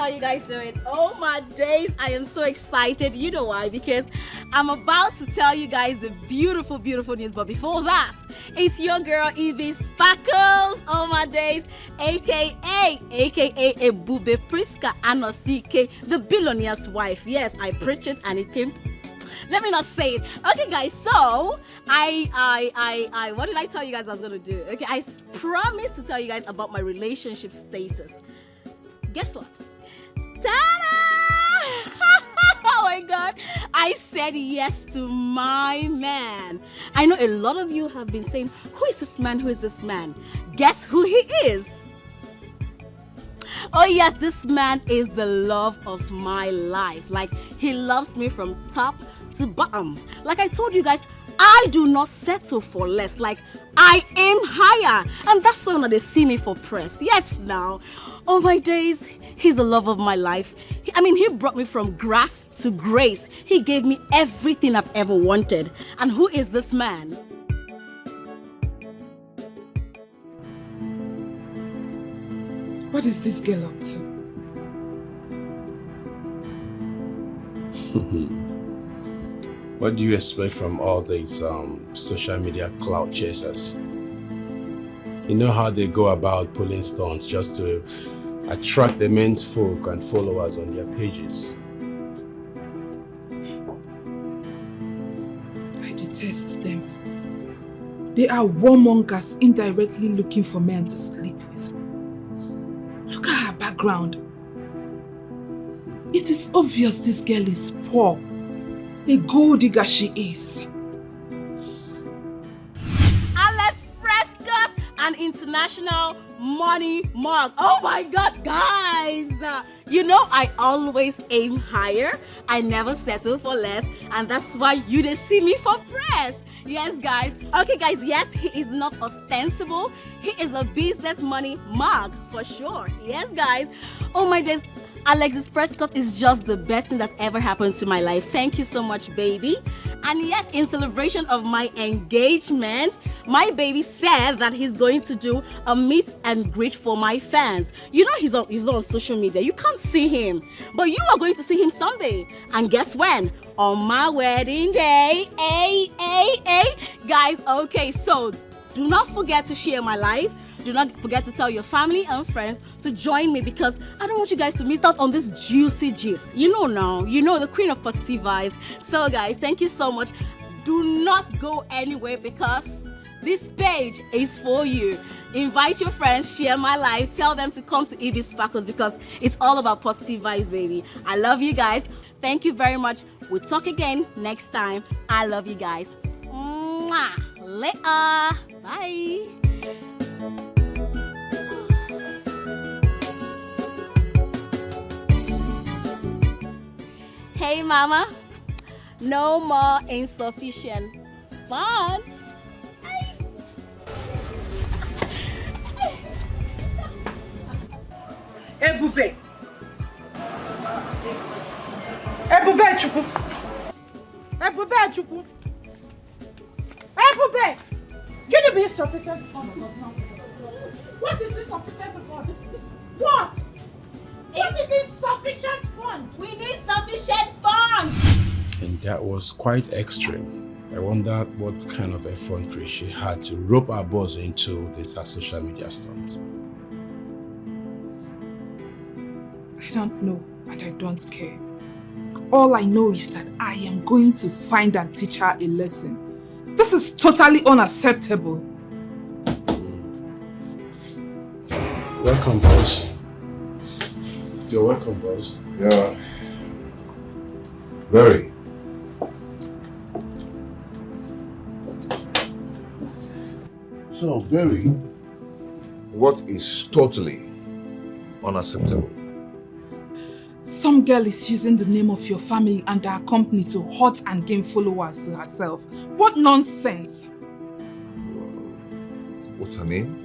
how you guys doing? Oh my days, I am so excited. You know why? Because I'm about to tell you guys the beautiful, beautiful news. But before that, it's your girl Evie Sparkles. Oh my days, aka Ebube Priska Anosike, the billionaire's wife. Yes, I preached it and it came. Let me not say it. Okay, guys, so I what did I tell you guys I was gonna do? Okay, I promised to tell you guys about my relationship status. Guess what? Ta-da! Oh my God! I said yes to my man. I know a lot of you have been saying, who is this man? Who is this man? Guess who he is? Oh yes, this man is the love of my life. Like, he loves me from top to bottom. Like I told you guys, I do not settle for less. Like, I aim higher, and that's why they see me for press. Yes, now, oh my days, he's the love of my life. He brought me from grass to grace. He gave me everything I've ever wanted. And who is this man? What is this girl up to? What do you expect from all these social media clout chasers? You know how they go about pulling stunts just to attract the men's folk and followers on their pages. I detest them. They are warmongers indirectly looking for men to sleep with. Look at her background. It is obvious this girl is poor. A gold digger she is. Alex Prescott, an international money mug. Oh my God, guys! You know I always aim higher. I never settle for less, and that's why you didn't see me for press. Yes, guys. Okay, guys. Yes, he is not ostensible. He is a business money mug for sure. Yes, guys. Oh my days. Alexis Prescott is just the best thing that's ever happened to my life. Thank you so much, baby. And yes, in celebration of my engagement, my baby said that he's going to do a meet and greet for my fans. You know he's not on social media. You can't see him. But you are going to see him someday. And guess when? On my wedding day. Guys, okay, so do not forget to share my life. Do not forget to tell your family and friends to join me, because I don't want you guys to miss out on this juicy gist. You know now, you know the queen of positive vibes. So guys, thank you so much. Do not go anywhere, because this page is for you. Invite your friends, share my life, tell them to come to Evie Sparkles, because it's all about positive vibes, baby. I love you guys. Thank you very much. We'll talk again next time. I love you guys. Mwah. Later. Bye. Hey mama, no more insufficient fun. Ebube. Ebube Chukwu. Ebube Chukwu. Ebube. Give me insufficient fund. What is insufficient fund? What? What is insufficient fund? We need sufficient funds. And that was quite extreme. I wonder what kind of effrontery she had to rope our boss into this social media stunt. I don't know, and I don't care. All I know is that I am going to find and teach her a lesson. This is totally unacceptable. Welcome, boss. You're welcome, boss. Yeah. Very. So, Barry, what is totally unacceptable? Some girl is using the name of your family and our company to hurt and gain followers to herself. What nonsense! What's her name?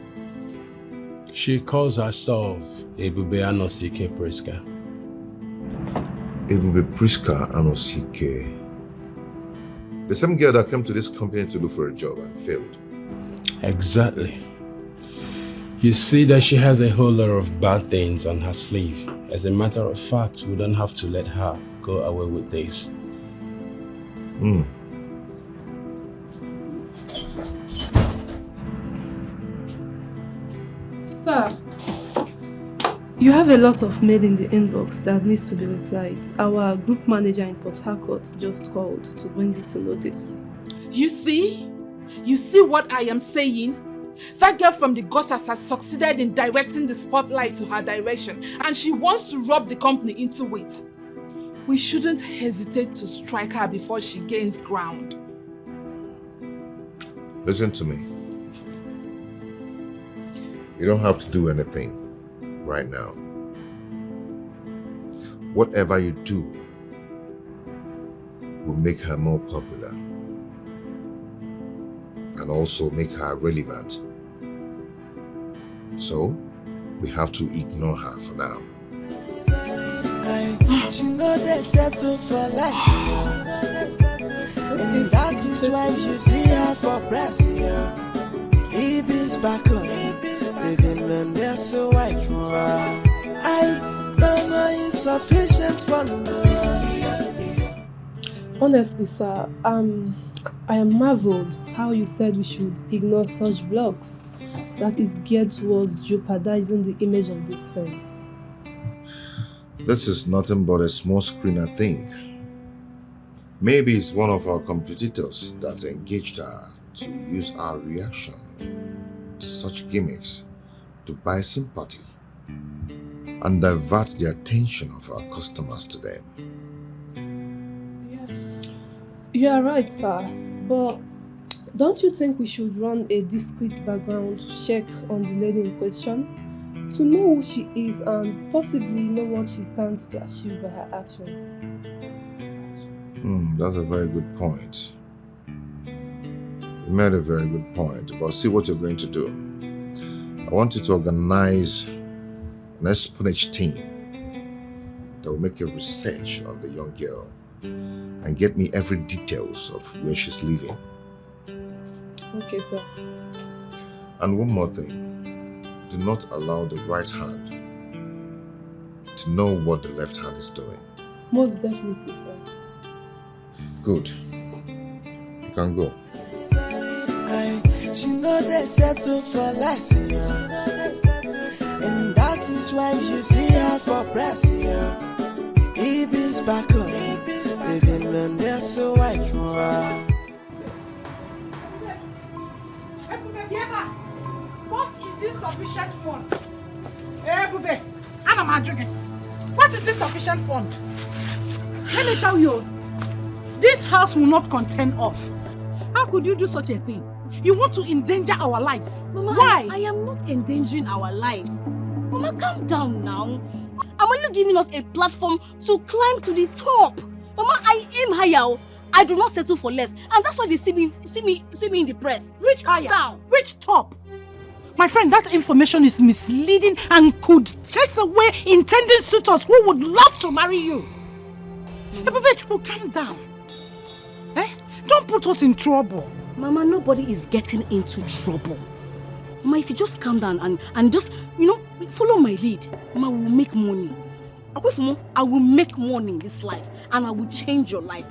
She calls herself Ebube Anosike Priska. Ebube Priska Anosike. The same girl that came to this company to look for a job and failed. Exactly. You see that she has a whole lot of bad things on her sleeve, As a matter of fact, we don't have to let her go away with this. Sir, you have a lot of mail in the inbox that needs to be replied. Our group manager in Port Harcourt just called to bring it to notice. You see? You see what I am saying? That girl from the gutters has succeeded in directing the spotlight to her direction, and she wants to rob the company into it. We shouldn't hesitate to strike her before she gains ground. Listen to me. You don't have to do anything right now. Whatever you do will make her more popular and also make her relevant. So, we have to ignore her for now. She know they settle for less, and that is why you see her for press. He is back on, they've been learned their so wife for her. I don't know insufficient for the Honestly, sir, I am marveled how you said we should ignore such vlogs that is geared towards jeopardizing the image of this film. This is nothing but a small screener thing. Maybe it's one of our competitors that engaged her to use our reaction to such gimmicks to buy sympathy and divert the attention of our customers to them. You are right, sir, but don't you think we should run a discreet background check on the lady in question to know who she is and possibly know what she stands to achieve by her actions? That's a very good point. You made a very good point, but see what you're going to do. I want you to organize an espionage team that will make a research on the young girl and get me every details of where she's living. Okay, sir. And one more thing. Do not allow the right hand to know what the left hand is doing. Most definitely, sir. Good. You can go. She know they settle for less, and that is why you see her for press. He is back on, they've been learned their so wife for her. What is insufficient fund? Bube, I'm drinking. What is insufficient fund? Let me tell you, this house will not contain us. How could you do such a thing? You want to endanger our lives. Mama, why? I am not endangering our lives. Mama, calm down now. I'm only giving us a platform to climb to the top. Mama, I aim higher. I do not settle for less, and that's why they see me in the press. Which higher? Down. Which top? My friend, that information is misleading and could chase away intending suitors who would love to marry you. Bube, calm down. Don't put us in trouble. Mama, nobody is getting into trouble. Mama, if you just calm down and just, follow my lead, Mama, we will make money. I will make money in this life and I will change your life.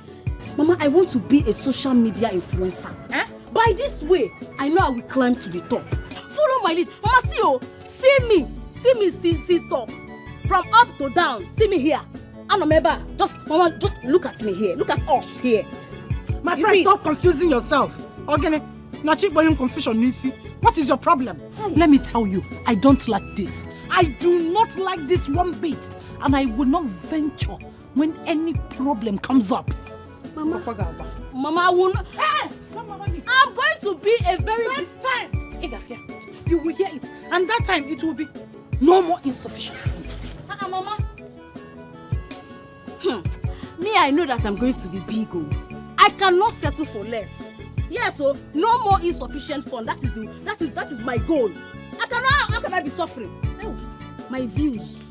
Mama, I want to be a social media influencer. By this way, I know I will climb to the top. Follow my lead. Mama, see me, see top. From up to down, see me here. And remember, Mama, just look at me here. Look at us here. My friend, stop confusing yourself. Okay, confusion. What is your problem? Let me tell you, I don't like this. I do not like this one bit. And I will not venture when any problem comes up. Mama, I will not. I'm going to be a very next time. You will hear it. And that time it will be no more insufficient food. Mama. Me, I know that I'm going to be big. I cannot settle for less. Yes, so no more insufficient fund. That is my goal. How can I be suffering? Oh, my views.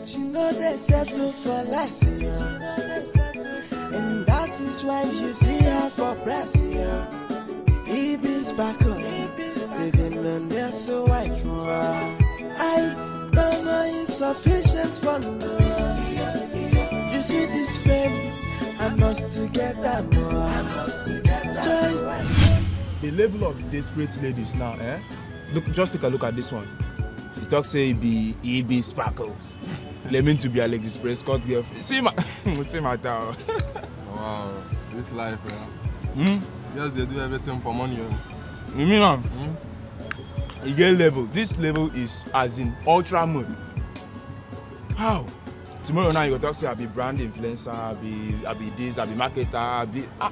She know they settle for less, and that is why you see her for press. He is back on, they've been learned their so wife for her. I don't know insufficient for love. You see this fame, I must to get that more. Joy. The level of desperate ladies now, Look, just take a look at this one. She talks say it be sparkles. Claiming to be Alexis Prescott's girlfriend. See my tower. Wow, this life, yeah. Just they do everything for money. You mean You get level. This level is as in ultra mode. How? Tomorrow now you go talk say I be brand influencer, I be this, I be marketer,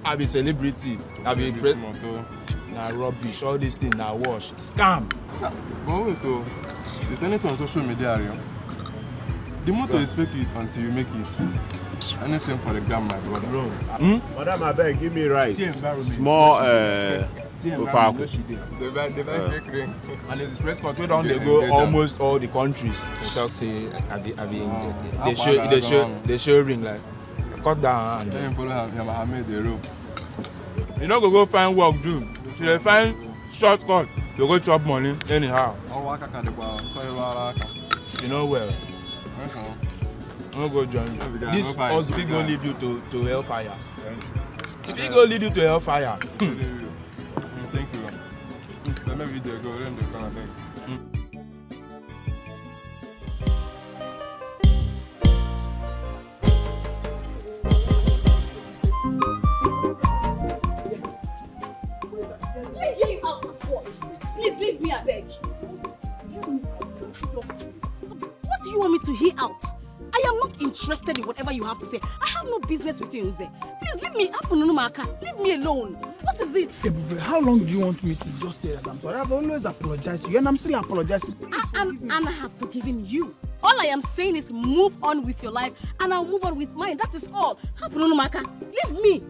I be celebrity, I be press. Nah rubbish, all these things now wash. Scam. But wait, so there's anything on social media, area. The motto is fake it until you make it. Anything for the gram, my brother. Bro. Madam, I beg, give me rice. Small They buy fake ring. and there's press control down they go almost all the countries. They talk say they show ring like cut down and Then follow him, I made the rope. you know go find work do. So they find shortcut, you go chop money anyhow. You know well. I'm go join you. This also go lead you to hellfire. If it go lead you to hellfire. Thank you. Let me video go then they come and Please leave me, I beg. What do you want me to hear out? I am not interested in whatever you have to say. I have no business with you, Nze. Please leave me up, leave me alone. What is it? Hey, how long do you want me to just say that I'm sorry? I've always apologized to you and I'm still apologizing. And I have forgiven you. All I am saying is move on with your life and I'll move on with mine. That is all. Leave me.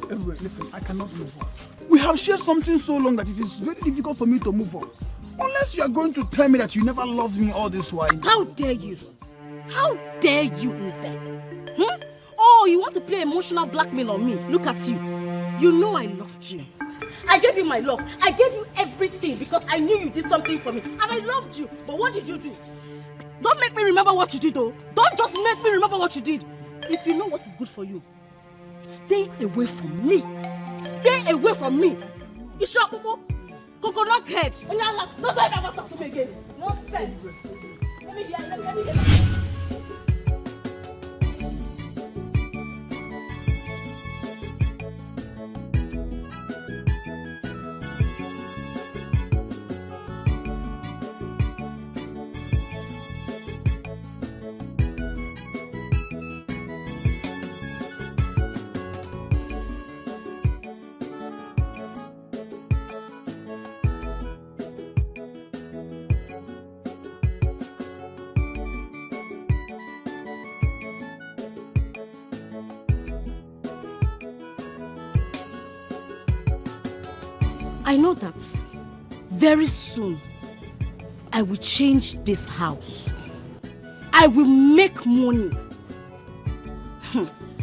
Everywhere, listen, I cannot move on. We have shared something so long that it is very difficult for me to move on. Unless you are going to tell me that you never loved me all this while. How dare you? How dare you, Nze? Oh, you want to play emotional blackmail on me? Look at you. You know I loved you. I gave you my love. I gave you everything because I knew you did something for me. And I loved you. But what did you do? Don't make me remember what you did, though. Don't just make me remember what you did. If you know what is good for you, stay away from me. Stay away from me. You sure, Bobo? Coconut head. Don't ever talk to me again. Nonsense. Let me hear. I know that very soon I will change this house. I will make money.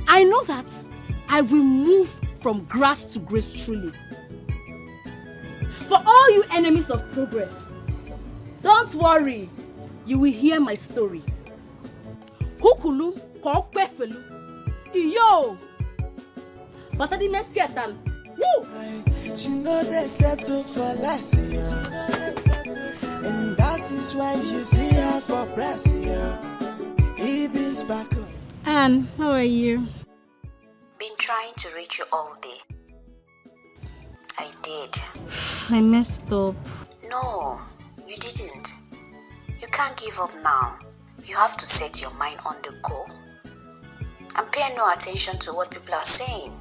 I know that I will move from grass to grace truly. For all you enemies of progress, don't worry, you will hear my story. Hukulu kokwefelu. Iyo. But I didn't get done. Woo! She know they settle for less, and that is why you see her for press, Ibis back up. Anne, how are you? Been trying to reach you all day. I did. I messed up. No, you didn't. You can't give up now. You have to set your mind on the goal and pay no attention to what people are saying.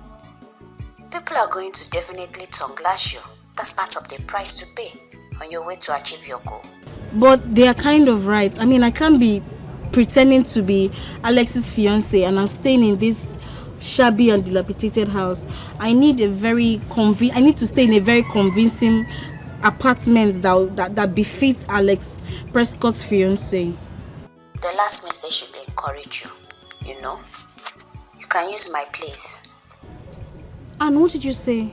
People are going to definitely tongue lash you. That's part of the price to pay on your way to achieve your goal. But they are kind of right. I mean, I can't be pretending to be Alex's fiance and I'm staying in this shabby and dilapidated house. I need to stay in a very convincing apartment that befits Alex Prescott's fiance. The last message should encourage you. You know, you can use my place. And what did you say?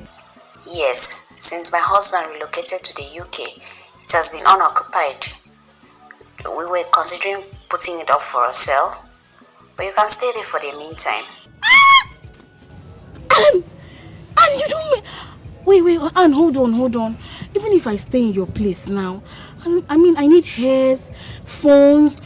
Yes, since my husband relocated to the UK, it has been unoccupied. We were considering putting it up for a sale. But you can stay there for the meantime. And you don't... Wait, Anne, hold on. Even if I stay in your place now, I mean, I need hairs, phones,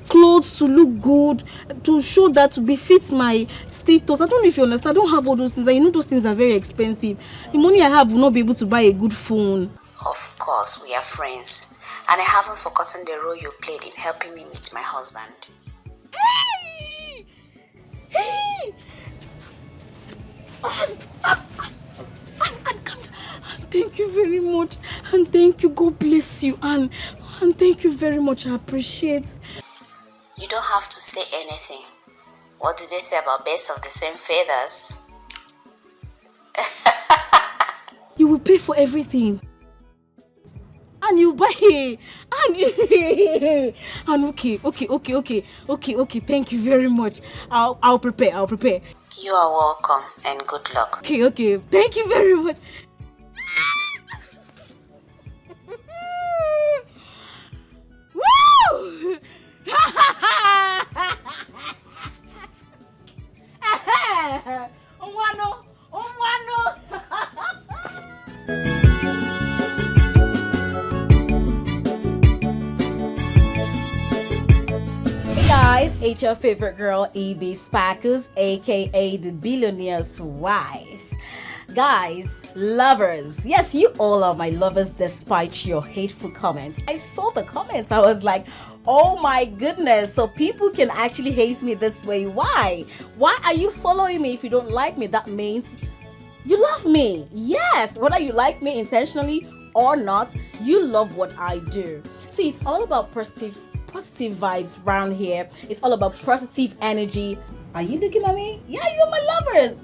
clothes to look good, to show that to befit my status. I don't know if you understand. I don't have all those things. And those things are very expensive. The money I have will not be able to buy a good phone. Of course, we are friends. And I haven't forgotten the role you played in helping me meet my husband. Hey! Thank you very much. And thank you. God bless you, Anne. And thank you very much. I appreciate. You don't have to say anything. What do they say about birds of the same feathers? You will pay for everything. And you buy it. And okay. Thank you very much. I'll prepare. You are welcome and good luck. Okay. Thank you very much. Woo! Umwano. Hey guys, it's your favorite girl, EB Spackles, aka the billionaire's wife. Guys, lovers, yes, you all are my lovers despite your hateful comments. I saw the comments. I was like, oh my goodness, so people can actually hate me this way. Why are you following me? If you don't like me, that means you love me. Yes, whether you like me intentionally or not, you love what I do. See, it's all about positive vibes around here. It's all about positive energy. Are you looking at me? Yeah, you're my lovers.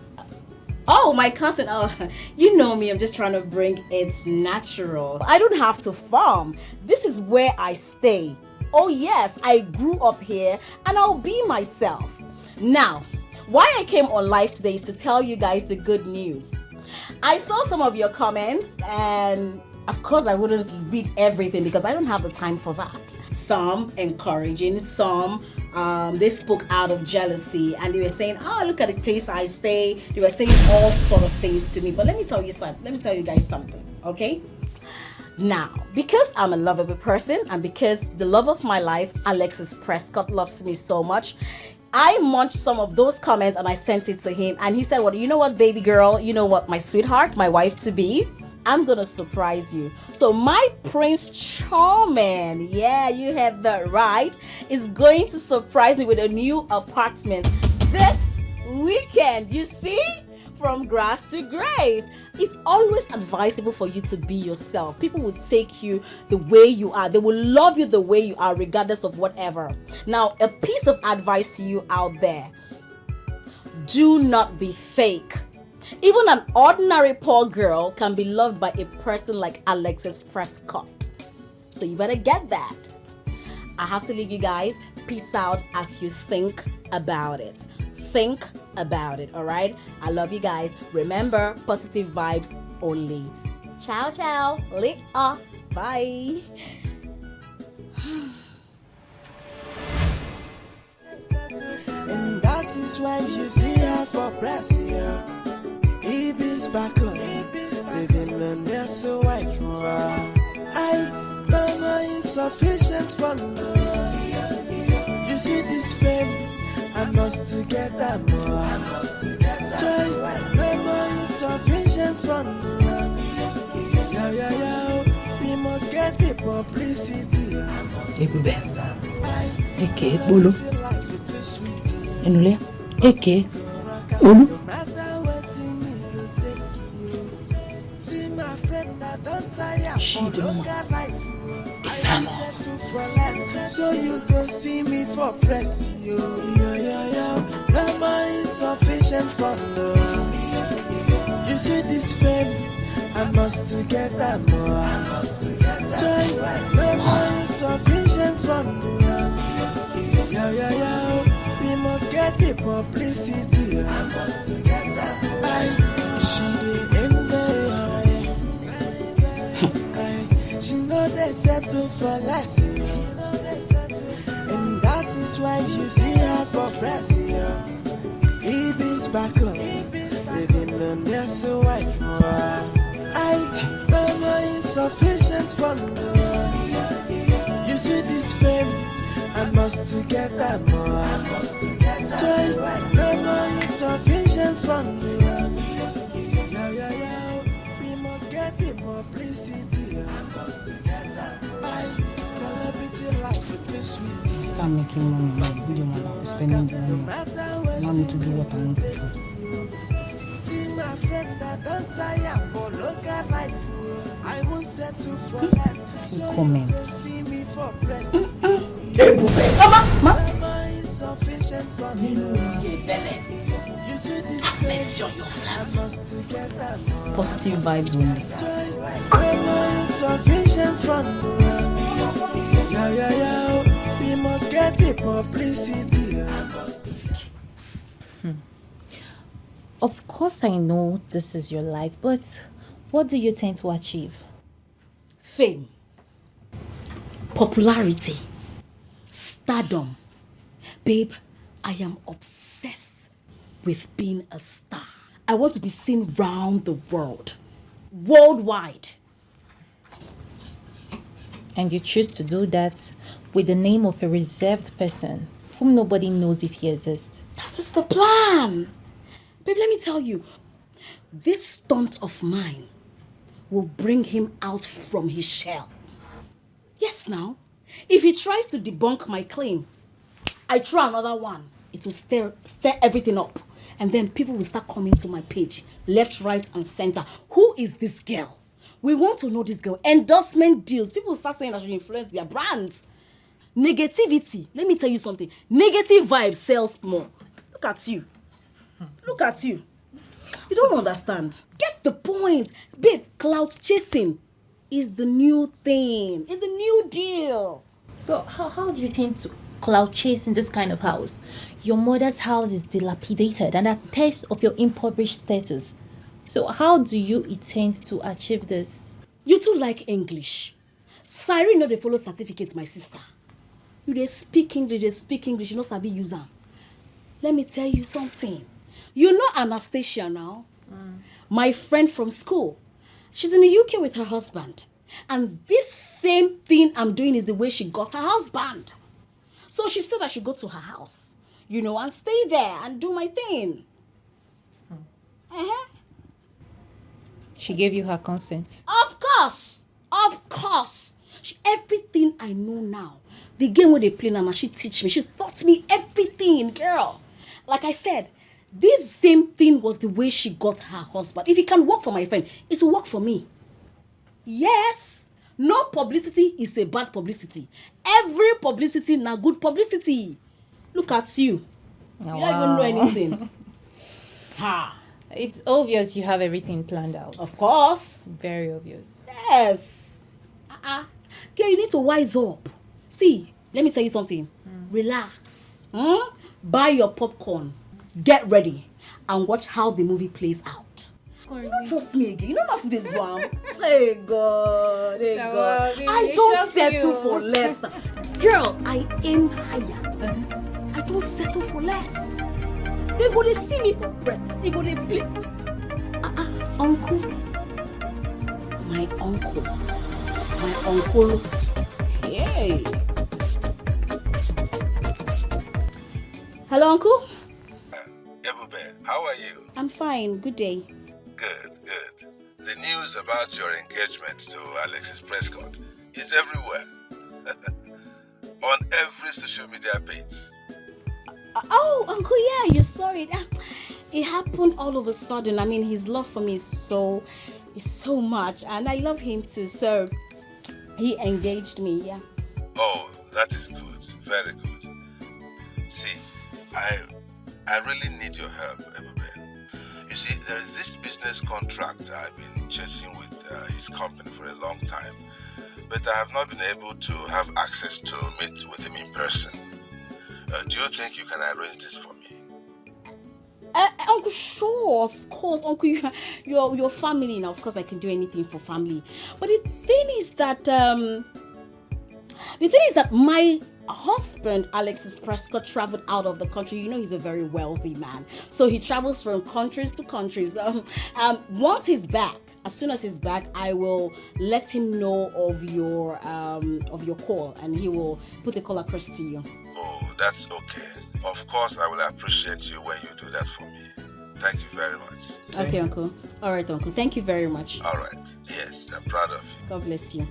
Oh, my content. Oh, you know me. I'm just trying to bring it natural. I don't have to farm. This is where I stay. Oh yes, I grew up here and I'll be myself. Now, why I came on live today is to tell you guys the good news. I saw some of your comments and of course I wouldn't read everything because I don't have the time for that. Some encouraging, some they spoke out of jealousy and they were saying, oh, look at the place I stay. They were saying all sort of things to me. But let me tell you guys something, okay? Now, because I'm a lovable person and because the love of my life, Alexis Prescott, loves me so much, I munched some of those comments and I sent it to him. And he said, well, you know what, baby girl? You know what, my sweetheart, my wife to be? I'm gonna surprise you. So my Prince Charming, yeah, you had that right, is going to surprise me with a new apartment this weekend. You see? From grass to grace. It's always advisable for you to be yourself. People will take you the way you are. They will love you the way you are, regardless of whatever. Now, a piece of advice to you out there. Do not be fake. Even an ordinary poor girl can be loved by a person like Alexis Prescott. So you better get that. I have to leave you guys. Peace out as you think about it. Think about it, all right? I love you guys. Remember, positive vibes only. Ciao. Later. Bye. And that is why you see her for press, yeah. Ibis back on, living on their so wife for I, mama insufficient for love. You see this fame, I must to get that more. Joy, mama insufficient for love. Yeah, we must get the publicity. Ebube, Eke, Bolo. Enule, Eke, Bolo. She the woman. Isamo. So you go see me for press, yo. Mama insufficient for love. You see this fame, I must to get that more. Joy, mama insufficient for love. Yeah. We must get the publicity. I must to get that more. She ain't very high. She know they settle for less. That's why you see her for press, yeah. He beats back up, living on their so wife. I don't know insufficient for no. You see this fame, I must get that more. Joy, no more insufficient for no. We must get it publicity. I must get that. Celebrity life too sweet. Start making money, like video money, spending the money. Allow me to do what I want to do. See my friend that don't tire for local life. I won't settle for less. So comments. See me for press. Mama! Insufficient for me. You see this face, I must get that more. Positive vibes only. Insufficient for me. We must get it publicity. Of course I know this is your life, but what do you tend to achieve? Fame, popularity, stardom. Babe, I am obsessed with being a star. I want to be seen round the world, worldwide. And you choose to do that with the name of a reserved person whom nobody knows if he exists. That is the plan. Babe, let me tell you, this stunt of mine will bring him out from his shell. Yes, now, if he tries to debunk my claim, I try another one. It will stir everything up. And then people will start coming to my page, left, right, and center. Who is this girl? We want to know this girl. Endorsement deals. People start saying I should influence their brands. Negativity. Let me tell you something. Negative vibes sells more. Look at you. Look at you. You don't understand. Get the point. Babe, clout chasing is the new thing. It's the new deal. But how do you tend to cloud chase in this kind of house? Your mother's house is dilapidated and a test of your impoverished status. So how do you intend to achieve this? You two like English. Cyrene know they follow certificate, my sister. You they speak English, you know sabi use am. Let me tell you something. You know Anastasia now? My friend from school. She's in the UK with her husband. And this same thing I'm doing is the way she got her husband. So she said I should go to her house, and stay there and do my thing. She gave you her consent. Of course. Everything I know now. The game where they play now, she teach me. She taught me everything, girl. Like I said, this same thing was the way she got her husband. If it can work for my friend, it will work for me. Yes. No publicity is a bad publicity. Every publicity na good publicity. Look at you. You don't even know anything. It's obvious you have everything planned out. Of course. Very obvious. Yes. Girl, you need to wise up. See, let me tell you something. Relax. Buy your popcorn. Get ready. And watch how the movie plays out. You don't trust me again. You know not to do am. Hey God. I don't settle for less. Girl, I aim higher. I don't settle for less. They go to see me for press. They go to play. Uncle. My uncle. Hey. Hello, uncle. Ebube, how are you? I'm fine. Good day. Good. The news about your engagement to Alexis Prescott is everywhere. On every social media page. Oh, uncle, yeah, you saw it. It happened all of a sudden. I mean, his love for me is so much, and I love him too. So he engaged me, yeah. Oh, that is good. Very good. See, I really need your help, Ebube. You see, there is this business contract I've been chasing with his company for a long time, but I have not been able to have access to meet with him in person. Do you think you can arrange this for me? Uncle, sure, of course. Uncle, your family now. Of course, I can do anything for family. But the thing is that my husband, Alexis Prescott, traveled out of the country. You know, he's a very wealthy man. So he travels from countries to countries. Once he's back, as soon as he's back, I will let him know of your call, and he will put a call across to you. Oh, that's okay. Of course, I will appreciate you when you do that for me. Thank you very much. Okay, Uncle. All right, Uncle. Thank you very much. All right. Yes, I'm proud of you. God bless you.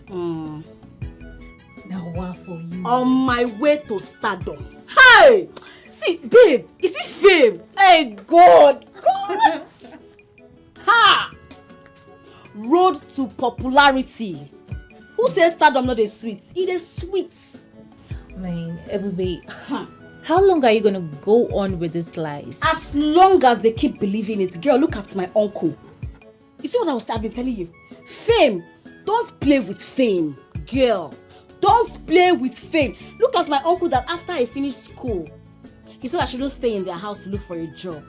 Now what for you? On my way to stardom. Hey! See, babe, is it fame? Hey, God! Ha! Road to popularity. Who says stardom not a sweet? It is sweet. Man, everybody. How long are you gonna go on with these lies? As long as they keep believing it. Girl, look at my uncle. You see what I've been telling you? Fame. Don't play with fame. Girl, don't play with fame. Look at my uncle that after I finished school, he said I shouldn't stay in their house to look for a job.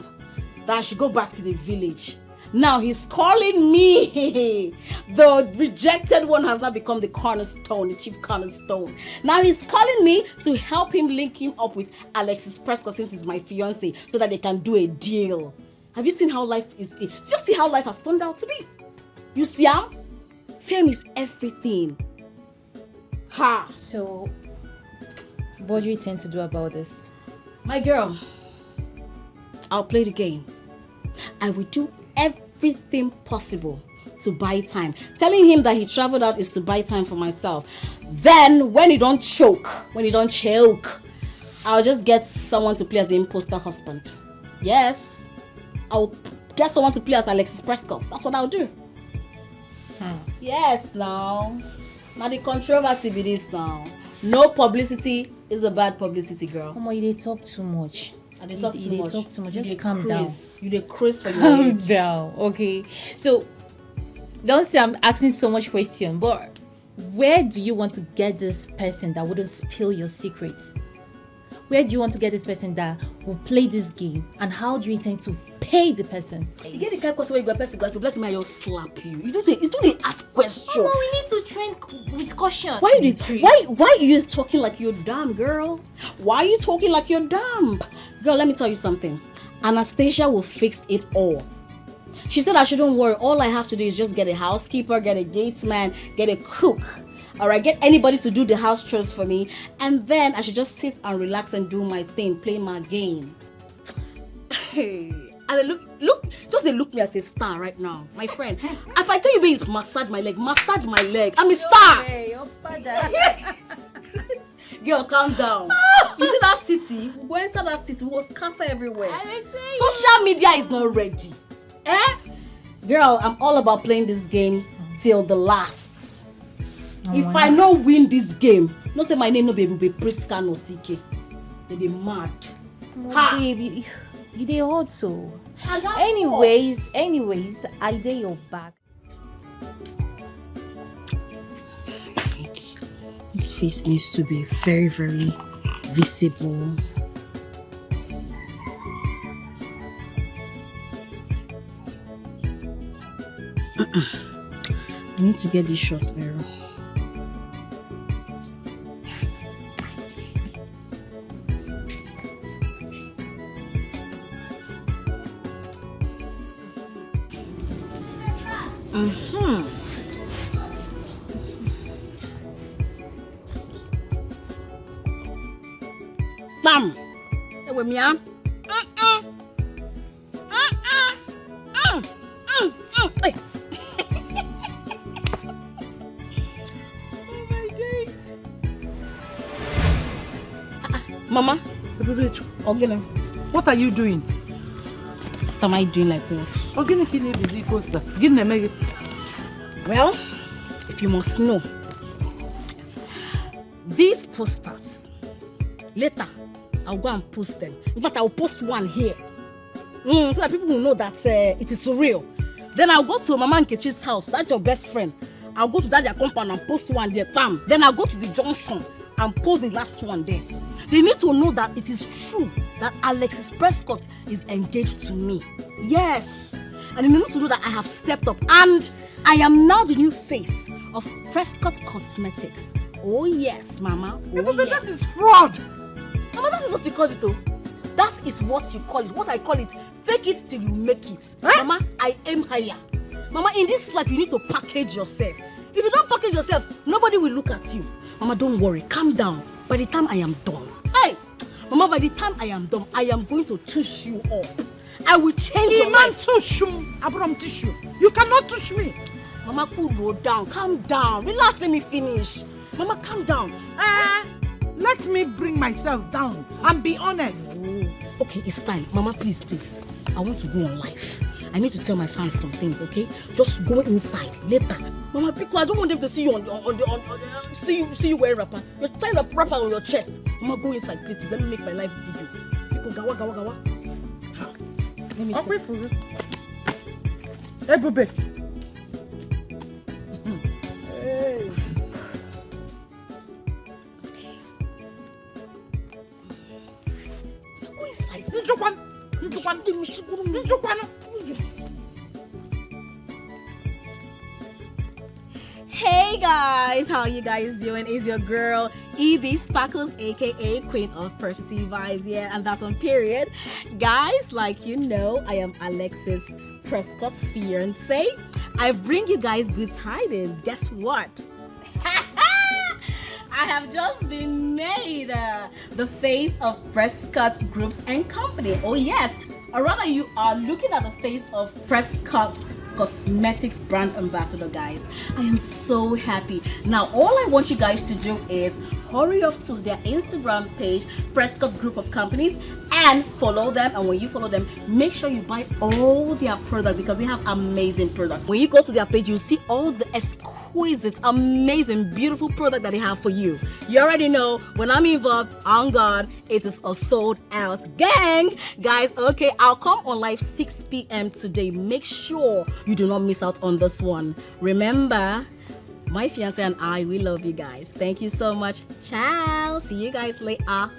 That I should go back to the village. Now he's calling me. The rejected one has now become the cornerstone, the chief cornerstone. Now he's calling me to help him link him up with Alexis Prescott, since he's my fiance, so that they can do a deal. Have you seen how life is? Just see how life has turned out to be. You see how? Fame is everything. Ha! So, what do you intend to do about this? My girl, I'll play the game. I will do everything possible to buy time. Telling him that he traveled out is to buy time for myself. Then, when he don't choke, I'll just get someone to play as the imposter husband. Yes, I'll get someone to play as Alexis Prescott. That's what I'll do. Yes, now the controversy be this now. No publicity is a bad publicity, girl. Mama, you talk too much. You talk too much. Just calm down. You dey craze for your Calm age. down, okay? So, don't say I'm asking so much question, but where do you want to get this person that wouldn't spill your secrets? Where do you want to get this person that will play this game? And how do you intend to pay the person? You get the kind of question where you go person glass, bless me, I'll slap you. You don't ask question. Oh, we need to train with caution. Why are you talking like you're dumb, girl? Why are you talking like you're dumb? Girl, let me tell you something. Anastasia will fix it all. She said I shouldn't worry. All I have to do is just get a housekeeper, get a gatesman, get a cook. Alright, get anybody to do the house chores for me, and then I should just sit and relax and do my thing, play my game. Hey, and they look me as a star right now, my friend. If I tell you, please massage my leg. I'm a star. Hey, your father. Girl, calm down. You see that city? We go enter that city, we will scatter everywhere. Social media is not ready. Girl, I'm all about playing this game till the last. If I no win this game, no say my name no be Priska no CK. They mad. Oh, baby, you dey hot so. Anyways, I dey your back. This face needs to be very, very visible. I need to get these shots very well. Bam! Hey, with me, huh? Hey. Oh my days. Mama, What are you doing? what am I doing like what? Well, if you must know, these posters, later I'll go and post them. In fact, I'll post one here, so that people will know that it is real. Then I'll go to Mama Nkechi's house, that's your best friend. I'll go to that their compound and post one there, bam. Then I'll go to the junction and post the last one there. They need to know that it is true that Alexis Prescott is engaged to me. Yes. And they need to know that I have stepped up and I am now the new face of Prescott Cosmetics. Oh yes, Mama. Oh But yes. that is fraud. Mama, that is what you call it, oh. That is what you call it. What I call it, fake it till you make it. Huh? Mama, I aim higher. Mama, in this life, you need to package yourself. If you don't package yourself, nobody will look at you. Mama, don't worry. Calm down. By the time I am done. Hey! Mama, by the time I am done, I am going to touch you up. I will change your life. You cannot touch me. Mama, cool down. Calm down. Relax, let me finish. Mama, calm down. Let me bring myself down and be honest. Oh, okay, it's time. Mama, please, please. I want to go on live. I need to tell my fans some things, okay? Just go inside later. Mama, because I don't want them to see you see you wearing wrapper. You're tying a wrapper on your chest. Mama, go inside, please. Let me make my live video. Because gawa. Let me I'll pray for you. Hey, Bube. Hey. Go inside. Njukwan. Hey guys, how you guys doing? It's your girl EB Sparkles, aka Queen of Persity Vibes, yeah, and that's on period. Guys, like you know, I am Alexis Prescott's fiance. I bring you guys good tidings. Guess what? I have just been made the face of Prescott Groups and Company. Oh yes, or rather you are looking at the face of Prescott Cosmetics brand ambassador, guys. I am so happy. Now all I want you guys to do is hurry up to their Instagram page, Prescott Group of Companies, and follow them. And when you follow them, make sure you buy all their products because they have amazing products. When you go to their page, you'll see all the exquisite, amazing, beautiful product that they have for you. You already know when I'm involved, on God, it is a sold out gang. Guys, okay, I'll come on live 6 p.m. today. Make sure you do not miss out on this one. Remember, my fiance and I, we love you guys. Thank you so much. Ciao. See you guys later.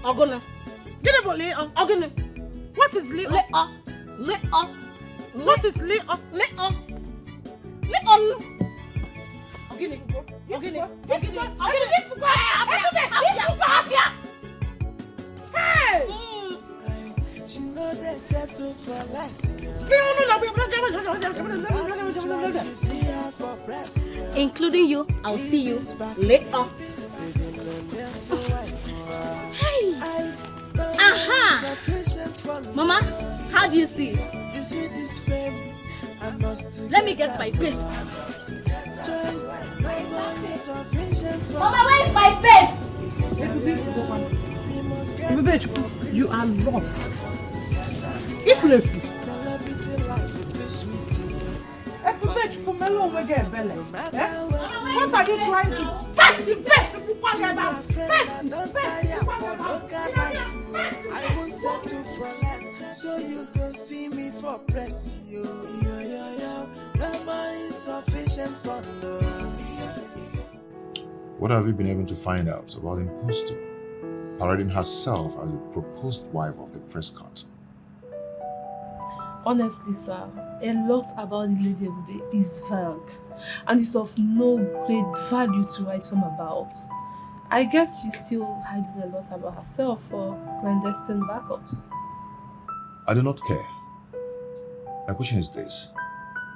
Ogona. Get up, Leo. Ogona. What is Leo? Leo. What is Leo? Leo. Hey! She know they settle for less. Including you, I'll see you later. Hey! Aha! Mama, how do you see it? You see this fame? I must Let me get my paste. Mama, where is my paste? You are lost. If listen. What are you trying to? Pass the best. I won't settle for less, so you can see me for press. Yo. No more insufficient for love. What have you been able to find out about impostor parading herself as the proposed wife of the Prescott? Honestly, sir, a lot about the Lady Ebube is vague and is of no great value to write home about. I guess she's still hiding a lot about herself for clandestine backups. I do not care. My question is this.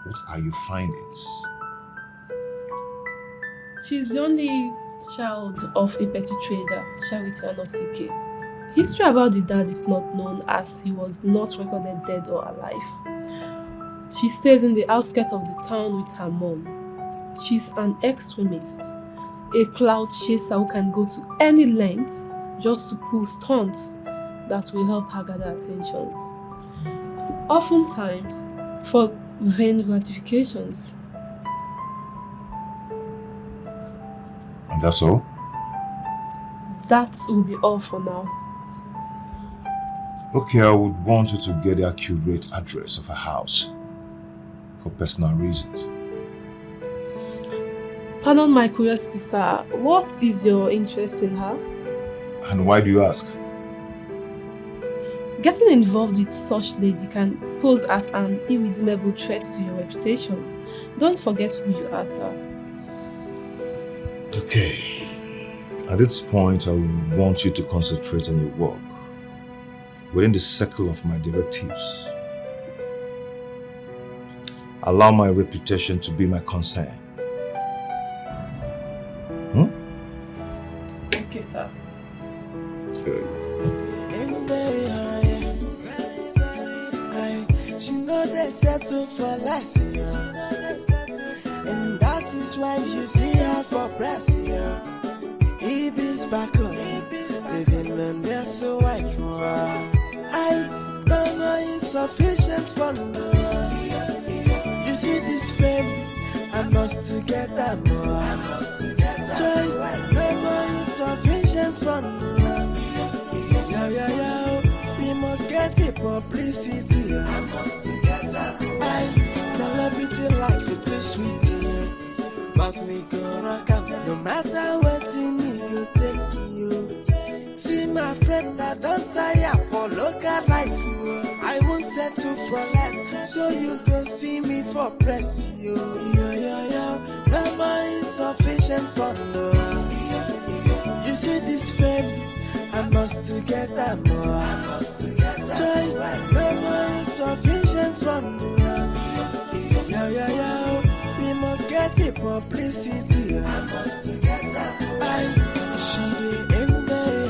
What are your findings? She's the only child of a petty trader, Charity Anosike. History about the dad is not known as he was not recorded dead or alive. She stays in the outskirts of the town with her mom. She's an extremist, a cloud chaser who can go to any length just to pull stunts that will help her gather attentions. Oftentimes, for vain gratifications. And that's all? That will be all for now. Okay, I would want you to get the accurate address of her house for personal reasons. Pardon my curiosity, sir. What is your interest in her? And why do you ask? Getting involved with such lady can pose as an irredeemable threat to your reputation. Don't forget who you are, sir. Okay. At this point, I want you to concentrate on your work within the circle of my directives. Allow my reputation to be my concern. Okay, sir. Good. She know they settle for less, and that is why you see her for press. Ibis back on, they've been learned their so wife for her. I don't know insufficient for love. You see this fame, I must to get that more. Joy, no more insufficient for love. We must get the publicity. I must to get that. Celebrity life is too sweet. But we go rock up no matter what you need, go take you. See my friend, I don't tire for local life. I won't settle for less. So you go see me for press. No more insufficient for love. You see this fame, I must to get that more. Joy, no more insufficient for love. We must get the publicity. I must to get that more. She aim very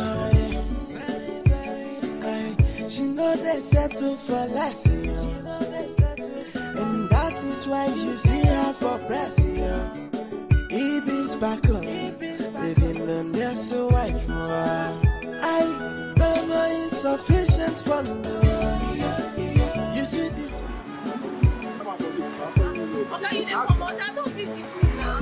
high. She know they settle for less. And that is why you see her for press. Ibis back on, they've been learned their so wife for her. I no more insufficient for love. You see this. Okay, you didn't come out. I don't teach the food now.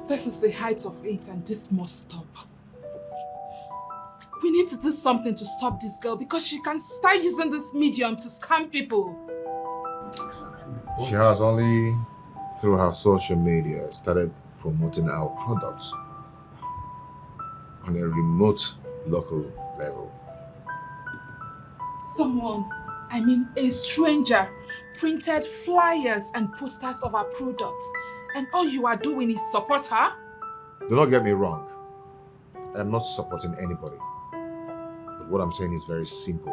This is the height of it, and this must stop. We need to do something to stop this girl because she can start using this medium to scam people. She has only, through her social media, started promoting our products on a remote local level. Someone, a stranger, printed flyers and posters of our product, and all you are doing is support her? Do not get me wrong. I'm not supporting anybody. But what I'm saying is very simple.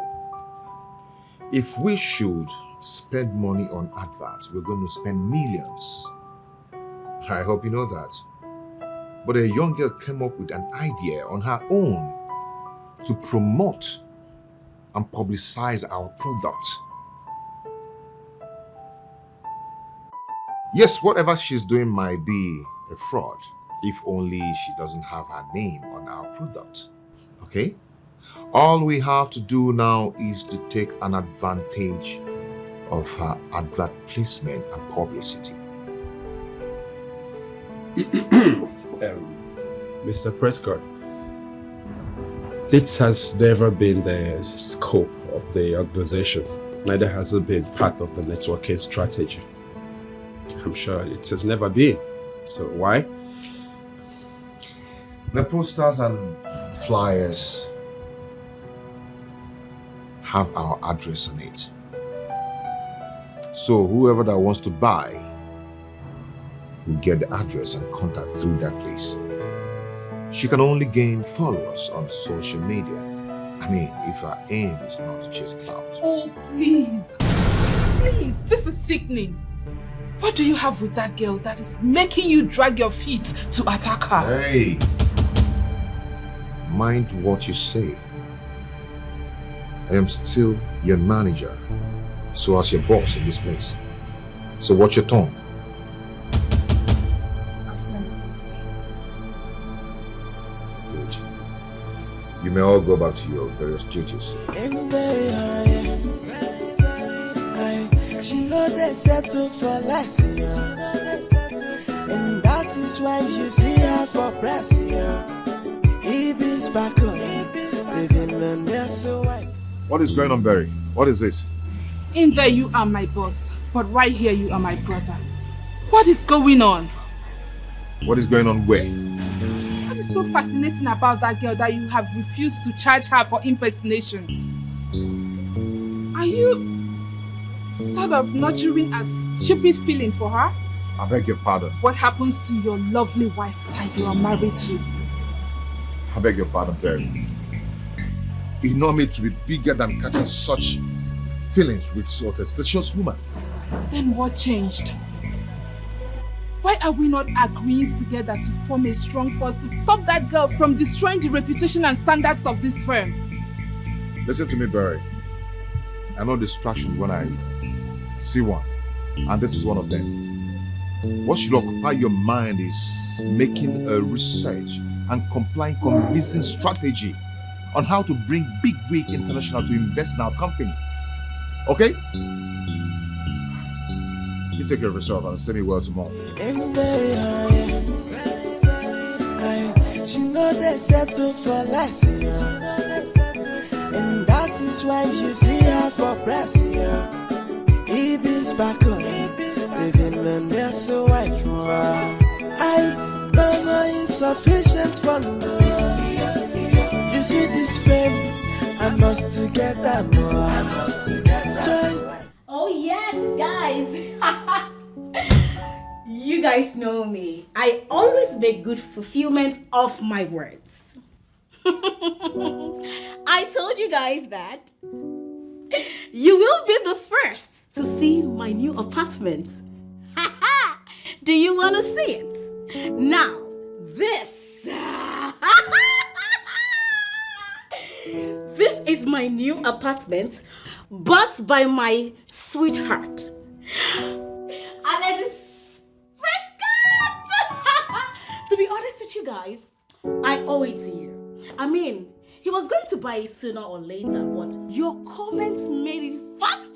If we should spend money on adverts, we're going to spend millions. I hope you know that. But a young girl came up with an idea on her own to promote and publicize our product. Yes, whatever she's doing might be a fraud, if only she doesn't have her name on our product. Okay? All we have to do now is to take an advantage of her advert placement and publicity. Mr. Prescott, this has never been the scope of the organization. Neither has it been part of the networking strategy. I'm sure it has never been. So why? The posters and flyers have our address on it. So whoever that wants to buy will get the address and contact through that place. She can only gain followers on social media. If her aim is not to chase clout. Oh, please. Please, this is sickening. What do you have with that girl that is making you drag your feet to attack her? Hey! Mind what you say. I am still your manager, so as your boss in this place. So watch your tongue. Good. You may all go back to your various duties. She know they settle for less, and that is why you see her for press. Ibis back on, living on their so white. What is going on, Barry? What is this? In there you are my boss, but right here you are my brother. What is going on? What is going on where? What is so fascinating about that girl that you have refused to charge her for impersonation? Are you sort of nurturing a stupid feeling for her? I beg your pardon. What happens to your lovely wife that you are married to? I beg your pardon, Barry. You know me to be bigger than catching such feelings with so testacious woman. Then what changed? Why are we not agreeing together to form a strong force to stop that girl from destroying the reputation and standards of this firm? Listen to me, Barry. I know distraction when I see one, and this is one of them. What should occupy your mind is making a research and complying convincing strategy on how to bring Big Wig International to invest in our company. Okay? You take care of yourself and send me well tomorrow. She know they settle for less, and that is why you see her for press. Ibis back on, living on their so white. I don't know insufficient for no. You see this fame, I must to get that more. I must to get that more. Oh yes, guys. You guys know me. I always make good fulfillment of my words. I told you guys that you will be the first to see my new apartment. Do you want to see it? Now, this this is my new apartment, bought by my sweetheart, Alexis Prescott. To be honest with you guys, I owe it to you. I mean, he was going to buy it sooner or later, but your comments made it faster.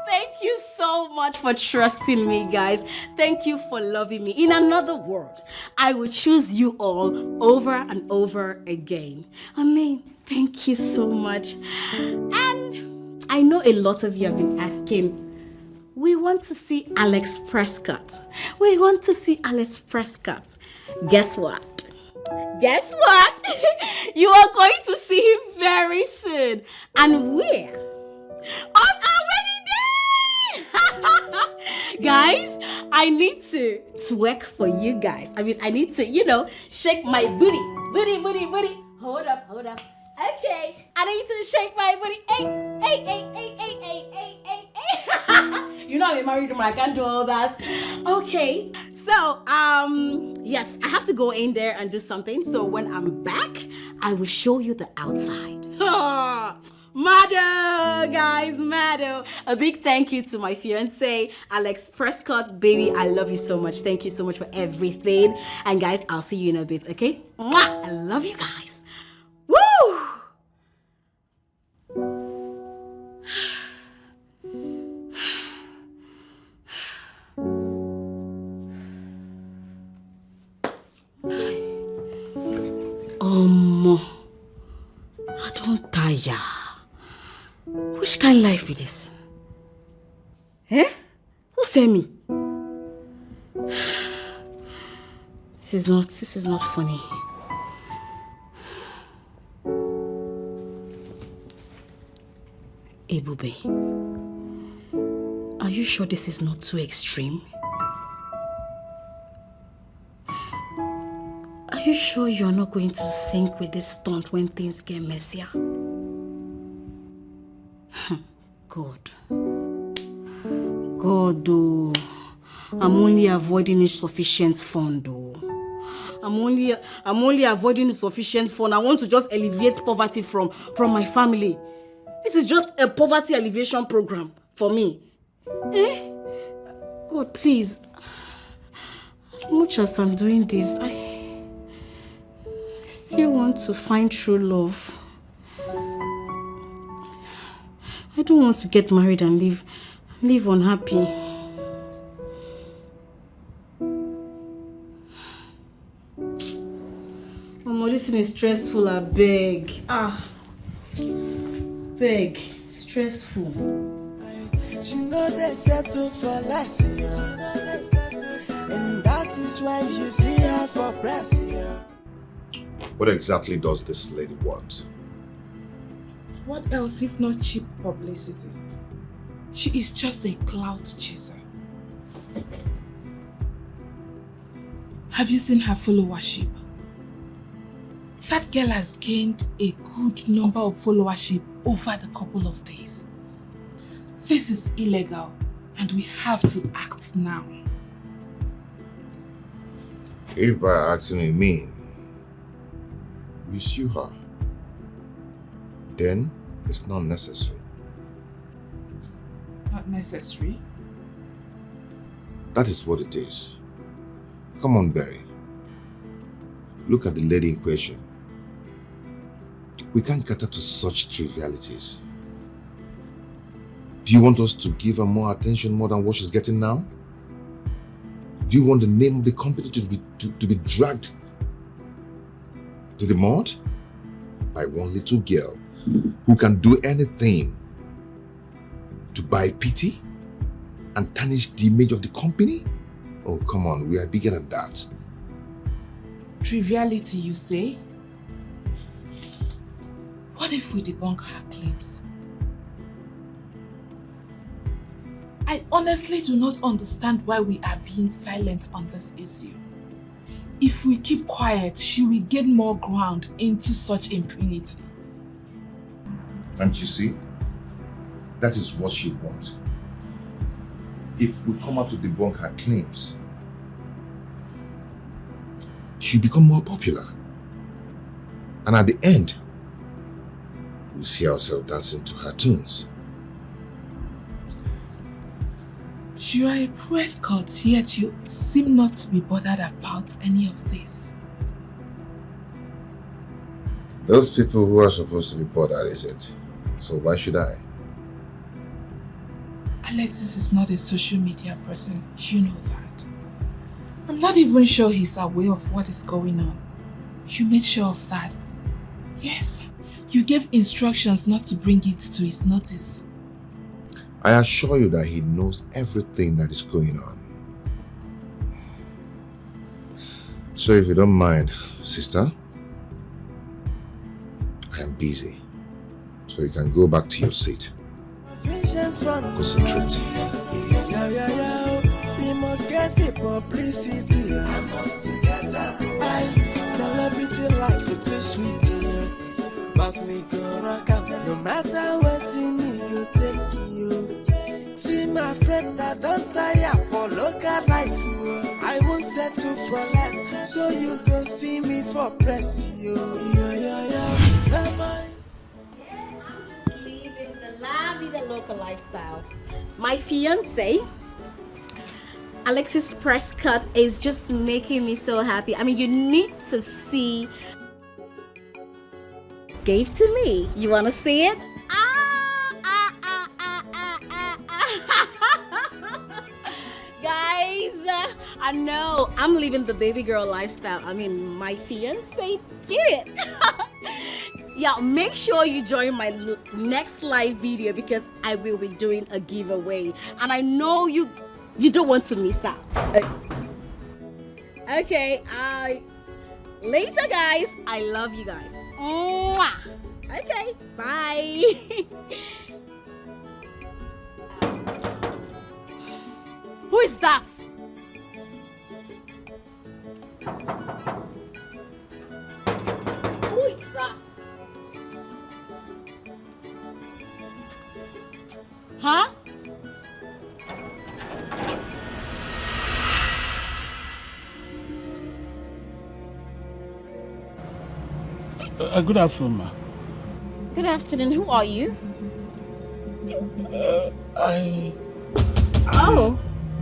Thank you so much for trusting me, guys. Thank you for loving me. In another word, I will choose you all over and over again. I mean, thank you so much. And I know a lot of you have been asking, we want to see Alex Prescott. We want to see Alex Prescott. Guess what? Guess what? You are going to see him very soon. And where? On our wedding day! Guys, I need to twerk for you guys. I mean, I need to, shake my booty. Booty. Hold up. Okay, I need to shake my booty. Hey. You know I'm a married woman, I can't do all that. Okay, so yes, I have to go in there and do something. So when I'm back, I will show you the outside. Mado, guys, Mado. A big thank you to my fiance, Alex Prescott. Baby, I love you so much. Thank you so much for everything. And guys, I'll see you in a bit, okay? Mwah! I love you guys. Woo! I don't tire. Which kind of life is this? Who sent me? This is not funny. Ebube, are you sure this is not too extreme? Are you sure you're not going to sink with this stunt when things get messier? God, oh, I'm only avoiding insufficient fund, oh. I'm only avoiding insufficient fund. I want to just alleviate poverty from my family. This is just a poverty alleviation program for me. God, please. As much as I'm doing this, I still want to find true love. I don't want to get married and live unhappy. Mama, this thing is stressful, I beg. Beg. Stressful. She know they settle for less, and that is why you see her for press. What exactly does this lady want? What else if not cheap publicity? She is just a clout chaser. Have you seen her followership? That girl has gained a good number of followership over the couple of days. This is illegal and we have to act now. If by acting you mean we sue her, then it's not necessary. Not necessary? That is what it is. Come on, Barry. Look at the lady in question. We can't cater to such trivialities. Do you want us to give her more attention more than what she's getting now? Do you want the name of the company to be dragged to the mud by one little girl who can do anything to buy pity and tarnish the image of the company? Oh, come on, we are bigger than that. Triviality, you say? What if we debunk her claims? I honestly do not understand why we are being silent on this issue. If we keep quiet, she will gain more ground into such impunity. And you see, that is what she wants. If we come out to debunk her claims, she'll become more popular. And at the end, we'll see ourselves dancing to her tunes. You are a Prescott, yet you seem not to be bothered about any of this. Those people who are supposed to be bothered, is it? So why should I? Alexis is not a social media person, you know that. I'm not even sure he's aware of what is going on. You made sure of that. Yes, you gave instructions not to bring it to his notice. I assure you that he knows everything that is going on. So if you don't mind, sister, I am busy. So you can go back to your seat. Concentrate. We must get the publicity. I must get that. Celebrity life is too sweet. But we go rock up. No matter what you need, you take you. See my friend, I don't tire for local life. I won't settle for less. So you go see me for press. You. I'm just living the la vida local lifestyle. My fiance, Alexis Prescott, is just making me so happy. I mean, you need to see. Gave to me. You want to see it? Guys, I know I'm living the baby girl lifestyle. I mean, my fiance did it. Yeah, make sure you join my next live video because I will be doing a giveaway. And I know you don't want to miss out. Okay, later guys. I love you guys. Mwah. Okay, bye. Who is that? Who is that? Huh? Good afternoon, ma. Good afternoon. Who are you?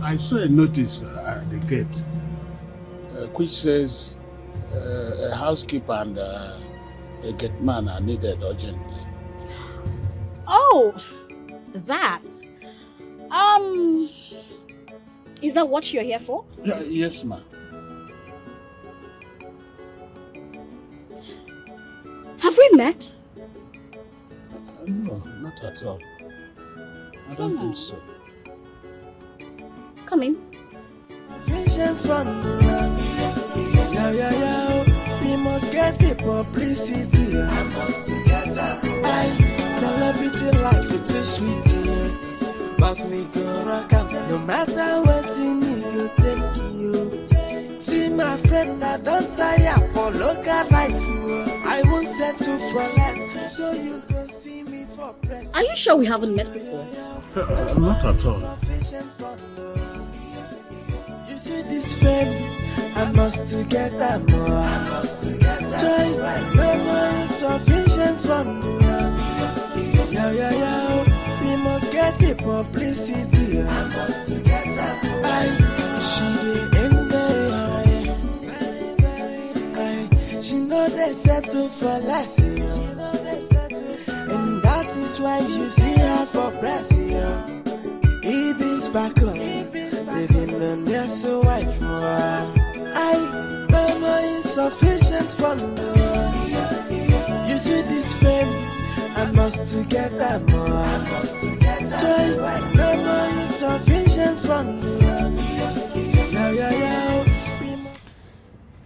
I saw a notice at the gate which says A housekeeper and a gate man are needed urgently. Oh, that. Is that what you're here for? Yes, ma'am. Have we met? No, not at all. I don't think so. Come in. Vision from the we must get it publicity. I must get that. Celebrity life is too sweet. But we go rock up no matter what you go take you. See my friend, I don't tire for local life. I won't settle for less. So you go see me for press. Are you sure we haven't met before? Not at all. You see this fame, I must together more. Joy, no more insufficient from the we must get it publicity. I must together more. She aim very high. She know they settle for less. And that is why you see her for press. Ibis back on. Living on their so wife more. I no more insufficient for the you see this fame, I must together more. Joy, no more insufficient for the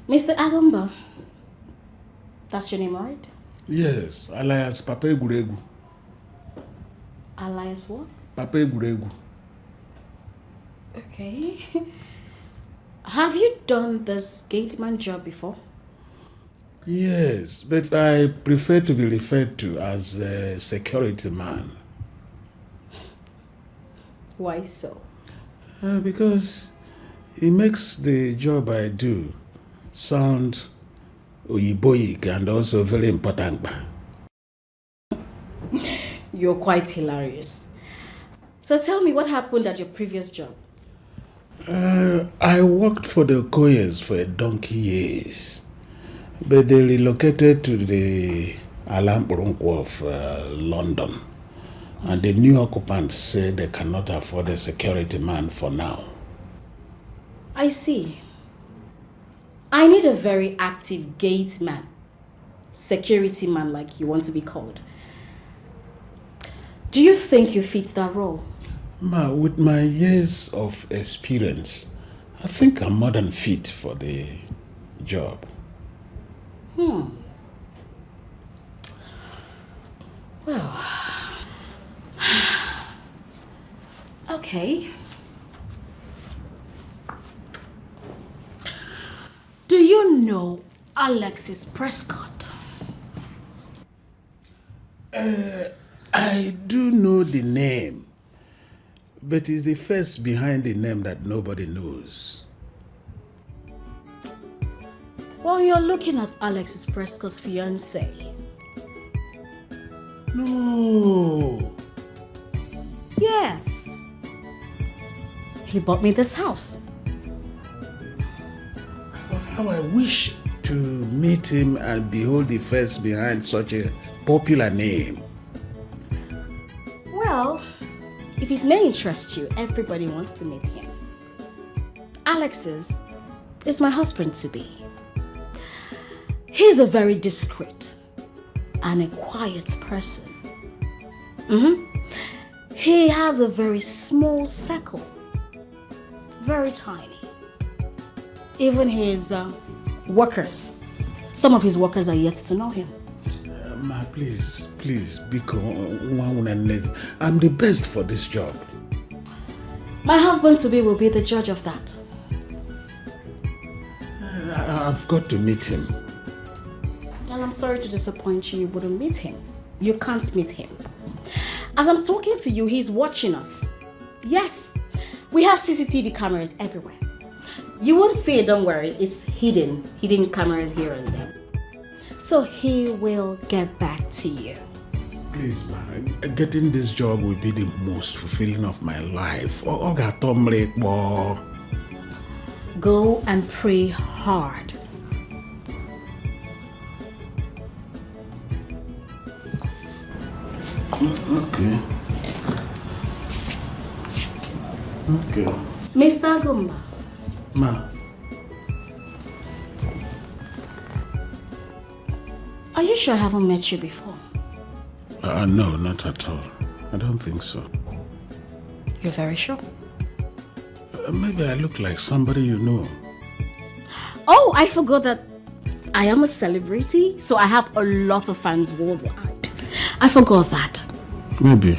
Mr. Agamba, that's your name, right? Yes, alias Papa Eguregu. Alias what? Papa Eguregu. Okay. Have you done this gateman job before? Yes, but I prefer to be referred to as a security man. Why so? Because it makes the job I do sound oyiboik and also very important. You're quite hilarious. So tell me, what happened at your previous job? I worked for the Okoyes for a donkey years, but they relocated to the Alamburunku of London, and the new occupants said they cannot afford a security man for now. I see. I need a very active gate man, security man like you want to be called. Do you think you fit that role? Ma, with my years of experience, I think I'm more than fit for the job. Well, okay. Do you know Alexis Prescott? I do know the name, but it's the face behind the name that nobody knows. Well, you're looking at Alexis Prescott's fiancé. No. Yes. He bought me this house. How I wish to meet him and behold the face behind such a popular name. Well, if it may interest you, everybody wants to meet him. Alexis is my husband-to-be. He's a very discreet and a quiet person. He has a very small circle, very tiny. Even his workers, some of his workers are yet to know him. Ma, please, Biko, I'm the best for this job. My husband-to-be will be the judge of that. I've got to meet him. And I'm sorry to disappoint you, you wouldn't meet him. You can't meet him. As I'm talking to you, he's watching us. Yes, we have CCTV cameras everywhere. You won't see it, don't worry. It's hidden cameras here and there. So he will get back to you. Please, man, getting this job will be the most fulfilling of my life. Go and pray hard. Okay. Okay. Mr. Gumba. Ma. Are you sure I haven't met you before? No, not at all. I don't think so. You're very sure? Maybe I look like somebody you know. Oh, I forgot that I am a celebrity, so I have a lot of fans worldwide. I forgot that. Maybe.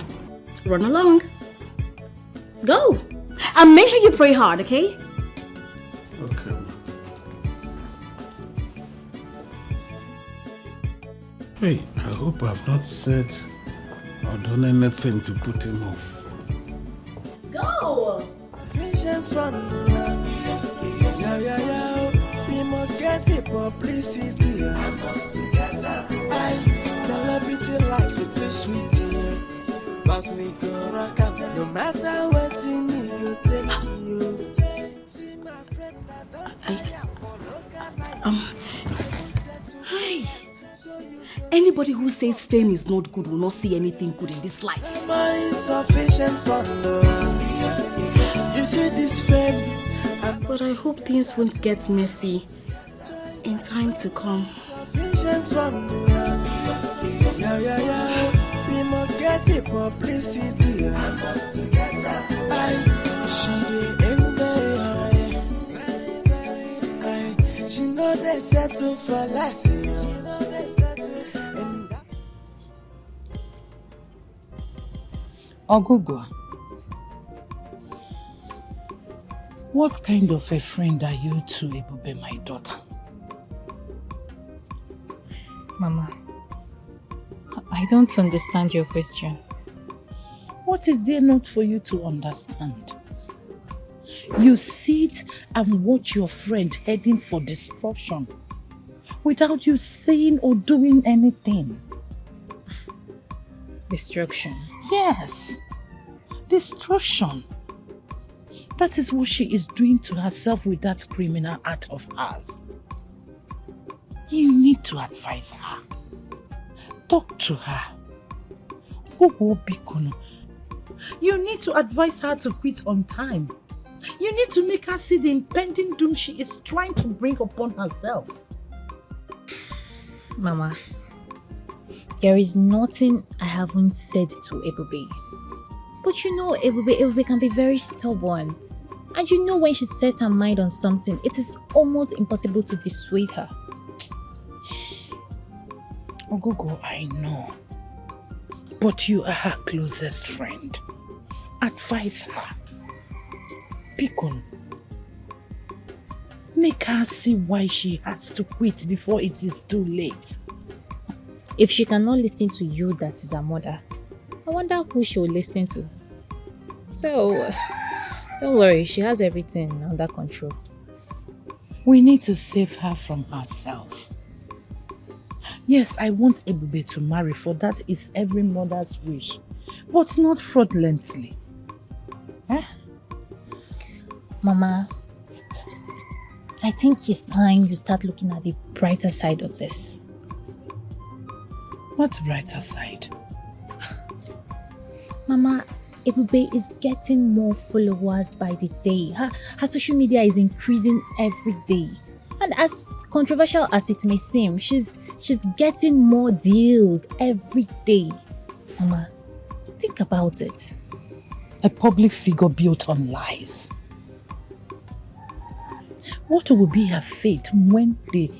Run along. Go. And make sure you pray hard, okay? Okay. Hey, I hope I've not said or done anything to put him off. Go. We must get it publicity. I must get up. Celebrity life is too sweet. But we go rock up no matter what you need to take you. Hey. Anybody who says fame is not good will not see anything good in this life. Insufficient for love. You see this fame. But I hope things won't get messy in time to come. Insufficient for love. We must get it publicity. I must get her. She aim very high. She know they settle for less. Ogogo, what kind of a friend are you to Ebube, my daughter? Mama, I don't understand your question. What is there not for you to understand? You sit and watch your friend heading for destruction without you saying or doing anything. Destruction? Yes, destruction. That is what she is doing to herself with that criminal act of hers. You need to advise her. Talk to her. You need to advise her to quit on time. You need to make her see the impending doom she is trying to bring upon herself. Mama, there is nothing I haven't said to Ebube. But you know, Ebube can be very stubborn. And you know when she sets her mind on something, it is almost impossible to dissuade her. Ogogo, I know. But you are her closest friend. Advise her. Pikon. Make her see why she has to quit before it is too late. If she cannot listen to you, that is her mother, I wonder who she will listen to. So, don't worry, she has everything under control. We need to save her from herself. Yes, I want Ebube to marry, for that is every mother's wish. But not fraudulently. Mama, I think it's time you start looking at the brighter side of this. What brighter side? Mama, Ebube is getting more followers by the day. Her social media is increasing every day. And as controversial as it may seem, she's getting more deals every day. Mama, think about it. A public figure built on lies. What will be her fate when the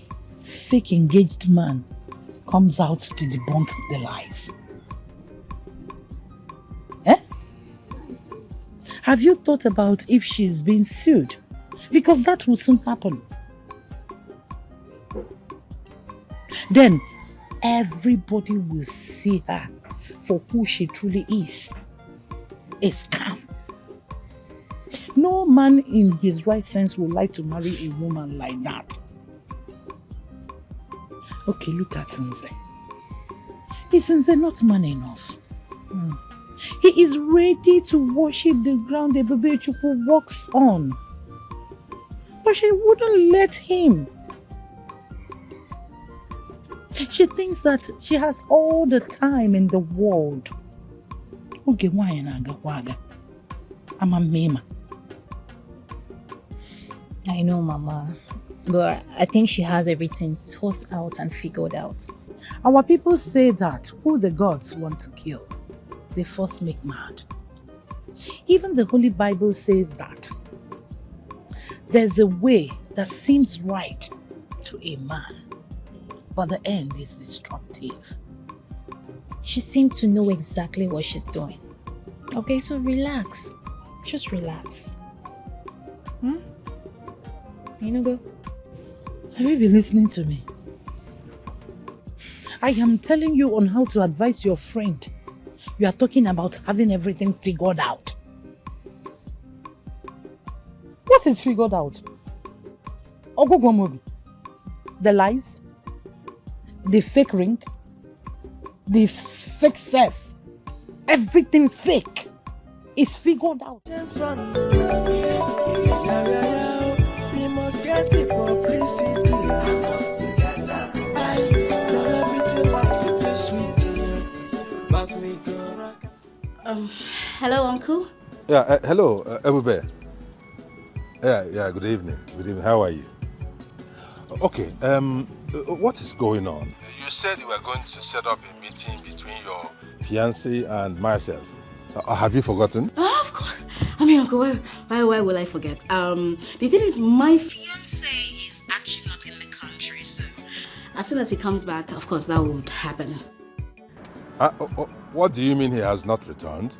fake engaged man comes out to debunk the lies? Have you thought about if she's been sued? Because that will soon happen. Then everybody will see her for who she truly is. A scam. No man in his right sense would like to marry a woman like that. Okay, look at Nze. Is Nze not man enough? He is ready to worship the ground Ebube Chukwu walks on. But she wouldn't let him. She thinks that she has all the time in the world. Oge nwaanyị na-agakwa aga. Ama mmema. I know, Mama. But I think she has everything thought out and figured out. Our people say that who the gods want to kill, they first make mad. Even the Holy Bible says that there's a way that seems right to a man, but the end is destructive. She seemed to know exactly what she's doing. Okay, so relax. Just relax. Go. Have you been listening to me? I am telling you on how to advise your friend. You are talking about having everything figured out. What is figured out? Ogugwamobi. The lies, the fake ring, the fake self, everything fake is figured out. We must get it publicity. I must get that. Celebrity life is too sweet. But we go rock. Hello, Uncle. Yeah, hello, Ebube. Yeah, good evening. Good evening. How are you? Okay, what is going on? You said you were going to set up a meeting between your fiancé and myself. Have you forgotten? Oh, of course. I mean, Uncle, why will I forget? The thing is, my fiancé is actually not in the country, so as soon as he comes back, of course, that would happen. What do you mean he has not returned?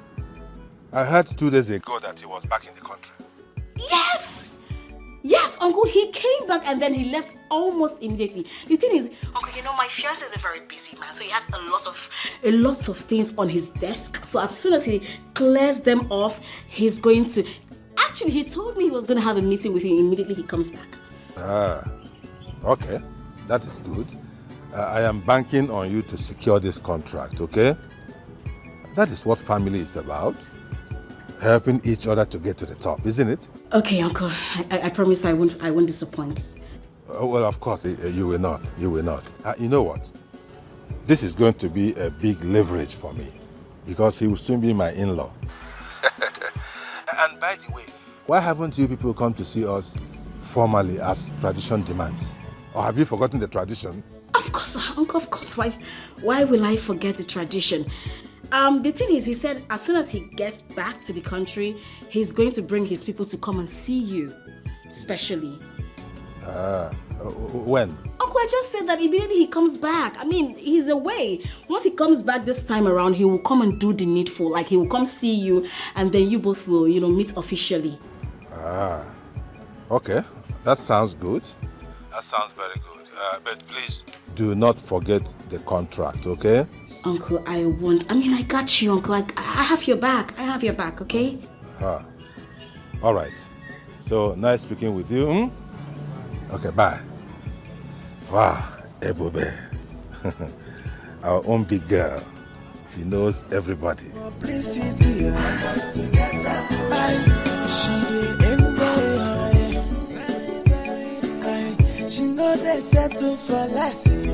I heard 2 days ago that he was back in the country. Yes! Yes, Uncle, he came back and then he left almost immediately. The thing is, Uncle, my fiancé is a very busy man, so he has a lot of things on his desk. So as soon as he clears them off, he's going to... Actually, he told me he was going to have a meeting with him immediately he comes back. Okay. That is good. I am banking on you to secure this contract, okay? That is what family is about. Helping each other to get to the top, isn't it? Okay, Uncle. I promise I won't disappoint. Well, of course, you will not. You will not. You know what? This is going to be a big leverage for me because he will soon be my in-law. And by the way, why haven't you people come to see us formally as tradition demands? Or have you forgotten the tradition? Of course, Uncle, of course. Why will I forget the tradition? The thing is, he said as soon as he gets back to the country, he's going to bring his people to come and see you, specially. When? Uncle, I just said that immediately he comes back. I mean, he's away. Once he comes back this time around, he will come and do the needful. Like, he will come see you, and then you both will, meet officially. Okay. That sounds good. That sounds very good. But please, do not forget the contract, okay? Uncle, I won't. I mean, I got you, Uncle. I have your back. I have your back, okay? All right. So, nice speaking with you. Okay, bye. Wow, Ebube. Our own big girl. She knows everybody. Publicity, I must get that. She she know they settle for less, and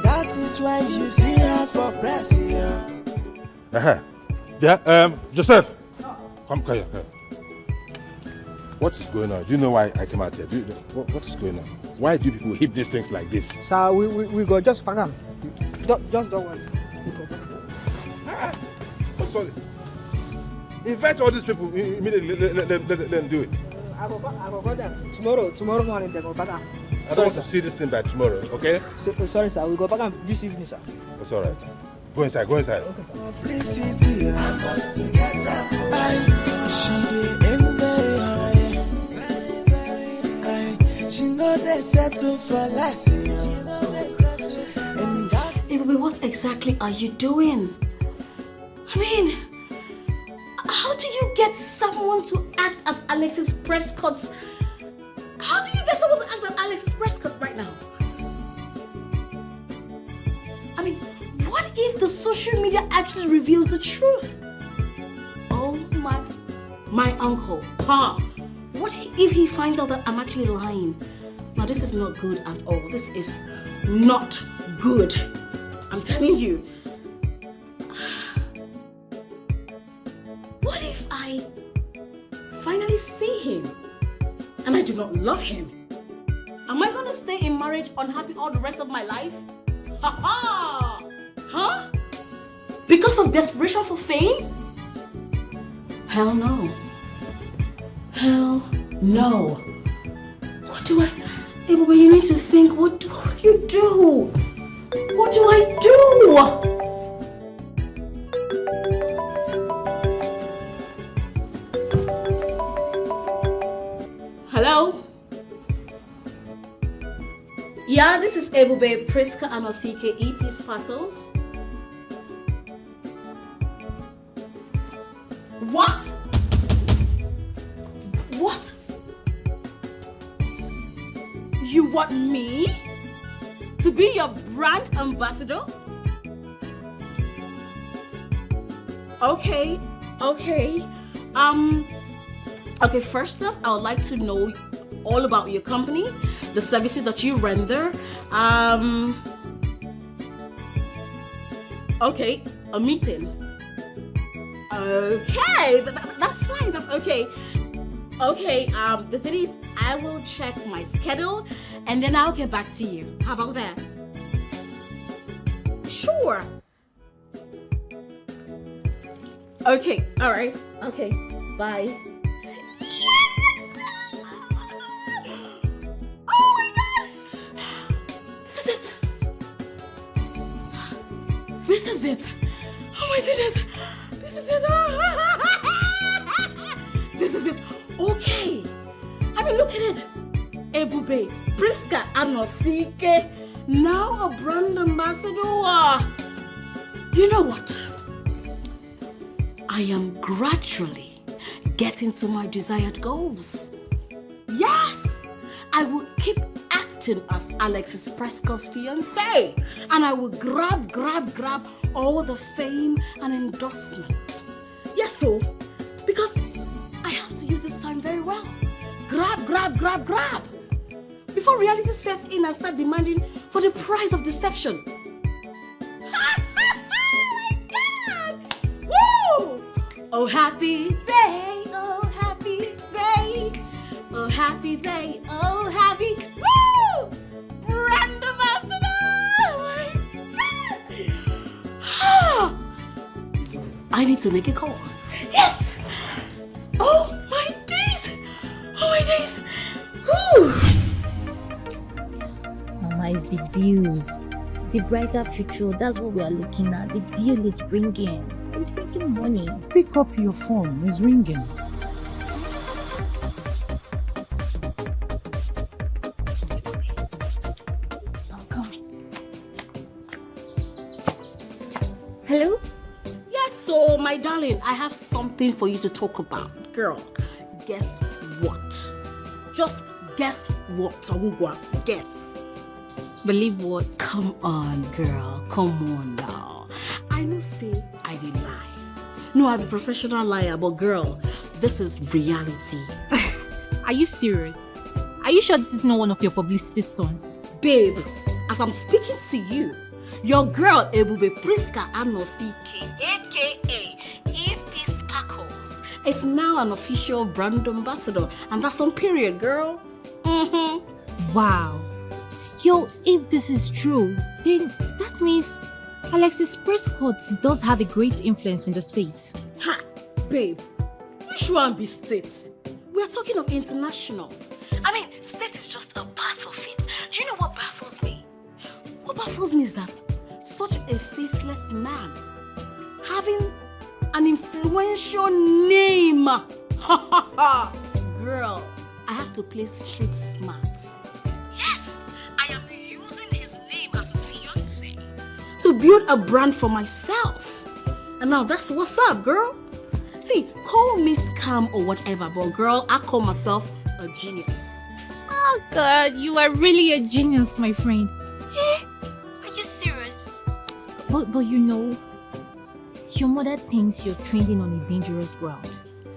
that is why you see her for press. Yeah, Joseph, come here. What is going on? Do you know why I came out here? What is going on? Why do people heap these things like this? Sir, we go just pack them. Just don't worry. Oh, sorry. Invite all these people immediately. Let them do it. I will go there tomorrow morning. They go back. I don't want to see this thing by tomorrow, okay? Sorry, sir. We'll go back this evening, sir. That's all right. Go inside. Okay, sir. Publicity, I must get that. She she know they settle for less. What exactly are you doing? I mean, how do you get someone to act as Alexis Prescott? How do you get someone to act as Alexis Prescott right now? I mean, what if the social media actually reveals the truth? Oh my uncle, what if he finds out that I'm actually lying? Now this is not good at all. This is not good. I'm telling you. see him and I do not love him, am I gonna stay in marriage unhappy all the rest of my life? Ha ha! Huh? Because of desperation for fame? Hell no. Hell no. What do I... Hey, but you need to think, what do you do? What do I do? Hello? Yeah, this is Ebube Priska Anosike EP Sparkles. What? What? You want me to be your brand ambassador? Okay. Okay, first off, I would like to know all about your company, the services that you render. Okay, a meeting. Okay, that's fine. That's okay. Okay, the thing is, I will check my schedule and then I'll get back to you. How about that? Sure. Okay, all right. Okay, bye. Yes! Oh my God! This is it. This is it. Oh my goodness. This is it. This is it. Okay. I mean, look at it. Ebube, Priska, Anosike, now a brand ambassador. You know what? I am gradually getting to my desired goals. Yes, I will keep acting as Alexis Preska's fiancé, and I will grab all the fame and endorsement. Yes, so, because I have to use this time very well. Grab. Before reality sets in and start demanding for the price of deception. Woo! Oh, happy day, oh, happy day, oh, happy day, oh, happy, woo! Brand ambassador! Oh my God! I need to make a call. Yes! Oh my days! Oh my days! Woo! Mama, it's the deals. The brighter future, that's what we are looking at. The deal is bringing. It's bringing money. Pick up your phone. It's ringing. I'm coming. Hello? Yes, so my darling, I have something for you to talk about. Girl, guess what? Just guess what? Awugwa, guess. Believe what? Come on, girl. Come on now. I know say I did lie. No, I'm a professional liar, but girl, this is reality. Are you serious? Are you sure this is not one of your publicity stunts? Babe, as I'm speaking to you, your girl Ebube Priska Anosike, aka EP Sparkles, is now an official brand ambassador, and that's on period, girl. Wow. Yo, if this is true, then that means Alexis Prescott does have a great influence in the States. Ha! Babe, which one be state? We are talking of international. I mean, state is just a part of it. Do you know what baffles me? What baffles me is that such a faceless man having an influential name. Ha ha ha! Girl, I have to play street smart. Yes, I am using his name as his fiancé to build a brand for myself. And now that's what's up, girl. See, call me scam or whatever, but girl, I call myself a genius. Oh God, you are really a genius, my friend. Are you serious? But you know, your mother thinks you're trending on a dangerous ground.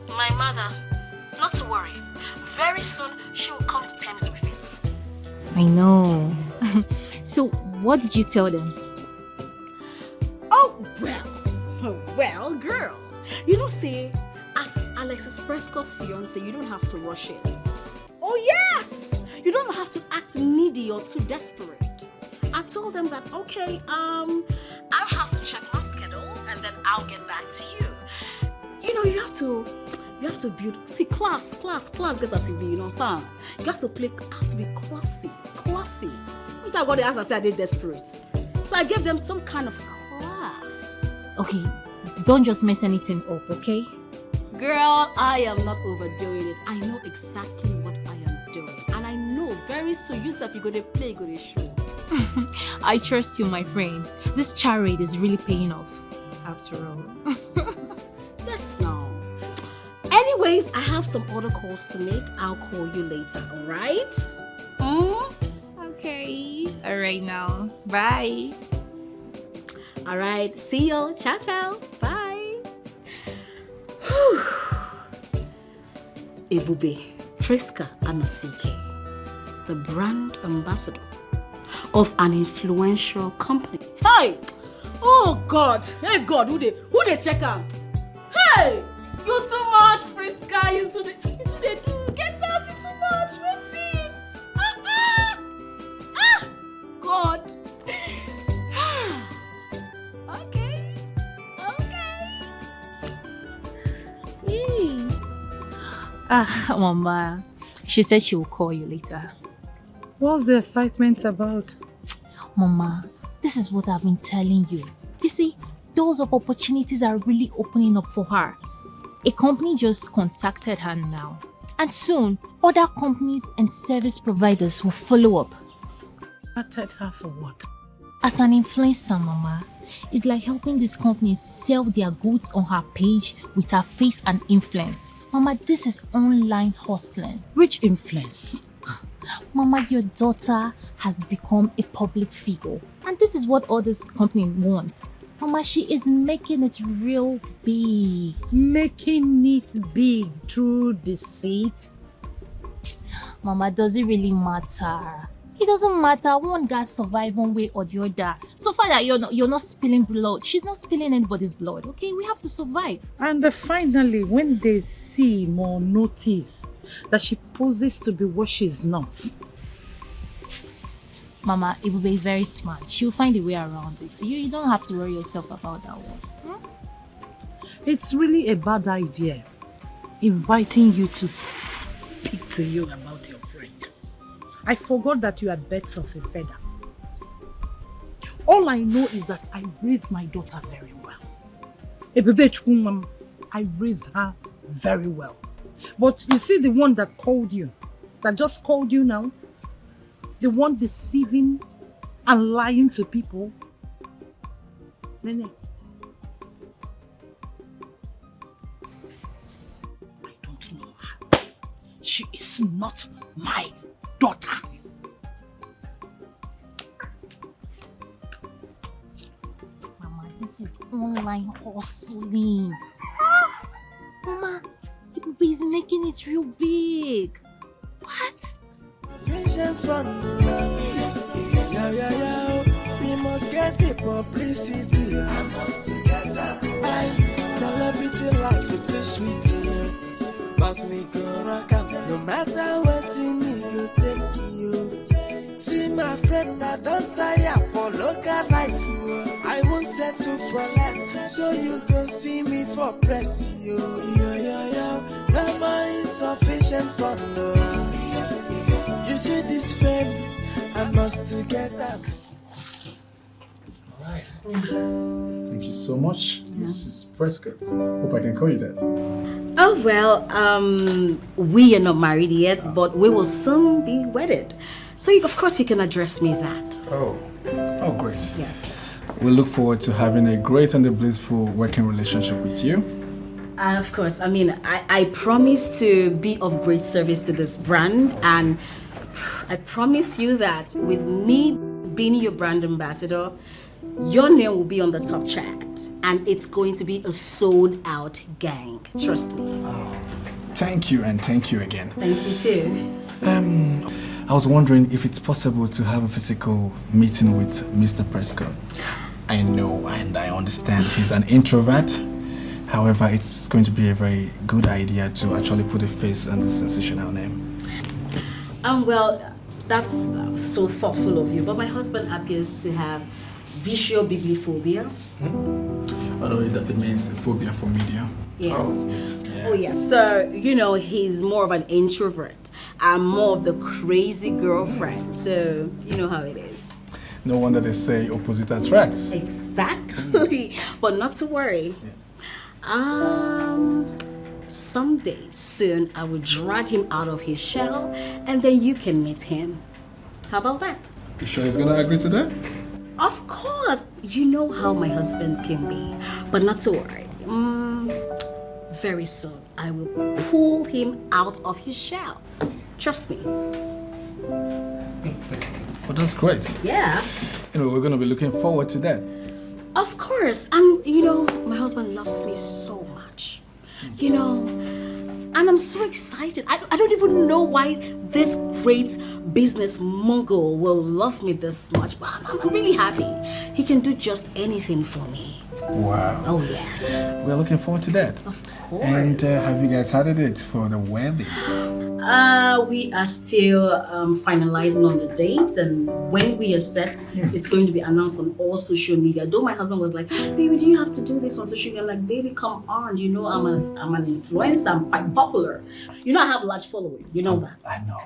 My mother, not to worry. Very soon, she will come to terms with it. I know. So, what did you tell them? Oh, well, girl. You know, say, as Alexis Prescott's fiance, you don't have to rush it. Oh yes! You don't have to act needy or too desperate. I told them that, okay, I'll have to check my schedule and then I'll get back to you. You know, you have to build, see, class get a CV, you know what I'm saying? You have to be classy. It's like what they asked, I said I did desperate. So I gave them some kind of class. Okay, don't just mess anything up, okay? Girl, I am not overdoing it. I know exactly what I am doing. And I know very soon yourself you're going to play, good show. I trust you, my friend. This charade is really paying off, after all. Yes, now. Anyways, I have some other calls to make. I'll call you later, alright? Okay. Alright now. Bye. Alright, see you. Ciao. Bye. Ebube, Friska Anosike, the brand ambassador of an influential company. Hey! Oh God! Hey God, who they check out? Hey! You too much, Friska. You too they do. Get out, you too much. What's it? God. Okay. Yay. Mama. She said she will call you later. What's the excitement about? Mama, this is what I've been telling you. You see, doors of opportunities are really opening up for her. A company just contacted her now. And soon, other companies and service providers will follow up. Contacted her for what? As an influencer, Mama, it's like helping these companies sell their goods on her page with her face and influence. Mama, this is online hustling. Which influence? Mama, your daughter has become a public figure. And this is what all this company wants. Mama, she is making it real big. Making it big through deceit? Mama, does it really matter? It doesn't matter. One guy survive one way or the other. So far that you're not spilling blood. She's not spilling anybody's blood, okay? We have to survive. And finally, when they see or notice that she poses to be what she's not. Mama, Ibube is very smart. She'll find a way around it. So you don't have to worry yourself about that one. It's really a bad idea inviting you to speak to you about your friend. I forgot that you are birds of a feather. All I know is that I raised my daughter very well. Ebebe, I raised her very well. But you see the one that called you, that just called you now, the one deceiving and lying to people. Nene, I don't know her. She is not my daughter. Mama, this is online hustling. Mama, Ibube is making it real big. What? Vision from the we must get the publicity. I must get that. Celebrity life is too sweet. But we go rock up no matter what you go take you. See my friend, I don't tire for local life. I won't settle for less. So you go see me for press. Yo. No more insufficient for love. You see this fame, I must get up. Alright. Thank you so much, Mrs. Prescott. Hope I can call you that. Oh, well, we are not married yet, but we will soon be wedded. So, of course, you can address me that. Oh, great. Yes. We look forward to having a great and a blissful working relationship with you. And of course, I promise to be of great service to this brand, and I promise you that with me being your brand ambassador, your name will be on the top chart, and it's going to be a sold-out gang. Trust me. Thank you, and thank you again. Thank you too. I was wondering if it's possible to have a physical meeting with Mr. Prescott. I know and I understand he's an introvert, However, it's going to be a very good idea to actually put a face on this sensational name. Well, that's so thoughtful of you, but my husband appears to have visual bibliophobia. Although it means phobia for media. Yes. Oh, yes. So, you know, he's more of an introvert. I'm more of the crazy girlfriend. So, you know how it is. No wonder they say opposite attracts. Exactly. But not to worry. Someday soon I will drag him out of his shell and then you can meet him. How about that? You sure he's gonna agree to that? Of course. You know how my husband can be. But not to worry. Very soon I will pull him out of his shell. Trust me. Well, that's great. Yeah. Anyway, we're gonna be looking forward to that. Of course. And you know, my husband loves me so much. You know, and I'm so excited. I don't even know why this great business mogul will love me this much, but I'm really happy. He can do just anything for me. Wow. Oh, yes. We're looking forward to that. Of course. And have you guys had a date for the wedding? We are still finalizing on the date, and when we are set, it's going to be announced on all social media. Though my husband was like, "Baby, do you have to do this on social media?" I'm like, "Baby, come on! You know I'm an influencer. I'm quite popular. You know I have a large following. You know that." I know.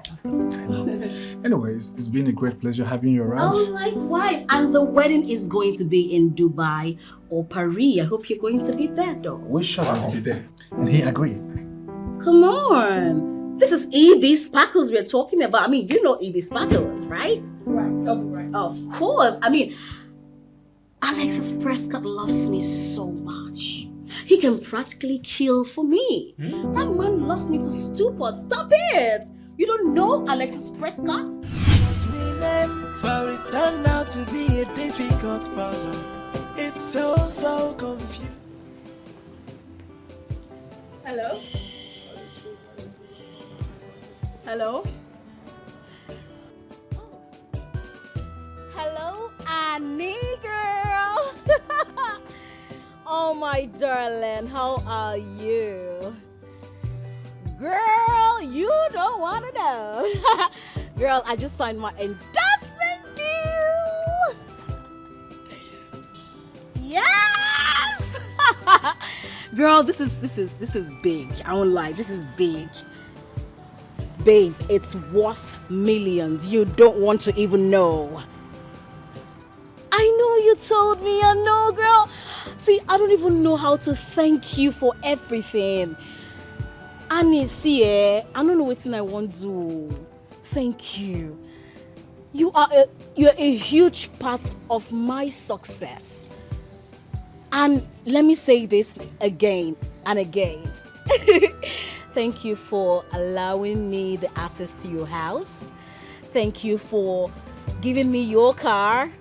Anyways, it's been a great pleasure having you around. Oh, likewise. And the wedding is going to be in Dubai or Paris. I hope you're going to be there, though. We shall have to be there, and he agreed. Come on. This is EB Sparkles we're talking about. I mean, you know EB Sparkles, right? Right, double right. Of course. I mean, Alexis Prescott loves me so much. He can practically kill for me. That man loves me to stupor. Stop it. You don't know Alexis Prescott? But it turned out to be a difficult puzzle. It's so confusing. Hello? Hello? Hello, Annie girl. Oh my darling, how are you? Girl, you don't want to know. Girl, I just signed my endorsement deal. Yes. Girl, this is big. I won't lie, this is big. Babes, it's worth millions. You don't want to even know. I know you told me, I know, girl. See, I don't even know how to thank you for everything. Annie, see, I don't know what I want to do. Thank you. You're a huge part of my success. And let me say this again and again. Thank you for allowing me the access to your house. Thank you for giving me your car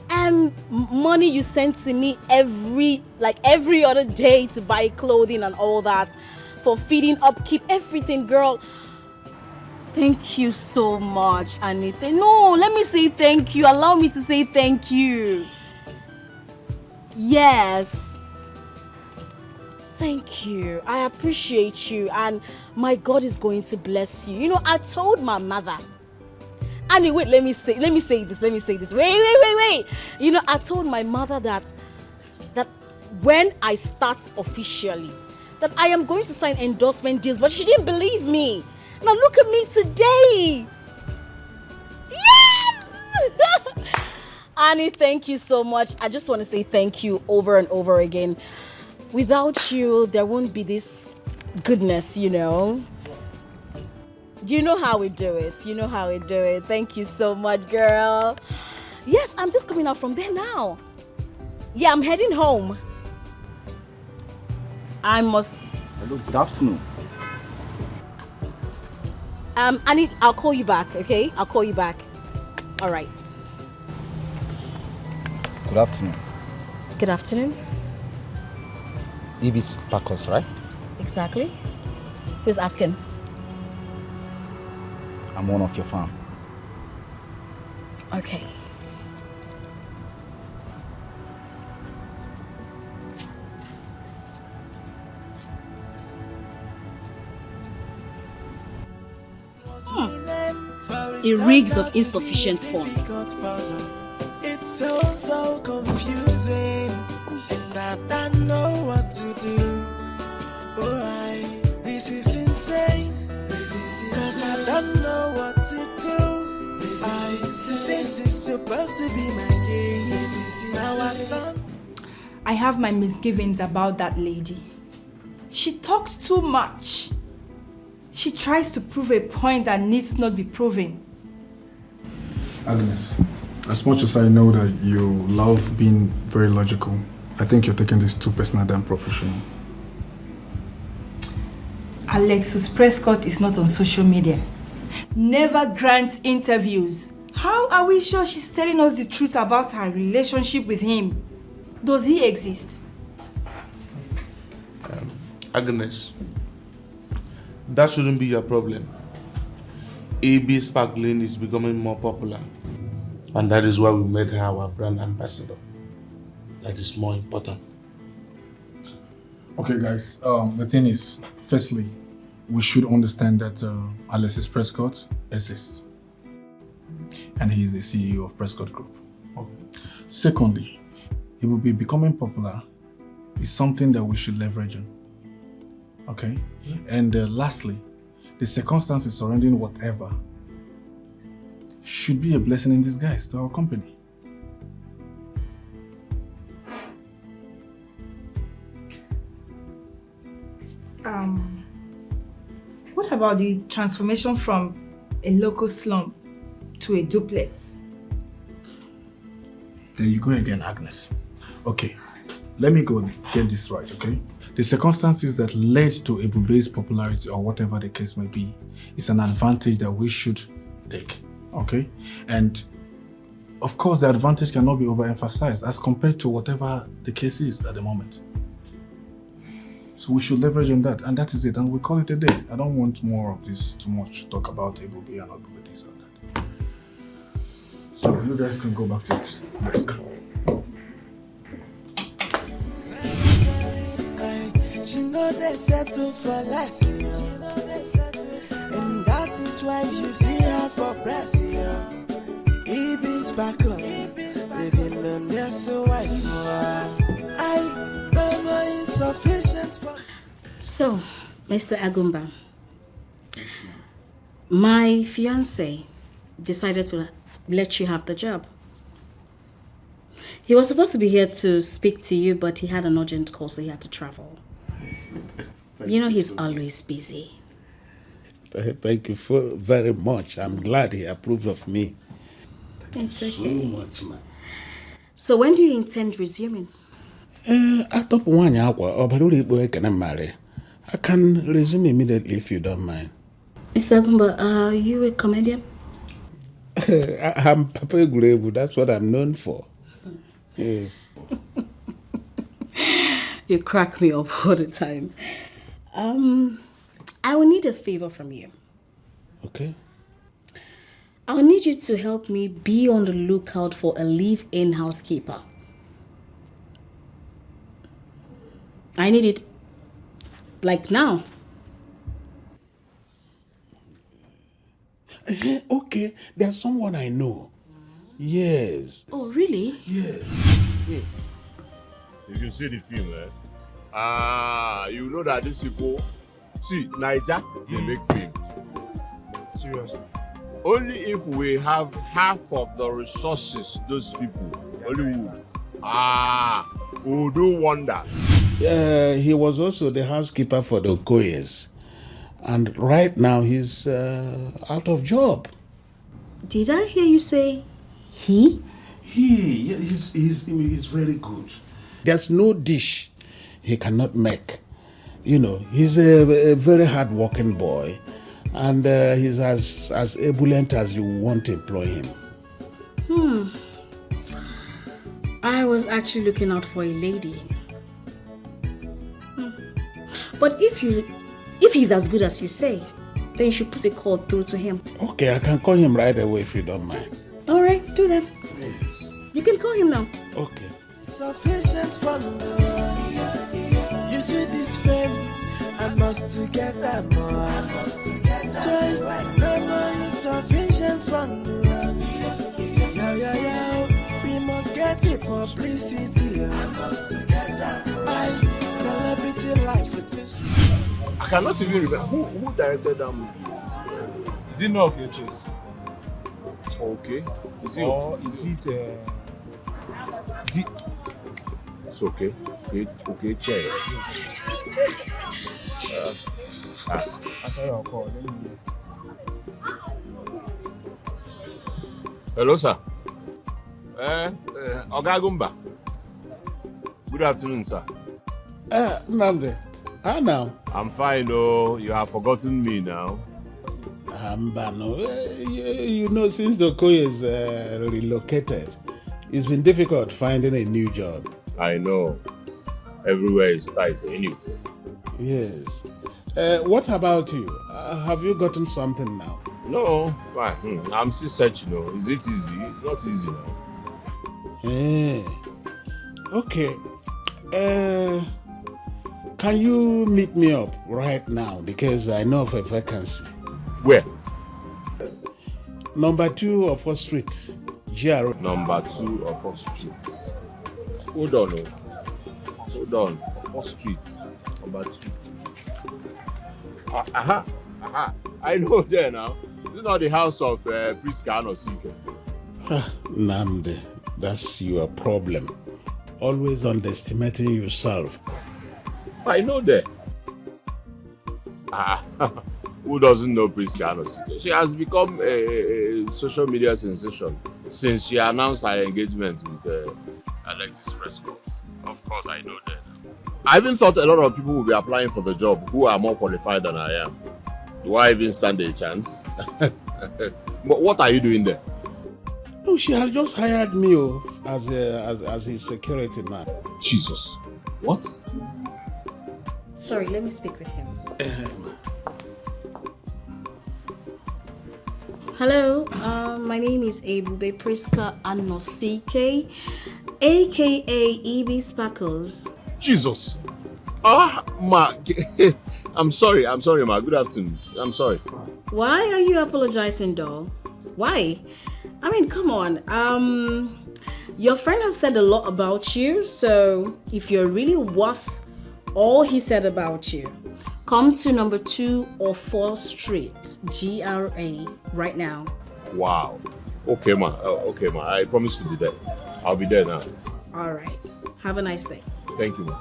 and money you send to me every other day to buy clothing and all that, for feeding, upkeep, everything, girl. Thank you so much, Anita. No, let me say thank you. Allow me to say thank you. Yes. Thank you. I appreciate you, and my God is going to bless you. You know, I told my mother. Annie, wait, let me say this. Wait. You know, I told my mother that when I start officially, that I am going to sign endorsement deals, but she didn't believe me. Now look at me today. Yes! Annie, thank you so much. I just want to say thank you over and over again. Without you, there won't be this goodness, you know. You know how we do it. Thank you so much, girl. Yes, I'm just coming out from there now. Yeah, I'm heading home. Hello, good afternoon. I'll call you back, okay? I'll call you back. All right. Good afternoon. Good afternoon. EB Sparkles, right? Exactly. Who's asking? I'm one of your fans. Okay. a rigs of insufficient funds. It's so confusing, and I don't know what to do. This is insane. Cause I don't know what to do. This is supposed to be my game. Now I don't. I have my misgivings about that lady. She talks too much. She tries to prove a point that needs not be proven. Agnes, as much as I know that you love being very logical, I think you're taking this too personal than professional. Alexis Prescott is not on social media. Never grants interviews. How are we sure she's telling us the truth about her relationship with him? Does he exist? Agnes, that shouldn't be your problem. AB Sparkling is becoming more popular, and that is why we made her our brand ambassador. That is more important. Okay, guys, the thing is, firstly, we should understand that Alexis Prescott exists. And he is the CEO of Prescott Group. Okay. Secondly, it will be becoming popular is something that we should leverage on. Okay? And lastly, the circumstances surrounding whatever should be a blessing in disguise to our company. What about the transformation from a local slum to a duplex? There you go again, Agnes. Okay, let me go get this right, okay? The circumstances that led to Ebube's popularity or whatever the case may be is an advantage that we should take, okay? And of course, the advantage cannot be overemphasized as compared to whatever the case is at the moment. So we should leverage on that, and that is it, and we call it a day. I don't want more of this too much talk about Ebube and Ebube this and that. So you guys can go back to your desk. She know they settle for less, and that is why you see her for press. Ibis back up, they been learn their so wife. I don't know insufficient for. So, Mr. Agumba, my fiancé decided to let you have the job. He was supposed to be here to speak to you, but he had an urgent call, so he had to travel. You know, he's always busy. Thank you very much. I'm glad he approved of me. It's okay. So much, man. So when do you intend resuming? I can resume immediately if you don't mind. Mr. Agumba, are you a comedian? I'm Papa Gurebu. That's what I'm known for. Yes. You crack me up all the time. I will need a favor from you. Okay. I'll need you to help me be on the lookout for a live-in housekeeper. I need it like now. Okay, there's someone I know. Yes. Oh, really? Yes. You can see the film, eh? You know that these people, see, Niger, they make film. Seriously. Only if we have half of the resources, those people, Hollywood, will do wonders. He was also the housekeeper for the Okoyes. And right now he's out of job. Did I hear you say he? He's very good. There's no dish he cannot make. You know, he's a very hard-working boy. And he's as ebullient as you want to employ him. I was actually looking out for a lady. But if he's as good as you say, then you should put a call through to him. Okay, I can call him right away if you don't mind. All right, do that. You can call him now. Okay. Sufficient for me. You see this fame, I must get that more. Joy, no more insufficient fund. Yeah. We must get the publicity. I must get that more. Celebrity life for this. I cannot even remember who directed that movie. Is it not okay, Chase? Okay. Is it It's okay. Okay, Chase. Answer your call. Let me... Hello, sir. Oga Gumba. Good afternoon, sir. Nande, how now? I'm fine, oh. You have forgotten me now. Ambano, you know, since the Okoyes relocated, it's been difficult finding a new job. I know. Everywhere is tight anyway. Yes. What about you? Have you gotten something now? No, fine. I'm still searching. Is it easy? It's not easy now. Okay. Can you meet me up right now? Because I know of a vacancy. Where? Number 2 of 4th Street, GRO. Number 2 of 4th Street. Hold on. 4th Street, number 2. I know there now. Is it not the house of Priska or Keke? Namde, that's your problem. Always underestimating yourself. I know there. Who doesn't know Priska or Keke? She has become a social media sensation since she announced her engagement with Alexis Prescott. Of course, I know that. I even thought a lot of people will be applying for the job who are more qualified than I am. Do I even stand a chance? But what are you doing there? No, she has just hired me as a security man. Jesus. What? Sorry, let me speak with him. Hello, my name is Ebube Priska Anosike, aka EB Sparkles. Jesus. Ma. I'm sorry, ma. Good afternoon. I'm sorry. Why are you apologizing, doll? Why? I mean, come on. Your friend has said a lot about you, so if you're really worth all he said about you, come to number 2 of 4th Street, GRA, right now. Wow. Okay, ma. I promise to be there. I'll be there now. All right. Have a nice day. Thank you, ma.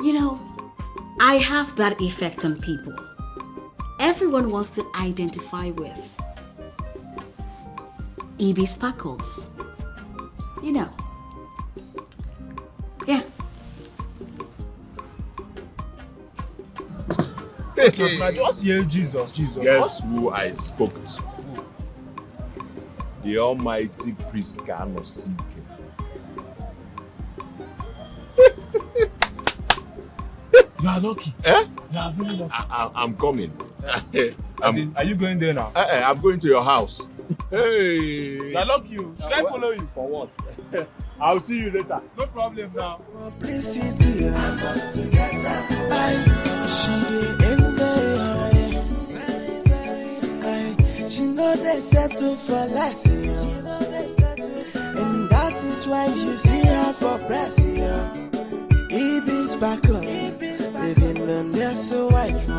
You know, I have that effect on people. Everyone wants to identify with EB Sparkles. You know. Yeah. Just yell Jesus. Guess who I spoke to? The almighty Priska Anosike. You are lucky. Eh? You are really lucky. I'm coming. Are you going there now? I'm going to your house. Hey. You are lucky. Should I follow you? For what? I'll see you later. No problem now. Publicity, I must get that. She ain't very high. She know they settle for less. And that is why you see her for press. EB's back on. Living on their so wife. No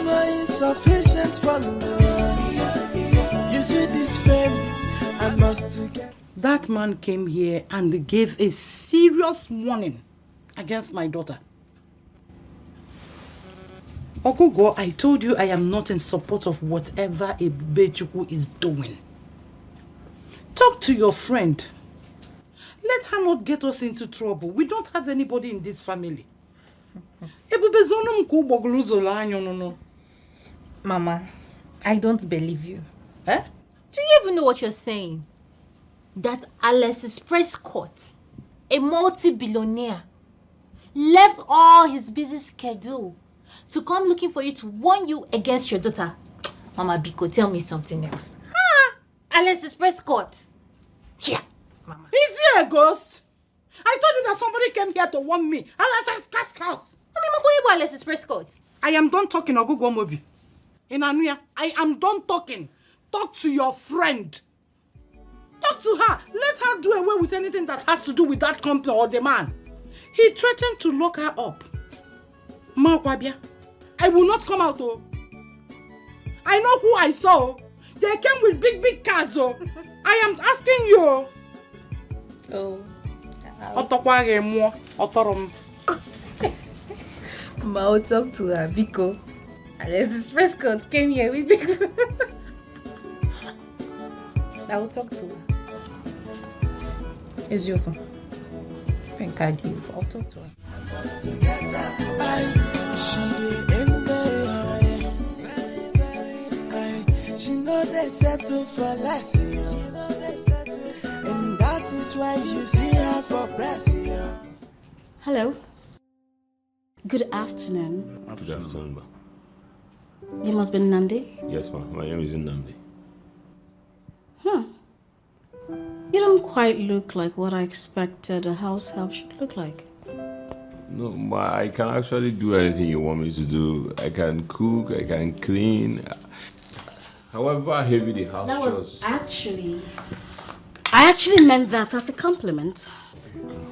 more insufficient for me. You see this fame, I must get. That man came here and gave a serious warning against my daughter. Okogo, I told you I am not in support of whatever Ebube is doing. Talk to your friend. Let her not get us into trouble. We don't have anybody in this family. Mama, I don't believe you. Eh? Do you even know what you're saying? That Alexis Prescott, a multi-billionaire, left all his busy schedule to come looking for you to warn you against your daughter. Mama Biko, tell me something else. Alexis Prescott. Yeah. Mama. Is he a ghost? I told you that somebody came here to warn me. And I said, Cas. Mama, Mrs. Prescott. I am done talking, Ogugo Mobi. In Anuya, I am done talking. Talk to your friend. Talk to her. Let her do away with anything that has to do with that company or the man. He threatened to lock her up. Ma Kwabia, I will not come out, oh. I know who I saw. They came with big cars, oh. I am asking you. Oh. Ma, I'll talk to her, Biko. Unless Mrs. Prescott came here with Biko. I will talk to her. It's your phone. Thank God you. I'll talk to her. She know they settle for less, and that is why you see her for press. Hello. Good afternoon. Good afternoon, ma. You must be Nandi? Yes, ma. My name is Nnamdi. You don't quite look like what I expected a house help should look like. No, ma, I can actually do anything you want me to do. I can cook, I can clean. However heavy the house That was chores. I actually meant that as a compliment.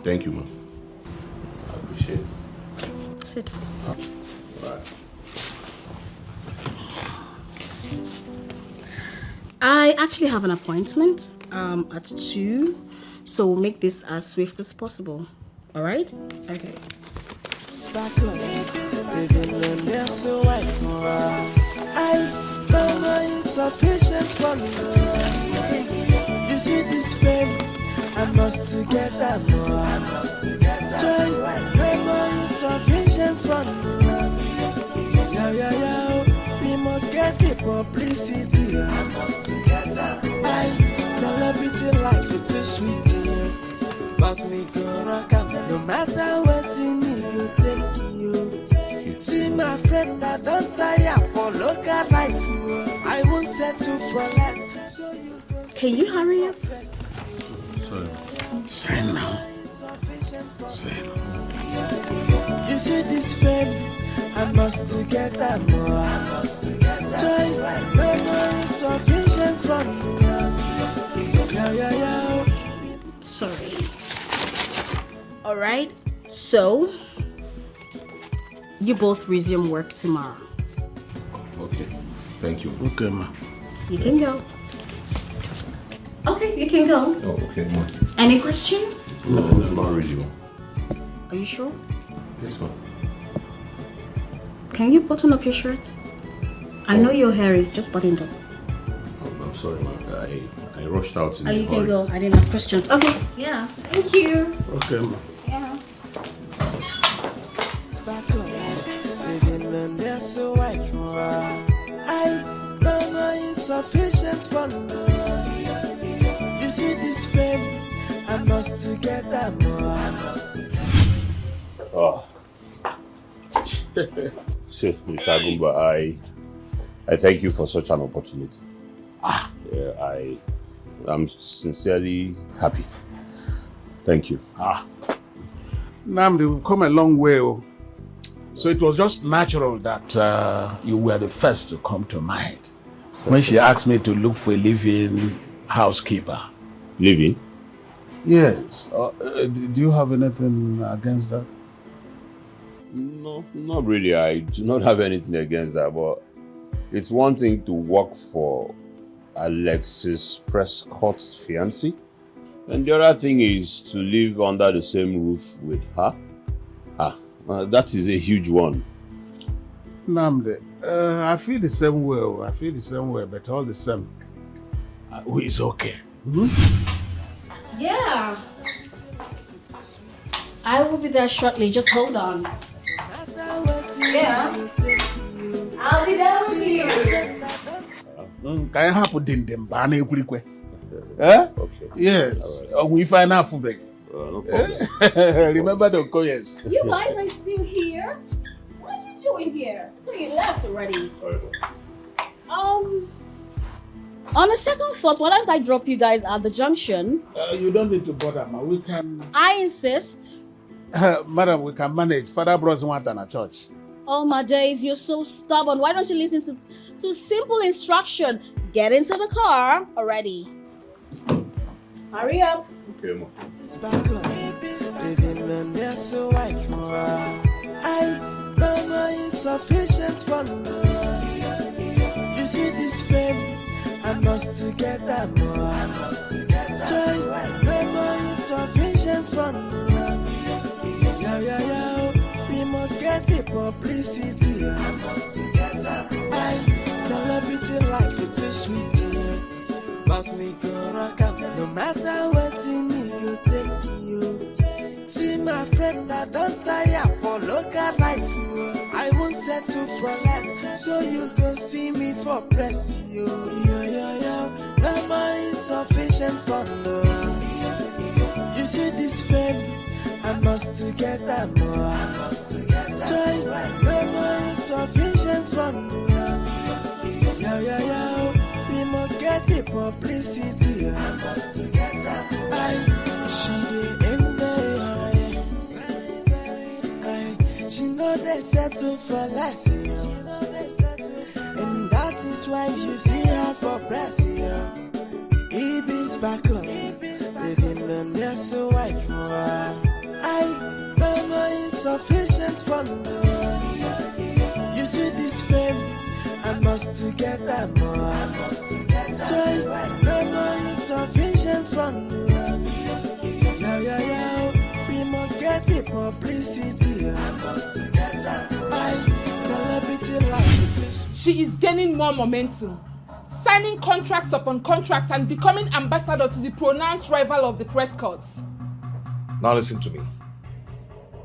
Thank you, ma. I appreciate it. Sit. Right. I actually have an appointment at 2, so we'll make this as swift as possible. All right? Okay. Insufficient for love. You see this fame, I must to get that more. Joy, no more insufficient for love. Yeah. We must get the publicity. I must to get that more. Celebrity life is too sweet. But we go rock and no matter what you need, you take you. See my friend, I don't tire for local life. I won't settle for less. Can you hurry up? Sorry. Sign now. Sign. You see this fame, I must to get that more. Joy, no more insufficient from me. Yeah. Sorry. All right. So, you both resume work tomorrow. Okay. Thank you. Okay, ma. You can go. Okay, you can go. Oh, okay, ma. Any questions? No, not really, ma. Are you sure? Yes, ma. Can you button up your shirt? I know you're hairy. Just button it up. Oh, I'm sorry, ma. I rushed out in Oh, a you can hurry. go. I didn't ask questions. Okay. Yeah. Thank you. Okay, ma. Yeah. So I no more insufficient for love. You see this fame, I must to get that more. Oh. So, Mr. Agumba, I thank you for such an opportunity. Yeah, I'm sincerely happy. Thank you. Nnamdi, we've come a long way. So it was just natural that you were the first to come to mind when she asked me to look for a living housekeeper. Living? Yes. Do you have anything against that? No, not really. I do not have anything against that, but it's one thing to work for Alexis Prescott's fiancé, and the other thing is to live under the same roof with her. That is a huge one. Nnamdi, I feel the same way. But all the same, it's okay. Yeah. I will be there shortly. Just hold on. Yeah. I'll be there with you. Can I have okay. Yes. We find out for them. No problem. Remember the Koyes. You guys are still here? What are you doing here? You left already. On a second thought, why don't I drop you guys at the junction? You don't need to bother, ma. We can... I insist. Madam, we can manage. Father bros want an a church. Oh my days, you're so stubborn. Why don't you listen to simple instruction? Get into the car already. Hurry up. Okay, ma. It's back on. Living on their so wife. I no more insufficient for love. You see this fame, I must to get that more. Joy, no more insufficient for love. We must get the publicity. I must to get that more. Celebrity life is too sweet. But we go rock up, no matter what you need, go take you. See my friend, I don't tire for local life. I won't settle for less, so you go see me for press. Yo, no more insufficient for love. You see this fame, I must to get that more. Joy, no more insufficient for love. We must get the publicity. I must to get that more. She aim very high. She know they settle for less. And that is why you see her for press. Ibis back on. Living on their so wife. I no more insufficient for love. You see this fame, I must to get that more. Joy, no more insufficient for love. We must get the publicity. I must to get that more. Celebrity life. She is gaining more momentum, signing contracts upon contracts and becoming ambassador to the pronounced rival of the Prescotts. Now listen to me.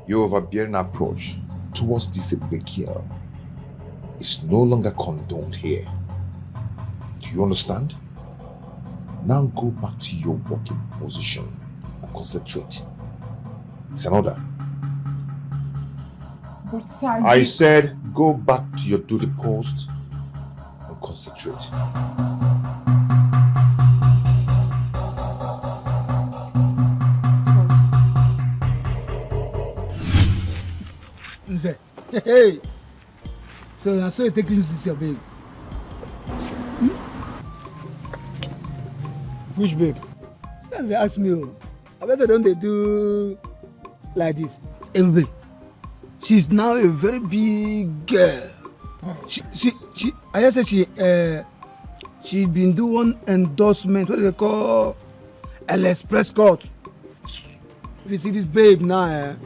Your overbearing approach towards this girl is no longer condoned here. Do you understand? Now go back to your working position and concentrate. It's an order. But sir, I said go back to your duty post and concentrate. Hey, so you take loose this your babe. Which babe? Since they ask me, I better don't they do like this. Hey, babe, she's now a very big girl. She I hear say she been doing endorsement. What do they call? LS Prescott. If you see this babe now,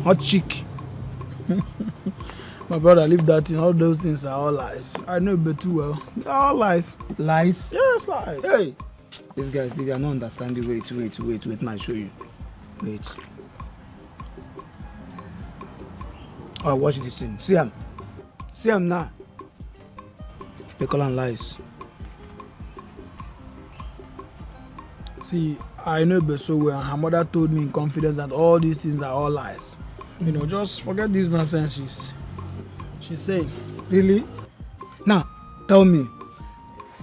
hot chick. My brother, leave that thing. All those things are all lies. I know but too well. They're all lies. Lies? Yes, lies. Hey, these guys, they are not understanding. Wait. Now I show you. Wait. Oh, watch this thing. See him now. They call them lies. See, I know but so well. Her mother told me in confidence that all these things are all lies. You know, just forget these nonsense. She said, really? Now, tell me,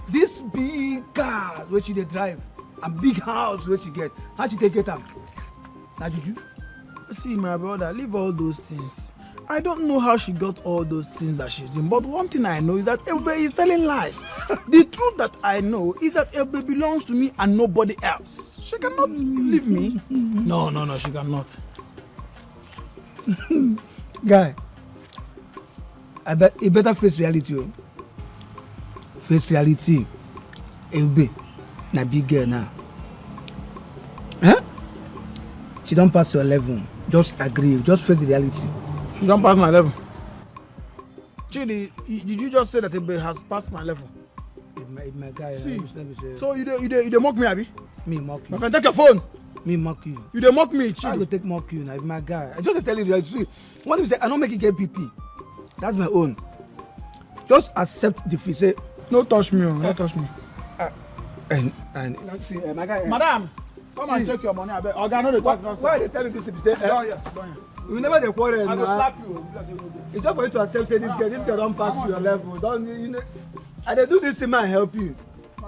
this big car which they drive and big house which you get, how she take it up? Now, Juju? See, my brother, leave all those things. I don't know how she got all those things that she's doing, but one thing I know is that Ebe is telling lies. The truth that I know is that Ebe belongs to me and nobody else. She cannot leave me. No, she cannot. Guy, I bet you better face reality. Face reality. Ebe, na big girl now. Huh? She don't pass your level. Just agree. Just face the reality. She don't pass my level. Chidi, did you just say that Ebe has passed my level? My guy. See, let me say. So you mock me, Abi? Me mock you. My friend, take your phone. Me mock you. You dey mock me, Chidi. I go take mock you now. My guy. I just tell you that. See, what if you say I don't make it get PP? That's my own. Just accept defeat. Say no touch me, no touch me. And see, my guy. Madam, come and check your money. I bet. Oga, no dey talk nonsense. Why they tell you this? You say, don't here. You never dey quarrel. I go slap you. It's just for you to accept. Say this girl don't pass your level. Don't you know? I dey do this thing and help you.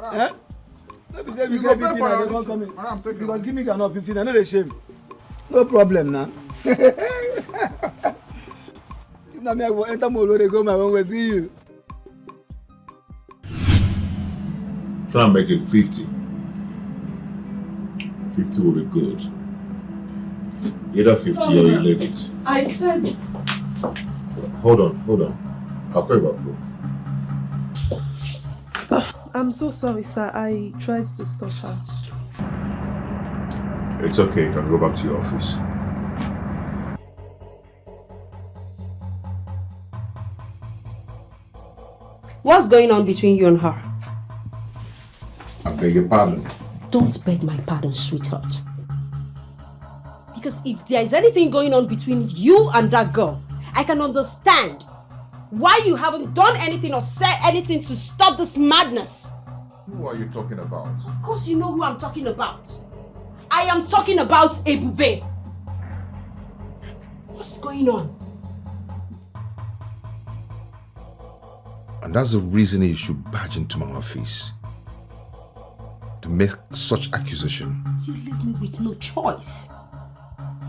Eh? Let me say You you go get pay 15 for and your they won't this. come in. Madam, take Because give me cannot 15, I know they shame. No problem now. If not me, I will enter more they go my own way, see you. Try and make it 50. 50 will be good. Either 50 or you leave it. I said. Hold on. I'll call you back. I'm so sorry, sir. I tried to stop her. It's okay, you can go back to your office. What's going on between you and her? I beg your pardon. Don't beg my pardon, sweetheart. Because if there is anything going on between you and that girl, I can understand why you haven't done anything or said anything to stop this madness. Who are you talking about? Of course you know who I'm talking about. I am talking about Ebube. What's going on? And that's the reason you should barge into my office. To make such accusation. You leave me with no choice.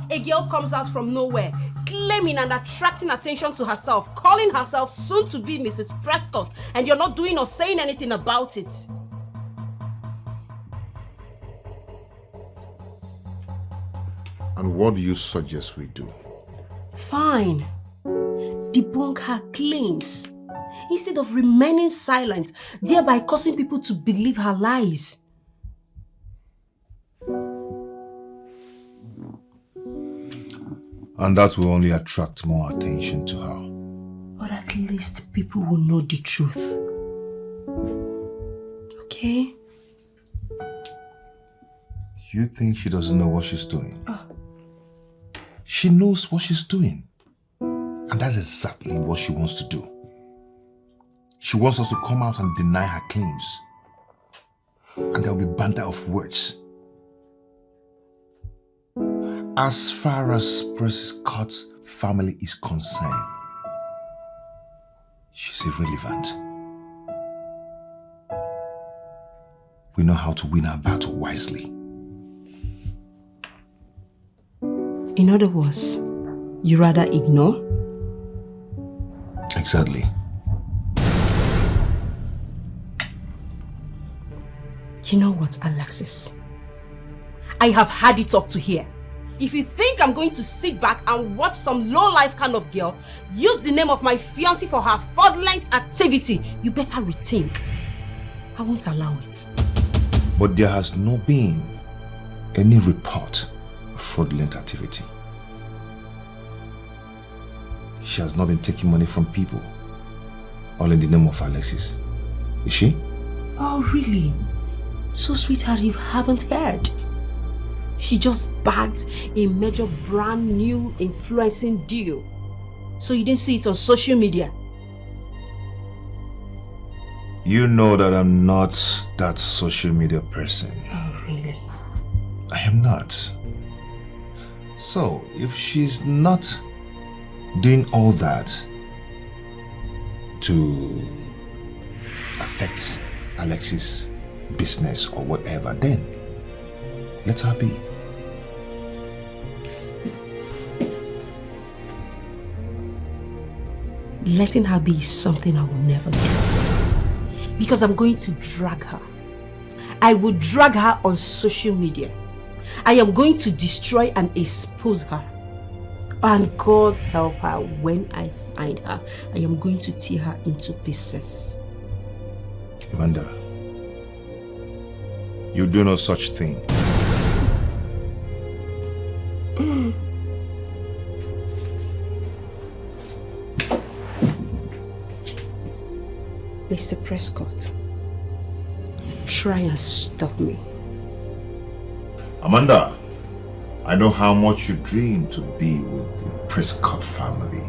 A girl comes out from nowhere, claiming and attracting attention to herself, calling herself soon to be Mrs. Prescott, and you're not doing or saying anything about it. And what do you suggest we do? Fine. Debunk her claims instead of remaining silent, thereby causing people to believe her lies. And that will only attract more attention to her. But at least people will know the truth. Okay? Do you think she doesn't know what she's doing? She knows what she's doing. And that's exactly what she wants to do. She wants us to come out and deny her claims. And there will be banter of words. As far as Prescott's family is concerned, she's irrelevant. We know how to win our battle wisely. In other words, you rather ignore? Exactly. You know what, Alexis? I have had it up to here. If you think I'm going to sit back and watch some low-life kind of girl use the name of my fiancé for her fraudulent activity, you better rethink. I won't allow it. But there has not been any report of fraudulent activity. She has not been taking money from people, all in the name of Alexis. Is she? Oh, really? So, sweetheart, you haven't heard. She just bagged a major brand new influencing deal. So you didn't see it on social media? You know that I'm not that social media person. Oh, really? I am not. So, if she's not doing all that to affect Alexis' business or whatever, then let her be. Letting her be is something I will never do. Because I'm going to drag her. I will drag her on social media. I am going to destroy and expose her. And God help her, when I find her, I am going to tear her into pieces. Amanda, you do no such thing. Mr. Prescott, try and stop me. Amanda, I know how much you dream to be with the Prescott family.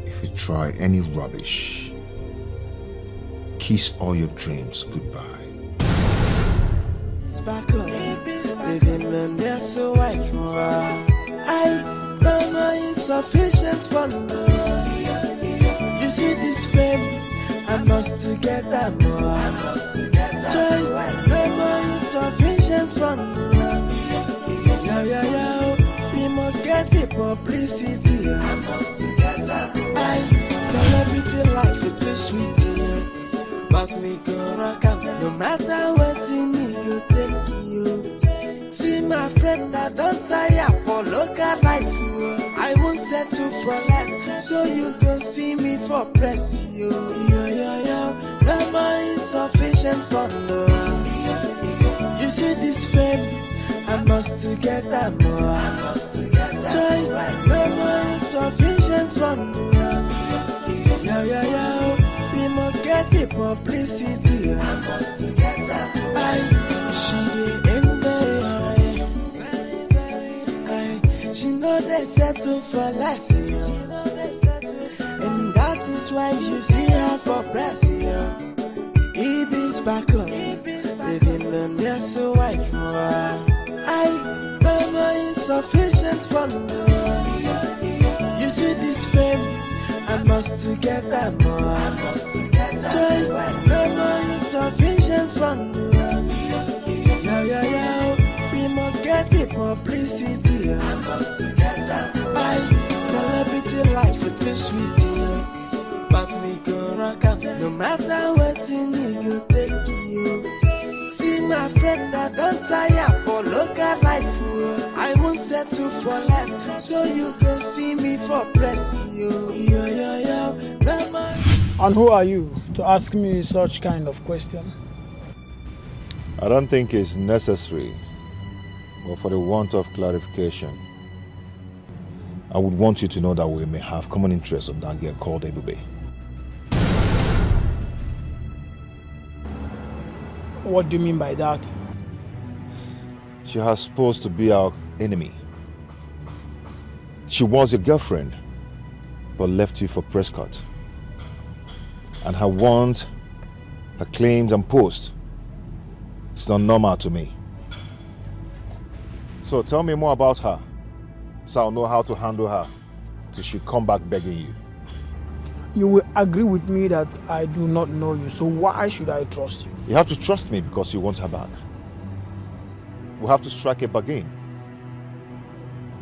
If you try any rubbish, kiss all your dreams goodbye. It's back on. They've been learned they're so white for I know insufficient for love. You see this fame, I must to get that more. Joy, no more insufficient fun. Yeah. We must get the publicity. I must to get that more. Celebrity life is too sweet. But we go rock out no matter what in it go take you. See my friend, I don't tire for local life. I won't settle for less, so you go see me for press. Yo. No more insufficient fun. You see this fame, I must to get that more. Joy, no more insufficient fun. Yeah. We must get the publicity. I must to get that. She aim very high. She know they settle for less. And that is why you see her for press. Ibis back up. They've been learn their so wife. No more insufficient fun. You see this fame, I must to get that more. Joy, no more insufficient fun. Yeah. We must get the publicity. I must to get that. Celebrity life is too sweet. But we go rock out no matter what in it go take you. See my friend, I don't tire for local life. I won't settle for less, so you can see me for press. Yo. And who are you to ask me such kind of question? I don't think it's necessary, but for the want of clarification, I would want you to know that we may have common interest on that girl called Ebube. What do you mean by that? She has supposed to be our enemy. She was your girlfriend, but left you for Prescott. And her want, her claims and posts, it's not normal to me. So tell me more about her, so I'll know how to handle her till she come back begging you. You will agree with me that I do not know you, so why should I trust you? You have to trust me because you want her back. We'll have to strike a bargain.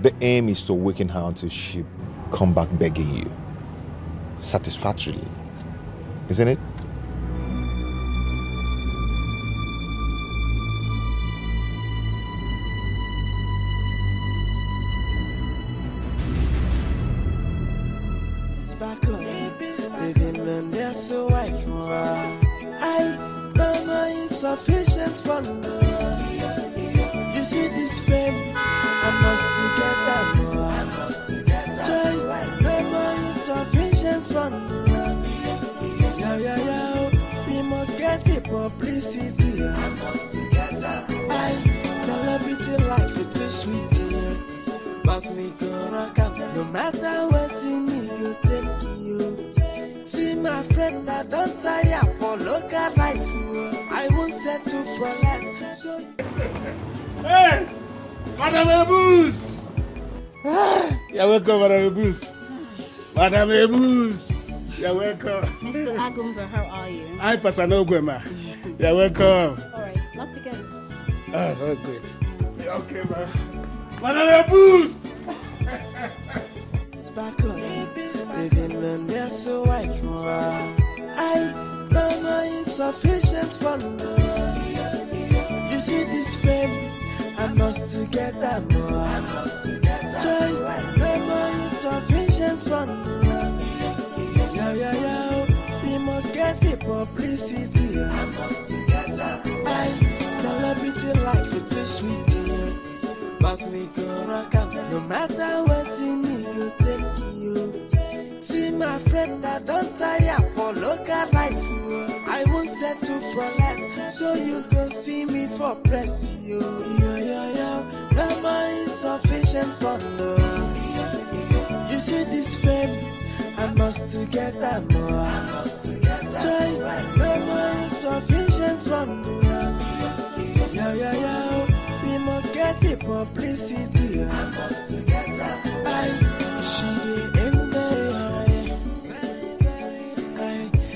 The aim is to weaken her until she come back begging you. Satisfactorily. Isn't it? It's back up. They've been learned their so wife. No more insufficient fun. You see this fame, I must to get that more. Joy, no more insufficient fun. Yeah. We must get the publicity. I must to get that. Celebrity life is too sweet. But we go rock out no matter what in it go take you. See my friend, I don't tire for local life. I won't settle for less. So Hey! Madame Ebus! You're welcome, Madame Ebus. Madame Ebus! You're welcome. Mr. Agumba, how are you? Hi, Pasanogwema. You're welcome. Alright, lock the gate. Oh, very good. You're okay, man. Madame Ebus! it's back up. They've been learned their so wife. No more insufficient fun. You see this fame, I must to get that more. Joy, no more insufficient fun. Yeah. We must get the publicity. I must to get that. Celebrity life is too sweet. But we go rock out no matter what in it go take you. See my friend, I don't tire for local life. I won't settle for less, so you can see me for press. Yo. No more insufficient fun. You see this fame, I must to get that more. Joy, no more insufficient fun. Yeah. We must get the publicity. I must to get that. She aim very high.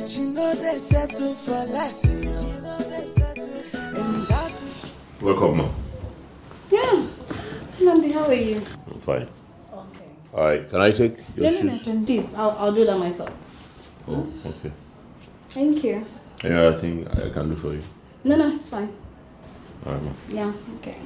She know know they settle for less. She know they settle for less. And that is Welcome, ma. Yeah. Lambi, how are you? I'm fine. Okay. Alright, can I take your shoes? No, please. I'll do that myself. Oh, okay. Thank you. Yeah, I think I can do for you. No, it's fine. Alright, ma. Yeah, okay.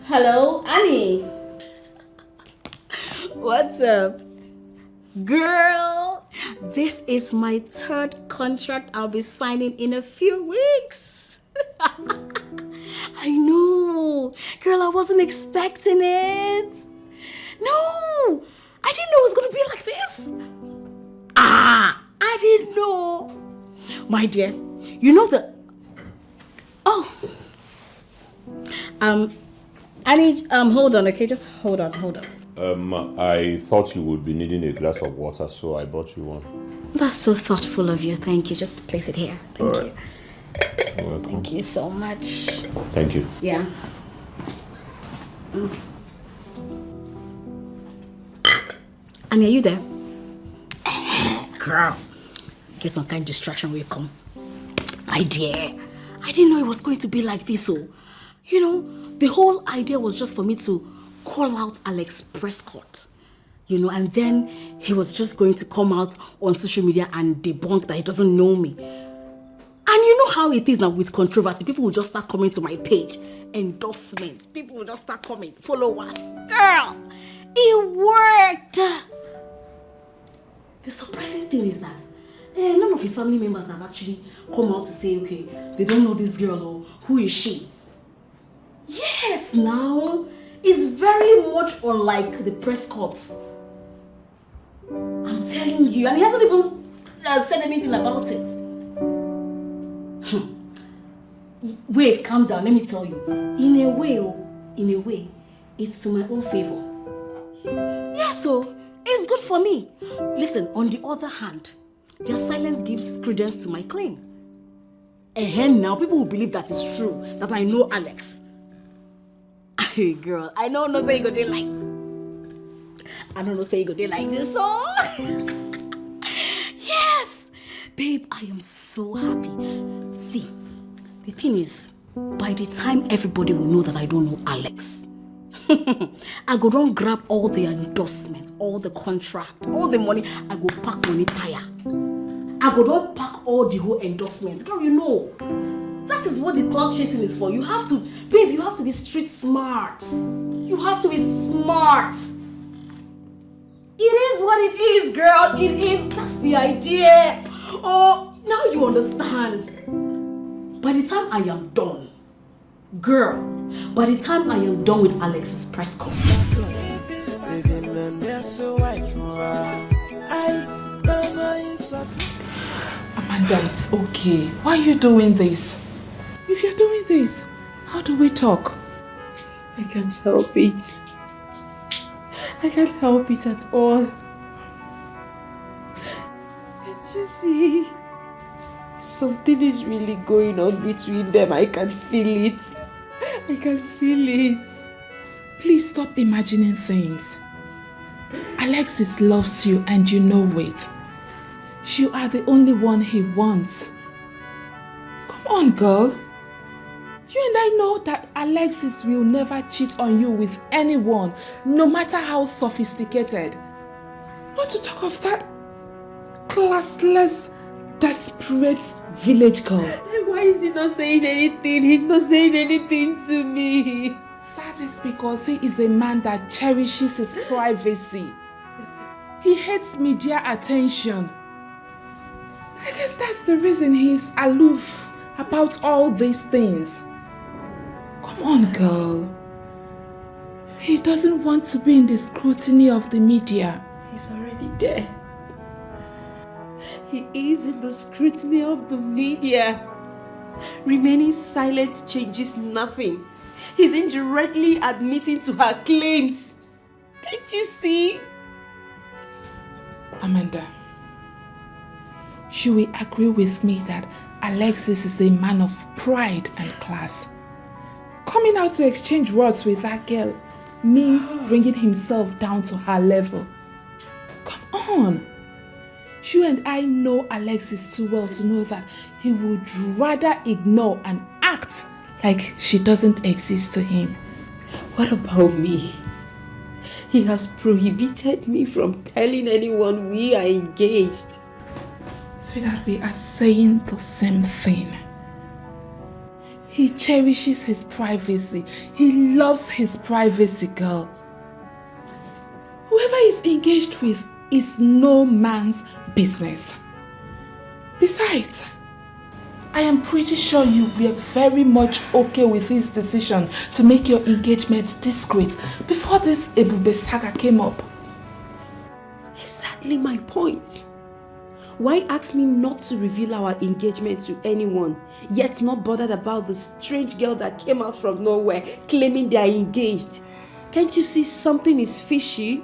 Hello, Annie. What's up? Girl, this is my third contract I'll be signing in a few weeks. I know. Girl, I wasn't expecting it. No, I didn't know it was going to be like this. I didn't know. My dear, you know the... Oh. Annie, hold on, okay? Just hold on. I thought you would be needing a glass of water, so I brought you one. That's so thoughtful of you. Thank you. Just place it here. Thank you. You're welcome. Thank you so much. Thank you. Yeah. Annie, are you there? Girl. Get some kind of distraction will come. My dear, I didn't know it was going to be like this. So, you know, the whole idea was just for me to call out Alex Prescott. You know, and then he was just going to come out on social media and debunk that he doesn't know me. And you know how it is now with controversy. People will just start coming to my page. Endorsements. People will just start coming. Followers. Girl, it worked. The surprising thing is that none of his family members have actually come out to say, okay, they don't know this girl or who is she. Yes, now, it's very much unlike the Prescotts. I'm telling you, and he hasn't even said anything about it. Wait, calm down, let me tell you. In a way, it's to my own favor. Yeah, so it's good for me. Listen, on the other hand, their silence gives credence to my claim. And now people will believe that it's true, that I know Alex. Hey girl, I don't know say you go there like. I don't know say you go there like this, so. Yes! Babe, I am so happy. See, the thing is, by the time everybody will know that I don't know Alex, I go down grab all the endorsements, all the contract, all the money, I go pack money tire. I go down pack all the whole endorsements. Girl, you know, that is what the clout chasing is for. You have to, babe, you have to be street smart. You have to be smart. It is what it is, girl. It is. That's the idea. Oh, now you understand. By the time I am done, girl, by the time I am done with Alex's press conference. Amanda, it's okay. Why are you doing this? If you're doing this, how do we talk? I can't help it. I can't help it at all. Can't you see? Something is really going on between them. I can feel it. I can feel it. Please stop imagining things. Alexis loves you and you know it. You are the only one he wants. Come on, girl. You and I know that Alexis will never cheat on you with anyone, no matter how sophisticated. Not to talk of that classless, desperate village girl. Why is he not saying anything? He's not saying anything to me. That is because he is a man that cherishes his privacy. He hates media attention. I guess that's the reason he's aloof about all these things. Come on, girl. He doesn't want to be in the scrutiny of the media. He's already there. He is in the scrutiny of the media. Remaining silent changes nothing. He's indirectly admitting to her claims. Can't you see? Amanda, you will agree with me that Alexis is a man of pride and class. Coming out to exchange words with that girl means bringing himself down to her level. Come on. You and I know Alexis too well to know that he would rather ignore and act like she doesn't exist to him. What about me? He has prohibited me from telling anyone we are engaged. Sweetheart, we are saying the same thing. He cherishes his privacy. He loves his privacy, girl. Whoever he's engaged with is no man's business. Besides, I am pretty sure you were very much okay with his decision to make your engagement discreet before this Ebube saga came up. Exactly my point. Why ask me not to reveal our engagement to anyone, yet not bothered about the strange girl that came out from nowhere claiming they are engaged? Can't you see something is fishy?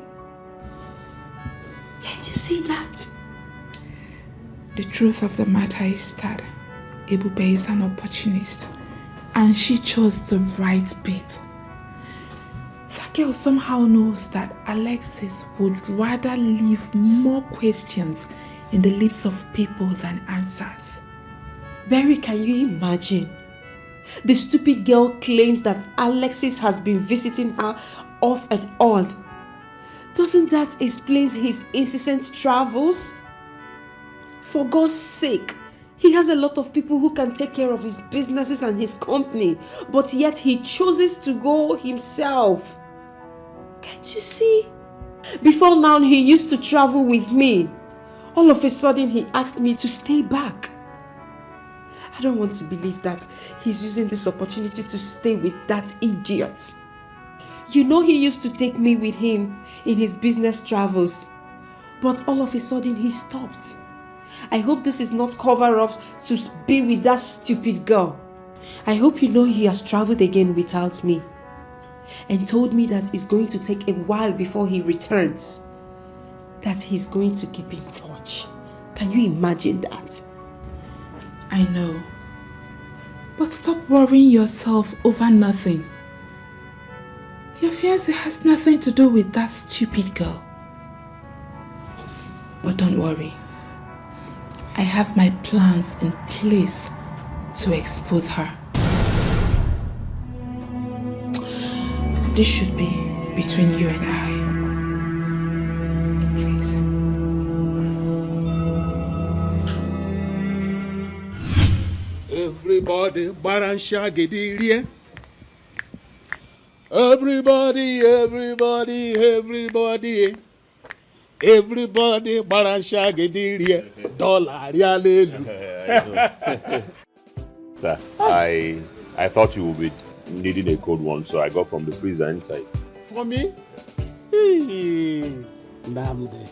Can't you see that? The truth of the matter is that Ebube is an opportunist and she chose the right bait. That girl somehow knows that Alexis would rather leave more questions in the lips of people than answers. Berry, can you imagine? The stupid girl claims that Alexis has been visiting her off and on. Doesn't that explain his incessant travels? For God's sake, he has a lot of people who can take care of his businesses and his company, but yet he chooses to go himself. Can't you see? Before now, he used to travel with me. All of a sudden, he asked me to stay back. I don't want to believe that he's using this opportunity to stay with that idiot. You know he used to take me with him in his business travels, but all of a sudden he stopped. I hope this is not cover up to be with that stupid girl. I hope you know he has traveled again without me and told me that it's going to take a while before he returns. That he's going to keep in touch. Can you imagine that? I know. But stop worrying yourself over nothing. Your fiancé has nothing to do with that stupid girl. But don't worry. I have my plans in place to expose her. This should be between you and I. Please. Everybody, Baransha Gedilia. Everybody, Baransha Gedilia. Dollar, Sir, I thought you would be needing a cold one, so I got from the freezer inside. For me? Hey, Namde,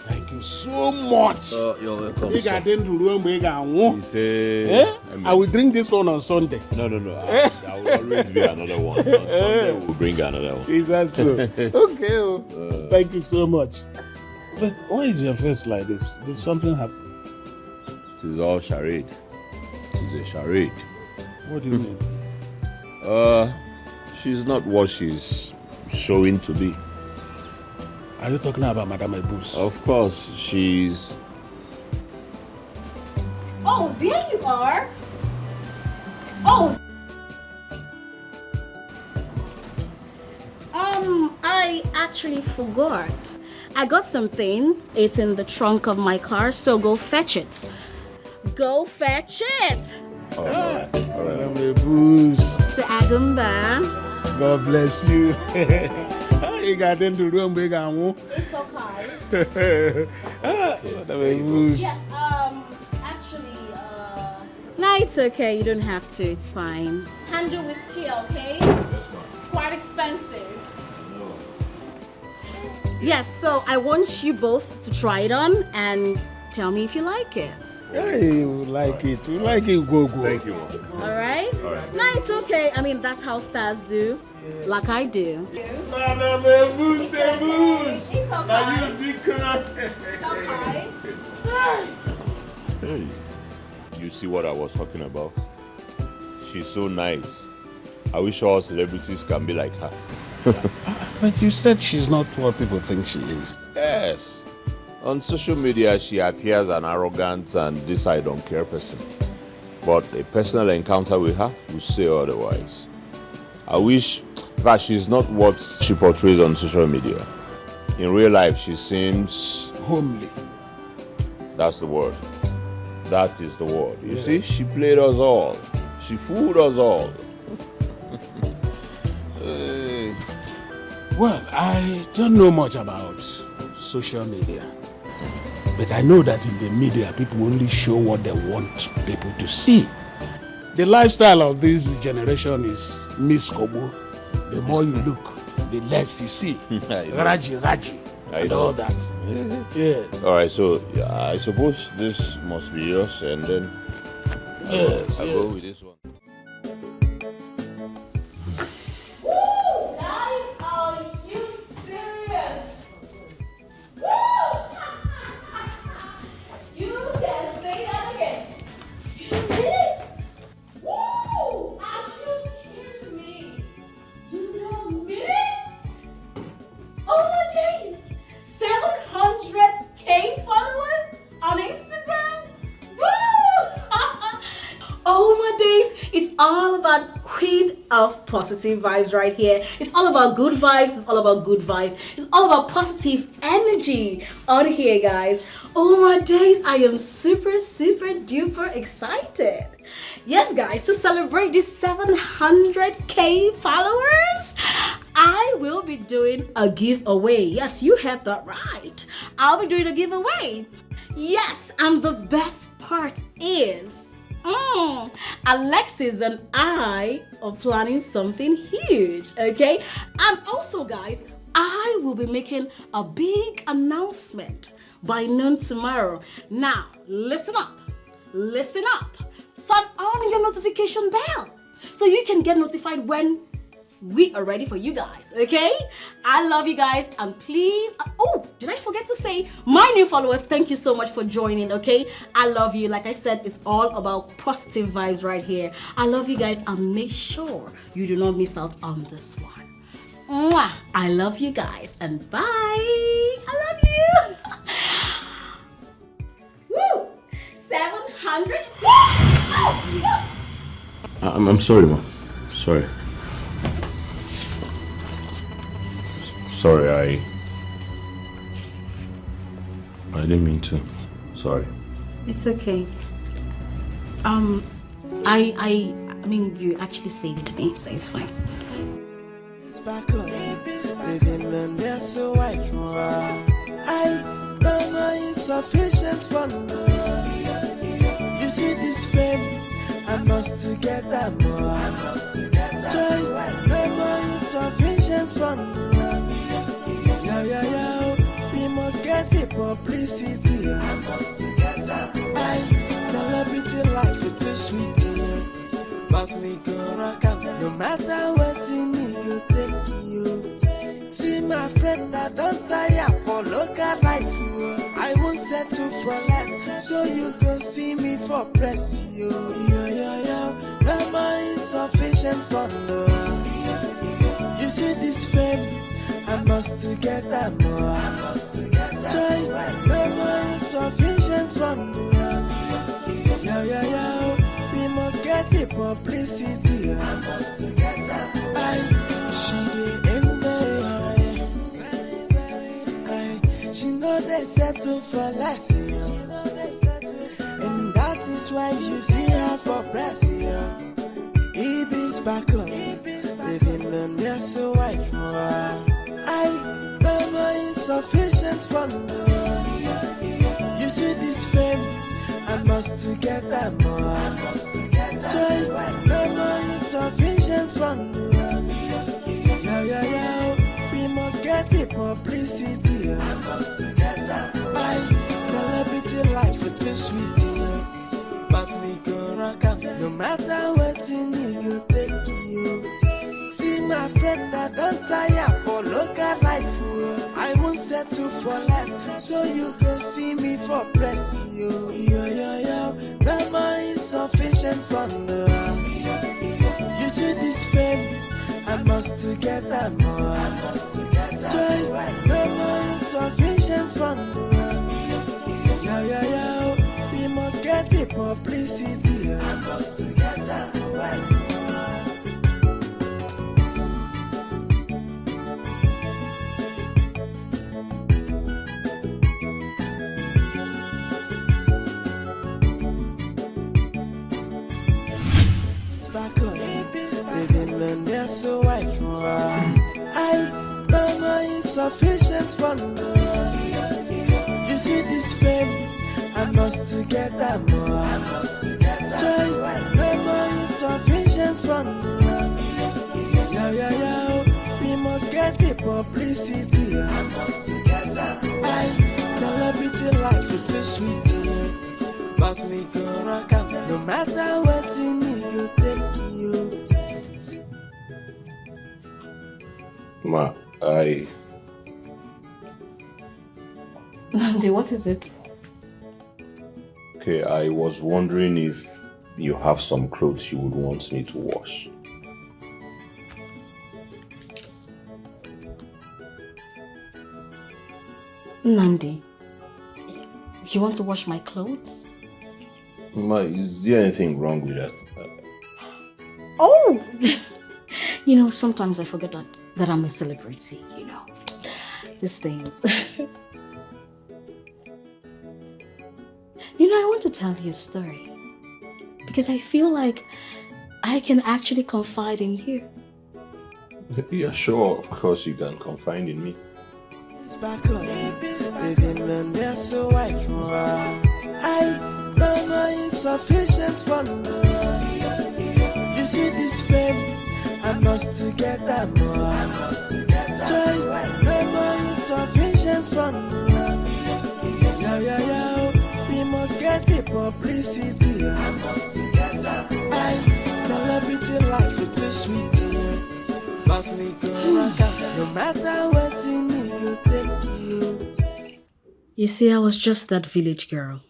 thank you so much. You're welcome, You got into room, I will drink this one on Sunday. No. There will always be another one. On Sunday, we'll bring another one. Is that so? Okay. Thank you so much. But why is your face like this? Did something happen? It is all charade. It is a charade. What do you mean? She's not what she's showing to be. Are you talking about Madame Ebus? Of course, she's... Oh, there you are. Oh. I actually forgot. I got some things. It's in the trunk of my car, so go fetch it. Go fetch it. Madame Ebus. The Agumba. God bless you. You got into room, big and It's okay. Madame Ebus. Yes, actually, no, it's okay. You don't have to. It's fine. Handle with care, okay? It's quite expensive. Yes, so I want you both to try it on and tell me if you like it. Hey, we like it. We like it, go. Thank you. All right? No, it's okay. I mean, that's how stars do. Like I do. Madame Ebus, It's okay. Now you be correct. It's okay. Hey, you see what I was talking about? She's so nice. I wish all celebrities can be like her. But you said she's not what people think she is. Yes. On social media, she appears an arrogant and this I don't care person. But a personal encounter with her will say otherwise. I wish that she's not what she portrays on social media. In real life, she seems... homely. That's the word. That is the word. You see, she played us all. She fooled us all. Well, I don't know much about social media. But I know that in the media, people only show what they want people to see. The lifestyle of this generation is Miss Kobo. The more you look, the less you see. Raji, and all that. Yeah. All right, so I suppose this must be yours, and then I'll go with this one. Positive vibes right here. It's all about good vibes. It's all about good vibes. It's all about positive energy on here, guys. Oh my days, I am super duper excited. Yes, guys, to celebrate these 700k followers, I will be doing a giveaway. Yes, you heard that right. I'll be doing a giveaway. Yes, and the best part is Alexis and I are planning something huge, okay? And also, guys, I will be making a big announcement by noon tomorrow. Now, listen up. Turn on your notification bell so you can get notified when we are ready for you guys, okay? I love you guys, and please, oh, did I forget to say, my new followers, thank you so much for joining, okay? I love you. Like I said, it's all about positive vibes right here. I love you guys, and make sure you do not miss out on this one. Mwah! I love you guys, and bye. I love you. Woo! 700. I'm sorry, Mom. Sorry. Sorry, I didn't mean to. Sorry. It's okay. I mean, you actually saved me, so it's fine. It's back on. Living on there, so I no more insufficient for love. You see this fame, I must to get that more. Joy, no more insufficient for love. We must get the publicity. I must get that. Celebrity life is too sweet. But we go rock out no matter what you need, go take you. See my friend, I don't tire for local life. I won't settle for less. So you go see me for press. No more insufficient for love. You see this fame, I must to get that more. Joy, no more insufficient from we must get the publicity. I must to get that. She aim very high. She know they settle for less. And that is why you see her for press. Ibis back on. Living on their so wife. No more insufficient for love. You see this fame, I must to get that more. Joy, no more insufficient for love. We must get the publicity. I must to get that. Celebrity life is too sweet. But we go rock out no matter what you need, go take you. See my friend, I don't tire for local life. I won't settle for less. So you can see me for press. no more insufficient fund. You see this fame, I must to get that more. Joy, no more insufficient fund. Yo, we must get the publicity. I must to get that more. So I no more insufficient fund. You see this fame, I must to get that more. Joy, no more insufficient fund. Yo, we must get the publicity. I must to get that more. Celebrity life is too sweet, but we go rock up no matter what you need. Go take you. Ma, Nandi, what is it? Okay, I was wondering if you have some clothes you would want me to wash. Nandi, you want to wash my clothes? Ma, is there anything wrong with that? Oh! You know, sometimes I forget that I'm a celebrity, you know. These things. You know, I want to tell you a story. Because I feel like I can actually confide in you. Yeah, sure, of course you can confide in me. It's back on. They've been learned there, so I no more insufficient fund. You see this fame, I must to get that more. Joy, no more insufficient fund. Yo, we must get the publicity. I must to get that more. Celebrity life is too sweet, but we go rock up no matter what you need. Go take you. You see, I was just that village girl.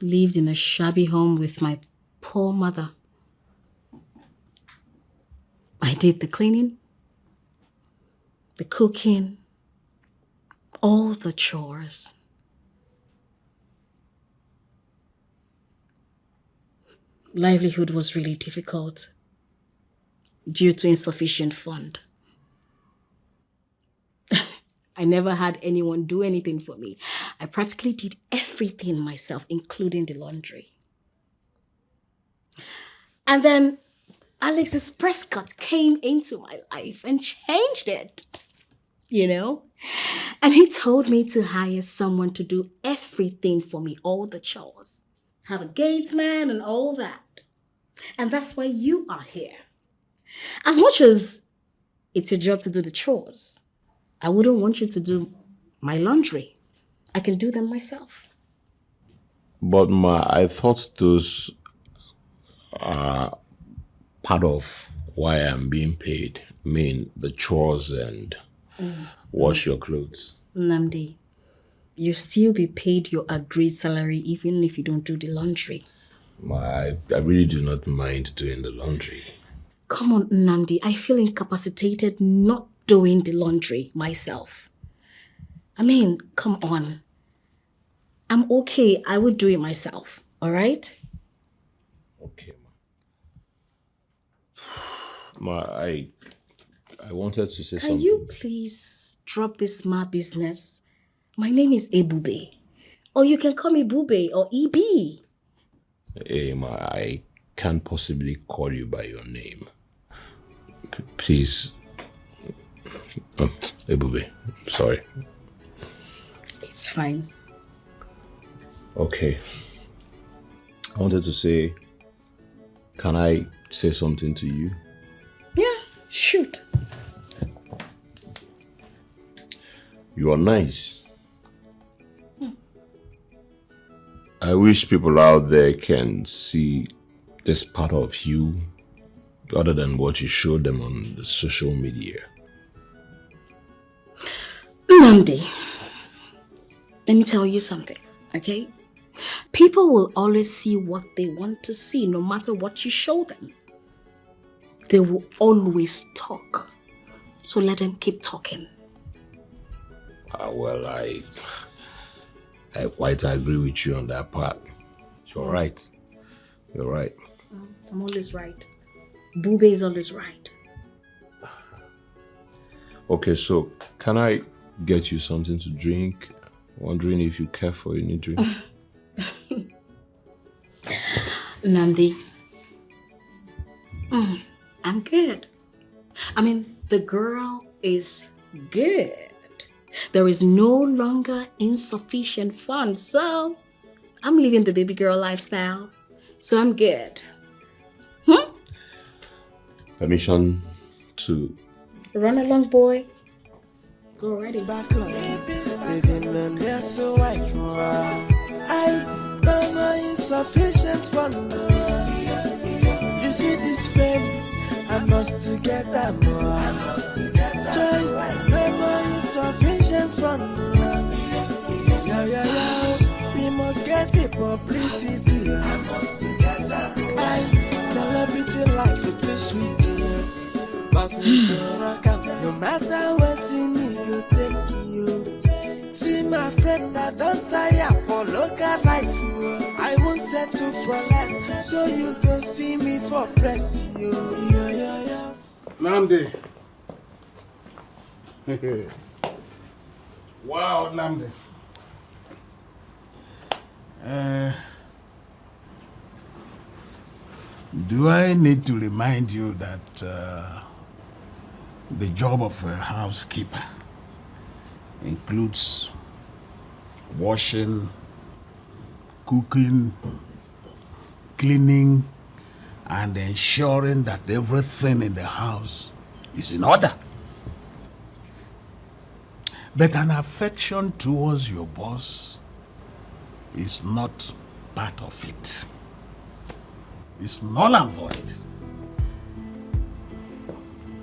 Lived in a shabby home with my poor mother. I did the cleaning, the cooking, all the chores. Livelihood was really difficult due to insufficient fund. I never had anyone do anything for me. I practically did everything myself, including the laundry. And then Alexis Prescott came into my life and changed it, you know? And he told me to hire someone to do everything for me, all the chores. Have a gatesman and all that. And that's why you are here. As much as it's your job to do the chores, I wouldn't want you to do my laundry. I can do them myself. But Ma, I thought those are part of why I'm being paid. I mean, the chores and wash your clothes. Namdi, you still be paid your agreed salary even if you don't do the laundry. Ma, I really do not mind doing the laundry. Come on, Namdi, I feel incapacitated not doing the laundry myself. I mean, come on. I'm okay. I would do it myself, all right? Okay, Ma. Ma, I wanted to say something. Can you please drop this ma business? My name is Ebube. Or you can call me Bube or EB. Hey, Ma, I can't possibly call you by your name. Please. Ebube, sorry. It's fine. Okay. I wanted to say, can I say something to you? Yeah, shoot. You are nice. I wish people out there can see this part of you other than what you showed them on the social media. Namdi, let me tell you something, okay? People will always see what they want to see, no matter what you show them. They will always talk. So let them keep talking. Well, I quite agree with you on that part. You're right. You're right. I'm always right. Bube is always right. Okay, so can I get you something to drink? Wondering if you care for any drink. Namdi, I'm good. I mean, the girl is good. There is no longer insufficient funds, so I'm living the baby girl lifestyle. So I'm good. Permission to run along, boy. Go already. Insufficient for love. You see this fame, I must get that more. Joy, no more insufficient for love. Yeah. We must get it publicity. I must get that more. Celebrity life is too sweet. But we don't rock up. No matter what you need, you take you. See my friend, I don't tire for local life. I won't settle for less, so you can see me for press. Namdi. Wow, Namdi. Do I need to remind you that the job of a housekeeper includes washing, cooking, cleaning, and ensuring that everything in the house is in order? But an affection towards your boss is not part of it. It's null and void.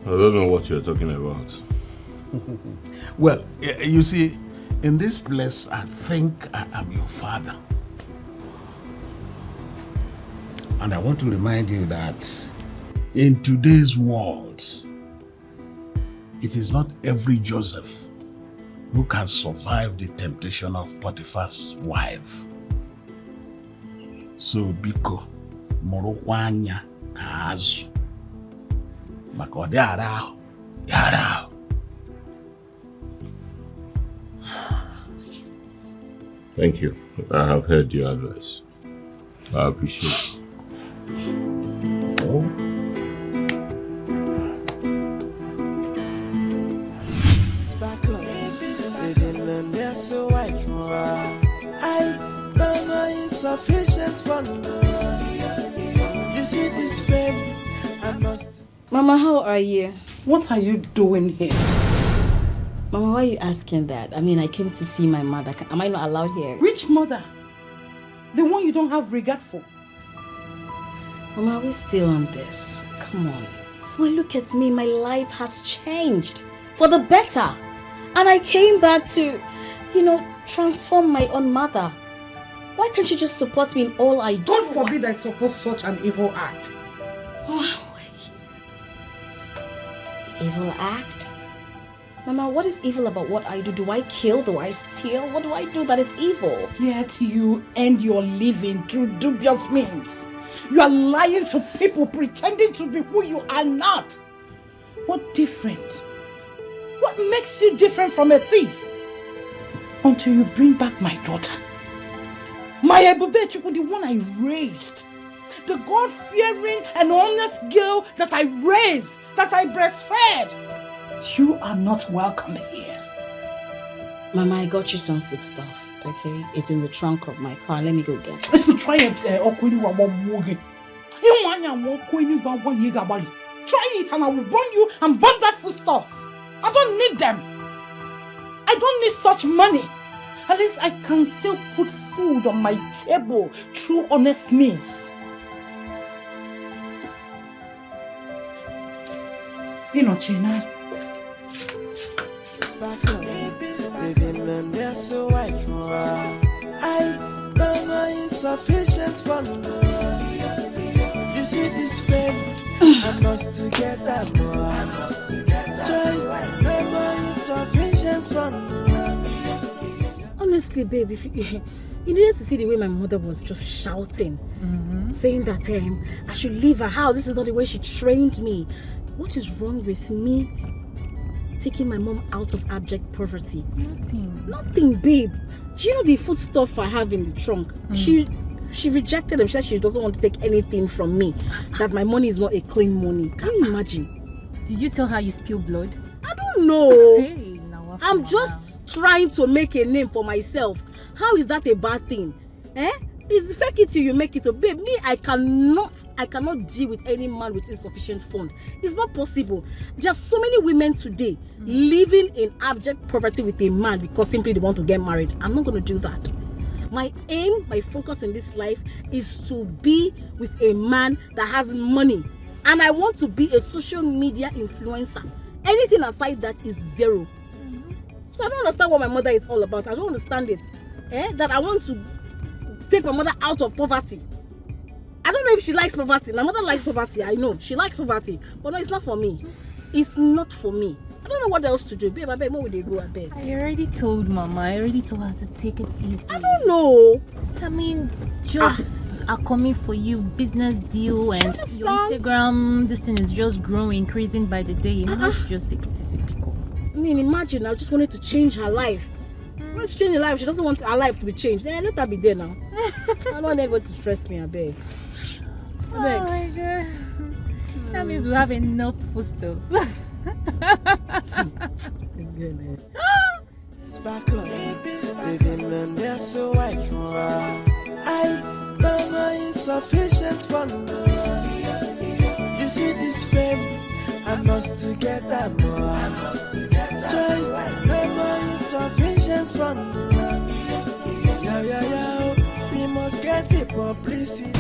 I don't know what you're talking about. Well, you see, in this place, I think I am your father. And I want to remind you that in today's world, it is not every Joseph who can survive the temptation of Potiphar's wife. So, biko, morokwanya kazu. Makode arao, yarao. Thank you. I have heard your advice. I appreciate it. Oh. It's back up. They've been there so I insufficient for love. You see this fame, I must. Mama, how are you? What are you doing here? Mama, why are you asking that? I mean, I came to see my mother. Am I not allowed here? Which mother? The one you don't have regard for. Mama, are we still on this? Come on. Well, look at me. My life has changed for the better. And I came back to, transform my own mother. Why can't you just support me in all I do? God forbid I support such an evil act. Evil act? Mama, what is evil about what I do? Do I kill? Do I steal? What do I do that is evil? Yet you earn your living through dubious means. You are lying to people, pretending to be who you are not. What different? What makes you different from a thief? Until you bring back my daughter. My Ebube Chukwu, the one I raised. The God-fearing and honest girl that I raised, that I breastfed. You are not welcome here. Mama, I got you some food stuff, okay? It's in the trunk of my car. Let me go get it. Listen, try it. Try it and I will burn you and burn that foodstuffs. I don't need them. I don't need such money. At least I can still put food on my table through honest means. China. Back up. They've been there so I insufficient fund. You see this fame, I must to get that more. Joy, no more insufficient fund. Honestly, babe, if you needed to see the way my mother was just shouting, saying that I should leave her house. This is not the way she trained me. What is wrong with me taking my mom out of abject poverty? Nothing, babe. Do you know the food stuff I have in the trunk? She rejected them. She said she doesn't want to take anything from me. That my money is not a clean money. Can you imagine? Did you tell her you spilled blood? I don't know. Hey, now I'm just trying to make a name for myself. How is that a bad thing? It's fake it till you make it. So babe, me, I cannot deal with any man with insufficient fund. It's not possible. There's so many women today living in abject poverty with a man because simply they want to get married. I'm not going to do that. My aim, my focus in this life is to be with a man that has money. And I want to be a social media influencer. Anything aside that is zero. So I don't understand what my mother is all about. I don't understand it. That I want to take my mother out of poverty. I don't know if she likes poverty. My mother likes poverty. I know. She likes poverty. But no, it's not for me. It's not for me. I don't know what else to do. Babe, I beg, where would they go? I beg. I already told Mama. I already told her to take it easy. I don't know. I mean, jobs are coming for you. Business deal and your Instagram, this thing is just growing, increasing by the day. You must just take it easy, Pico. I mean, imagine, I just wanted to change her life. I want to change her life. She doesn't want her life to be changed. Then let her be there now. I don't want anybody to stress me, I beg. Oh my God. That means we have enough food stuff. It's good, man. It's back on. Living on there so I can I no more insufficient fund. You see this fame, I must to get that more. Joy, no more insufficient fund. Yeah, we must get it publicity.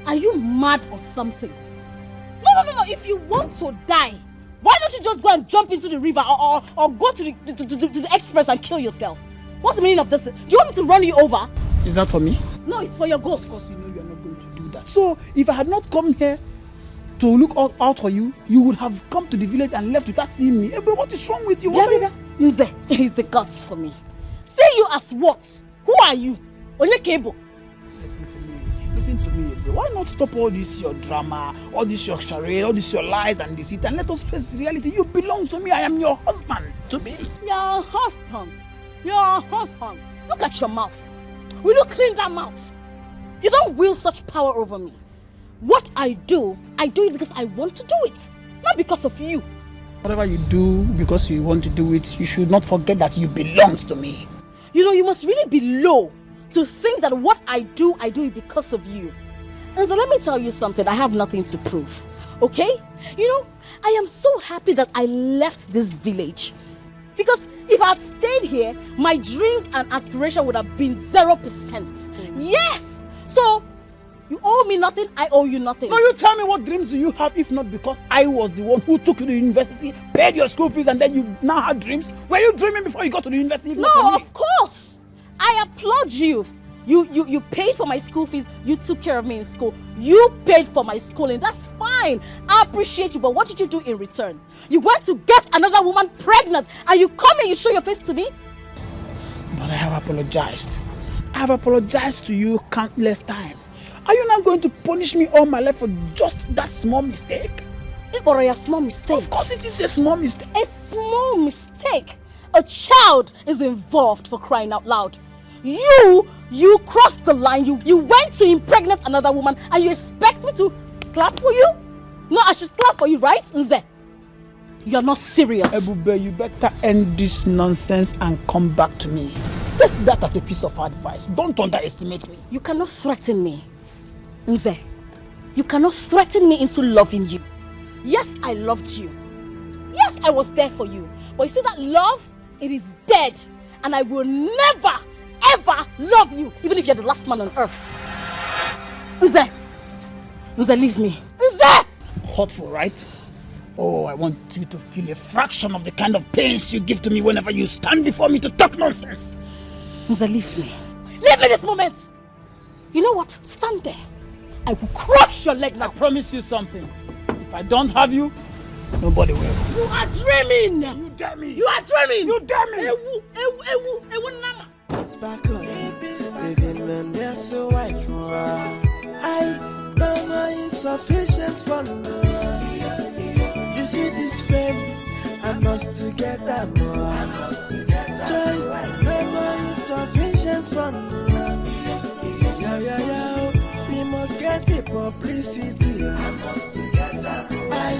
Are you mad or something? No. If you want to die, why don't you just go and jump into the river or go to the express and kill yourself? What's the meaning of this? Do you want me to run you over? Is that for me? No, it's for your ghost. Of course, you know you're not going to do that. So, if I had not come here to look out for you, you would have come to the village and left without seeing me. But what is wrong with you? Nze is the gods for me. See you as what? Who are you? Onye Kebo. Listen to me, bro. Why not stop all this your drama, all this your charade, all this your lies and deceit, and let us face the reality? You belong to me. I am your husband. To be. Your husband. Your husband. Look at your mouth. Will you clean that mouth? You don't wield such power over me. What I do it because I want to do it, not because of you. Whatever you do because you want to do it, you should not forget that you belong to me. You know, you must really be low to think that what I do it because of you. And so let me tell you something, I have nothing to prove, okay? You know, I am so happy that I left this village. Because if I had stayed here, my dreams and aspiration would have been 0%. Yes! So, you owe me nothing, I owe you nothing. No, you tell me, what dreams do you have if not because I was the one who took you to the university, paid your school fees, and then you now had dreams? Were you dreaming before you got to the university? If no, not for me? Of course! I applaud you. You paid for my school fees. You took care of me in school. You paid for my schooling. That's fine. I appreciate you. But what did you do in return? You went to get another woman pregnant and you come and you show your face to me? But I have apologized. I have apologized to you countless times. Are you not going to punish me all my life for just that small mistake? Or a small mistake? Of course it is a small mistake. A small mistake? A child is involved, for crying out loud. You crossed the line. You went to impregnate another woman and you expect me to clap for you? No, I should clap for you, right, Nze? You're not serious. Ebube, you better end this nonsense and come back to me. Take that as a piece of advice. Don't underestimate me. You cannot threaten me, Nze. You cannot threaten me into loving you. Yes, I loved you. Yes, I was there for you. But you see that love? It is dead. And I will never, ever love you, even if you're the last man on earth. Nze, leave me. Nze! Hurtful, right? Oh, I want you to feel a fraction of the kind of pains you give to me whenever you stand before me to talk nonsense. Nza, leave me. Leave me this moment! You know what? Stand there. I will crush your leg now. I promise you something. If I don't have you, nobody will. You are dreaming! You dare me! You are dreaming! You dare me! Ewu, nama. It's back on. Living on their so wife. I know my insufficient fun. You see this fame, I must to get that more. Joy, no more insufficient fun. Yeah. We must get it publicity. I must to get that more. I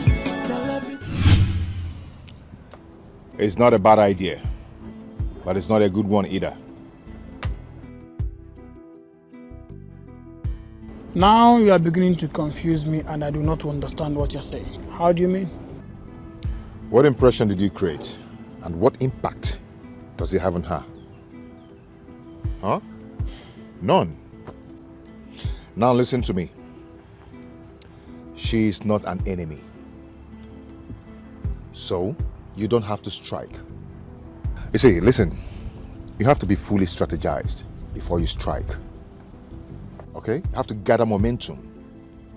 celebrity. It's not a bad idea, but it's not a good one either. Now you are beginning to confuse me and I do not understand what you're saying. How do you mean? What impression did you create? And what impact does it have on her? Huh? None. Now listen to me. She is not an enemy. So, you don't have to strike. You see, listen, you have to be fully strategized before you strike. Okay? You have to gather momentum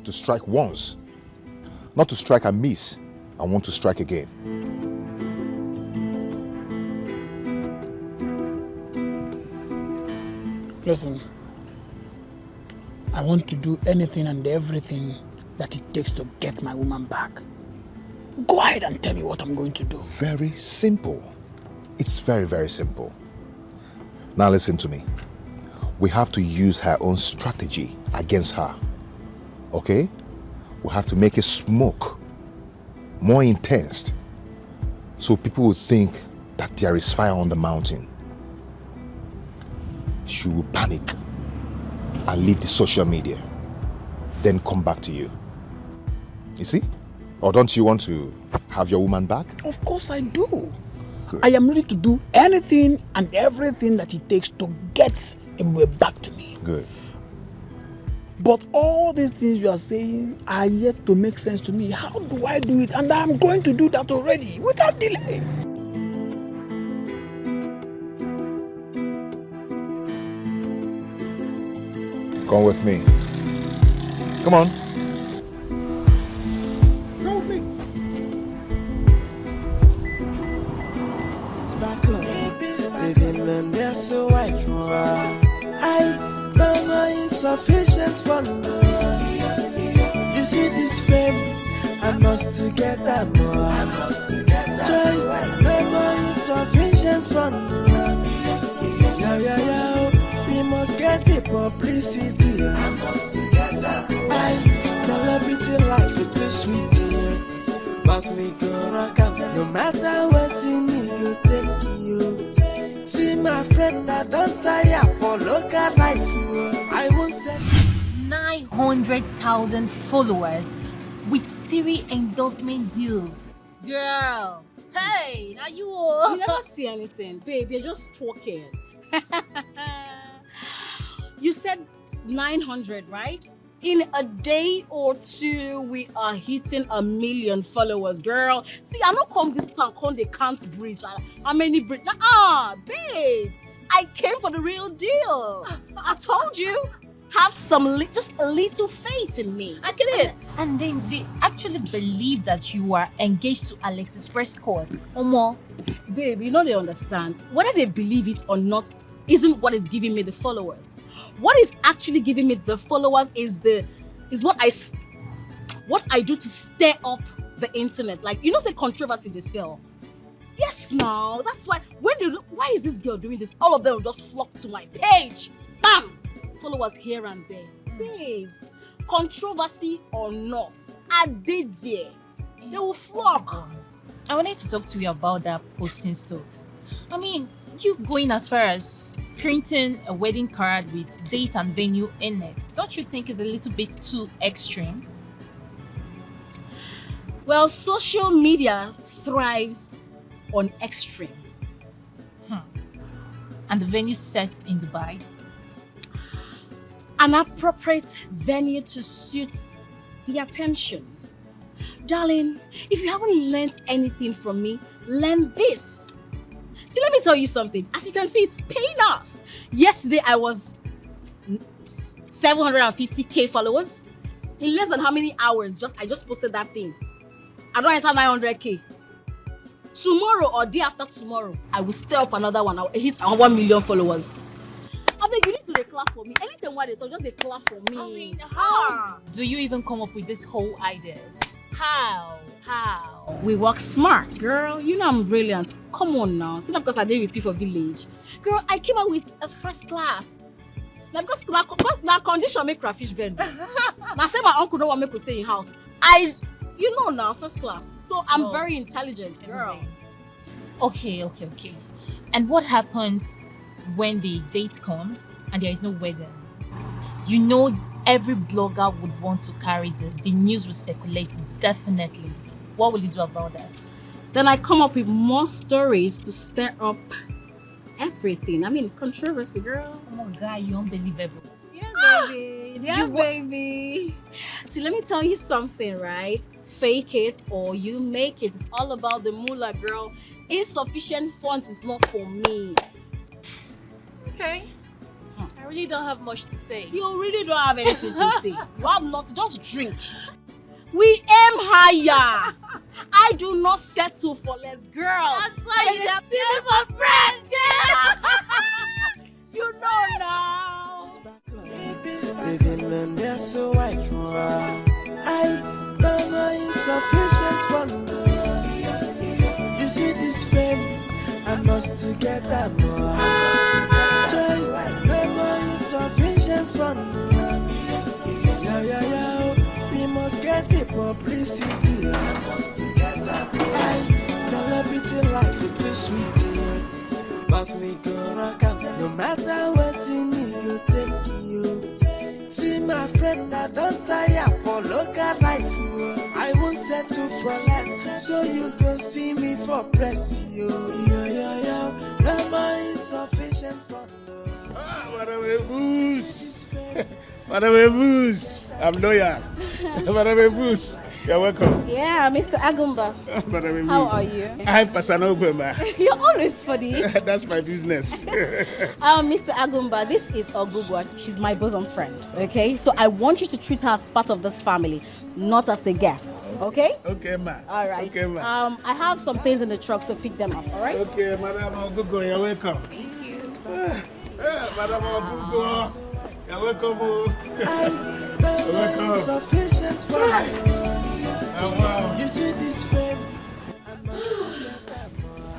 to strike once, not to strike and miss and want to strike again. Listen, I want to do anything and everything that it takes to get my woman back. Go ahead and tell me what I'm going to do. Very simple. It's very, very simple. Now listen to me. We have to use her own strategy against her. Okay? We have to make it smoke more intense so people will think that there is fire on the mountain. She will panic and leave the social media, then come back to you. You see? Or don't you want to have your woman back? Of course I do. Good. I am ready to do anything and everything that it takes to get Ebube back to me. Good. But all these things you are saying are yet to make sense to me. How do I do it? And I'm going to do that already, without delay. Come with me. Come on. Come with me. It's back on. Living on their so wife. I know my insufficient fun. You see this fame, I must to get that more. Joy, no more insufficient fun. Yeah. We must get it publicity. I must to get that more. I celebrity life is too sweet, but we go rock 'em. No matter what you need, go take you. See my friend, I don't tire for local life. I won't say 900,000 followers with 3 endorsement deals. Girl, hey, now you all. You never see anything, babe. You're just talking. You said 900, right? In a day or two, we are hitting 1 million followers, girl. See, I don't come this town, come they can't bridge. How many bridge? Babe, I came for the real deal. I told you, have some, just a little faith in me. Look at it. And then they actually believe that you are engaged to Alexis Prescott. Omo. Babe, you know they understand. Whether they believe it or not isn't what is giving me the followers. What is actually giving me the followers is what I do to stir up the internet. Like, you know, say controversy they sell. Yes, now that's why why is this girl doing this? All of them will just flock to my page. Bam! Followers here and there. Babes, controversy or not, I did there. They will flock. I wanted to talk to you about that posting stuff. I mean, you going as far as printing a wedding card with date and venue in it, don't you think is a little bit too extreme? Well, social media thrives on extreme. And the venue set in Dubai? An appropriate venue to suit the attention. Darling, if you haven't learnt anything from me, learn this. See, let me tell you something. As you can see, it's paying off. Yesterday, I was 750k followers. In less than how many hours? I just posted that thing. I don't enter 900k. Tomorrow or day after tomorrow, I will stay up another one. I'll hit 1 million followers. I beg you need to clap for me. Anything what they talk, just a clap for me. I mean, how do you even come up with this whole ideas? How? We work smart, girl. You know I'm brilliant. Come on now. See, not because I did with you for village. Girl, I came out with a first class. Now because my condition make crayfish bend. Now say my uncle don't want me to stay in house. You know now, first class. So I'm very intelligent, girl. Okay. And what happens when the date comes and there is no wedding? You know every blogger would want to carry this. The news will circulate definitely. What will you do about that? Then I come up with more stories to stir up everything. I mean, controversy, girl. Oh my God, you're unbelievable. Yeah, baby. Yeah, baby. See, let me tell you something, right? Fake it or you make it. It's all about the moolah, girl. Insufficient funds is not for me. Okay. I really don't have much to say. You really don't have anything to say. You have not, just drink. We aim higher. I do not settle for less, girl. That's why you settle for press, girl. You know now. Living on their so wife for I don't know insufficient fund. You see this fame, I must to get that more. Joy, no more insufficient fund. Yeah. We must get it publicity. I must to get that more. Celebrity life is too sweet. But we go rock out no matter what you need, go take you. See my friend, I don't tire for local life. I won't settle for less, so you go see me for press. Yo. No more insufficient for Madame Ebus. Madame Ebus. I'm loyal. Madame Ebus. You're welcome. Yeah, Mr. Agumba. Madame How Ebus. are you? I'm Pasanogwema. You're always funny. That's my business. Mr. Agumba, this is Ogugwa. She's my bosom friend, okay? So I want you to treat her as part of this family, not as a guest, okay? Okay, ma. All right. Okay, ma. I have some things in the truck, so pick them up, all right? Okay, Madame Ogugwa, you're welcome. Thank you. Madame Ogugwa, you're welcome. You're welcome. Insufficient for wow. You see this fame.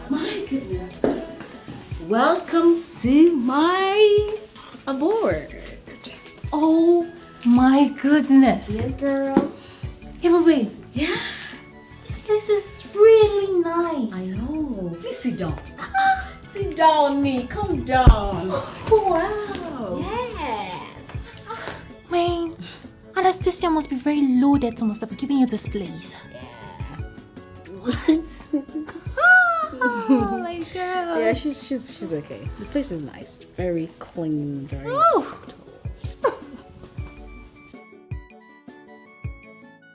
My goodness. Welcome to my abode. Oh my goodness. Yes, girl. Yeah, but wait. Yeah. This place is really nice. I know. Please sit down. Sit down, me. Calm down. Wow. Yes. Man, Anastasia must be very loaded to must have given you this place. What? Oh my God. Yeah, she's okay. The place is nice. Very clean, very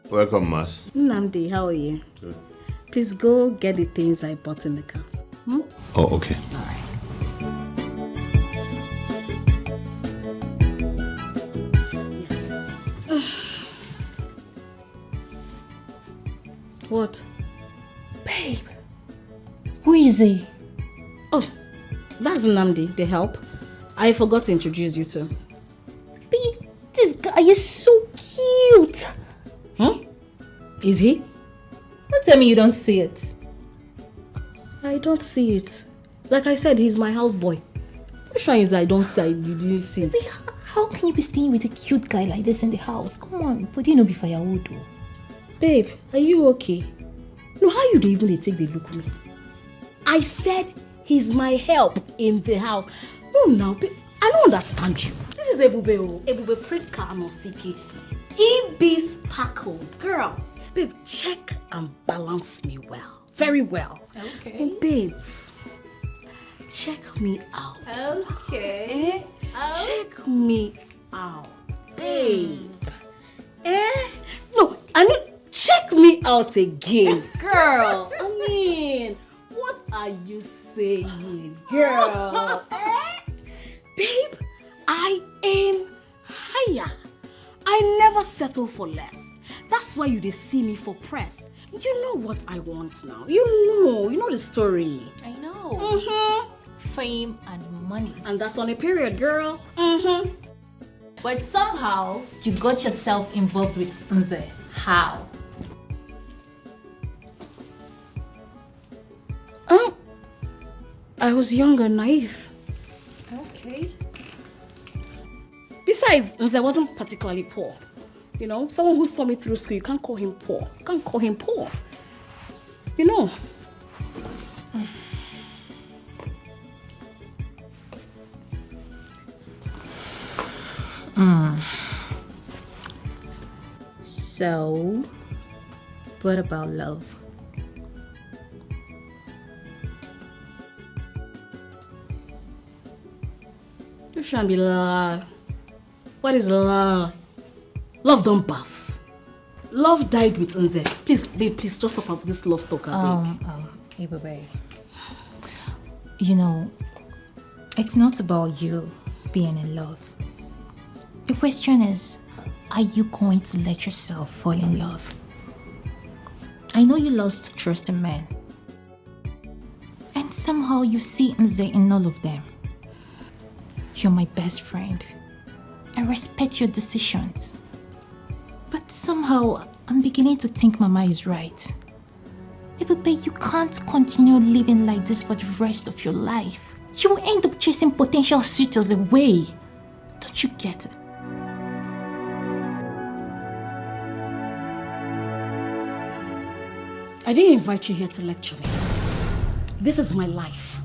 Welcome, Mas. Nnamdi, how are you? Good. Please go get the things I bought in the car. Oh, okay. All right. What? Babe, who is he? Oh, that's Nnamdi, the help. I forgot to introduce you to. Babe, this guy is so cute. Is he? Don't tell me you don't see it. I don't see it. Like I said, he's my houseboy. Which one is I don't see? You didn't see it. How can you be staying with a cute guy like this in the house? Come on, but you know be firewood though. Babe, are you okay? No, how you even take the look at me? I said he's my help in the house. No, now, babe, I don't understand you. This is Ebube Priska Anosiki. EB Sparkles. Girl, babe, check and balance me well. Very well. Okay. Oh, babe, check me out. Okay. Check me out, babe. No, I mean, check me out again, girl. I mean, what are you saying, girl? Babe, I aim higher. I never settle for less. That's why you dey see me for press. You know what I want now. You know the story. I know. Fame and money. And that's on a period, girl. But somehow, you got yourself involved with Nze. How? I was young and naive. Okay. Besides, Nze wasn't particularly poor. You know, someone who saw me through school, you can't call him poor. You can't call him poor. You know. So, what about love? You shouldn't be love. What is love? Love don't buff. Love died with Nze. Please, babe, please just stop this love talk. Babe. You know, it's not about you being in love. The question is, are you going to let yourself fall in love? I know you lost trust in men. And somehow you see Nze in all of them. You're my best friend. I respect your decisions. But somehow, I'm beginning to think Mama is right. Ebube, you can't continue living like this for the rest of your life. You will end up chasing potential suitors away. Don't you get it? I didn't invite you here to lecture me. This is my life.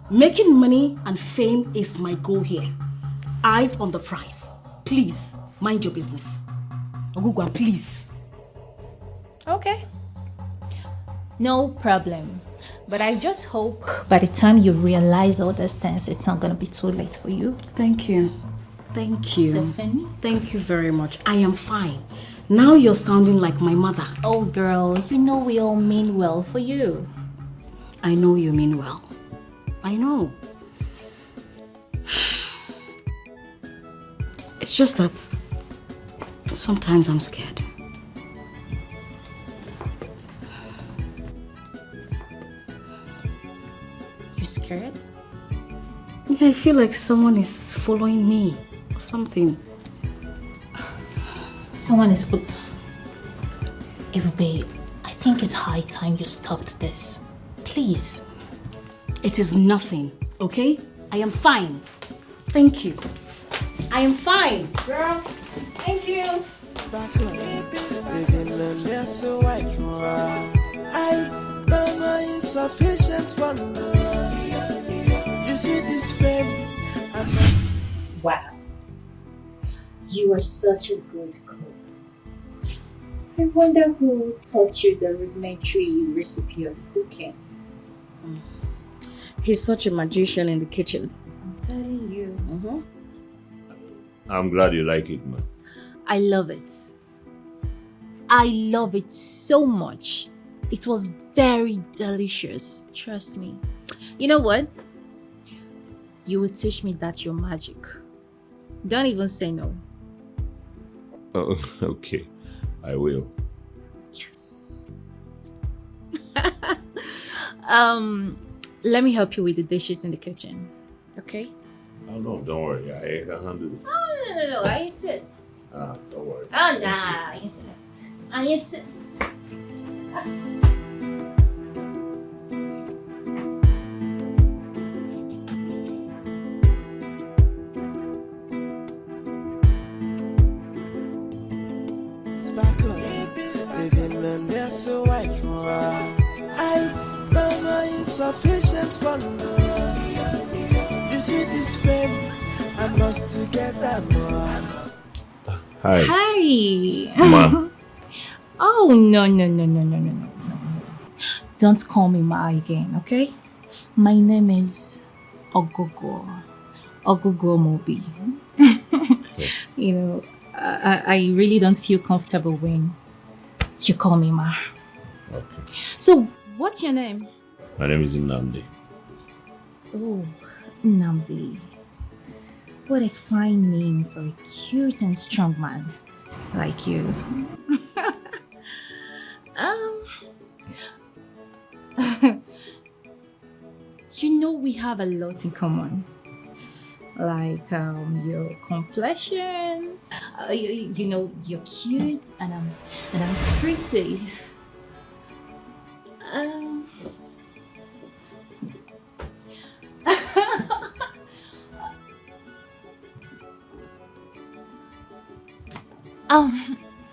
Making money and fame is my goal here. Eyes on the prize. Please, mind your business. Ogugwa, please. Okay. No problem. But I just hope by the time you realize all these things, it's not going to be too late for you. Thank you. Thank you. Stephanie? Thank you very much. I am fine. Now you're sounding like my mother. Oh, girl, you know we all mean well for you. I know you mean well. I know. It's just that sometimes I'm scared. You're scared? Yeah, I feel like someone is following me or something. Someone is Ebube, I think it's high time you stopped this. Please. It is nothing, okay? I am fine. Thank you. I am fine, girl. Thank you. Mama insufficient for love. You see this fame. Wow. You are such a good cook. I wonder who taught you the rudimentary recipe of cooking. He's such a magician in the kitchen. I'm telling you. I'm glad you like it, man. I love it. I love it so much. It was very delicious. Trust me. You know what? You will teach me that you're magic. Don't even say no. Oh, okay. I will. Yes. Let me help you with the dishes in the kitchen. Okay? Oh, no, don't worry. I can handle it. Oh, no. I insist. Don't worry. Oh, nah. I insist. I insist. Insufficient for love. You see this fame, I'm lost together more. Hi. Hi. Ma. Oh, no. Don't call me Ma again, okay? My name is Ogogo. Ogogo Mobi. You know, I really don't feel comfortable when You call me Ma. Okay. So, what's your name? My name is Nnamdi. Oh, Nnamdi. What a fine name for a cute and strong man like you. You know we have a lot in common. Like your complexion. You know you're cute and I'm pretty.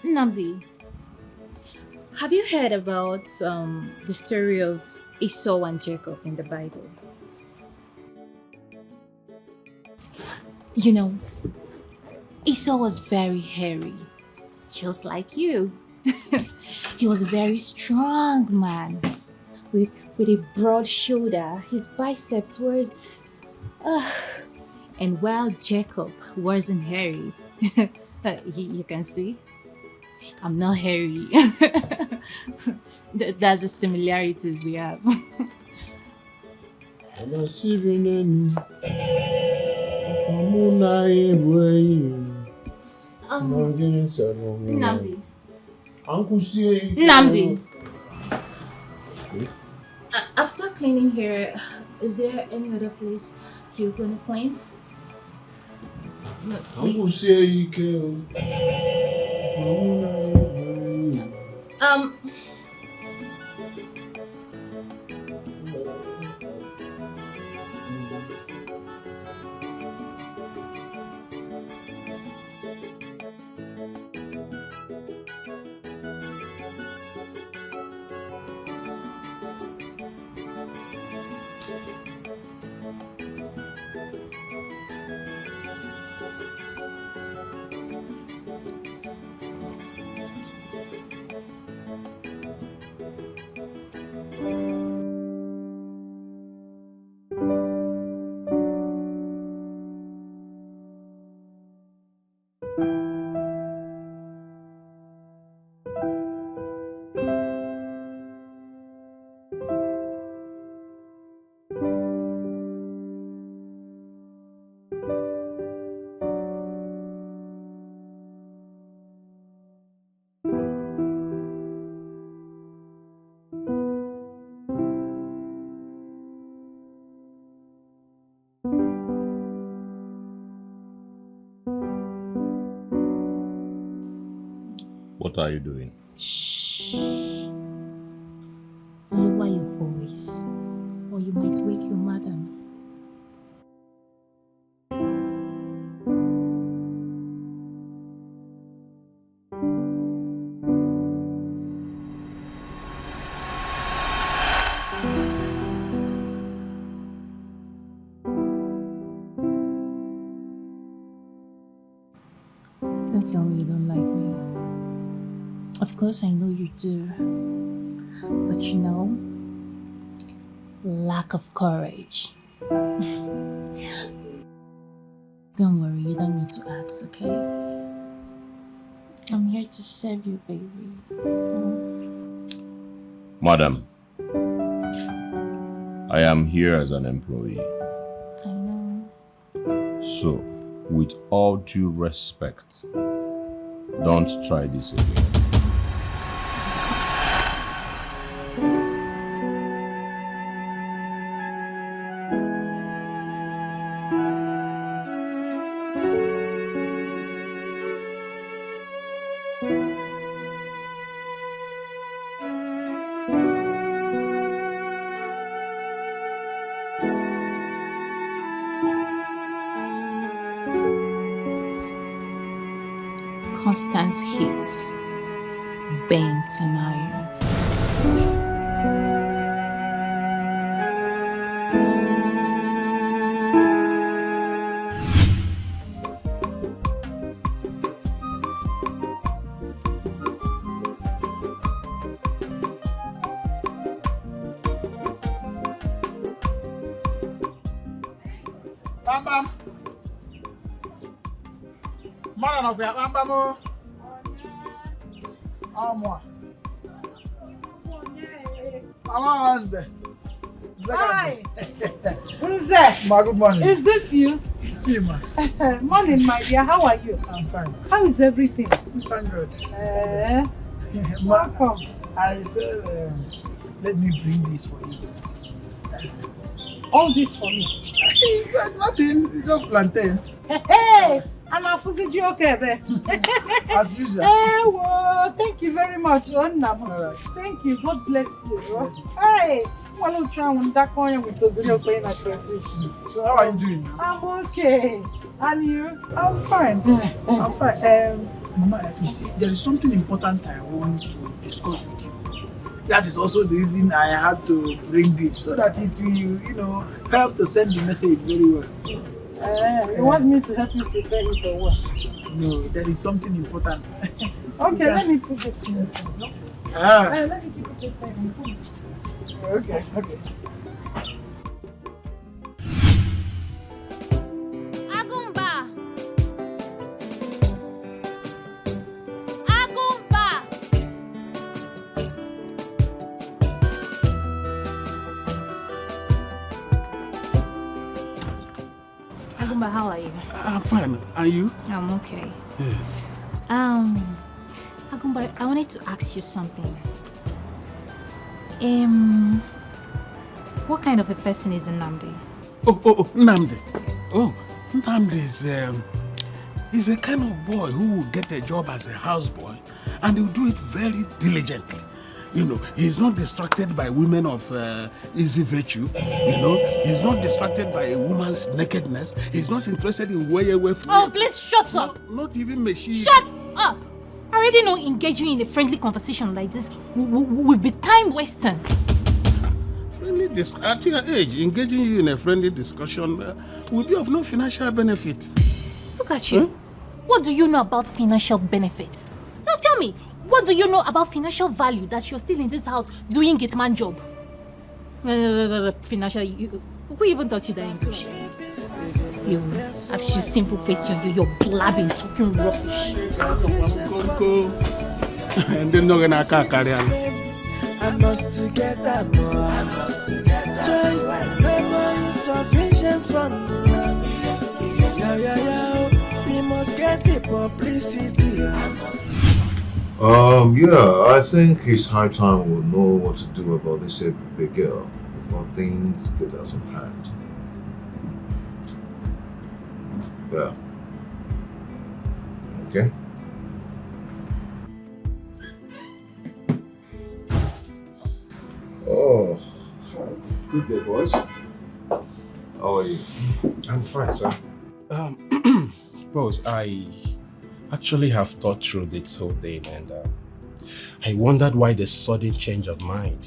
Nnamdi, have you heard about the story of Esau and Jacob in the Bible? You know, Esau was very hairy, just like you. He was a very strong man with a broad shoulder. His biceps was... and while Jacob wasn't hairy, you can see, I'm not hairy. That's the similarities we have. Nnamdi. Nnamdi. After cleaning here, is there any other place you're gonna clean? What are you doing? Shh. Lower your voice, or you might wake your madam. Don't tell me you don't like me. Of course I know you do. But you know, lack of courage. Don't worry, you don't need to ask, okay? I'm here to serve you, baby. Madam, I am here as an employee. I know. So, with all due respect, don't try this again. Constant heat bends an iron. Bam bam. Mara no bia bam bam o. Amwa. Mama Nze. Hi. Nze. Ma, good morning. Is this you? It's me, ma. Morning, my dear. How are you? I'm fine. How is everything? Thank God. Welcome. I said, let me bring this for you. All this for me? There's nothing. It's just plantain. Hey, I'm a fuzzy okay, As usual. Hey, well, thank you very much. Right. Thank you. God bless you. Hey, well, try that coin with a good pain at crayfish. So how are you doing? I'm okay. And you? I'm fine. I'm fine. Mama, you see, there is something important I want to discuss with you. That is also the reason I had to bring this, so that it will, help to send the message very well. You want me to help you prepare it or what? No, there is something important. Okay, let me put this in this one. Let me keep it this side. Okay. Agumba! Agumba, how are you? I'm fine. And you? I'm okay. Yes. Agumba, I wanted to ask you something. What kind of a person is Nnamdi? Oh, Nnamdi. Oh, Nnamdi is a kind of boy who will get a job as a houseboy and he'll do it very diligently. He's not distracted by women of easy virtue. He's not distracted by a woman's nakedness. He's not interested in way away from. Oh, please shut up! Not even machine. Shut up! I already know engaging in a friendly conversation like this will be time wasting. At your age, engaging you in a friendly discussion will be of no financial benefit. Look at you. What do you know about financial benefits? Now tell me, what do you know about financial value that you're still in this house doing gate man job? Financial, who even taught you that English? You ask you simple questions, you're blabbing, talking rubbish. And then no gonna carry on. I must get that more. Joy, memory insufficient from we must get the publicity. I think it's high time we'll know what to do about this big girl before things get out of hand. Yeah. Okay. Oh. Good day, boys. How are you? I'm fine, sir. Boss, I actually have thought through this whole thing and I wondered why the sudden change of mind.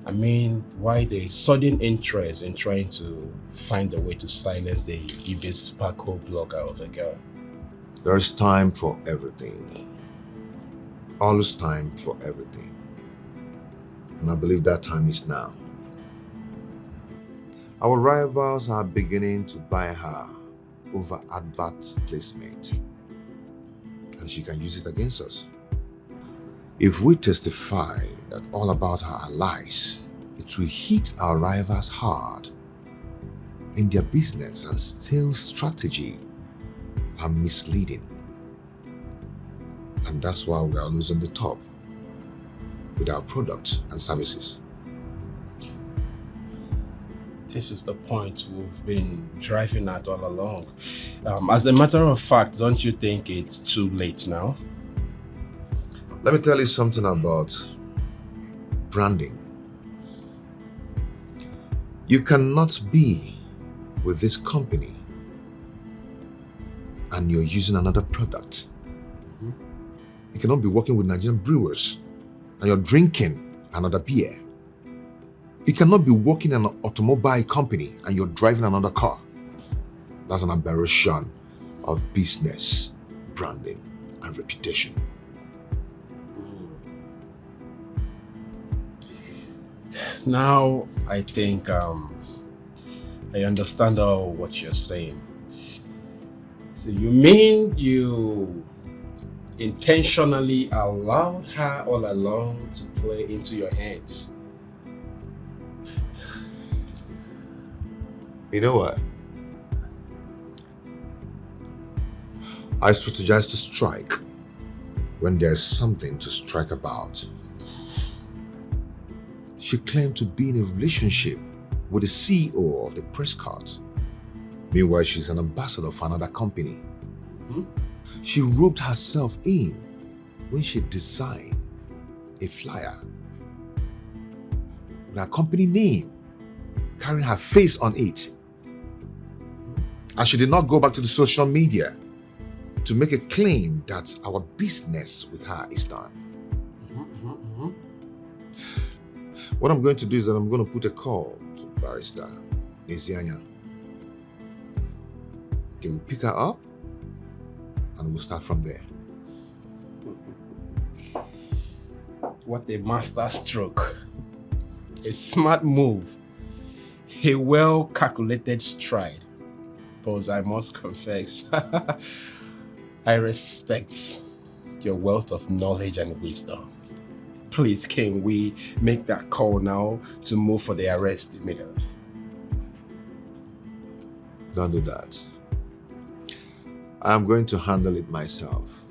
I mean, why the sudden interest in trying to find a way to silence the Ibis Sparkle blogger of a girl. There is time for everything. Always time for everything. And I believe that time is now. Our rivals are beginning to buy her over advert placement. And she can use it against us. If we testify that all about her are lies, it will hit our rivals hard. In their business and sales strategy are misleading. And that's why we are losing the top with our products and services. This is the point we've been driving at all along. As a matter of fact, don't you think it's too late now? Let me tell you something about branding. You cannot be with this company and you're using another product. You cannot be working with Nigerian brewers and you're drinking another beer. You cannot be working in an automobile company and you're driving another car. That's an aberration of business, branding, and reputation. Now, I think I understand what you're saying. So you mean you intentionally allowed her all along to play into your hands You know what? I strategize to strike when there's something to strike about. She claimed to be in a relationship with the CEO of the press cart. Meanwhile, she's an ambassador for another company. She roped herself in when she designed a flyer with her company name carrying her face on it. And she did not go back to the social media to make a claim that our business with her is done. What I'm going to do is that I'm going to put a call to Barrister Nizianya. They will pick her up and we'll start from there. What a master stroke. A smart move. A well-calculated stride. But I must confess, I respect your wealth of knowledge and wisdom. Please, can we make that call now to move for the arrest immediately? Don't do that. I'm going to handle it myself.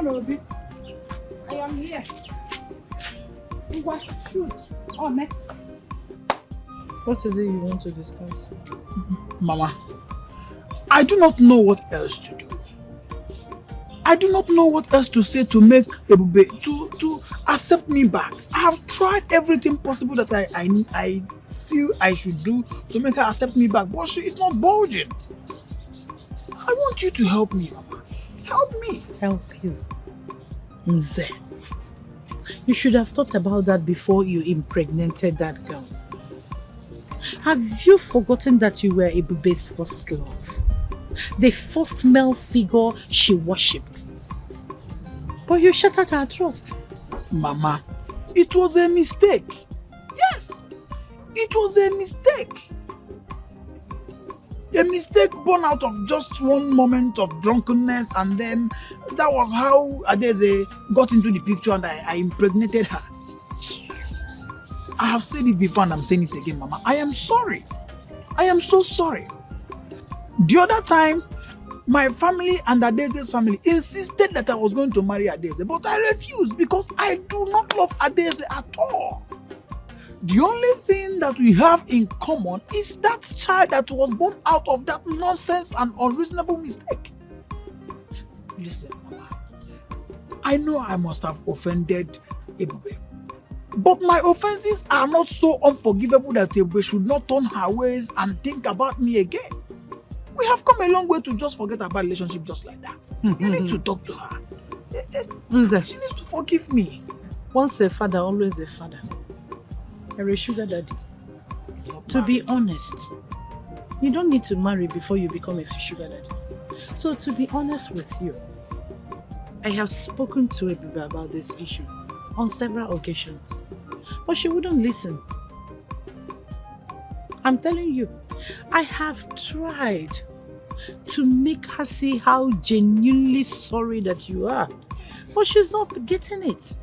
Obi, I am here. What? Shoot. Oh, man. What is it you want to discuss? Mama, I do not know what else to do. I do not know what else to say to make Ebube to accept me back. I have tried everything possible that I feel I should do to make her accept me back, but she is not budging. I want you to help me, Mama. Help me. Help you? Nze, you should have thought about that before you impregnated that girl. Have you forgotten that you were Ebube's first love? The first male figure she worshipped. But you shattered her trust. Mama, it was a mistake. Yes, it was a mistake. A mistake born out of just one moment of drunkenness, and then that was how Adeze got into the picture and I impregnated her. I have said it before and I'm saying it again, Mama. I am sorry. I am so sorry. The other time, my family and Adeze's family insisted that I was going to marry Adeze, but I refused because I do not love Adeze at all. The only thing that we have in common is that child that was born out of that nonsense and unreasonable mistake. Listen, Mama, I know I must have offended Ebube, but my offenses are not so unforgivable that Ebube should not turn her ways and think about me again. We have come a long way to just forget about relationship just like that. You need to talk to her. She needs to forgive me. Once a father, always a father. You're a sugar daddy. To be honest, you don't need to marry before you become a sugar daddy. So to be honest with you, I have spoken to Ebube about this issue on several occasions, but she wouldn't listen. I'm telling you, I have tried to make her see how genuinely sorry that you are, but she's not getting it.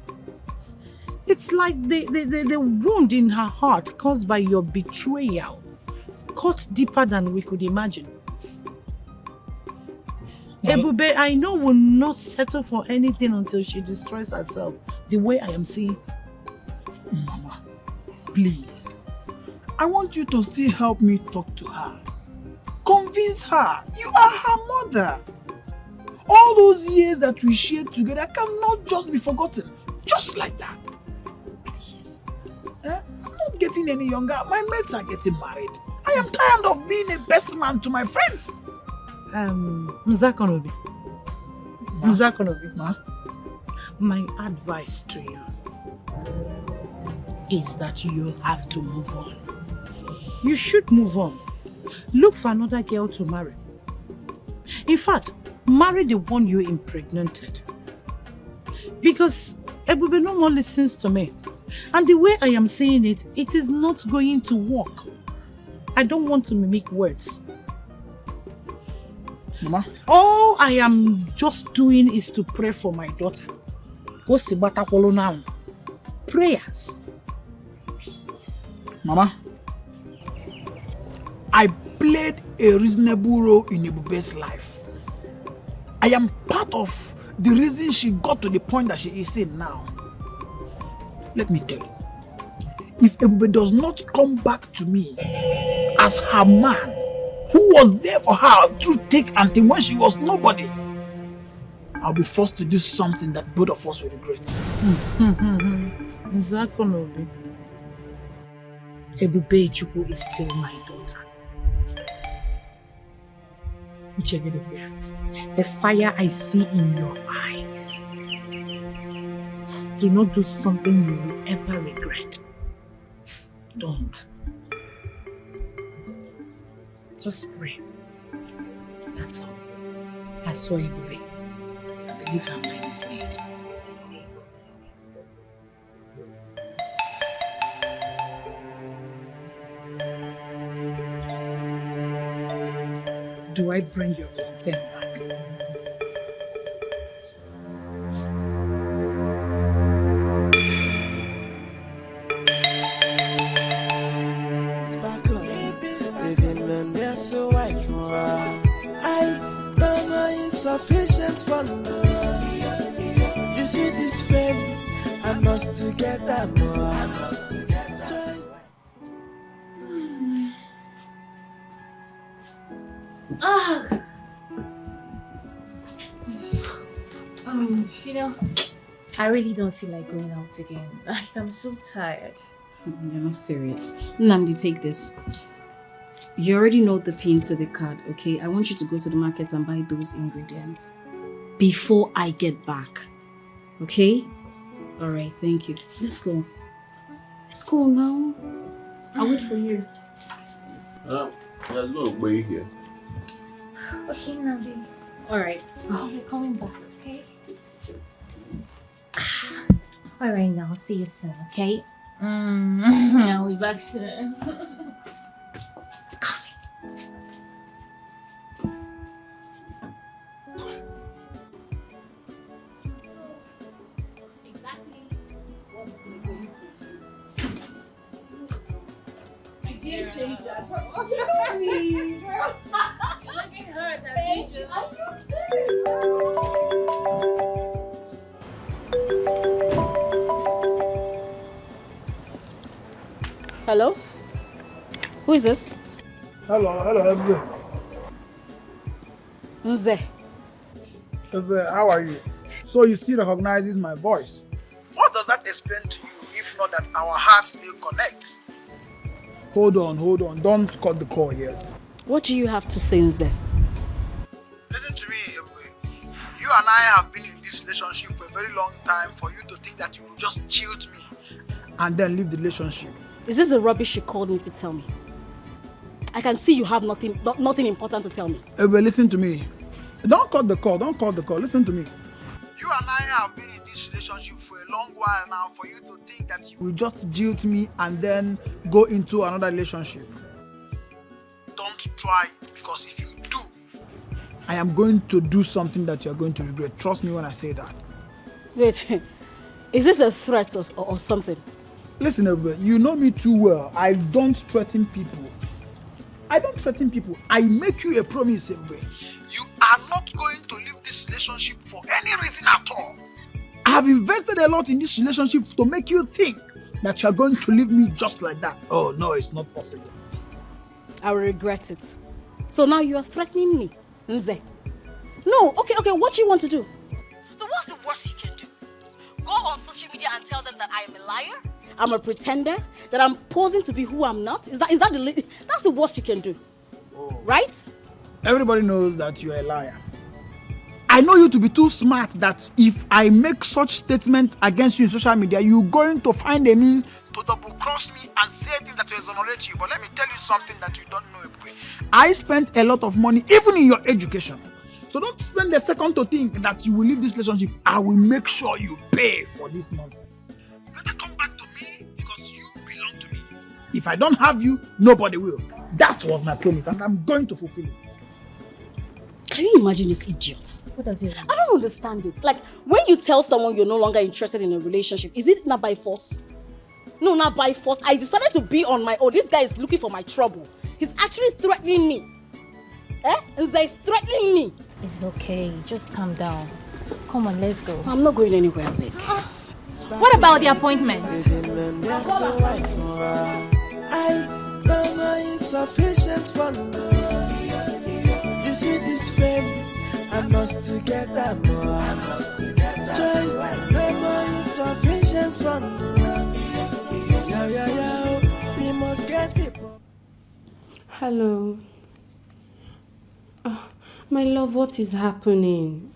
It's like the wound in her heart caused by your betrayal cut deeper than we could imagine. Ebube, I know, will not settle for anything until she destroys herself the way I am seeing. Mama, please. I want you to still help me talk to her. Convince her. You are her mother. All those years that we shared together cannot just be forgotten. Just like that. Please. I'm not getting any younger. My mates are getting married. I am tired of being a best man to my friends. Nzakonobi. Ma? My advice to you is that you have to move on. You should move on. Look for another girl to marry. In fact, marry the one you impregnated. Because Ebube no more listens to me. And the way I am saying it, it is not going to work. I don't want to mimic words. Mama, all I am just doing is to pray for my daughter. Go see Batakwolo now. Prayers. Mama, I played a reasonable role in Ebube's life. I am part of the reason she got to the point that she is in now. Let me tell you, if Ebube does not come back to me as her man, who was there for her through thick and thin when she was nobody, I'll be forced to do something that both of us will regret. Is that gonna be? Ebube Chukwu is still my daughter. The fire I see in your eyes. Do not do something you will ever regret. Don't. Just pray. That's all. As for Ebube, I believe her mind is made. Do I bring your plantain back? It's back up. Living on there so I know my insufficient fund. You see this fame, I must to get that more. You know, I really don't feel like going out again. I'm so tired. You're not serious. Nnamdi, take this. You already know the pin to the card, okay? I want you to go to the market and buy those ingredients before I get back. Okay? Alright, thank you. Let's go. Let's go now. I'll wait for you. There's no way here. Okay, Nabi. Alright. Oh, we're coming back, okay? Alright, now I'll see you soon, okay? I'll be back soon. Change that. You're looking hurt as usual. Hello? Who is this? Hello, everyone. Nze. How are you? So you still recognizes my voice? What does that explain to you if not that our heart still connects? Hold on. Don't cut the call yet. What do you have to say, Nze? Listen to me, Ebube. You and I have been in this relationship for a very long time for you to think that you will just chill me and then leave the relationship. Is this the rubbish you called me to tell me? I can see you have nothing important to tell me. Ebube, listen to me. Don't cut the call. Listen to me. You and I have been in this relationship for a long while now for you to think that you will just jilt me and then go into another relationship. Don't try it, because if you do, I am going to do something that you are going to regret. Trust me when I say that. Wait, is this a threat or something? Listen, Ebube, you know me too well. I don't threaten people. I make you a promise, Ebube. You are not going to leave this relationship for any reason at all. I have invested a lot in this relationship to make you think that you are going to leave me just like that. Oh, no, it's not possible. I will regret it. So now you are threatening me, Nze. No, okay, what do you want to do? What's the worst you can do? Go on social media and tell them that I am a liar, I'm a pretender, that I'm posing to be who I'm not? That's the worst you can do, right? Everybody knows that you are a liar. I know you to be too smart that if I make such statements against you in social media, you're going to find a means to double cross me and say things that will exonerate you. But let me tell you something that you don't know, Ebube. I spent a lot of money, even in your education. So don't spend a second to think that you will leave this relationship. I will make sure you pay for this nonsense. You better come back to me because you belong to me. If I don't have you, nobody will. That was my promise and I'm going to fulfill it. Can you imagine this idiot? What does he want? I don't understand it. Like, when you tell someone you're no longer interested in a relationship, is it not by force? No, not by force. I decided to be on my own. This guy is looking for my trouble. He's actually threatening me. He's threatening me. It's okay. Just calm down. Come on, let's go. I'm not going anywhere, big. What about the appointment? Insufficient for you see this fame, I must get more. Joy, no more insufficient for we must get it. Hello. My love, what is happening?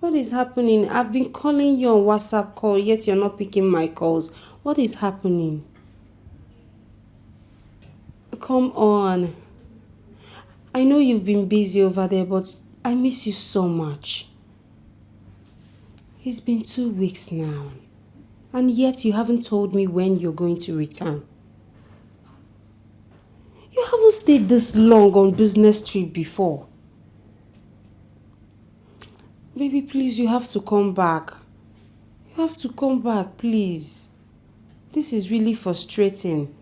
What is happening? I've been calling you on WhatsApp call, yet you're not picking my calls. What is happening? Come on. I know you've been busy over there, but I miss you so much. It's been 2 weeks now, and yet you haven't told me when you're going to return. You haven't stayed this long on business trip before. Baby, please, you have to come back. You have to come back, please. This is really frustrating.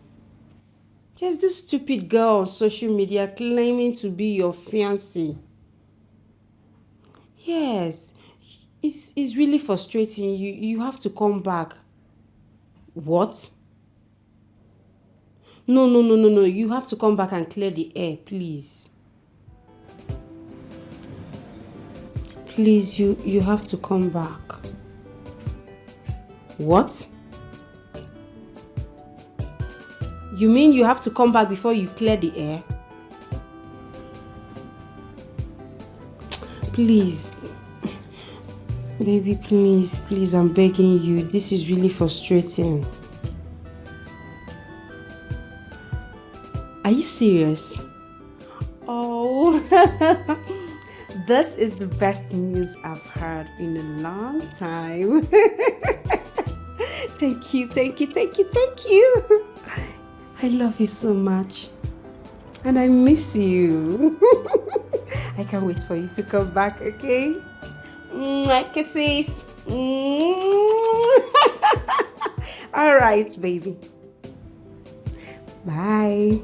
There's this stupid girl on social media claiming to be your fiancé. Yes, it's really frustrating. You have to come back. What? No. You have to come back and clear the air, please. Please, you have to come back. What? You mean you have to come back before you clear the air? Please. Baby, please, I'm begging you. This is really frustrating. Are you serious? Oh, this is the best news I've heard in a long time. Thank you. I love you so much. And I miss you. I can't wait for you to come back, okay? Kisses. All right, baby. Bye.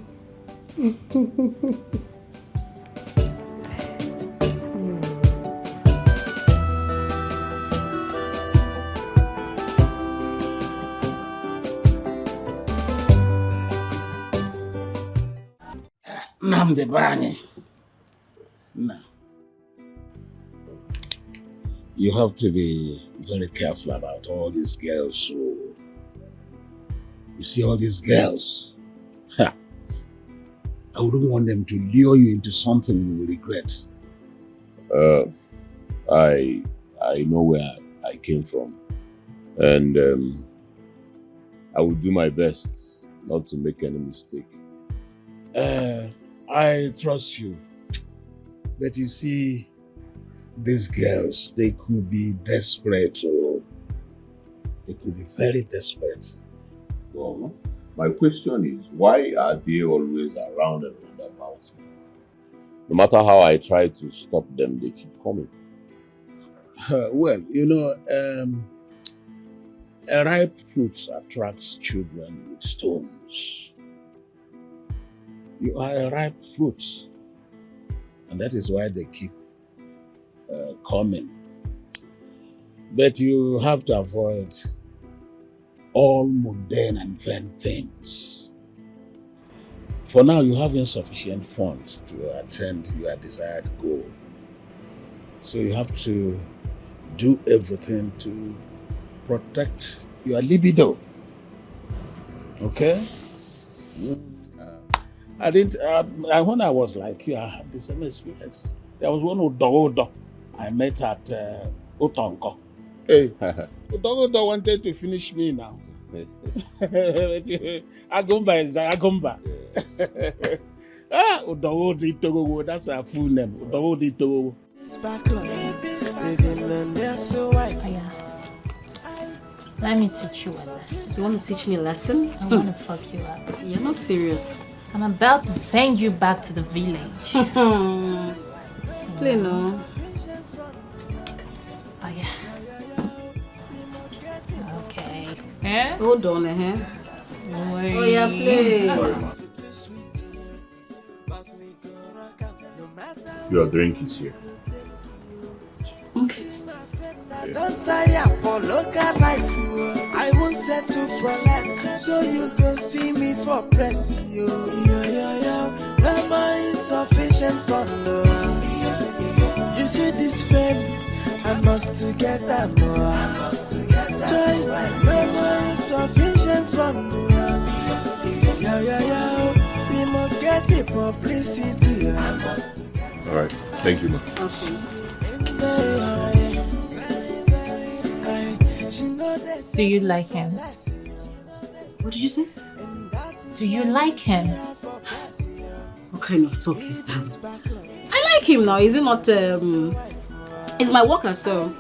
Namdebani. No. You have to be very careful about all these girls. You see all these girls? Ha. I wouldn't want them to lure you into something you will regret. I know where I came from, and I will do my best not to make any mistake. I trust you. But you see, these girls, they could be desperate. They could be very desperate. Well, my question is, why are they always around and about me? No matter how I try to stop them, they keep coming. Well, a ripe fruit attracts children with stones. You are a ripe fruit, and that is why they keep coming. But you have to avoid all mundane and vain things. For now, you have insufficient funds to attend your desired goal. So you have to do everything to protect your libido. Okay? When I was like you, I had the same experience. There was one Odo I met at Otonko. Hey, Odo wanted to finish me now. Agumba is Agumba. Odo, that's our full name. Odo. Let me teach you a lesson. You want to teach me a lesson? I want to fuck you up. You're not serious. I'm about to send you back to the village. Play no. Oh yeah. Okay. Eh? Hold on, Oh yeah, play. Your drink is here. Okay. Don't tire for local life. I won't settle for less. So you go see me for press. Yo. Mama is sufficient for love. You see this fame, I must get that more. Joy, mama is sufficient for love. We must get the publicity. All right. Thank you, ma. Okay. Do you like him? What did you say? Do you like him? What kind of talk is that? I like him now. Is it not? He's my worker, so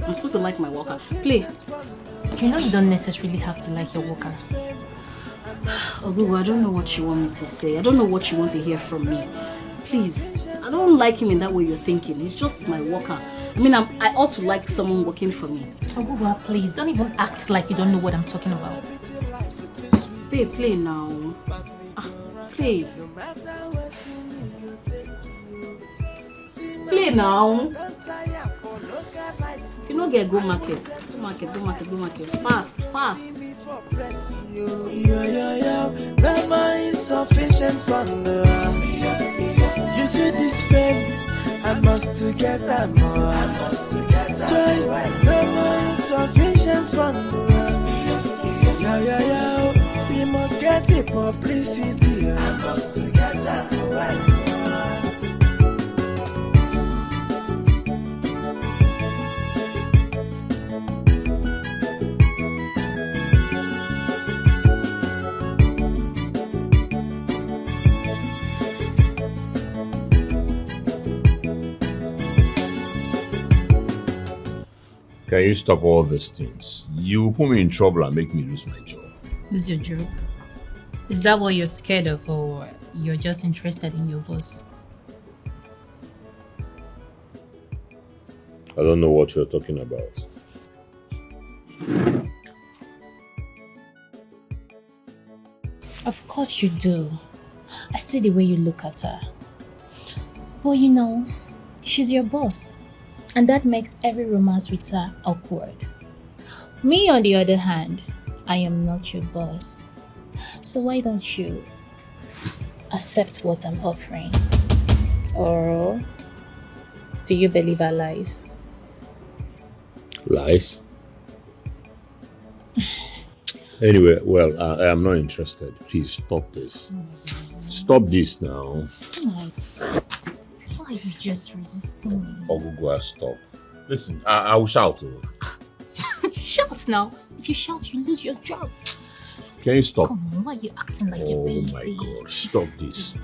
I'm supposed to like my worker. Play. You know you don't necessarily have to like your worker. Ogugu, I don't know what you want me to say. I don't know what you want to hear from me. Please, I don't like him in that way you're thinking. He's just my worker. I mean, I ought to like someone working for me. Ogugu, please, don't even act like you don't know what I'm talking about. Babe, play now. Play. Play now. If you don't get go market. Go market. Fast. Mama is sufficient for love. You see this fame, I must get that more. Joy, mama is sufficient for love. We must get the publicity. I must get that more. Can you stop all these things? You will put me in trouble and make me lose my job. Lose your job? Is that what you're scared of, or you're just interested in your boss? I don't know what you're talking about. Of course you do. I see the way you look at her. But you know, she's your boss. And that makes every romance with her awkward. Me, on the other hand, I am not your boss. So why don't you accept what I'm offering? Or do you believe her lies? Lies? Anyway, well, I am not interested. Please stop this. Stop this now. Why are you just resisting me? Ogugu, stop. Listen, I will shout. Shout now. If you shout, you lose your job. Can you stop? Come on, why are you acting like a baby? Oh my God, stop this.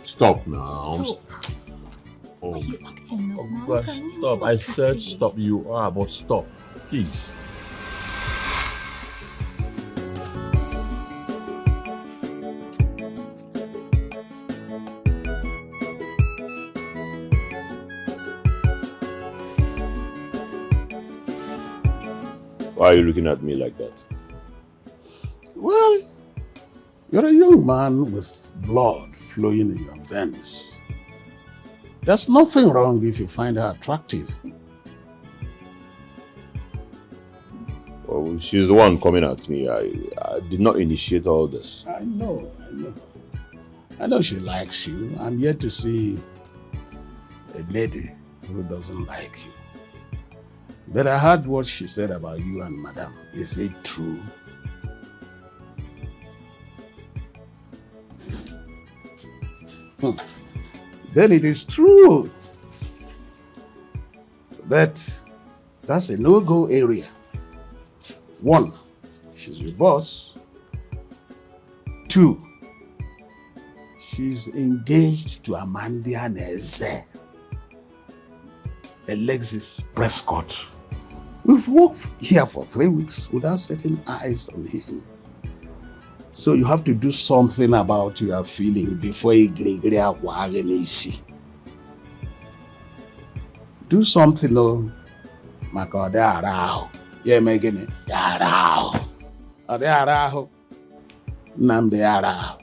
Stop now. Stop. Why are you acting now? Ogugu, stop. I said stop. You are, but stop. Please. Why are you looking at me like that? Well, you're a young man with blood flowing in your veins. There's nothing wrong if you find her attractive. Oh, she's the one coming at me. I did not initiate all this. I know. I know she likes you. I'm yet to see a lady who doesn't like you. But I heard what she said about you and Madame. Is it true? Then it is true. But that's a no-go area. 1, she's your boss. 2, she's engaged to Amandia Neze, Alexis Prescott. We've worked here for 3 weeks without setting eyes on him. So you have to do something about your feeling before you agree. Do something, no. My God, they are out. Yeah, making it. They are out. They are out. Nam they are out.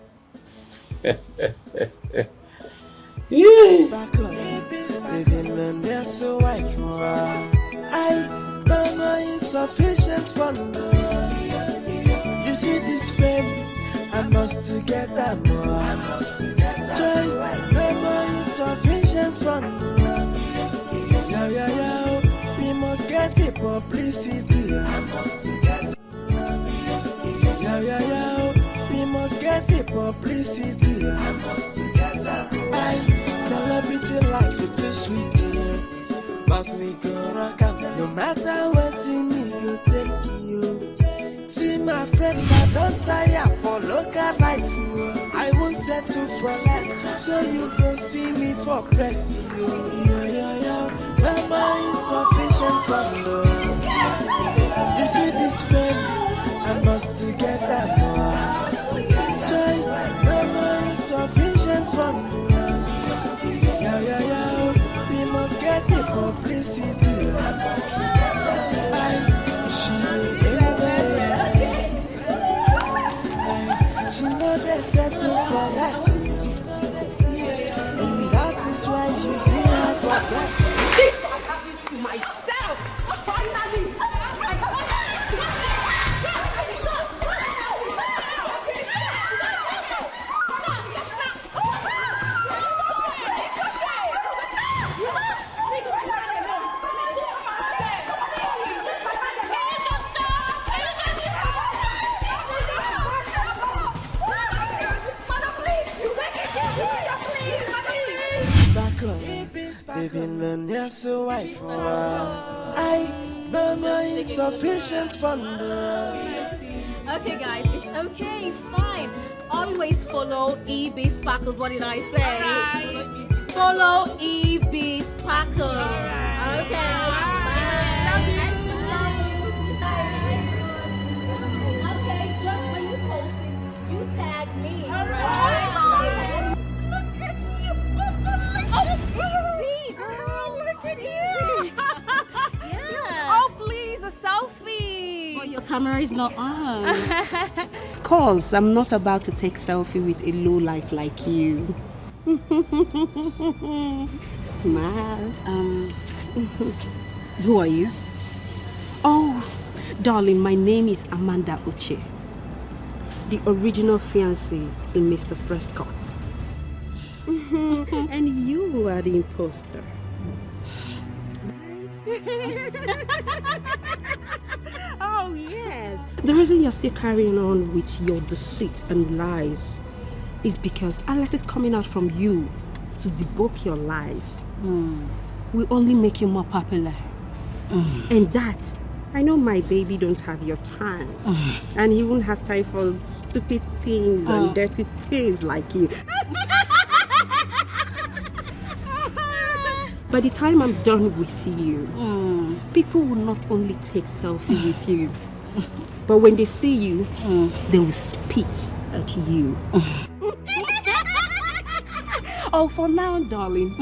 Back on, living on their so wife. Mama insufficient for love. You see this fame, I must to get that more. Joy, mama insufficient for love. Yeah, we must get the publicity. I must to get. Yeah, we must get the publicity. I must to get that. Celebrity life is too sweet. But we go rock up, no matter what you need, go take you. See my friend, I don't tire for local life. I won't settle for less, so you go see me for press. Yo, mama insufficient for love. You see this fame, I must to get that more. Joy, mama insufficient for love. Yeah. We must get the publicity. I must get that. She know they settle for less. And that is why you see her for less. This I have it to myself. Finally. Living on your so wife. Mama insufficient for love. Okay, guys, it's okay, it's fine. Always follow EB Sparkles. What did I say? Right. Follow EB Sparkles. Right. Okay. Okay, just when you post it, you tag me. All right. Look at you. Oh, easy, girl. Look at easy. Yeah. Oh, please, a selfie. But your camera is not on. Of course, I'm not about to take selfie with a low life like you. Smile. Who are you? Oh, darling, my name is Amanda Uche, the original fiancée to Mr. Prescott. And you are the imposter. Oh, yes. The reason you're still carrying on with your deceit and lies is because Alice is coming out from you to debunk your lies. Will only make you more popular. And that, I know my baby don't have your time. And he won't have time for stupid things and dirty things like you. By the time I'm done with you, people will not only take selfie with you, but when they see you, they will spit at you. Oh, for now, darling,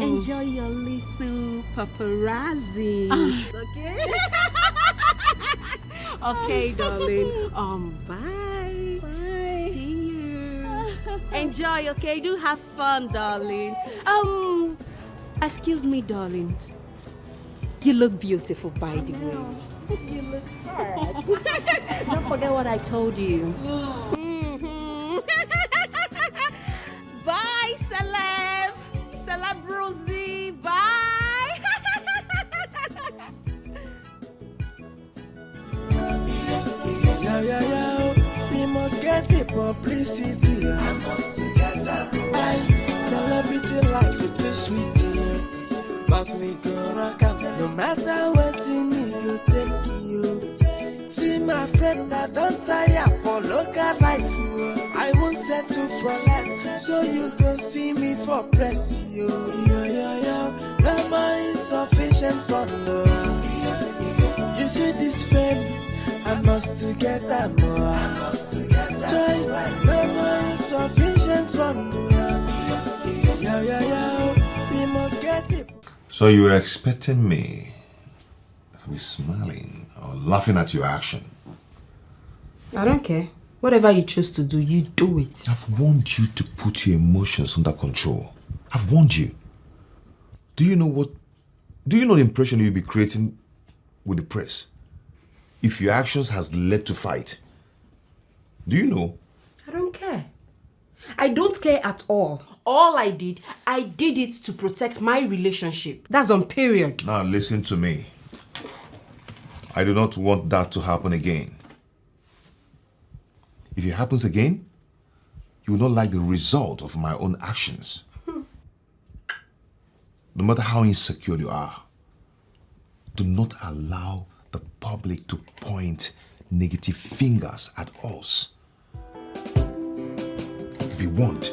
enjoy your little paparazzi. Okay? Okay, darling. Bye. Bye. See you. Enjoy, okay? Do have fun, darling. Excuse me, darling. You look beautiful, by the way. You look hot. Don't forget what I told you. Bye, celeb. Celebrity. Bye. Yeah. We must get the publicity. I must get that. Celebrity life is too sweet. But we go rock up, no matter what you need, go take you. See my friend, I don't tire for local life. I won't settle for less, so you go see me for press. Yo. Mama insufficient for love. You see this fame, I must to get that more. Joy, No more insufficient fund. We must get it. So you were expecting me to be smiling or laughing at your action? I don't care. Whatever you choose to do, you do it. I've warned you to put your emotions under control. I've warned you. Do you know the impression you'll be creating with the press if your actions has led to fight? Do you know? I don't care. I don't care at all. All I did it to protect my relationship. That's on period. Now listen to me. I do not want that to happen again. If it happens again, you will not like the result of my own actions. No matter how insecure you are, do not allow the public to point negative fingers at us. Be warned.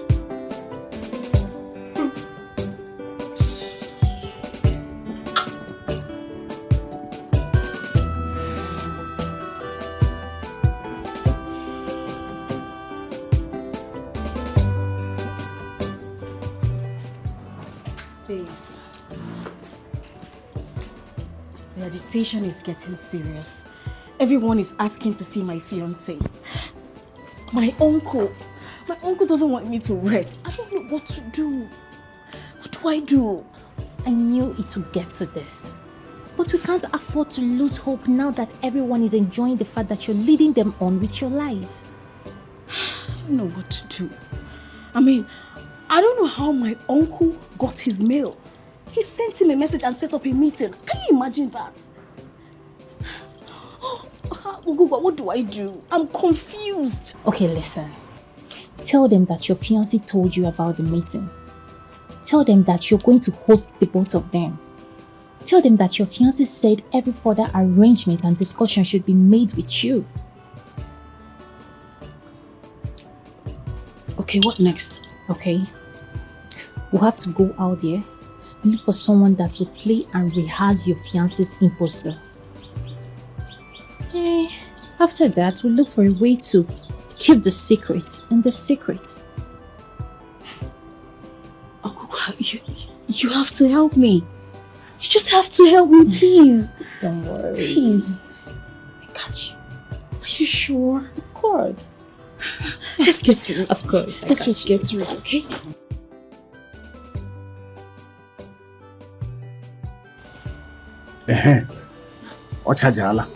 Babes, the agitation is getting serious. Everyone is asking to see my fiancé. My uncle doesn't want me to rest. I don't know what to do. What do I do? I knew it would get to this. But we can't afford to lose hope now that everyone is enjoying the fact that you're leading them on with your lies. I don't know what to do. I mean, I don't know how my uncle got his mail. He sent him a message and set up a meeting. Can you imagine that? Oh, what do I do? I'm confused. Okay, listen. Tell them that your fiancé told you about the meeting. Tell them that you're going to host the both of them. Tell them that your fiancé said every further arrangement and discussion should be made with you. Okay, what next? Okay. We'll have to go out there, look for someone that will play and rehearse your fiancé's imposter. After that, we'll look for a way to keep the secret in the secret. Oh, you have to help me. You just have to help me, please. Don't worry. Please. I got you. Are you sure? Of course. Let's get to it. Of course. Let's just get to it, okay? Ochajala.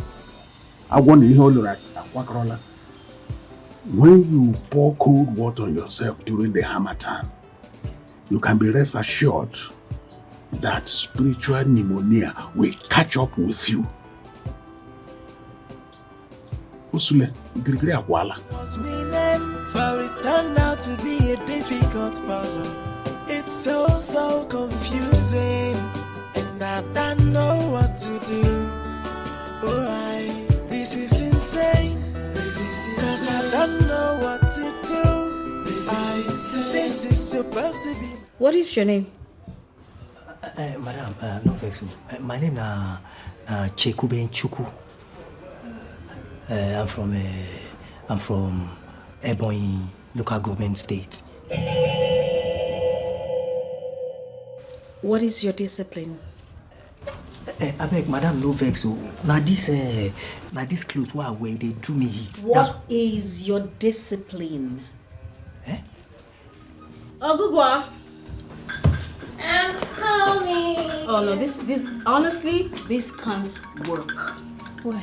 I want to hear like Wakrola. When you pour cold water on yourself during the Harmattan, you can be rest assured that spiritual pneumonia will catch up with you. Osule, Igirigiri Akwala. Was winning, but it turned out to be a difficult puzzle. It's so confusing, and I don't know what to do. This is insane. Cause I don't know what to do. This is supposed to be. What is your name? Madam, no vex. My name is Chekube Chuku. I'm from Ebonyi local government state. What is your discipline? I beg, Madam, no vex. Now this clothes where I wear, they do me hit. What is your discipline? Ogugwa. I'm coming. Oh no, this honestly, this can't work. What?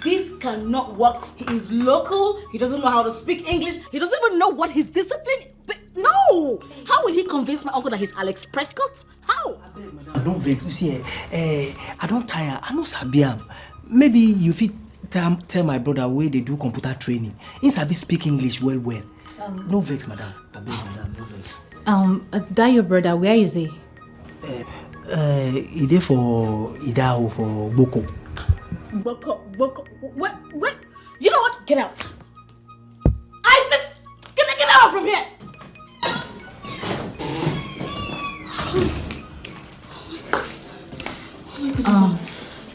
This cannot work. He is local. He doesn't know how to speak English. He doesn't even know what his discipline. But no, how will he convince my uncle that he's Alex Prescott? How? Don't vex. You see, I don't tire. I know Sabiam. Maybe you fit tell my brother where they do computer training. In Sabi speak English well. No vex, madam. I beg, madam, no vex. That your brother, where is he? He there for Idaho for Boko. Boko. What? You know what? Get out. I said, get out from here. Oh my goodness.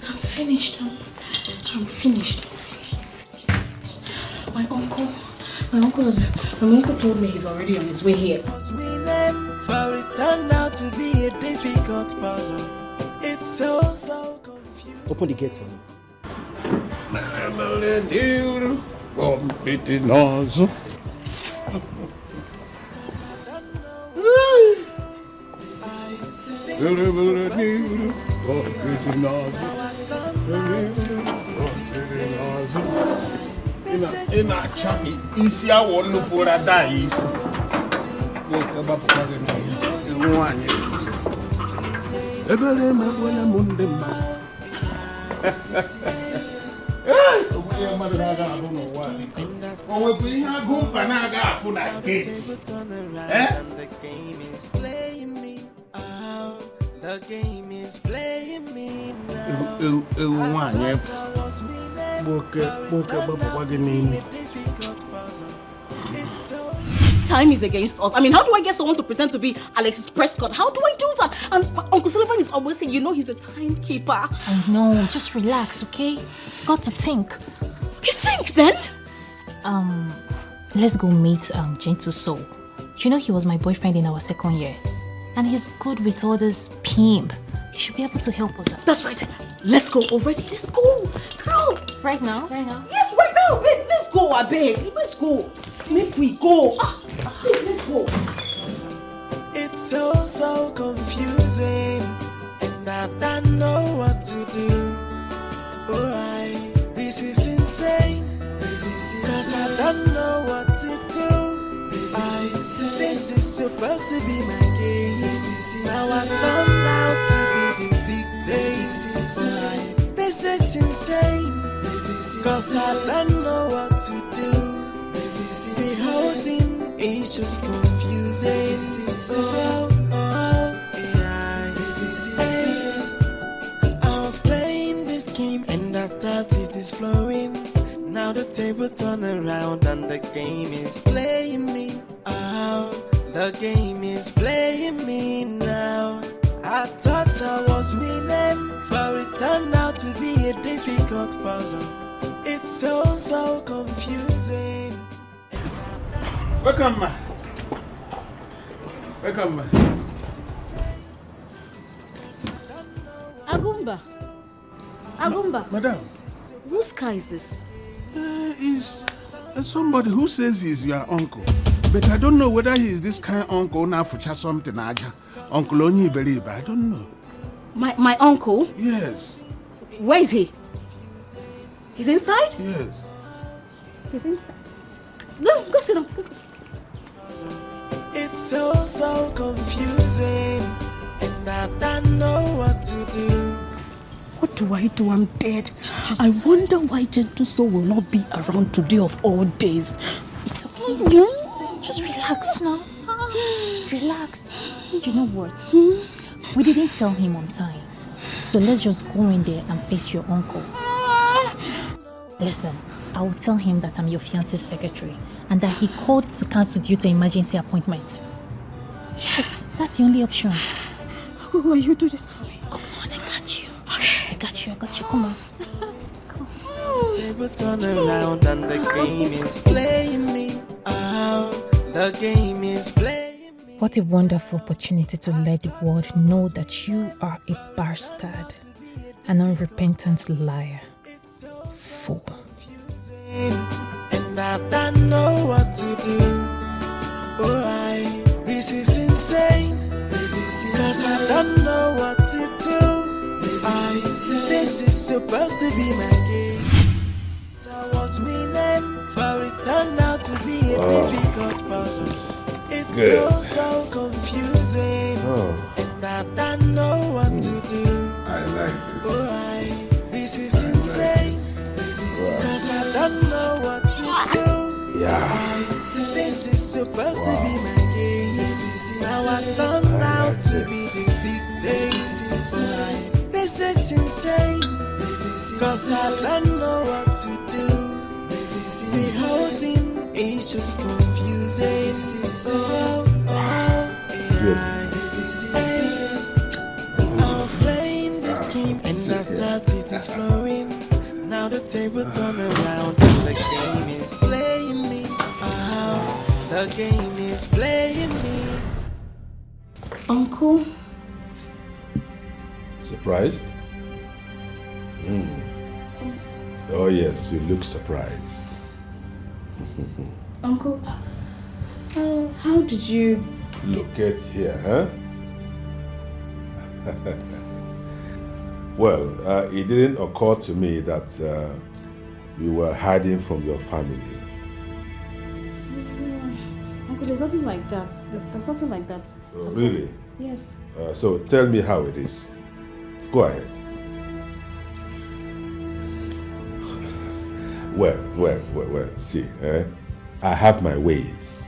I'm finished. I'm finished. My uncle My uncle told me he's already on his way here. But it turned out to be a difficult puzzle. It's so confusing. Open the gate for me. The game is playing me now. Time is against us. I mean, how do I get someone to pretend to be Alexis Prescott? How do I do that? And Uncle Sullivan is always saying, he's a timekeeper. I know, just relax, okay? You've got to think. You think then? Let's go meet Gentle Soul. You know he was my boyfriend in our second year. And he's good with all this pimp. He should be able to help us out. That's right. Let's go already. Let's go. Girl. Right now? Yes, right now. Babe, let's go, I beg. Let's go. Make we go. Babe, let's go. It's so confusing. And I don't know what to do. This is insane. Cause I don't know what to do. This is supposed to be my game. Now I turned out to be the victim. This is insane. Cause I don't know what to do. The whole thing is just confusing. I was playing this game and I thought it is flowing. Now the table turn around and the game is playing me out. The game is playing me now. I thought I was winning, but it turned out to be a difficult puzzle. It's so confusing. Welcome, ma. Welcome, ma. Agumba. Madam. Whose car is this? Is somebody who says he's your uncle. But I don't know whether he is this kind of uncle now for just something. Uncle only believe. I don't know. My uncle? Yes. Where is he? He's inside? Yes. He's inside. Go sit down. Go sit down. It's so confusing. And I don't know what to do. What do I do? I'm dead. I wonder why Gentle Soul will not be around today of all days. It's okay. Just relax now. Relax. You know what? We didn't tell him on time. So let's just go in there and face your uncle. Listen, I will tell him that I'm your fiance's secretary and that he called to cancel due to emergency appointment. Yes, that's the only option. Will you do this for me? Come on, I got you. Okay. I got you. Come on. Table turn around and the game is playing me out. The game is playing me. What a wonderful opportunity to let the world know that you are a bastard, an unrepentant liar. Fool. And I don't know what to do. This is insane. Cause I don't know what to do. This is supposed to be my game. I was winning, but it turned out to be a difficult puzzle. It's so confusing. And I don't know what to do. I like This is insane. Cause I don't know what to do. This is supposed to be my game. Now I turned out to be the victim. This is insane. Cause I don't know what to do. The whole thing is just confusing. I was playing this game and I thought it is flowing. Now the table turn around and the game is playing me. The game is playing me. Uncle? Surprised? Oh yes, you look surprised. Uncle, how did you... Look at here, huh? Well, it didn't occur to me that you were hiding from your family. Uncle, there's nothing like that. There's nothing like that. Really? Yes. So tell me how it is. Go ahead. Well, see, I have my ways.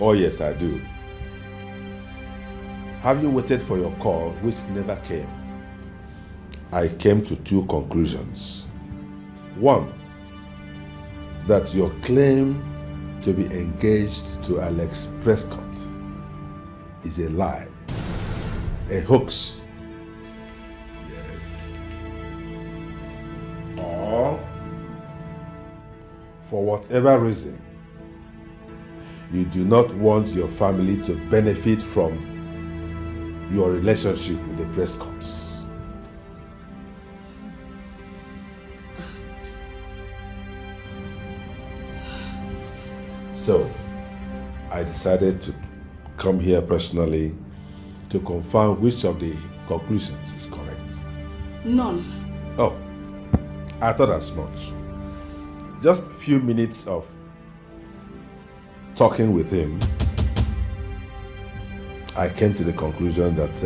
Oh yes, I do. Have you waited for your call, which never came? I came to two conclusions. One, that your claim to be engaged to Alex Prescott is a lie, a hoax. Yes. Or, for whatever reason, you do not want your family to benefit from your relationship with the Prescotts. So, I decided to come here personally to confirm which of the conclusions is correct. None. Oh, I thought as much. Just a few minutes of talking with him, I came to the conclusion that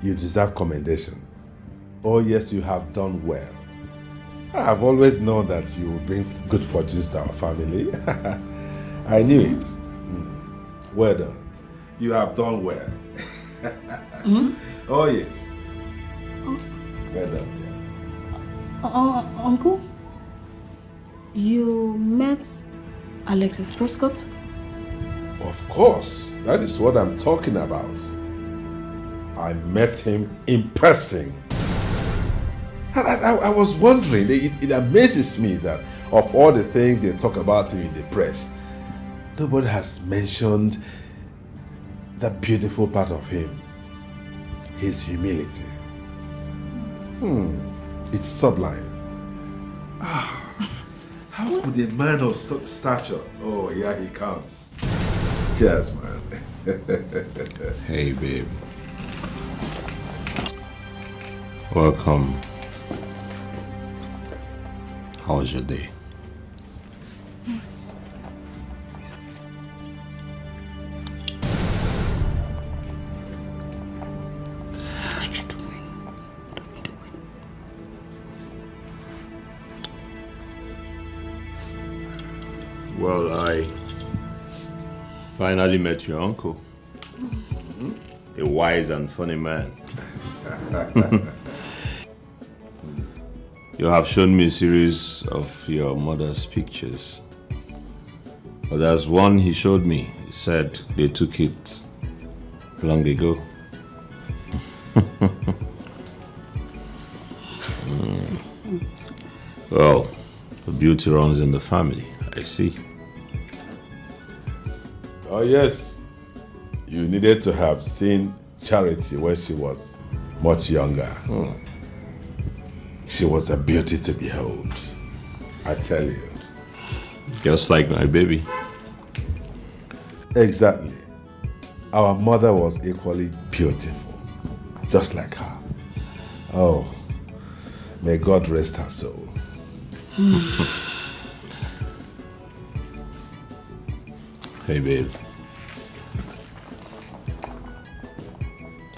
you deserve commendation. Oh yes, you have done well. I have always known that you will bring good fortunes to our family. I knew it. Well done. You have done well. Oh yes. Well done. Uncle, you met Alexis Prescott? Of course, that is what I'm talking about. I met him in person. I was wondering, it amazes me that of all the things they talk about him in the press, nobody has mentioned that beautiful part of him, his humility. It's sublime. How could a man of such stature? Oh, here he comes. Cheers, man. Hey, babe. Welcome. How was your day? Well, I finally met your uncle. A wise and funny man. You have shown me a series of your mother's pictures. But there's one he showed me. He said they took it long ago. Well, the beauty runs in the family, I see. Oh yes, you needed to have seen Charity when she was much younger. She was a beauty to behold, I tell you. Just like my baby. Exactly. Our mother was equally beautiful, just like her. Oh, may God rest her soul. Hey, babe.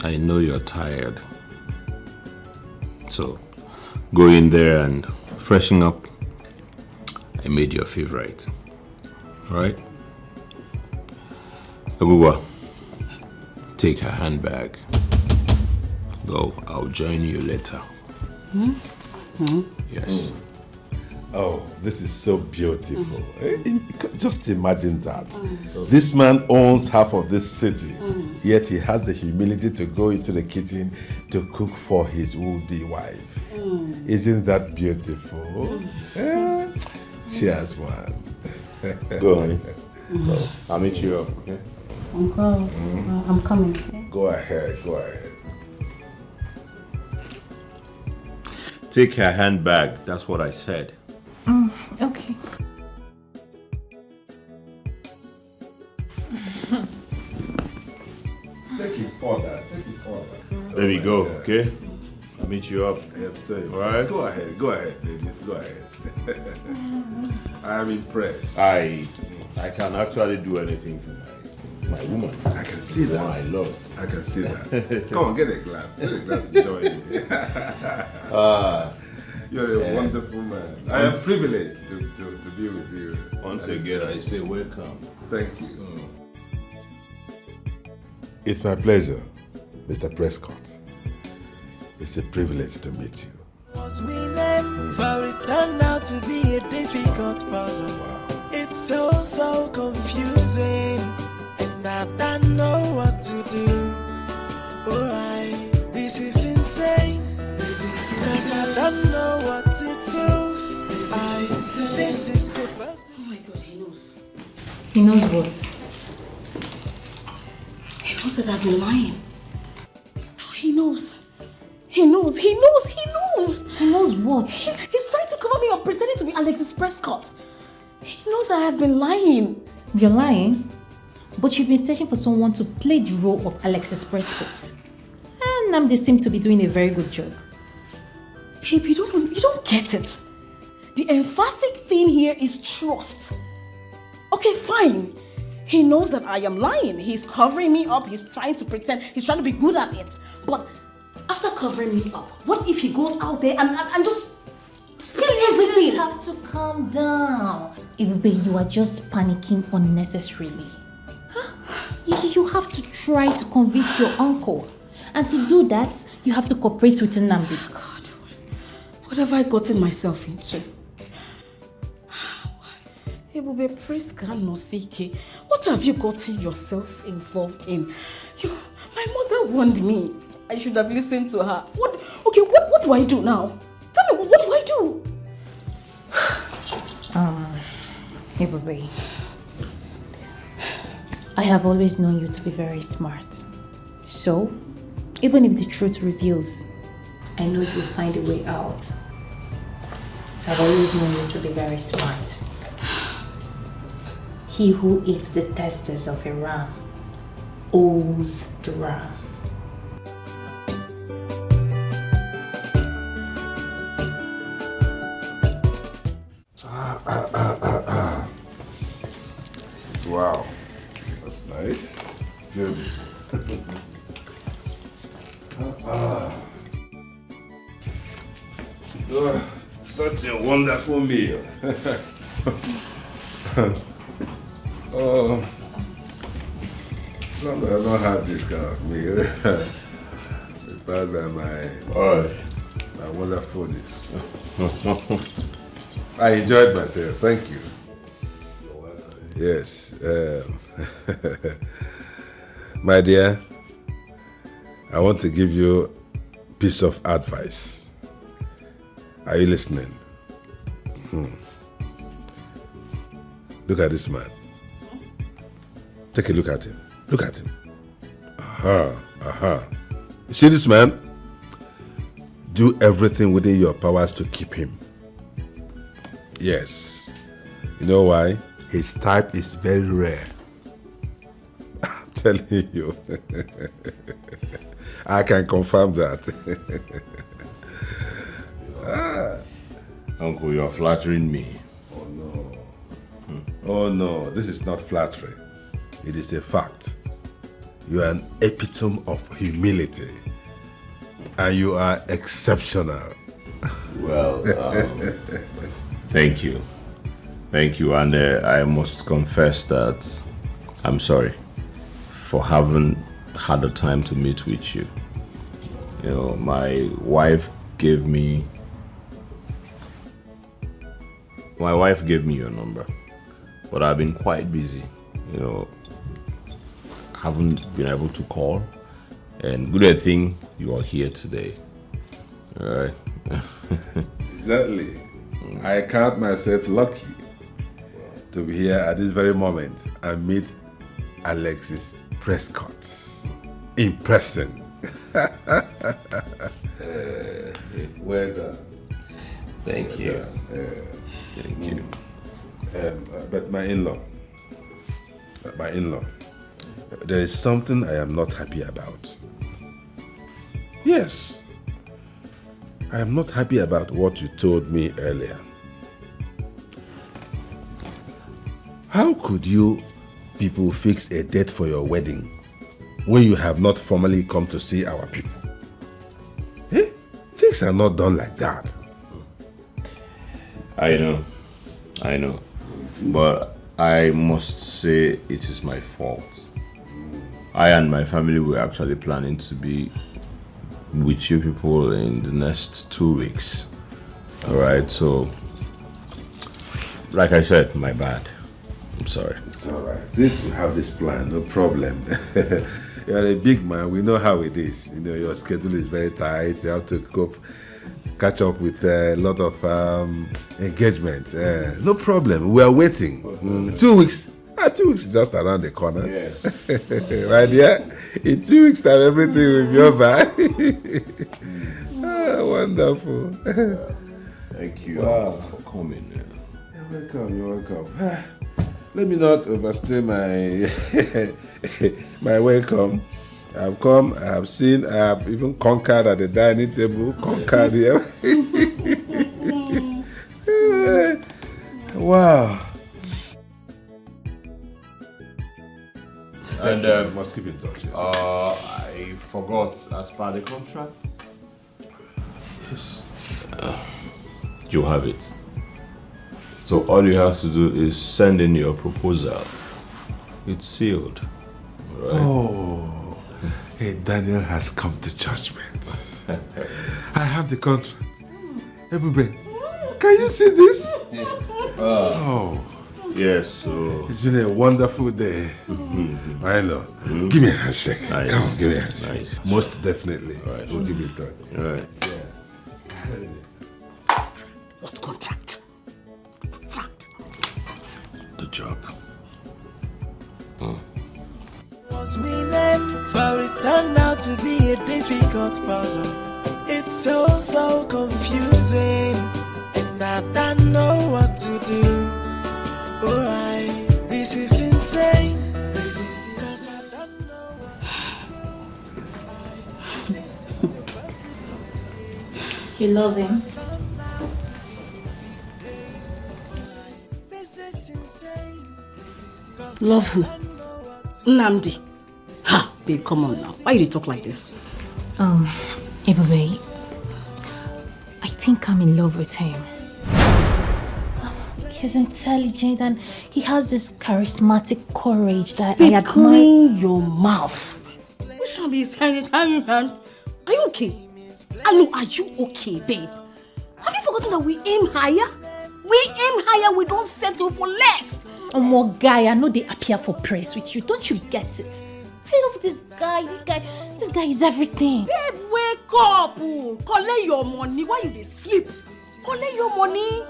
I know you're tired. So, go in there and freshen up. I made your favorite. Alright? Aguwa, take her handbag. Go, I'll join you later. Yes. Oh, this is so beautiful. Just imagine that. This man owns half of this city, yet he has the humility to go into the kitchen to cook for his would-be wife. Isn't that beautiful? Cheers, man. Go, honey. Go. I'll meet you up, okay? Uncle, I'm coming. Okay? Go ahead, go ahead. Take her handbag. That's what I said. Okay. Take his order, take his order. There we go, okay? I'll meet you up. Yep, same. All right? Go ahead, ladies, go ahead. I am impressed. I can actually do anything for my woman. I can see that. I love. I can see that. Come on, get a glass. Get a glass and join me. You're a wonderful man. I am privileged to be with you. Once again, I say welcome. Thank you. It's my pleasure, Mr. Prescott. It's a privilege to meet you. Was winning, but it turned out to be a difficult puzzle. It's so confusing, and I don't know what to do. This is insane. Cause I don't know what to do. This is supposed to. Oh my God, he knows. He knows what? He knows that I've been lying. Oh, he knows. He knows. He knows. He knows. He knows what? He's trying to cover me up, pretending to be Alexis Prescott. He knows I have been lying. You're lying? But you've been searching for someone to play the role of Alexis Prescott. And Namdi seems to be doing a very good job. Babe, you don't get it. The emphatic thing here is trust. Okay, fine. He knows that I am lying. He's covering me up. He's trying to pretend. He's trying to be good at it. But after covering me up, what if he goes out there and just spill everything? You just have to calm down. Ibube, you are just panicking unnecessarily. Huh? You have to try to convince your uncle. And to do that, you have to cooperate with Nnamdi. God, what have I gotten myself into? Ebube, Priska Nosike, what have you gotten yourself involved in? My mother warned me. I should have listened to her. What do I do now? Tell me, what do I do? Ebube, I have always known you to be very smart. So, even if the truth reveals, I know you'll find a way out. I've always known you to be very smart. He who eats the testes of a ram owes the ram. Wow, that's nice. Good. Such a wonderful meal. Oh, not that I don't have this kind of meal. Prepared by my wonderful dish. I enjoyed myself. Thank you. Yes. My dear, I want to give you a piece of advice. Are you listening? Look at this man. Take a look at him. Look at him. You see this man? Do everything within your powers to keep him. Yes. You know why? His type is very rare. I'm telling you. I can confirm that. Uncle, you're flattering me. Oh no. Oh no, this is not flattery. It is a fact. You are an epitome of humility. And you are exceptional. Well, thank you. Thank you. And I must confess that I'm sorry for having had the time to meet with you. You know, my wife gave me My wife gave me your number, but I've been quite busy. You know, haven't been able to call. And good thing you are here today. All right. Exactly. I count myself lucky to be here at this very moment and meet Alexis Prescott in person. Well done. Thank you. Thank you. But my in-law, there is something I am not happy about. Yes, I am not happy about what you told me earlier. How could you people fix a date for your wedding when you have not formally come to see our people? Eh? Things are not done like that. I know. But I must say it is my fault. I and my family were actually planning to be with you people in the next 2 weeks. Alright, so like I said, my bad. I'm sorry. It's alright. Since you have this plan, no problem. You're a big man, we know how it is. You know, your schedule is very tight, you have to catch up with a lot of engagements. No problem, we are waiting. 2 weeks. 2 weeks is just around the corner. Yes. Right here, in 2 weeks time, everything will be over. Wonderful. Thank you for coming. You're welcome. Let me not overstay my my welcome. I've come, I have seen, I have even conquered at the dining table, conquered here. Wow. And must keep in touch. Yes. I forgot, as per the contract. Yes. You have it. So all you have to do is send in your proposal. It's sealed. Right? Oh, hey, Daniel has come to judgment. I have the contract. Hey, Bube, can you see this? Oh. Yes, so... It's been a wonderful day. I know. Give me a handshake. Nice. Come on, give me a handshake. Nice. Most definitely. All right. We'll give it time. All right. Yeah. What contract? The job. Was winning, but it turned out to be a difficult puzzle. It's so confusing, and I don't know what to do. Oh, this is insane. This is 'cause I don't know what You love him? Love who? Nnamdi. Ha, babe, come on now. Why do you talk like this? Ebube, I think I'm in love with him. He's intelligent and he has this charismatic courage that I admire. Clean your mouth. Which one is hanging? Are you okay? Anu, are you okay, babe? Have you forgotten that we aim higher? We aim higher, we don't settle for less. Oh, more guy, I know they appear for praise with you. Don't you get it? I love this guy. This guy is everything. Babe, wake up. Collect your money. Why you dey sleep? Collect your money.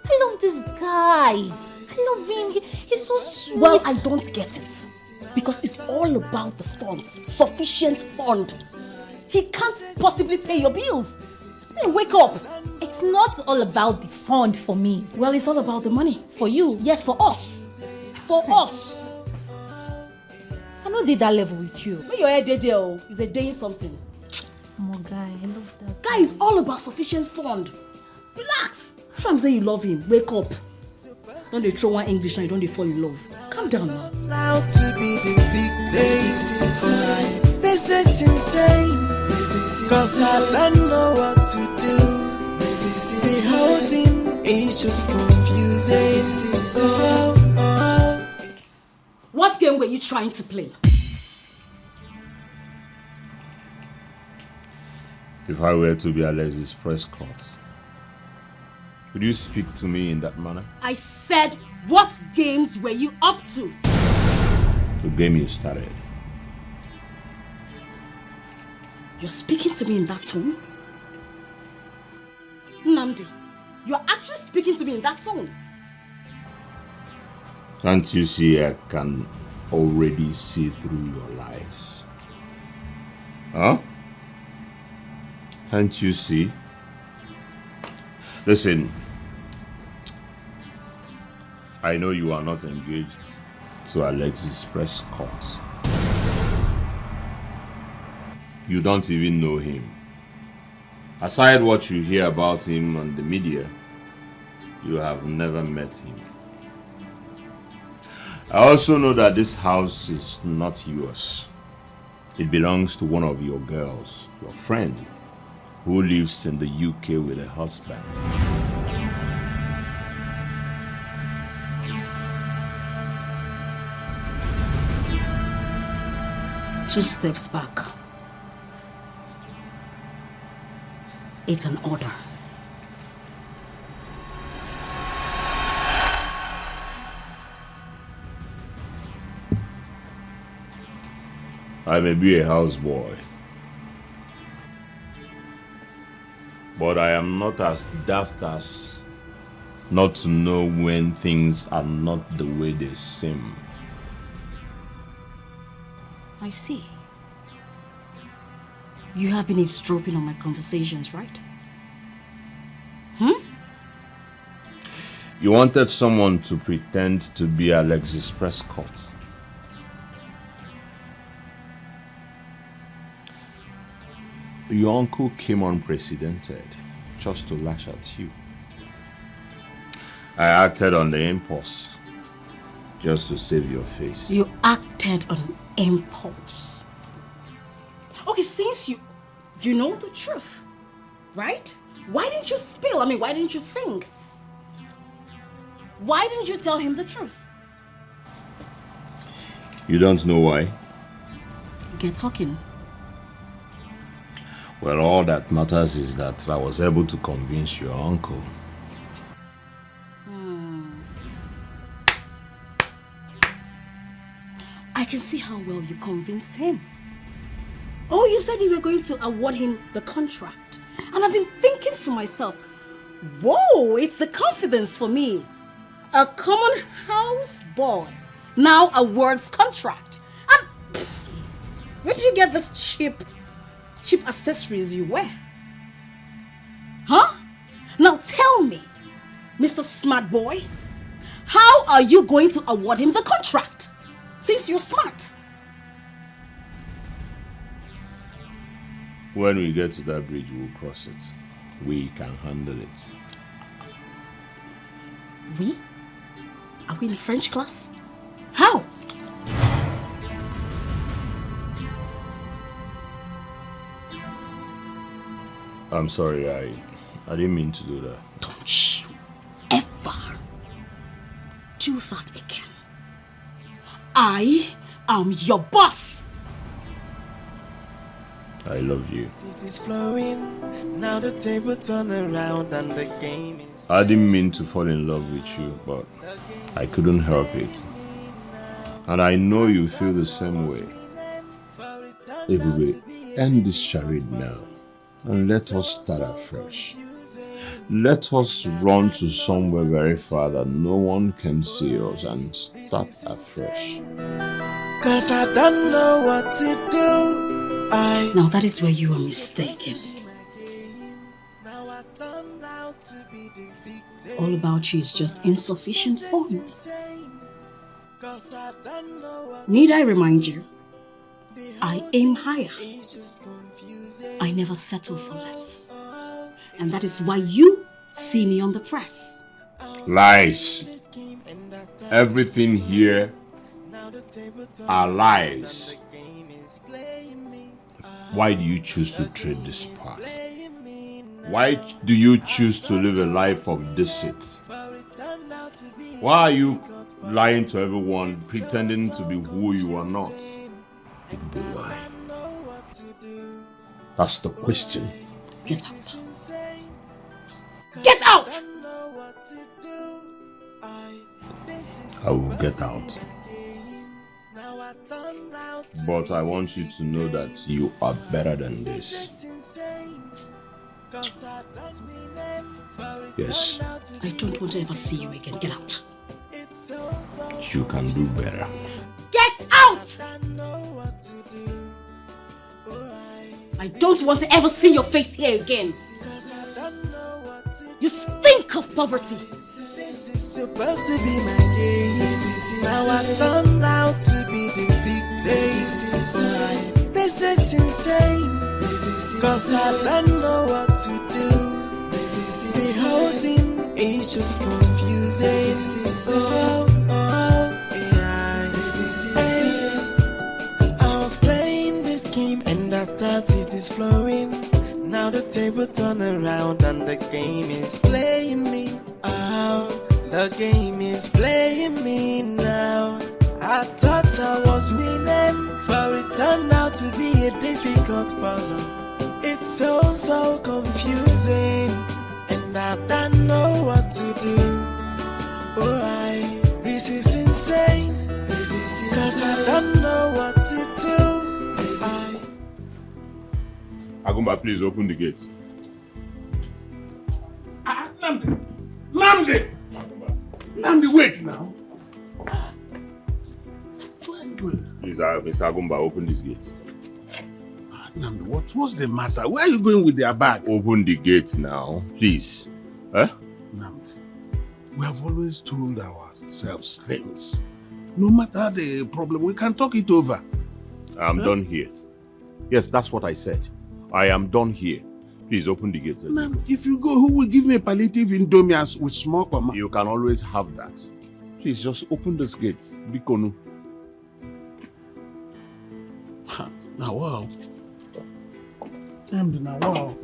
I love this guy. I love him. He's so sweet. Well, I don't get it. Because it's all about the funds. Sufficient fund. He can't possibly pay your bills. Hey, wake up. It's not all about the fund for me. Well, it's all about the money. For you? Yes, for us. For us. I know did that level with you. When your head there, is a day something. Oh, guy, I love that. Guy is all about sufficient fund. Relax. I'm saying you love him. Wake up. Don't they throw one English now you don't they fall in love. Calm down now. Now to be defeated. This is insane. Cause I don't know what to do. The whole thing is just confusing. What game were you trying to play? If I were to be Alexis Prescott, Could you speak to me in that manner? I said, what games were you up to? The game you started. You're speaking to me in that tone? Nnamdi, you're actually speaking to me in that tone. Can't you see I can already see through your lies? Huh? Can't you see? Listen, I know you are not engaged to Alexis Prescott. You don't even know him. Aside what you hear about him on the media, you have never met him. I also know that this house is not yours. It belongs to one of your girls, your friend, who lives in the UK with a husband. Two steps back. It's an order. I may be a houseboy, but I am not as daft as not to know when things are not the way they seem. I see. You have been eavesdropping on my conversations, right? You wanted someone to pretend to be Alexis Prescott. Your uncle came unprecedented just to lash at you. I acted on the impulse just to save your face. You acted on impulse. Okay, since you know the truth, right? Why didn't you spill? Why didn't you sing? Why didn't you tell him the truth? You don't know why? Get talking. Well, all that matters is that I was able to convince your uncle. I can see how well you convinced him. Oh, you said you were going to award him the contract. And I've been thinking to myself, whoa, it's the confidence for me. A common house boy now awards contract. And where did you get this cheap accessories you wear? Huh? Now tell me, Mr. Smart Boy, how are you going to award him the contract? Since you're smart. When we get to that bridge, we'll cross it. We can handle it. We? Are we in French class? How? I'm sorry, I didn't mean to do that. Don't you ever do that again. I am your boss. I love you. It is flowing. Now the table turn around and the game is. I didn't mean to fall in love with you, but I couldn't help it. And I know you feel the same way. Everybody, end this charade now and let us start afresh. Let us run to somewhere very far that no one can see us and start afresh. Cause I don't know what to do. Now that is where you are mistaken. All about you is just insufficient fund. Need I remind you, I aim higher. I never settle for less. And that is why you see me on the press. Lies. Everything here are lies. Why do you choose to trade this part? Why do you choose to live a life of deceit? Why are you lying to everyone, pretending to be who you are not? It would be why. That's the question. Get out. Get out! I will get out. But I want you to know that you are better than this. Yes. I don't want to ever see you again. Get out. You can do better. Get out! I don't want to ever see your face here again. You stink of poverty. This is supposed to be my game. Now I turned out to be the victim. This is insane. Cause I don't know what to do. The whole thing is just confusing. I was playing this game and I thought it is flowing. Now the table turn around and the game is playing me. The game is playing me now. I thought I was winning, but it turned out to be a difficult puzzle. It's so confusing, and I don't know what to do. This is insane, cause I don't know what to do. Agumba, please open the gate. Namdi, wait now. Please, Mr. Agumba, open this gate. Namdi, what's the matter? Where are you going with their bag? Open the gate now, please. Namdi, we have always told ourselves things. No matter the problem, we can talk it over. I'm done here. Yes, that's what I said. I am done here. Please open the gate. Ma'am, if you go, who will give me a palliative indomie with small comma? You can always have that. Please just open this gate. Bikonu. Now wow. Now wow.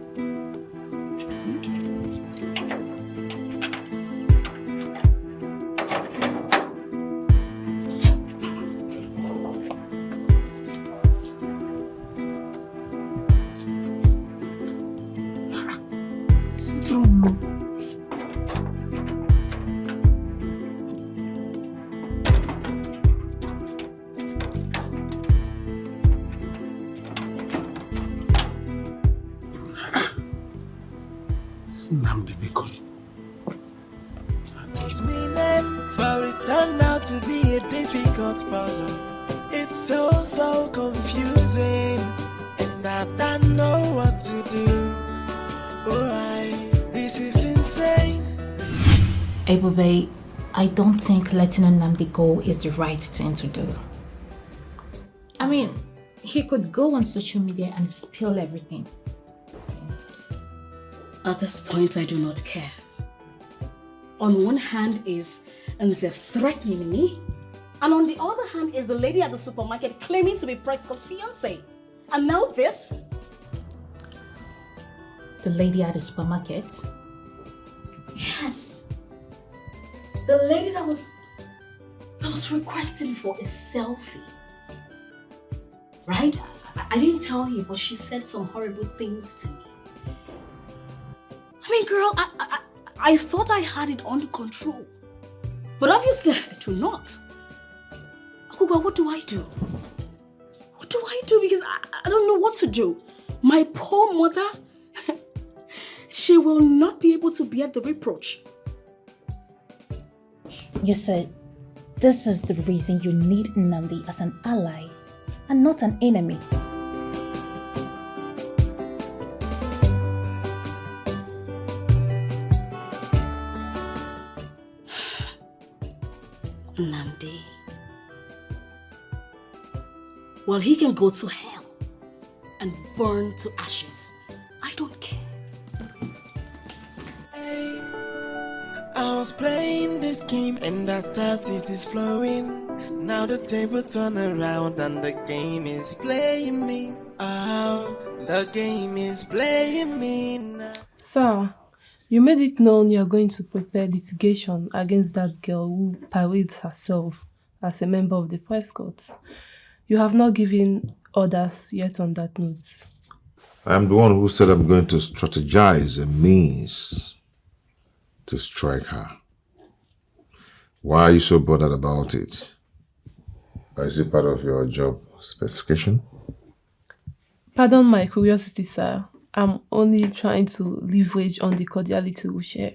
But it turned out to be a difficult puzzle. It's so confusing, and I don't know what to do. This is insane. Ebube, I don't think letting Nnamdi go is the right thing to do. I mean, he could go on social media and spill everything. At this point, I do not care. On one hand is Nze threatening me, and on the other hand is the lady at the supermarket claiming to be Prescott's fiancé. And now this? The lady at the supermarket? Yes. The lady that was requesting for a selfie. Right? I didn't tell you, but she said some horrible things to me. I mean, girl, I thought I had it under control. But obviously I do not. Akuba, what do I do? What do I do? Because I don't know what to do. My poor mother, she will not be able to bear the reproach. You said this is the reason you need Nnamdi as an ally and not an enemy. Nnamdi. Well, he can go to hell and burn to ashes. I don't care. I was playing this game and I thought it is flowing. Now the table turn around and the game is playing me. The game is playing me now. Sir, you made it known you are going to prepare litigation against that girl who parades herself as a member of the Prescott. You have not given orders yet on that note. I am the one who said I'm going to strategize a means to strike her. Why are you so bothered about it? Or is it part of your job specification? Pardon my curiosity, sir. I'm only trying to leverage on the cordiality we share.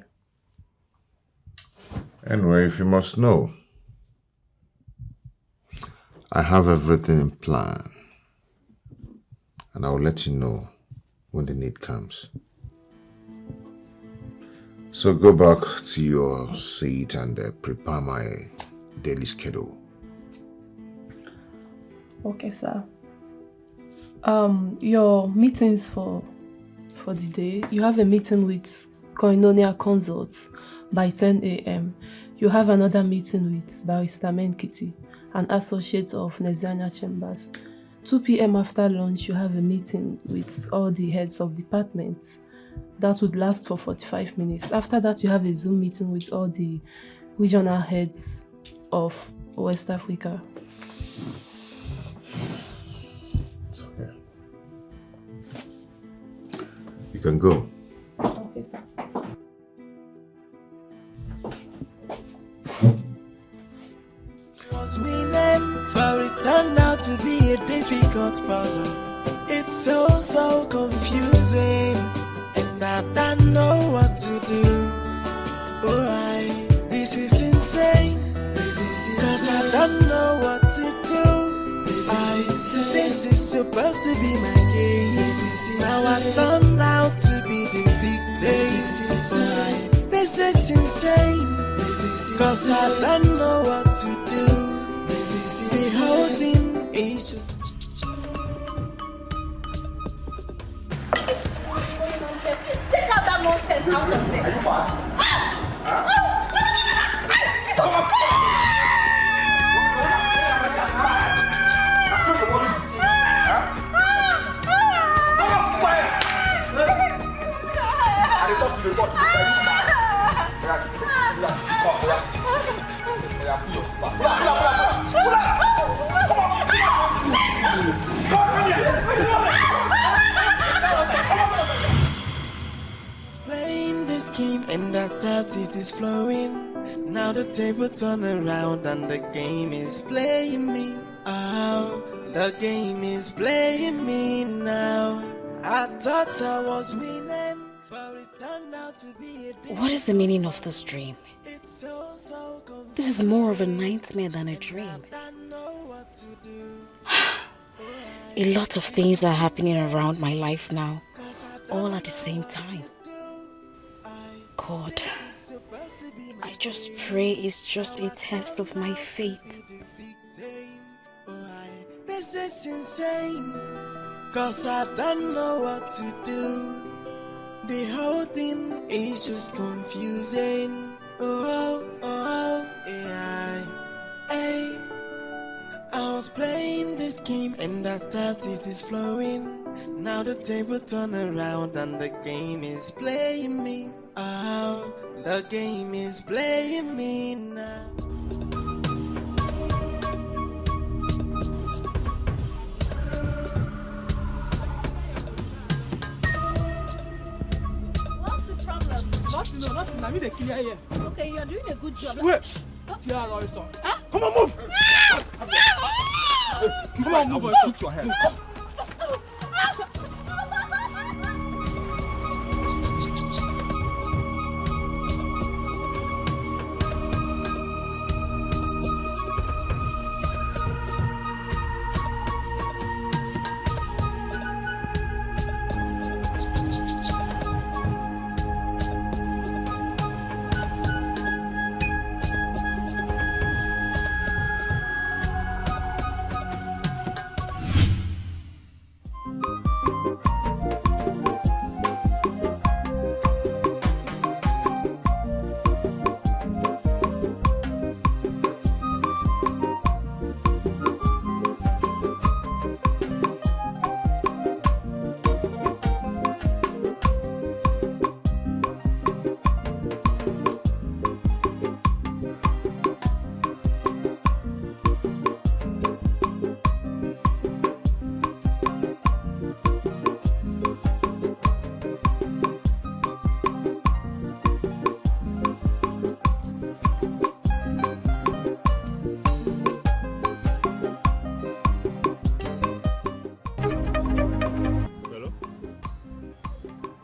Anyway, if you must know, I have everything in plan. And I will let you know when the need comes. So go back to your seat and prepare my daily schedule. Okay, sir. Your meetings for the day, you have a meeting with Koinonia Consults by 10 a.m. You have another meeting with Barrister Menkiti, an associate of Nezania Chambers. 2 p.m. after lunch, you have a meeting with all the heads of departments. That would last for 45 minutes. After that, you have a Zoom meeting with all the regional heads of West Africa. It's okay. You can go. Okay, sir. Was winning, but it turned out to be a difficult puzzle. It's so confusing, and I don't know what to do. This is insane. Cause I don't know what to do. This is supposed to be my game. Now I turned out to be the victim. This is insane. Cause I don't know what to do. The whole thing is just. Please take out that nonsense out of there. Are you mad? Jesus! Playing this game and I thought it is flowing. Now the table turn around and the game is playing me. Oh, the game is playing me now. I thought I was winning, but it turned out to be a What is the meaning of this dream? This is more of a nightmare than a dream. A lot of things are happening around my life now, all at the same time. God, I just pray it's just a test of my faith. This is insane, cause I don't know what to do. The whole thing is just confusing. Yeah. Hey, I was playing this game and I thought it is flowing. Now the table turn around and the game is playing me. Oh, the game is playing me now. Nothing, nothing. I mean, they kill here. Okay, you're doing a good job. Wait. Come on, move. Come on, move. Shoot your head.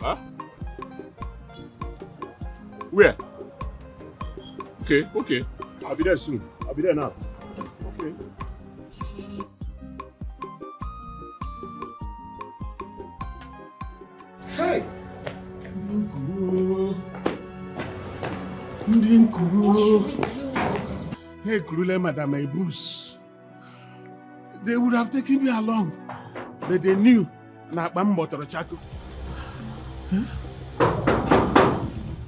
Huh? Where? Okay, okay. I'll be there soon. I'll be there now. Okay. Hey! Ndinkuru. Hey, Kurule, Madam Ebus. They would have taken me along, but they knew na Bambotoro Chaco.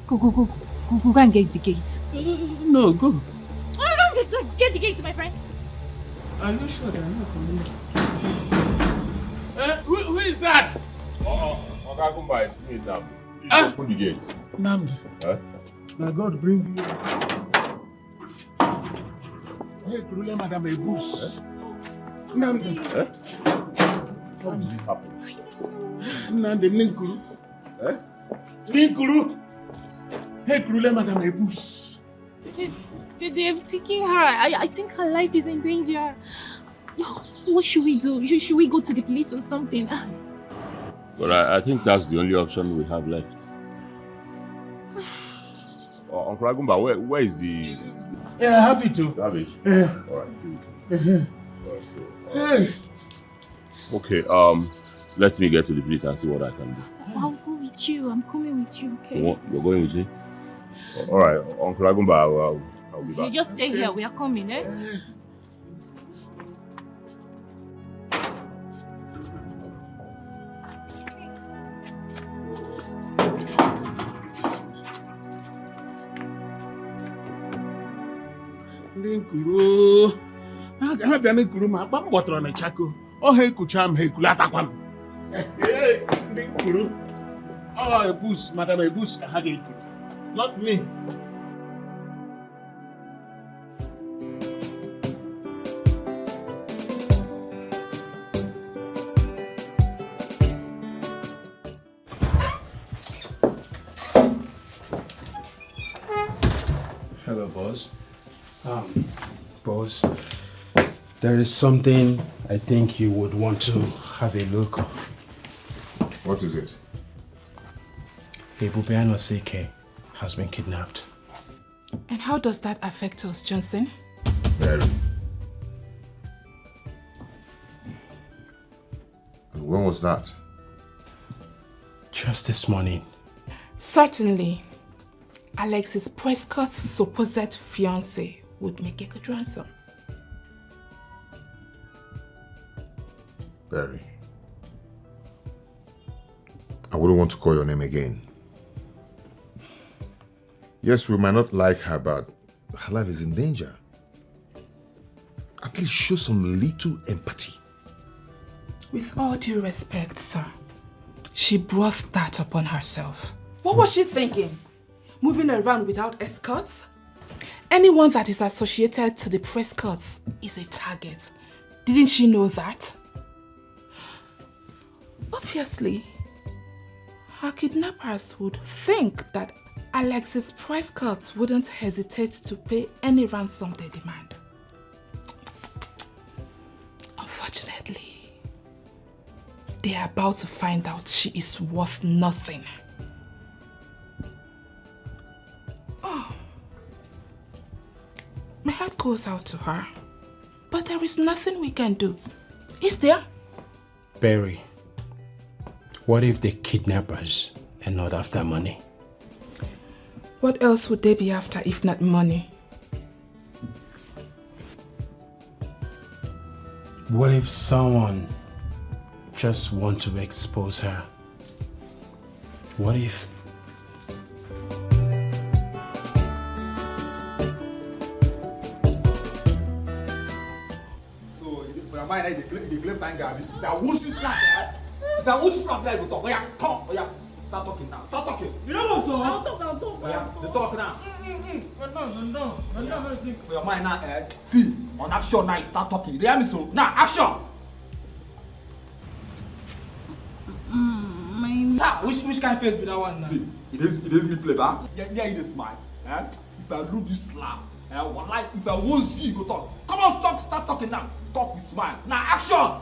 Go and get the gate. No, go. Get the gate, my friend. Are you sure they are not coming? Who is that? Okagumba, it's me now. Please open the gate. Namd. Huh? May God bring you. Hey, Kurule, Madam Ebus. Namd. What did happen? Namd, Ninkuru. Ninkuru. Hey, Kurule, Madam Ebus. They've taken her. I think her life is in danger. What should we do? Should we go to the police or something? But I think that's the only option we have left. Uncle Agumba, where is the... Yeah, I have it too. You have it? Yeah. Alright. Hey. Okay, let me get to the police and see what I can do. I'll go with you. I'm coming with you, okay? You're going with me? Alright, Uncle Agumba, I'll be back. You just stay here. We are coming, eh? Ninkuru. Ha bịa Ninkuru ma akpa m gbọtọrọ na Chaco. Ọ ha ekucha m ha ekulu atakwa m. Ninkuru. Oh, Ebus, Madam Ebus ka ha ga-ekulu. Not me. Hello, boss. Boss, there is something I think you would want to have a look at. What is it? Ebubeano Keke has been kidnapped. And how does that affect us, Johnson? Very. And when was that? Just this morning. Certainly, Alexis Prescott's supposed fiancé would make a good ransom. Barry. I wouldn't want to call your name again. Yes, we might not like her, but her life is in danger. At least show some little empathy. With all due respect, sir, she brought that upon herself. What was she thinking? Moving around without escorts? Anyone that is associated to the Prescotts is a target. Didn't she know that? Obviously, her kidnappers would think that Alexis Prescott wouldn't hesitate to pay any ransom they demand. Unfortunately, they are about to find out she is worth nothing. Oh. My heart goes out to her, but there is nothing we can do. Is there? Barry, what if the kidnappers are not after money? What else would they be after if not money? What if someone just want to expose her? What if... So, for your mind, the claim fine guy, that who's this slap? That who's slap like we talk? Oh yeah, talk. Oh yeah, start talking now. Start talking. You know what? I'll talk. Oh yeah, they talk now. No. For your mind now, see, on action now, start talking. You hear me so? Now, action. Now, which kind of face be that one now? See, it is me play back. Yeah, it is smile. If I look this slap, if I was you, go talk. Come on, start talking now. Talk with smile. Now, action.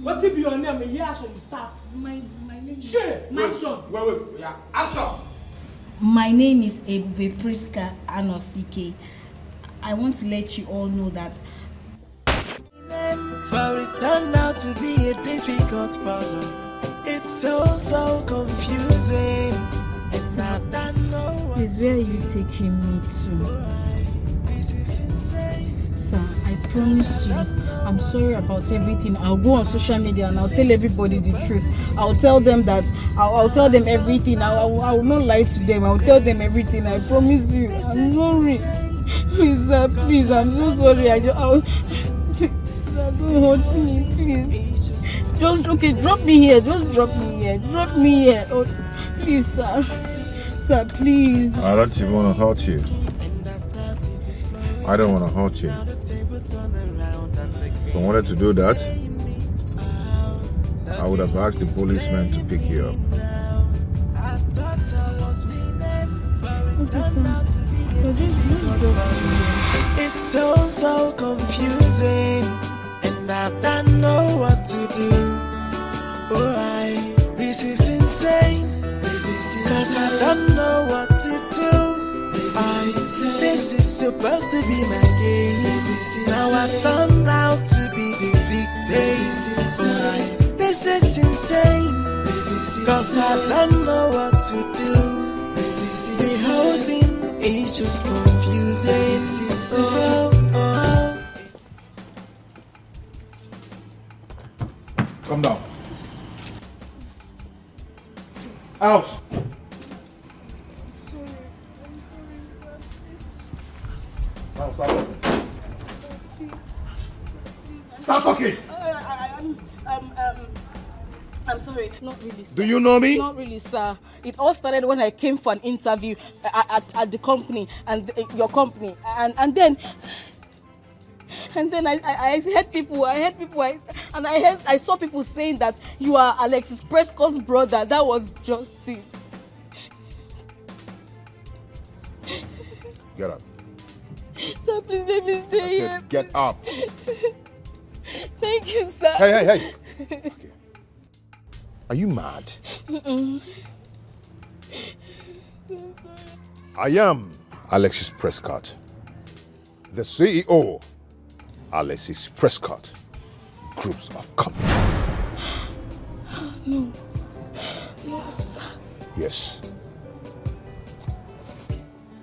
What if your name? Here action you start. My name is... Share. Action. Wait. Yeah. Action. My name is Ebube Priska Anosike. I want to let you all know that. But it turned out to be a difficult puzzle. It's so confusing. And I don't know what Please, where are you taking me to? this is insane. Sir, I promise you, I'm sorry about everything. I'll go on social media and I'll tell everybody the truth. I'll tell them that, I'll tell them everything. I will not lie to them. I'll tell them everything. I promise you. I'm sorry. Please, sir, please, I'm so sorry. Please, sir, don't hurt me, please. Just, okay, drop me here. Just drop me here. Drop me here. Oh, please, sir. Sir, please. I don't even want to hurt you. I don't want to hurt you. If I wanted to do that, I would have asked the policeman to pick you up. Okay, sir. So just drop me. It's so confusing, and I don't know what to do. Oh, this is insane. Cause I don't know what to do. This is supposed to be my case. Now I turned out to be the victim. This is insane. Cause I don't know what to do. The whole thing is just confusing. Oh. Come down. Out. Now start talking. Start talking. I'm sorry, not really, sir. Do you know me? Not really, sir. It all started when I came for an interview at the company and your company, and then I heard people, I saw people saying that you are Alexis Prescott's brother. That was just it. Get up. Sir, please let me stay I here. said, get up. Thank you, sir. Hey. Okay. Are you mad? Mm-mm. I am Alexis Prescott, the CEO, Alexis Prescott Groups of Company. No, sir. Yes.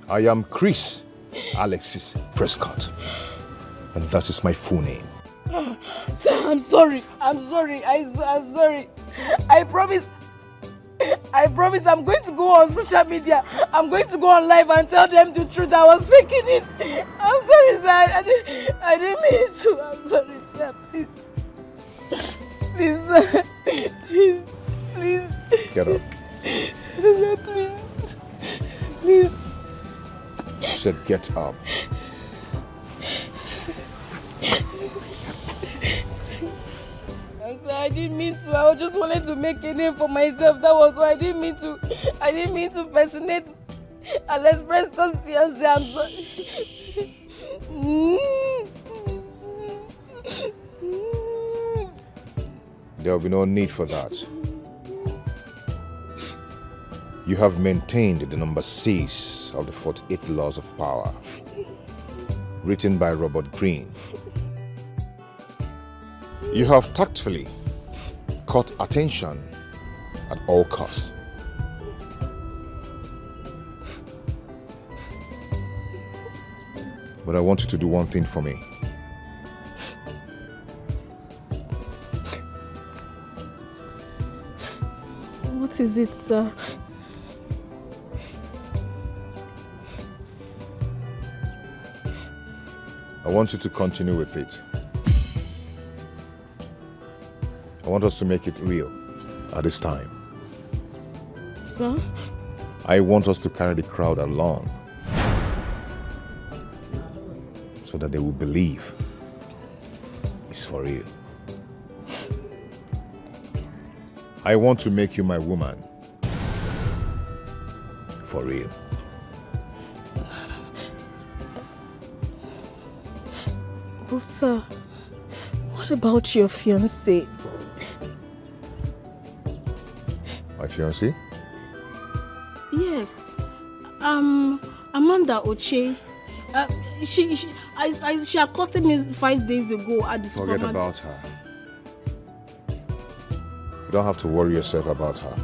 I am Chris Alexis Prescott, and that is my full name. Sir, I'm sorry. I'm sorry. I promise I'm going to go on social media. I'm going to go on live and tell them the truth. I was faking it. I'm sorry, sir. I didn't mean to. I'm sorry, sir. Please, sir. Please. Get up. Sir, please. I said get up. Sir, I didn't mean to. I just wanted to make a name for myself. That was why I didn't mean to personate Alex Prescott's fiancé. I'm sorry. There will be no need for that. You have maintained the number 6 of the 48 Laws of Power, written by Robert Greene. You have tactfully caught attention at all costs. But I want you to do one thing for me. What is it, sir? I want you to continue with it. I want us to make it real at this time. Sir? I want us to carry the crowd along so that they will believe it's for real. I want to make you my woman for real. But sir, what about your fiancé? fiancé? Yes. Amanda Oche. She accosted me 5 days ago at the Forget supermarket. about her. You don't have to worry yourself about her.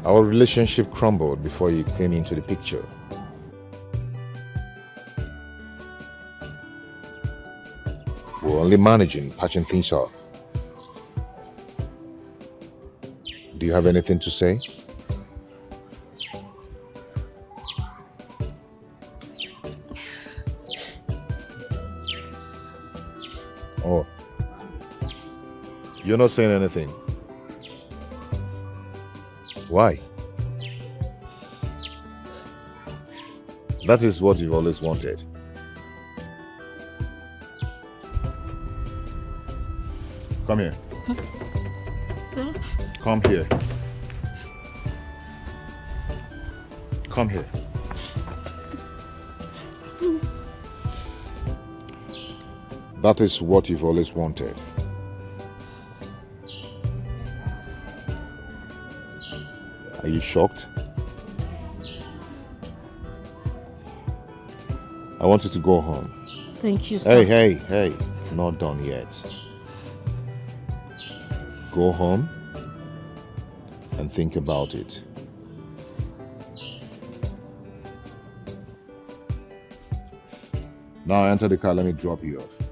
Our relationship crumbled before you came into the picture. We're only managing, patching things up. Do you have anything to say? Oh, you're not saying anything. Why? That is what you've always wanted. Come here. Sir? Come here. Come here. That is what you've always wanted. Are you shocked? I want you to go home. Thank you, sir. Hey, not done yet. Go home and think about it. Now enter the car, let me drop you off.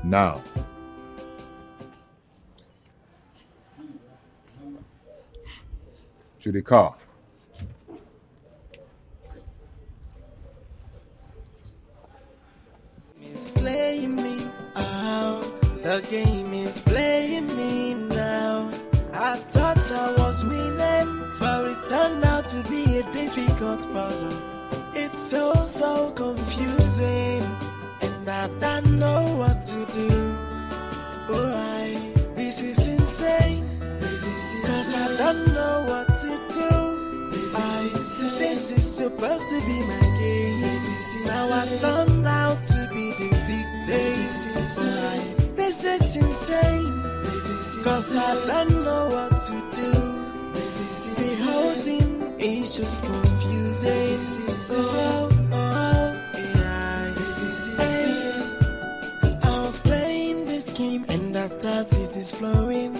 Now. To the car. It's playing me out. The game is playing me now. I thought I was winning, but it turned out to be a difficult puzzle. It's so confusing, and I don't know what to do. This is insane. Cause I don't know what to do. This is supposed to be my game. Now I turned out to be the victim. This is insane. Cause I don't know what to do. The whole thing is just confusing. I was playing this game and I thought it is flowing.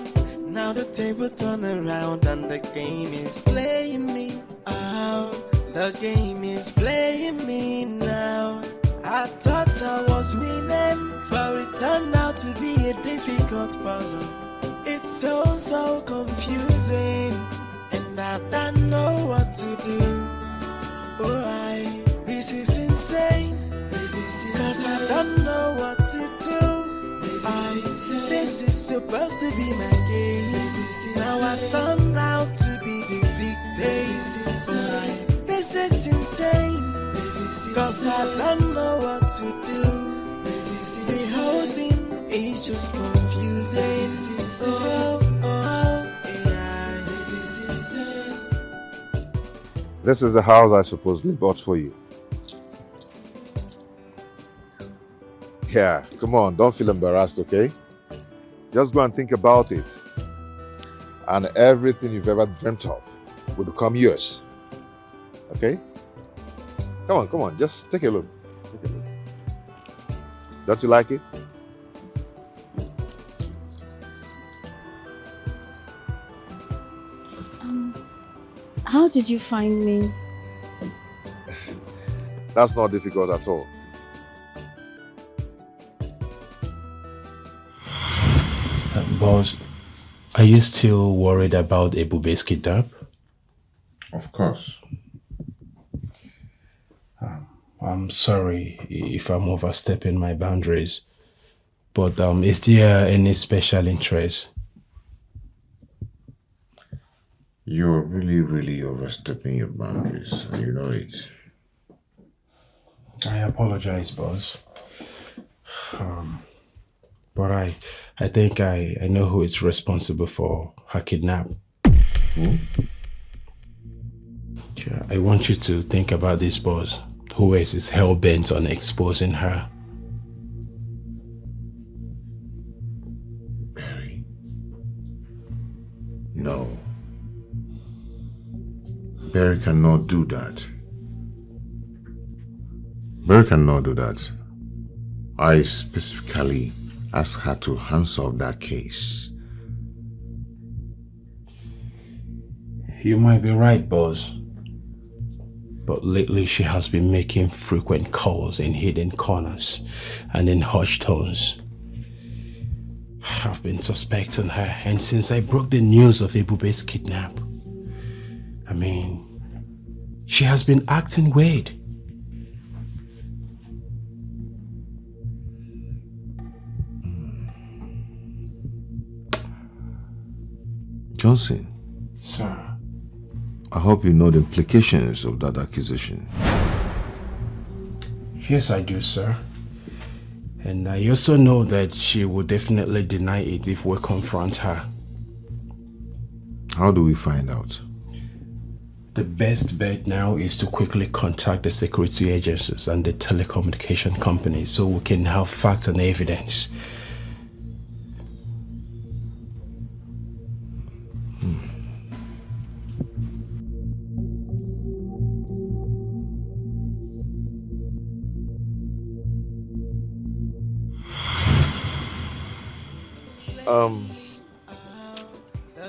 Now the table turn around and the game is playing me out. The game is playing me now. I thought I was winning, but it turned out to be a difficult puzzle. It's so confusing, and I don't know what to do. This is insane. Cause I don't know what to do. This is supposed to be my game. Now I turned out to be the victim. This is insane. Cause I don't know what to do. The whole thing is just confusing. This is the house I supposedly bought for you. Yeah, come on, don't feel embarrassed, okay? Just go and think about it. And everything you've ever dreamt of will become yours. Okay? Come on, just take a look. Don't you like it? How did you find me? That's not difficult at all. Boss, are you still worried about Ebube's kidnap? Of course. I'm sorry if I'm overstepping my boundaries, but is there any special interest? You're really overstepping your boundaries, and you know it. I apologize, boss. But I think I know who is responsible for her kidnap. Who? Yeah, I want you to think about this, boss. Who is hell-bent on exposing her? No. Barry cannot do that. Barry cannot do that. I specifically asked her to hands off that case. You might be right, boss. But lately she has been making frequent calls in hidden corners and in hushed tones. I've been suspecting her, and since I broke the news of Ebube's kidnap, I mean, she has been acting weird. Johnson. Sir. I hope you know the implications of that accusation. Yes, I do, sir. And I also know that she will definitely deny it if we confront her. How do we find out? The best bet now is to quickly contact the security agencies and the telecommunication companies so we can have facts and evidence.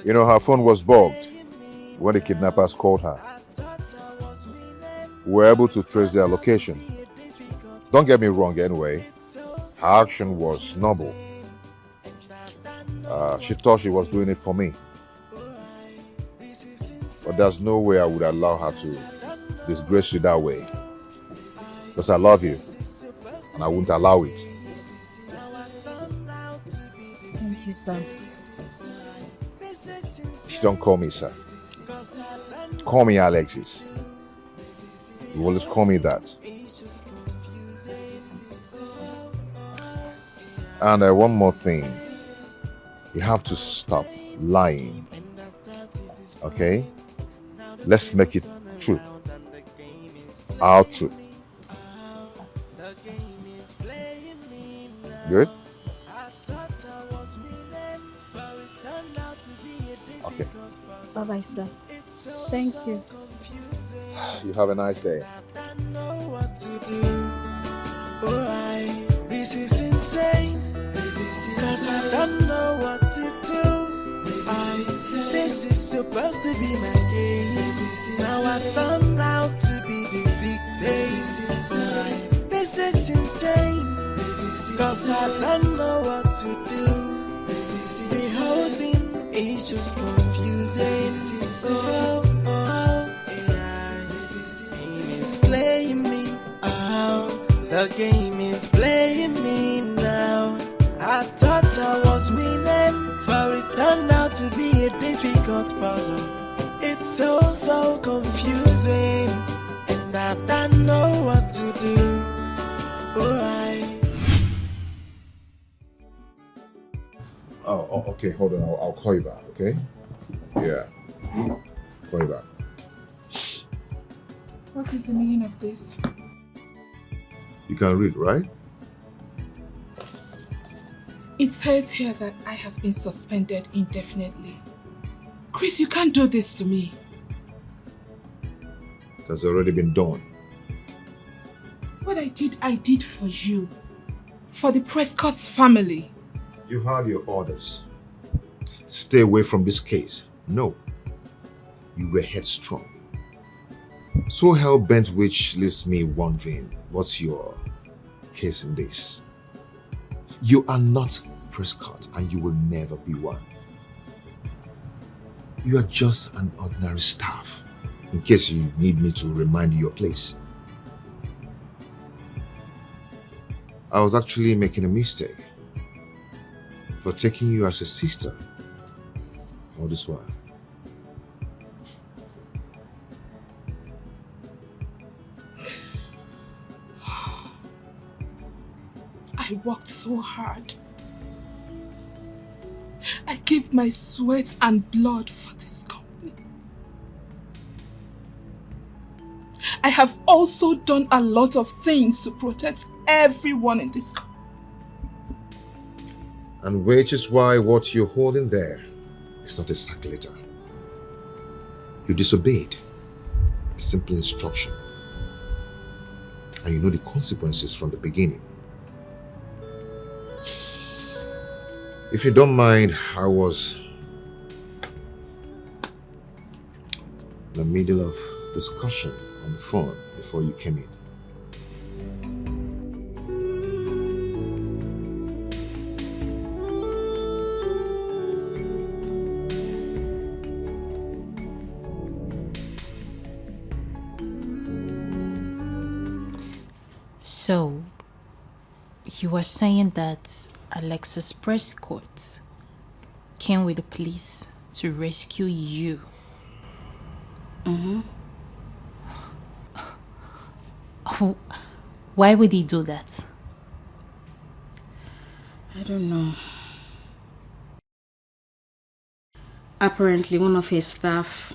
You know, her phone was bugged when the kidnappers called her. We were able to trace their location. Don't get me wrong anyway. Her action was noble. She thought she was doing it for me. But there's no way I would allow her to disgrace you that way. Because I love you, and I won't allow it. Thank you, sir. Don't call me sir. Call me Alexis. You always call me that. And one more thing. You have to stop lying. Okay? Let's make it truth. Our truth. Good? Okay. Bye-bye, sir. Thank you. You have a nice day. This is insane. Cause I don't know what to do. This is supposed to be my case. Now I turned out to be the victim. This is insane. Cause I don't know what to do. The whole thing is just confusing. It's playing me out. The game is playing me now. I thought I was winning, but it turned out to be a difficult puzzle. It's so confusing, and I don't know what to do. Oh, okay, hold on. I'll call you back, okay? Yeah. Call you back. What is the meaning of this? You can read, right? It says here that I have been suspended indefinitely. Chris, you can't do this to me. It has already been done. What I did for you. For the Prescott's family. You had your orders. Stay away from this case. No. You were headstrong. So hell-bent, which leaves me wondering, what's your case in this? You are not Prescott, and you will never be one. You are just an ordinary staff, in case you need me to remind you your place. I was actually making a mistake for taking you as a sister all this while. I worked so hard. I gave my sweat and blood for this company. I have also done a lot of things to protect everyone in this company. And which is why what you're holding there is not a sack letter. You disobeyed a simple instruction. And you know the consequences from the beginning. If you don't mind, I was in the middle of discussion on the phone before you came in. So, you were saying that Alexis Prescott came with the police to rescue you? Mm-hmm. Why would he do that? I don't know. Apparently, one of his staff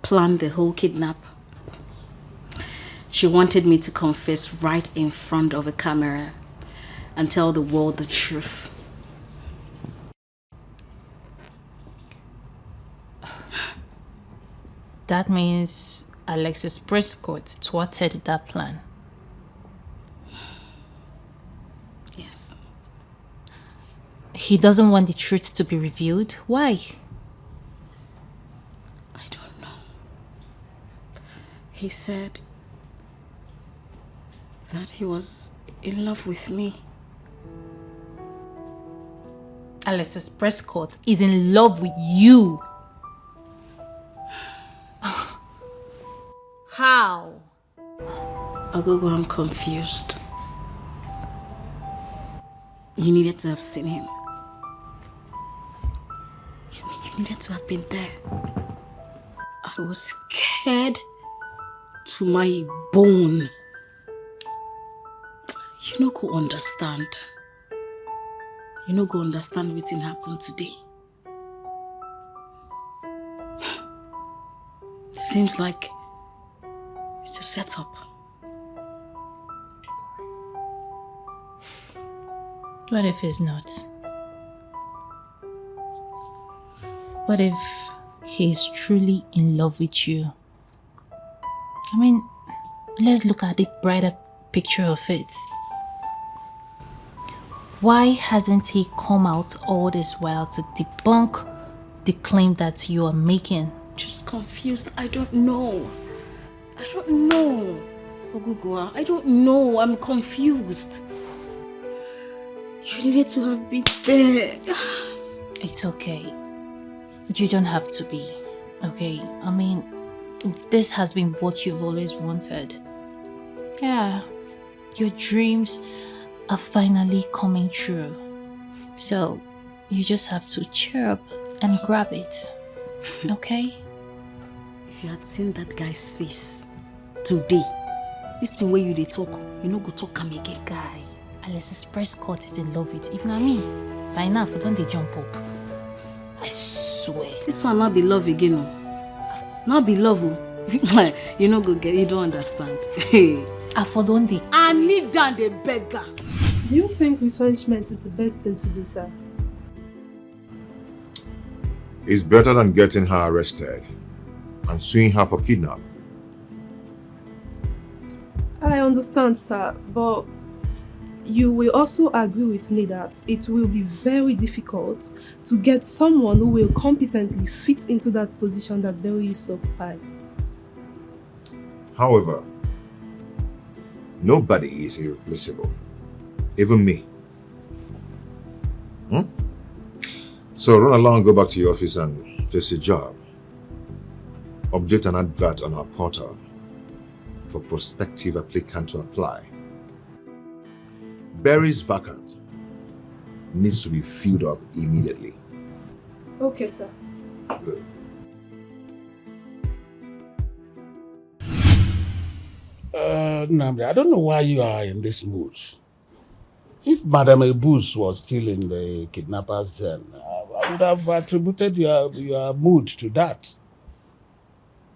planned the whole kidnap. She wanted me to confess right in front of a camera and tell the world the truth. That means Alexis Prescott thwarted that plan. Yes. He doesn't want the truth to be revealed. Why? I don't know. He said that he was in love with me. Alexis Prescott is in love with you. How? Ogogo, I'm confused. You needed to have seen him. You needed to have been there. I was scared to my bone. You no go understand. You no go understand wetin happened today. Seems like it's a setup. What if it's not? What if he's truly in love with you? I mean, let's look at the brighter picture of it. Why hasn't he come out all this while to debunk the claim that you are making? Just confused. I don't know. I don't know. Ogugua, I don't know. I'm confused. You needed to have been there. It's okay. You don't have to be. Okay? I mean, this has been what you've always wanted. Yeah. Your dreams are finally coming true. So, you just have to cheer up and grab it. Okay? If you had seen that guy's face today, this thing where you dey talk, you no go talk am again. Guy, Alexis Prescott is in love with you. If not me, by now, don't they jump up? I swear. This one not be love again, no. Not be love, oh. You no go get, you don't understand. I for don't they. I need down the beggar. Do you think retrenchment is the best thing to do, sir? It's better than getting her arrested and suing her for kidnap. I understand, sir, but you will also agree with me that it will be very difficult to get someone who will competently fit into that position that Berry used to occupy. However, nobody is irreplaceable. Even me. So run along, go back to your office and face your job. Update an advert on our portal for prospective applicant to apply. Berry's vacant needs to be filled up immediately. Okay, sir. Good. Namdi, I don't know why you are in this mood. If Madame Ebus was still in the kidnapper's den, I would have attributed your mood to that.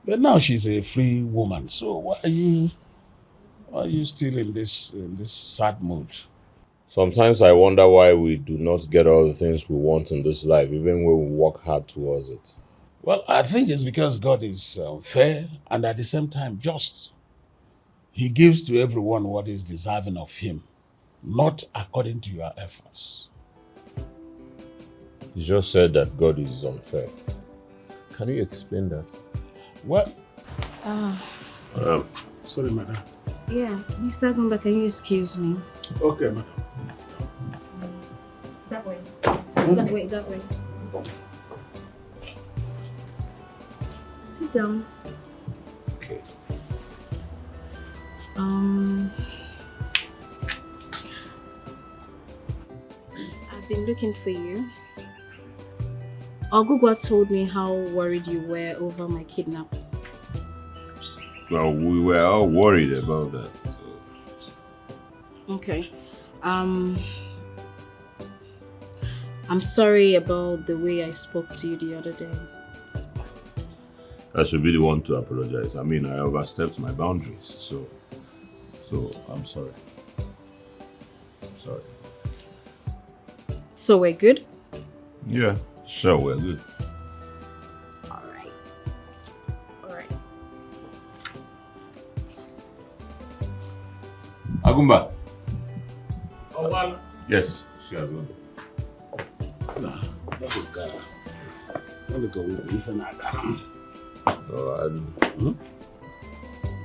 But now she's a free woman, so why are you still in this sad mood? Sometimes I wonder why we do not get all the things we want in this life, even when we work hard towards it. Well, I think it's because God is fair and at the same time just. He gives to everyone what is deserving of him, not according to your efforts. You just said that God is unfair. Can you explain that? What? Sorry, madam. Yeah, Mr. Gumba, can you excuse me? Okay, madam. That way. That way, that way. Sit down. Okay. I've been looking for you. Ogugwa told me how worried you were over my kidnapping. Well, we were all worried about that. So. Okay. I'm sorry about the way I spoke to you the other day. I should be the one to apologize. I mean, I overstepped my boundaries, so I'm sorry. Sorry. So we're good? Yeah, sure, we're good. Alright. Agumba. Oh, well. Yes, she has gone. No, let go with you for now.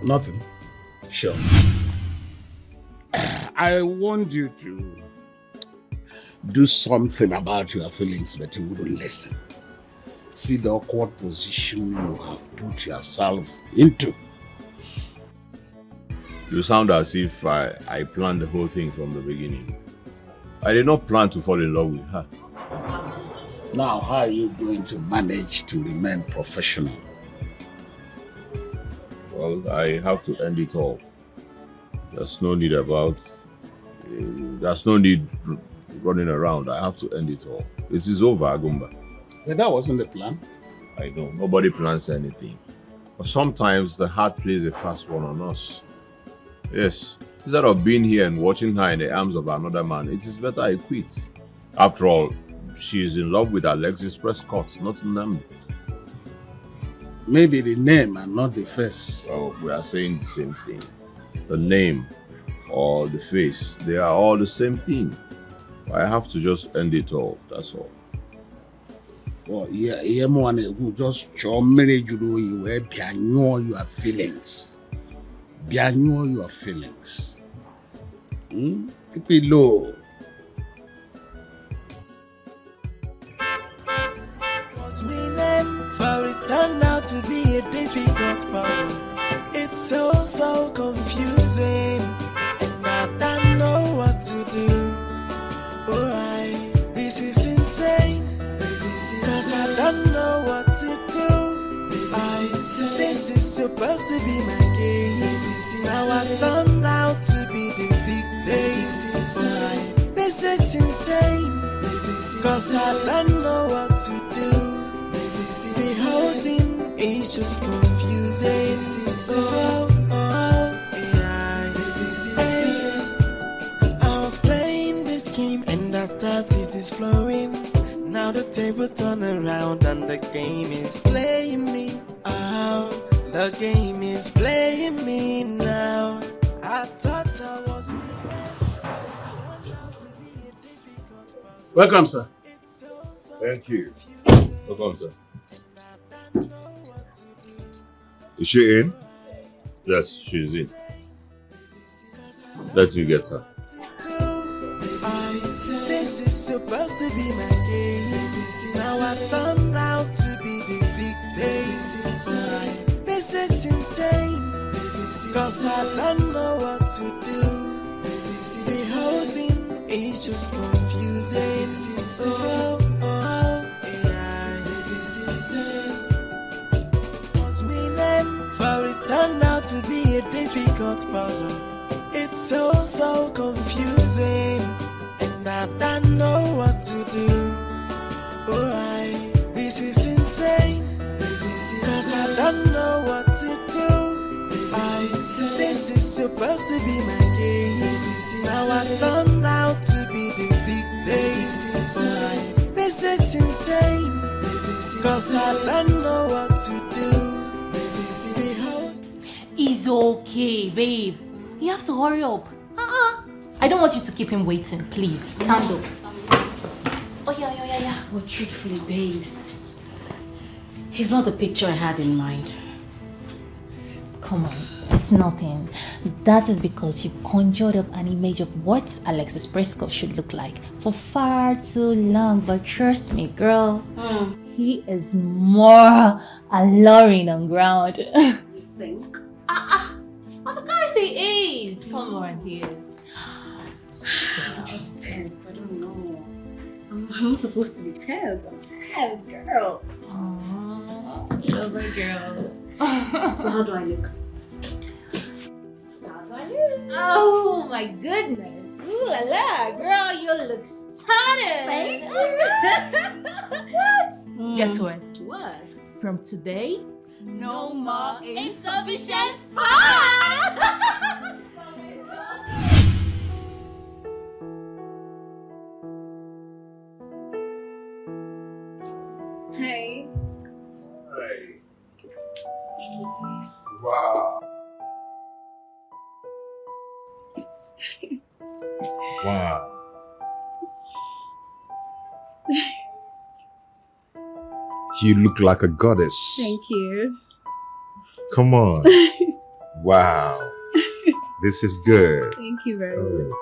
Nothing. Sure. I want you to do something about your feelings, but you wouldn't listen. See the awkward position you have put yourself into. You sound as if I planned the whole thing from the beginning. I did not plan to fall in love with her. Now, how are you going to manage to remain professional? Well, I have to end it all. There's no need running around. I have to end it all. It is over, Agumba. But that wasn't the plan. I know. Nobody plans anything. But sometimes the heart plays a fast one on us. Yes. Instead of being here and watching her in the arms of another man, it is better I quit. After all, she is in love with Alexis Prescott, not Nnamdi. Maybe the name and not the face. Well, we are saying the same thing. The name or the face, they are all the same thing. I have to just end it all, that's all. Well, yeah, one who just show me you were piano your feelings. Piano your feelings. Keep it low. Was winning, but it turned out to be a difficult puzzle. It's so confusing, and I don't know what to do. This is insane. Cause I don't know what to do. This is supposed to be my game. Now I turned out to be the victim. This is insane. Cause I don't know what to do. The whole thing is just confusing. I was playing this game and I thought it is flowing. Now the table turn around and the game is playing me. The game is playing me now. I thought I was Welcome, sir. Thank you. Welcome, sir. Is she in? Yes, she's in. Let me get her. This is supposed to be my game. Now I turned out to be the victim. This is insane. Cause I don't know what to do. The whole thing is just confusing. This is insane. Was winning, but it turned out to be a difficult puzzle. It's so confusing, and I don't know what to do. This is insane. Cause I don't know what to do. This is supposed to be my game. Now I turned out to be the victim. This is insane. Cause I don't know what to do. This is the whole. It's okay, babe. You have to hurry up. I don't want you to keep him waiting, please. Stand up. Oh, yeah. But truthfully, babes, he's not the picture I had in mind. Come on, it's nothing. That is because you've conjured up an image of what Alexis Prescott should look like for far too long. But trust me, girl, he is more alluring on ground. You think? Of course he is. Come on, dear. I'm just tense. I don't know. I'm not supposed to be tense. I'm tense, girl. Aww, lover girl. So how do I look? Oh my goodness. Ooh la la. Girl, you look stunning. Thank you. What? Guess what? What? From today, No more insufficient fun. Hey. Hey. Wow. Wow. You look like a goddess. Thank you. Come on. Wow. This is good. Thank you very much.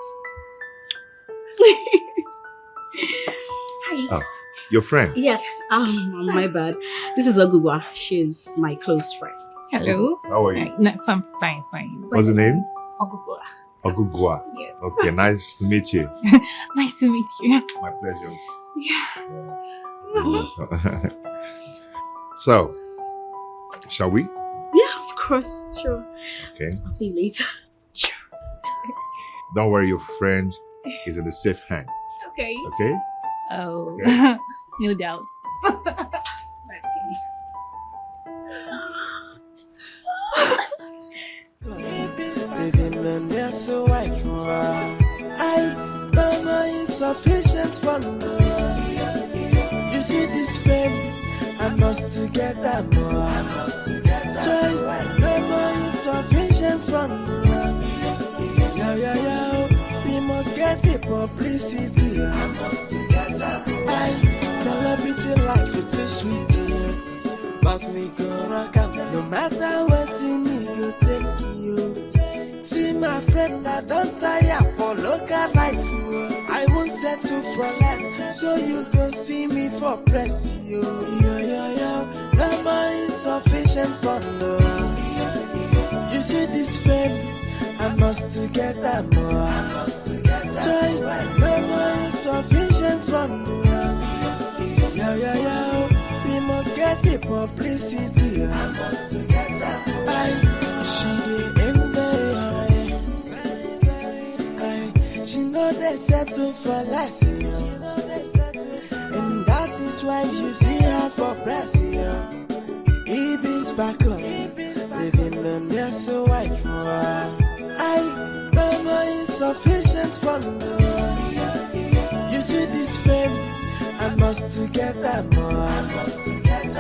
Hi. Oh, your friend? Yes. My bad. This is Ogugwa. She's my close friend. Hello. How are you? No, I'm fine. What's the name? Ogugwa. Ogugwa. Yes. Okay, nice to meet you. Nice to meet you. My pleasure. Yeah. So, shall we? Yeah, of course. Sure. Okay. I'll see you later. Don't worry, your friend is in a safe hand. Okay. Okay? Oh, Okay. no doubts. Living on their so wife for I know my insufficient for You see this fame, I must to get that more. Joy, no more insufficient for Yo, we must get it publicity. I must to get that more. Celebrity life is too sweet. But we go rock out no matter what you need, go take you. See my friend, I don't tire for local life. I won't settle for less, so you go see me for press. Yo, no more insufficient for love. You see this fame, I must to get that more. Joy, no more insufficient for love. Yo, we must get it publicity. I must to get that more. She dey aim very high. She know they settle for less, and that is why you see her for press. Ibis back up, living on their so wife. I no more insufficient for love. You see this fame, I must to get that more.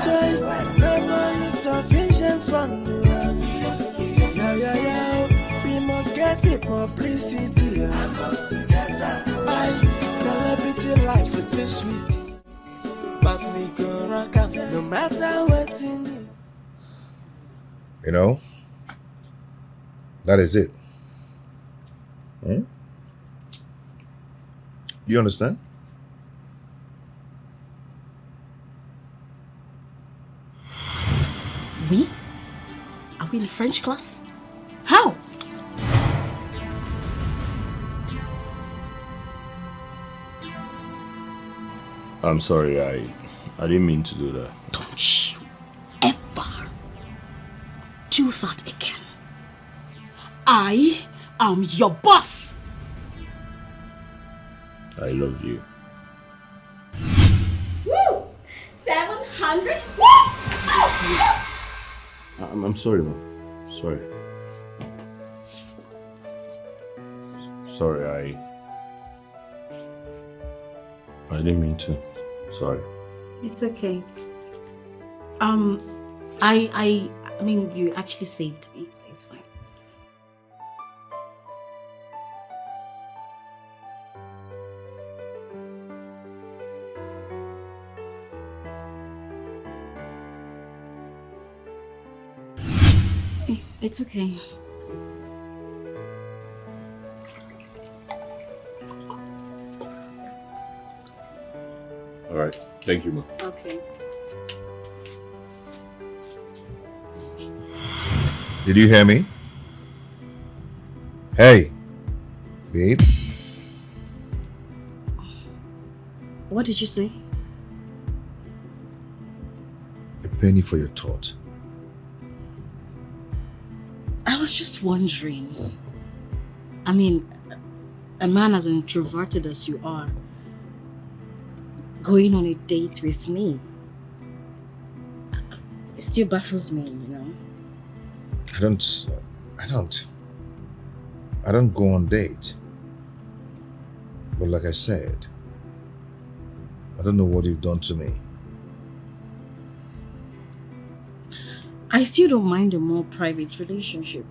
Joy, no more insufficient for love. Yo, we must get it publicity. I must to get that. Celebrity life is too sweet. But we go rock out no matter what you need. You know, that is it. You understand? We? Are we in French class? How? I'm sorry, I didn't mean to do that. Don't you ever do that again. I am your boss. I love you. Woo! 700. Woo! I'm sorry, Mom. Sorry. Sorry, I didn't mean to. Sorry. It's okay. I mean, you actually saved me, so it's fine. It's okay. All right. Thank you, ma. Okay. Did you hear me? Hey, babe. What did you say? A penny for your thought. I was just wondering. I mean, a man as introverted as you are, going on a date with me, it still baffles me, you know? I don't go on dates. But like I said, I don't know what you've done to me. I still don't mind a more private relationship.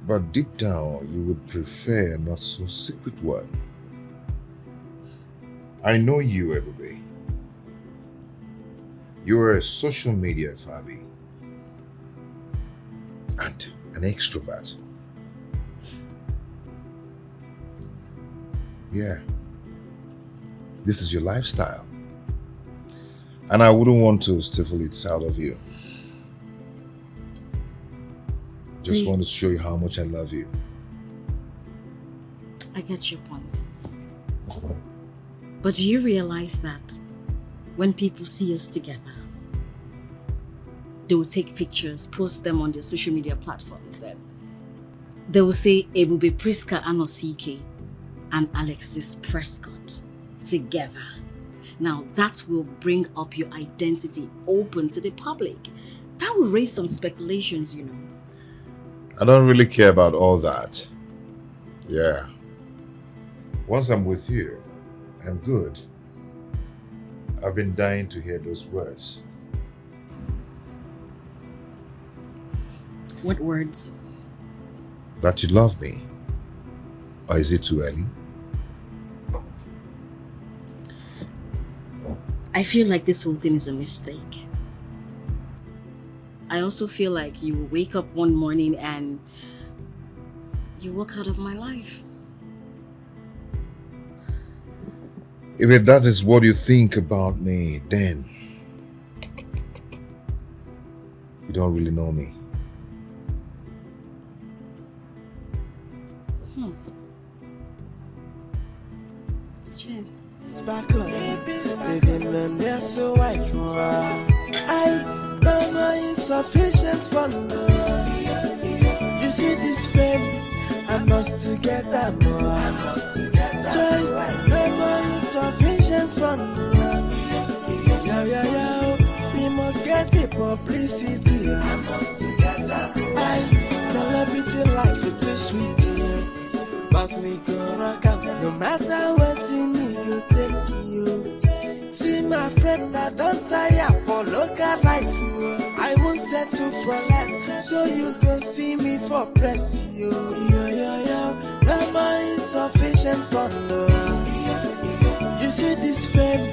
But deep down, you would prefer a not so secret one. I know you, Ebube. You're a social media Fabi. And an extrovert. Yeah. This is your lifestyle. And I wouldn't want to stifle it out of you. Just want to show you how much I love you. I get your point. But do you realize that when people see us together, they will take pictures, post them on their social media platforms, and they will say Ebube Priska Anosike and Alexis Prescott together. Now that will bring up your identity open to the public. That will raise some speculations, you know. I don't really care about all that. Yeah. Once I'm with you, I'm good. I've been dying to hear those words. What words? That you love me. Or is it too early? I feel like this whole thing is a mistake. I also feel like you will wake up one morning and you walk out of my life. If that is what you think about me, then you don't really know me. Cheers. It's back on. They've been learned their so wife for I know my insufficient for love. You see this fame, I must to get that more. Joy, no more insufficient for love. Yo, we must get it publicity. I must to get that more. Celebrity life is too sweet. But we go rock out, no matter what you need, go take you. See my friend, I don't tire for local life. I won't settle for less, so you go see me for press. Yo, no more insufficient for love. You see this fame,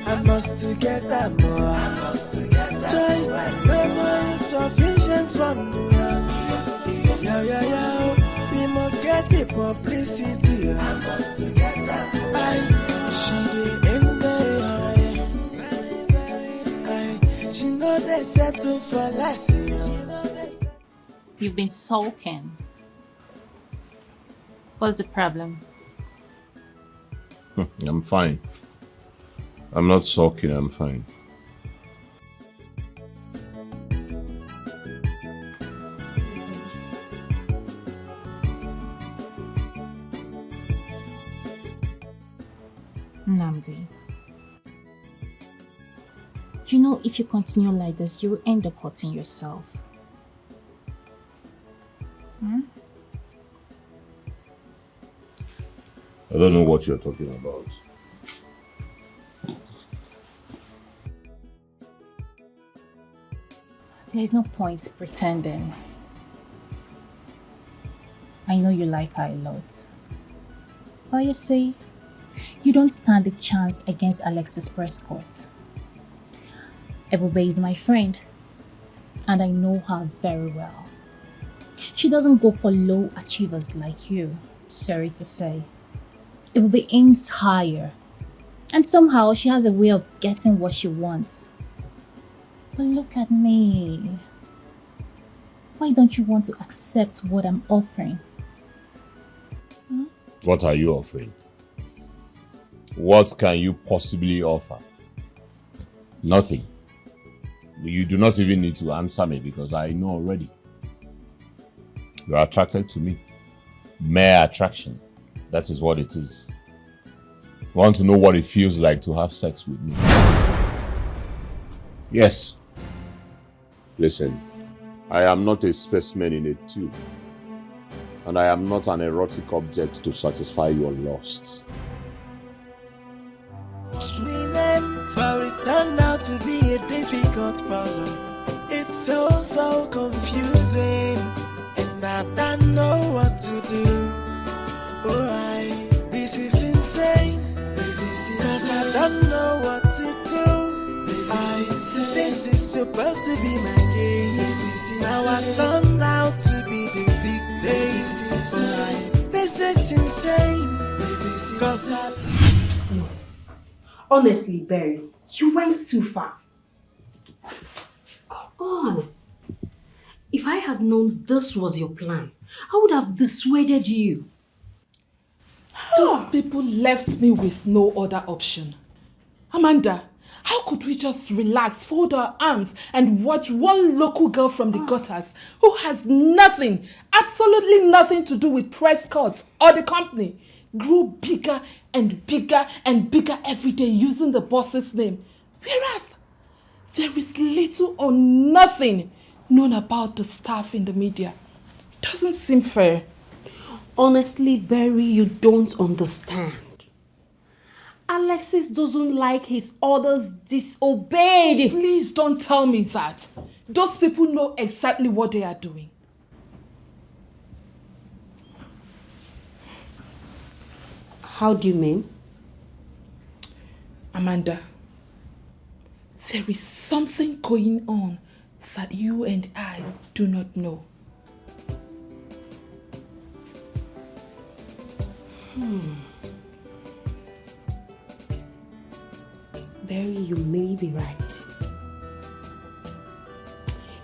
I must to get that more. Joy, no more insufficient for love. Yo, we must get it publicity. I must to get that. She aim very high. She know they settle for less. You've been sulking. What's the problem? I'm fine. I'm not sulking, I'm fine. Namdi, you know, if you continue like this, you will end up hurting yourself. I don't know what you're talking about. There is no point pretending. I know you like her a lot. But you see, you don't stand a chance against Alexis Prescott. Ebube is my friend, and I know her very well. She doesn't go for low achievers like you, sorry to say. Ebube aims higher, and somehow she has a way of getting what she wants. But look at me. Why don't you want to accept what I'm offering? What are you offering? What can you possibly offer? Nothing. You do not even need to answer me because I know already. You are attracted to me. Mere attraction. That is what it is. You want to know what it feels like to have sex with me? Yes. Listen, I am not a specimen in a tube. And I am not an erotic object to satisfy your lusts. But it turned out to be a difficult puzzle. It's so confusing, and I don't know what to do. This is insane. Cause I don't know what to do. This is supposed to be my game. Now I turned out to be the victim. This is insane. Cause I... Honestly, Barry, you went too far. Come on. If I had known this was your plan, I would have dissuaded you. Those people left me with no other option. Amanda, how could we just relax, fold our arms, and watch one local girl from the gutters who has nothing, absolutely nothing to do with Prescott or the company, grow bigger and bigger and bigger every day using the boss's name, whereas there is little or nothing known about the staff in the media? Doesn't seem fair. Honestly, Barry, you don't understand. Alexis doesn't like his orders disobeyed. Please don't tell me that. Those people know exactly what they are doing. How do you mean? Amanda, there is something going on that you and I do not know. Barry, you may be right.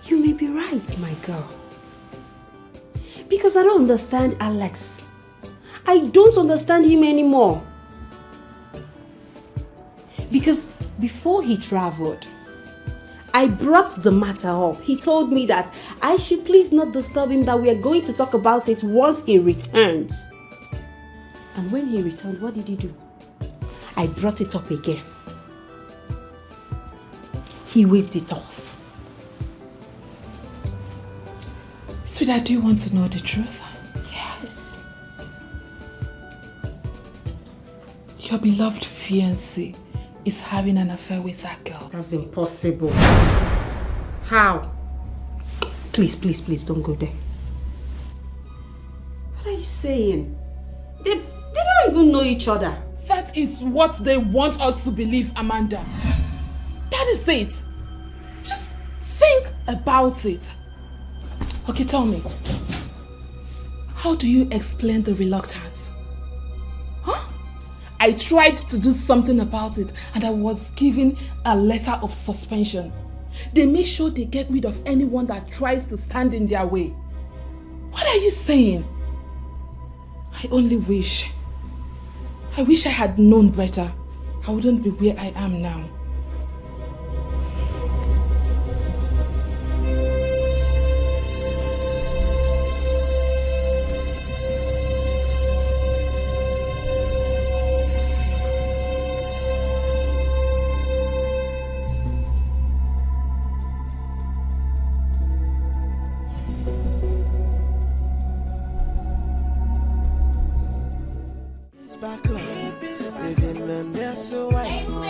You may be right, my girl. Because I don't understand Alex. I don't understand him anymore. Because before he traveled, I brought the matter up. He told me that I should please not disturb him, that we are going to talk about it once he returns. And when he returned, what did he do? I brought it up again. He waved it off. Sweetheart, do you want to know the truth? Yes. Your beloved fiancé is having an affair with that girl. That's impossible. How? Please, please, please don't go there. What are you saying? They don't even know each other. That is what they want us to believe, Amanda. That is it. Just think about it. Okay, tell me. How do you explain the reluctance? Huh? I tried to do something about it and I was given a letter of suspension. They make sure they get rid of anyone that tries to stand in their way. What are you saying? I only wish. I wish I had known better. I wouldn't be where I am now. Back up. They've been learned there, so I know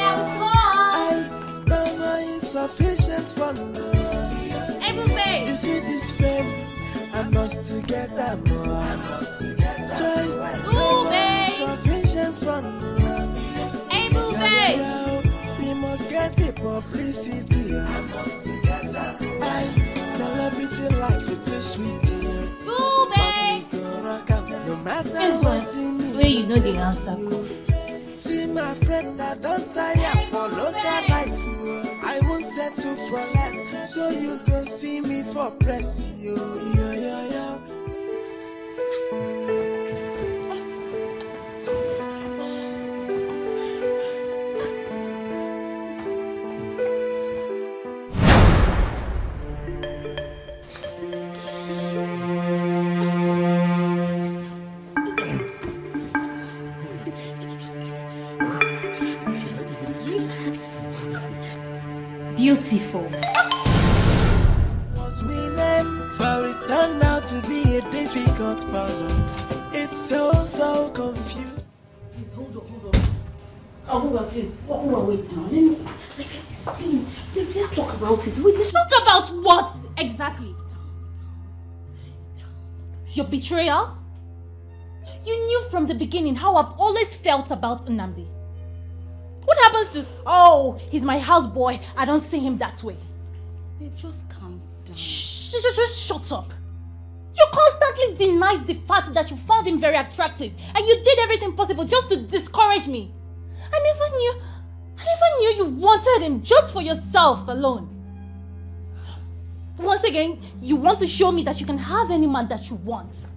insufficient for love. must to get that more. I must to get that joy. Sufficient from Hey, Boo-Bay! we must get it publicity. I must to get that. Celebrity life is too sweet. Boo-Bay! No matter Guess what? Where you know the answer code. See my friend, I don't tire for local life. I won't settle for less, so you go see me for press. Yo, yo, yo, yo. Beautiful. Was winning, but it turned out to be a difficult puzzle. It's so confused. Please hold on. Oh, please. Wait now. Let me explain. Let's talk about it. Wait, let's Talk about what exactly? Your betrayal? You knew from the beginning how I've always felt about Nnamdi. What happens to, oh, he's my houseboy, I don't see him that way? Babe, just calm down. Just shut up. You constantly denied the fact that you found him very attractive and you did everything possible just to discourage me. I never knew you wanted him just for yourself alone. Once again, you want to show me that you can have any man that you want.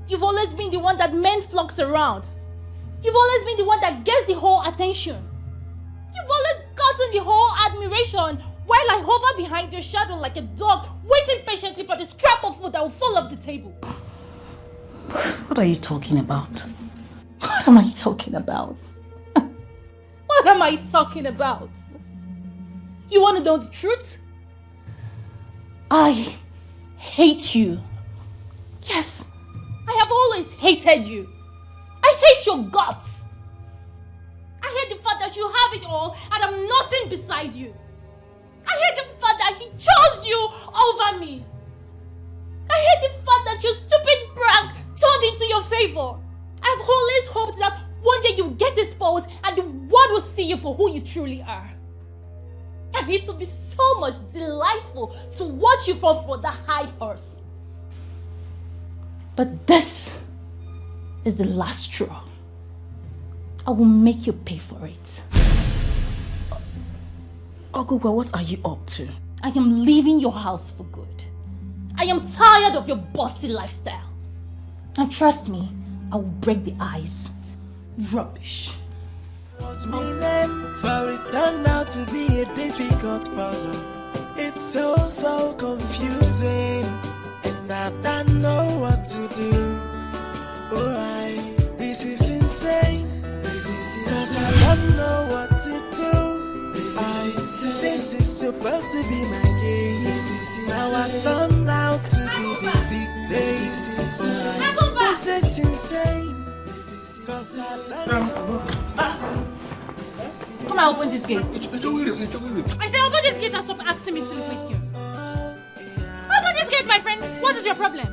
You've always been the one that men flocks around. You've always been the one that gets the whole attention. You've always gotten the whole admiration while I hover behind your shadow like a dog waiting patiently for the scrap of food that will fall off the table. What are you talking about? What am I talking about? What am I talking about? You want to know the truth? I hate you. Yes, I have always hated you. I hate your guts. I hate the fact that you have it all and I'm nothing beside you. I hate the fact that he chose you over me. I hate the fact that your stupid prank turned into your favor. I've always hoped that one day you'll get exposed and the world will see you for who you truly are. And it will be so much delightful to watch you fall for the high horse. But this is the last straw. I will make you pay for it. Ogugwa, what are you up to? I am leaving your house for good. I am tired of your bossy lifestyle. And trust me, I will break the ice. Rubbish. Was winning, but it turned out to be a difficult puzzle. It's so confusing, and I don't know what to do. Oh, this is insane. Cause I don't know what to do. This is supposed to be my game. Now I turned out to be the victim. This is insane. Cause I don't know what to do. Come on, open this gate. I said open this gate and stop asking me silly questions. Open this gate, my friend. What is your problem?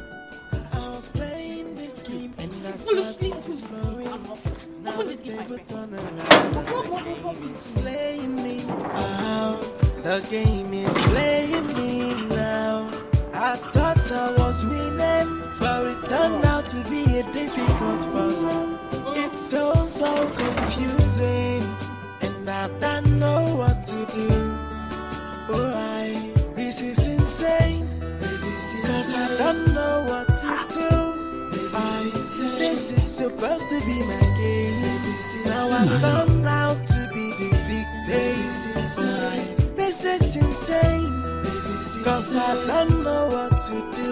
Foolishly. Open this gate, my friend. The game is playing me now. I thought I was winning, but it turned out to be a difficult puzzle. It's so confusing, and I don't know what to do. Oh, this is insane. Cause I don't know what to do. This is supposed to be my game. Now I turned out to be the victim. This is insane. Cause I don't know what to do.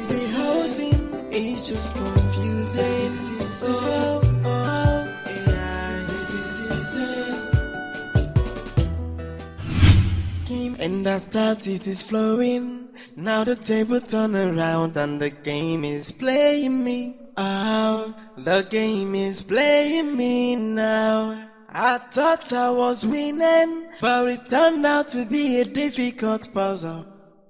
The whole thing is just confusing. This is insane. And I thought it is flowing. Now the table turn around and the game is playing me. Oh, the game is playing me now. I thought I was winning, but it turned out to be a difficult puzzle.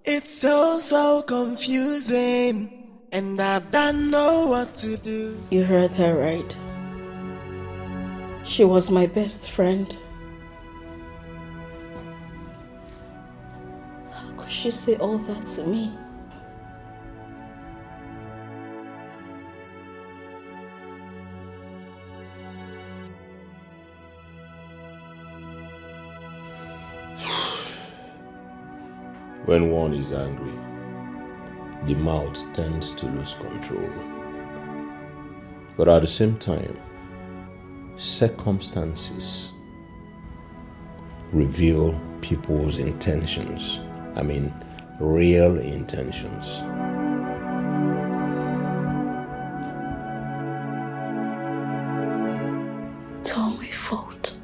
It's so confusing, and I don't know what to do. You heard her right. She was my best friend. How could she say all that to me? When one is angry, the mouth tends to lose control. But at the same time, circumstances reveal people's intentions. I mean, real intentions. It's all my fault.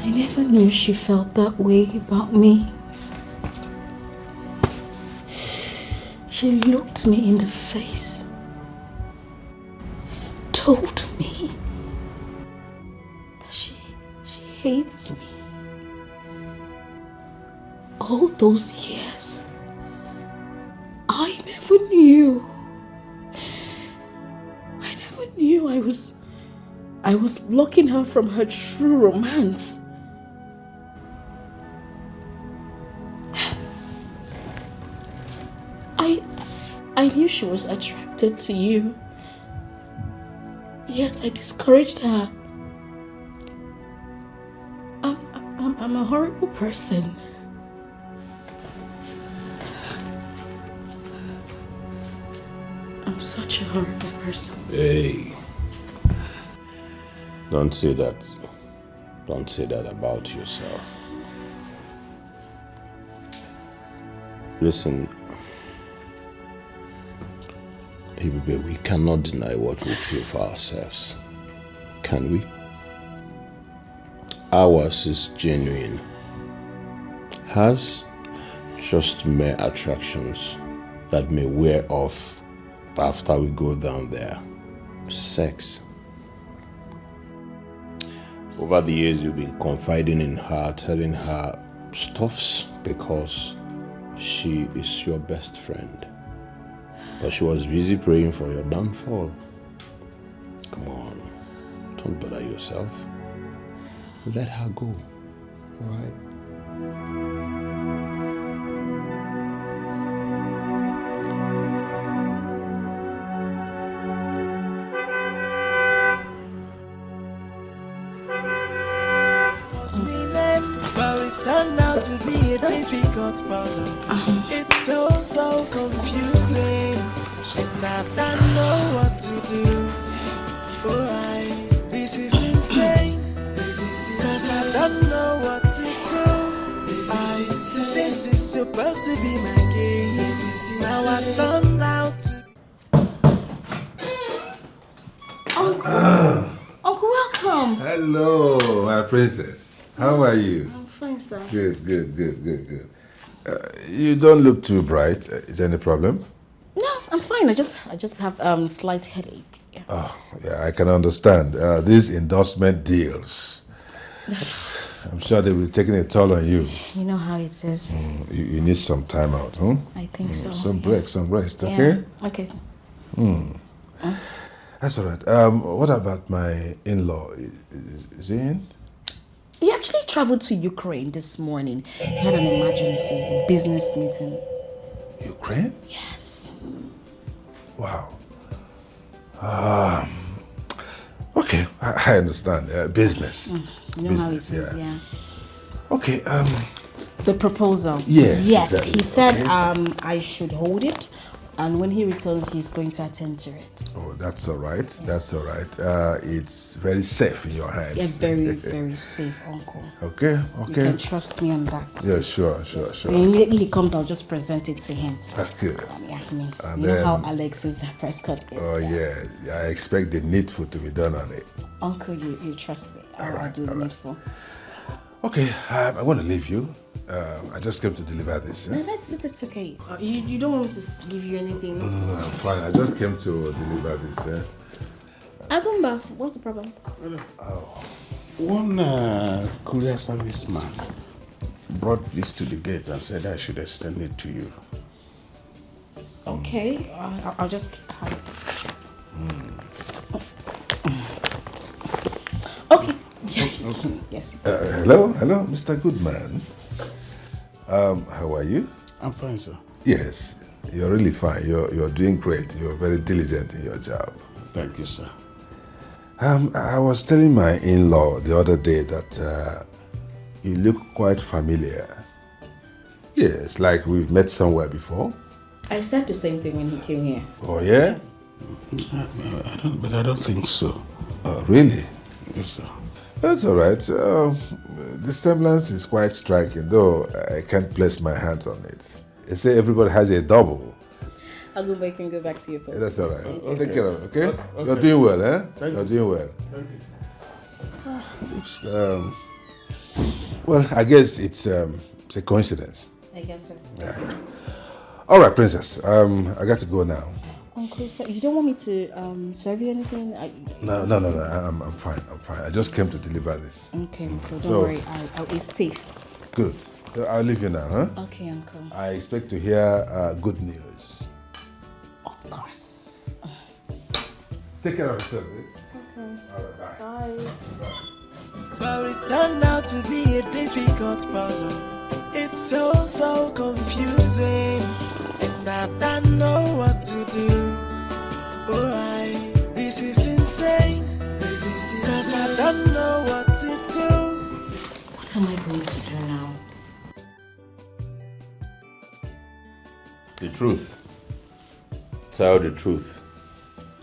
I never knew she felt that way about me. She looked me in the face, told me that she hates me. All those years, I never knew. I never knew I was blocking her from her true romance. I knew she was attracted to you, yet I discouraged her. I'm a horrible person. I'm such a horrible person. Hey, don't say that. Don't say that about yourself. Listen, baby, we cannot deny what we feel for ourselves, can we? Ours is genuine. Hers, just mere attractions that may wear off after we go down there. Sex. Over the years, you've been confiding in her, telling her stuffs because she is your best friend. But she was busy praying for your downfall. Come on, don't bother yourself. Let her go, alright? But it turned out to be a difficult puzzle. It's so confusing, and I don't know what to do. This is insane, cause I don't know what to do. This is supposed to be my game. Now I turned out to Uncle, welcome. Hello, my princess. How are you? I'm fine, sir. Good. You don't look too bright. Is there any problem? No, I'm fine. I just have slight headache. Yeah. Oh, yeah, I can understand. These endorsement deals, I'm sure they will be taking a toll on you. You know how it is. You need some time out, huh? I think so. Some break, some rest, okay? Yeah. Okay. That's all right. What about my in-law? Is he in? He actually traveled to Ukraine this morning. He had an emergency, a business meeting. Ukraine? Yes. Wow. Okay, I understand. Business. You know Business, how it is, yeah. Okay, The proposal. Yes, Yes, exactly. he said Okay. I should hold it, and when he returns, he's going to attend to it. Oh, that's all right. That's all right. It's very safe in your hands. Yeah, very, very safe, Uncle. Okay. You can trust me on that. Yeah, sure. And immediately he comes, I'll just present it to him. That's good. Yeah, I mean, And you know then- how Alex's Prescott is. Oh, yeah. I expect the needful to be done on it. Uncle, you trust me. I'll do the needful. Okay, I want to leave you. I just came to deliver this. No, it's okay. You don't want me to give you anything? No, I'm fine. I just came to deliver this. Agumba, what's the problem? Oh. One courier service man brought this to the gate and said I should extend it to you. Okay, I'll just have it. Okay. Yes. Hello, Mr. Goodman. How are you? I'm fine, sir. Yes, you're really fine. You're doing great. You're very diligent in your job. Thank you, sir. I was telling my in-law the other day that you look quite familiar. Yes, like we've met somewhere before. I said the same thing when he came here. Oh, yeah? I don't think so. Oh, really? Yes, sir. That's all right. The semblance is quite striking, though I can't place my hands on it. They say everybody has a double. I'll go back and go back to your post. That's all right. Okay. Take care of it, okay? Okay. You're doing well, eh? Thank You're you. doing well. Thank you. Well, I guess it's a coincidence. I guess so. Yeah. All right, princess. I got to go now. Uncle, so you don't want me to serve you anything? No. I'm fine. I just came to deliver this. Okay, Uncle. Don't So- worry. It's safe. Good. I'll leave you now, huh? Okay, Uncle. I expect to hear good news. Of course. Take care of yourself, eh? Okay. All right, bye. Bye. But it turned out to be a difficult puzzle. It's so confusing, and I don't know what to do. This is insane. Cause I don't know what to do. What am I going to do now? The truth. Tell the truth.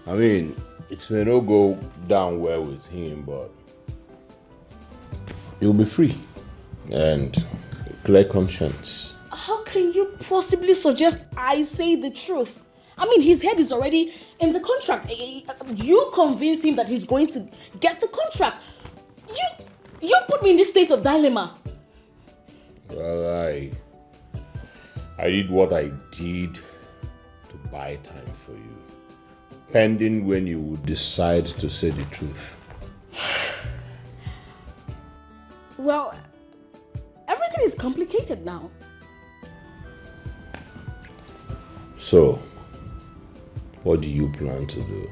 I mean, it may not go down well with him, but you'll be free and clear conscience. How can you possibly suggest I say the truth? I mean, his head is already in the contract. You convinced him that he's going to get the contract. You put me in this state of dilemma. Well, I did what I did to buy time for you, pending when you would decide to say the truth. Well, everything is complicated now. So, what do you plan to do?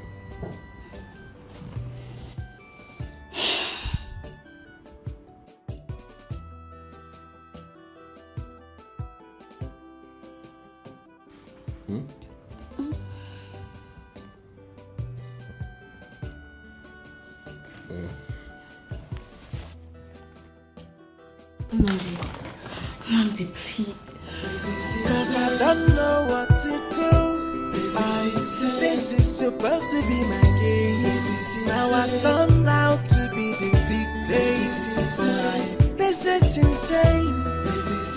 Nandi, please. Cause I don't know what to do. This is supposed to be my game. Now I turned out to be the victim. This is insane.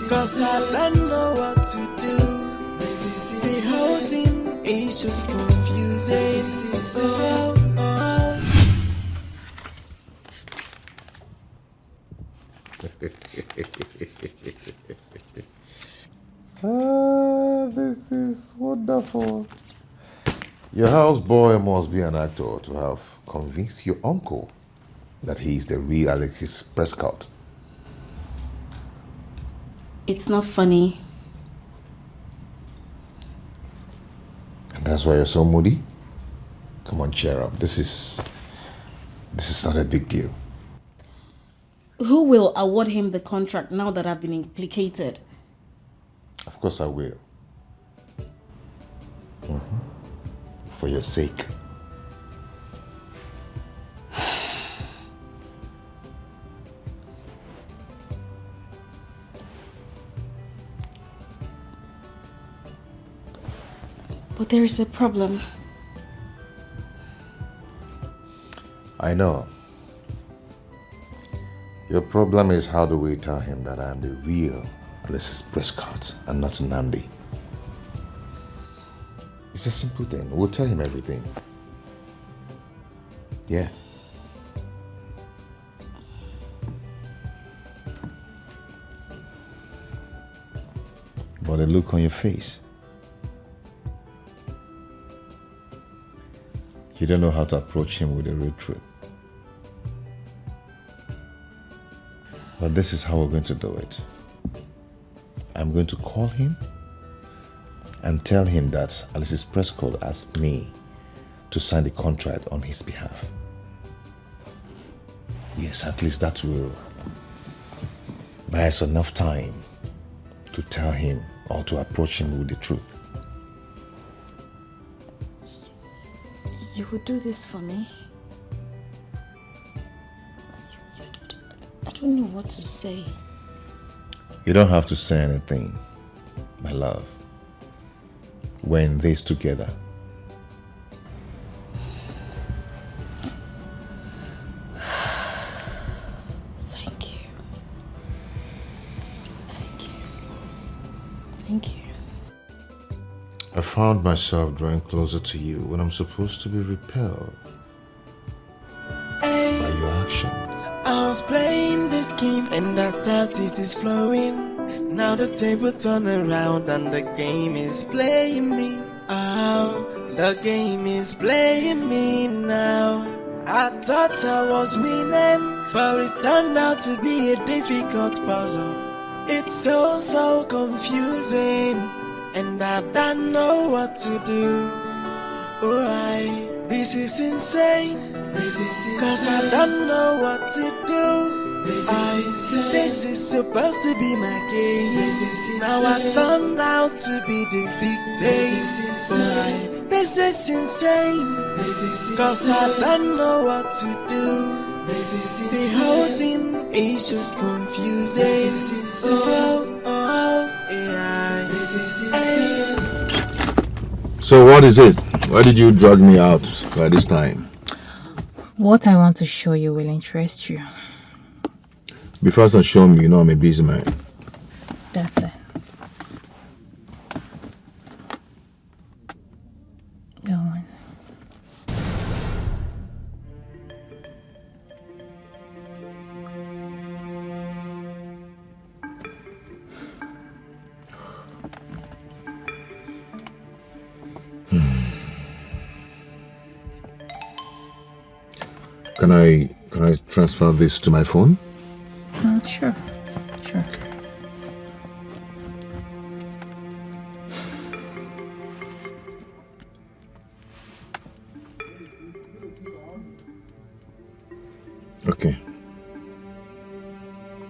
Cause I don't know what to do. The whole thing is just confusing. Oh. This is wonderful. Your houseboy must be an actor to have convinced your uncle that he is the real Alexis Prescott. It's not funny. And that's why you're so moody? Come on, cheer up. This is not a big deal. Who will award him the contract now that I've been implicated? Of course I will. For your sake. But there is a problem. I know. Your problem is how do we tell him that I am the real Alexis Prescott and not Nandi? It's a simple thing. We'll tell him everything. Yeah. But the look on your face. You don't know how to approach him with the real truth. But this is how we're going to do it. I'm going to call him and tell him that Alexis Prescott asked me to sign the contract on his behalf. Yes, at least that will buy us enough time to tell him or to approach him with the truth. You would do this for me? I don't know what to say. You don't have to say anything, my love. We're in this together. Thank you. Thank you. I found myself drawing closer to you when I'm supposed to be repelled by your actions. I was playing this game and I thought it is flowing. Now the table turn around and the game is playing me. Oh, the game is playing me now. I thought I was winning, but it turned out to be a difficult puzzle. It's so confusing, and I don't know what to do. Oh, this is insane. Cause I don't know what to do. This is supposed to be my game. Now I turned out to be the victim. This is insane. Cause I don't know what to do. The whole thing is just confusing. So what is it? Why did you drag me out by this time? What I want to show you will interest you. Be fast and show me, you know I'm a busy man. That's it. Go on. Can I transfer this to my phone? Sure. Okay.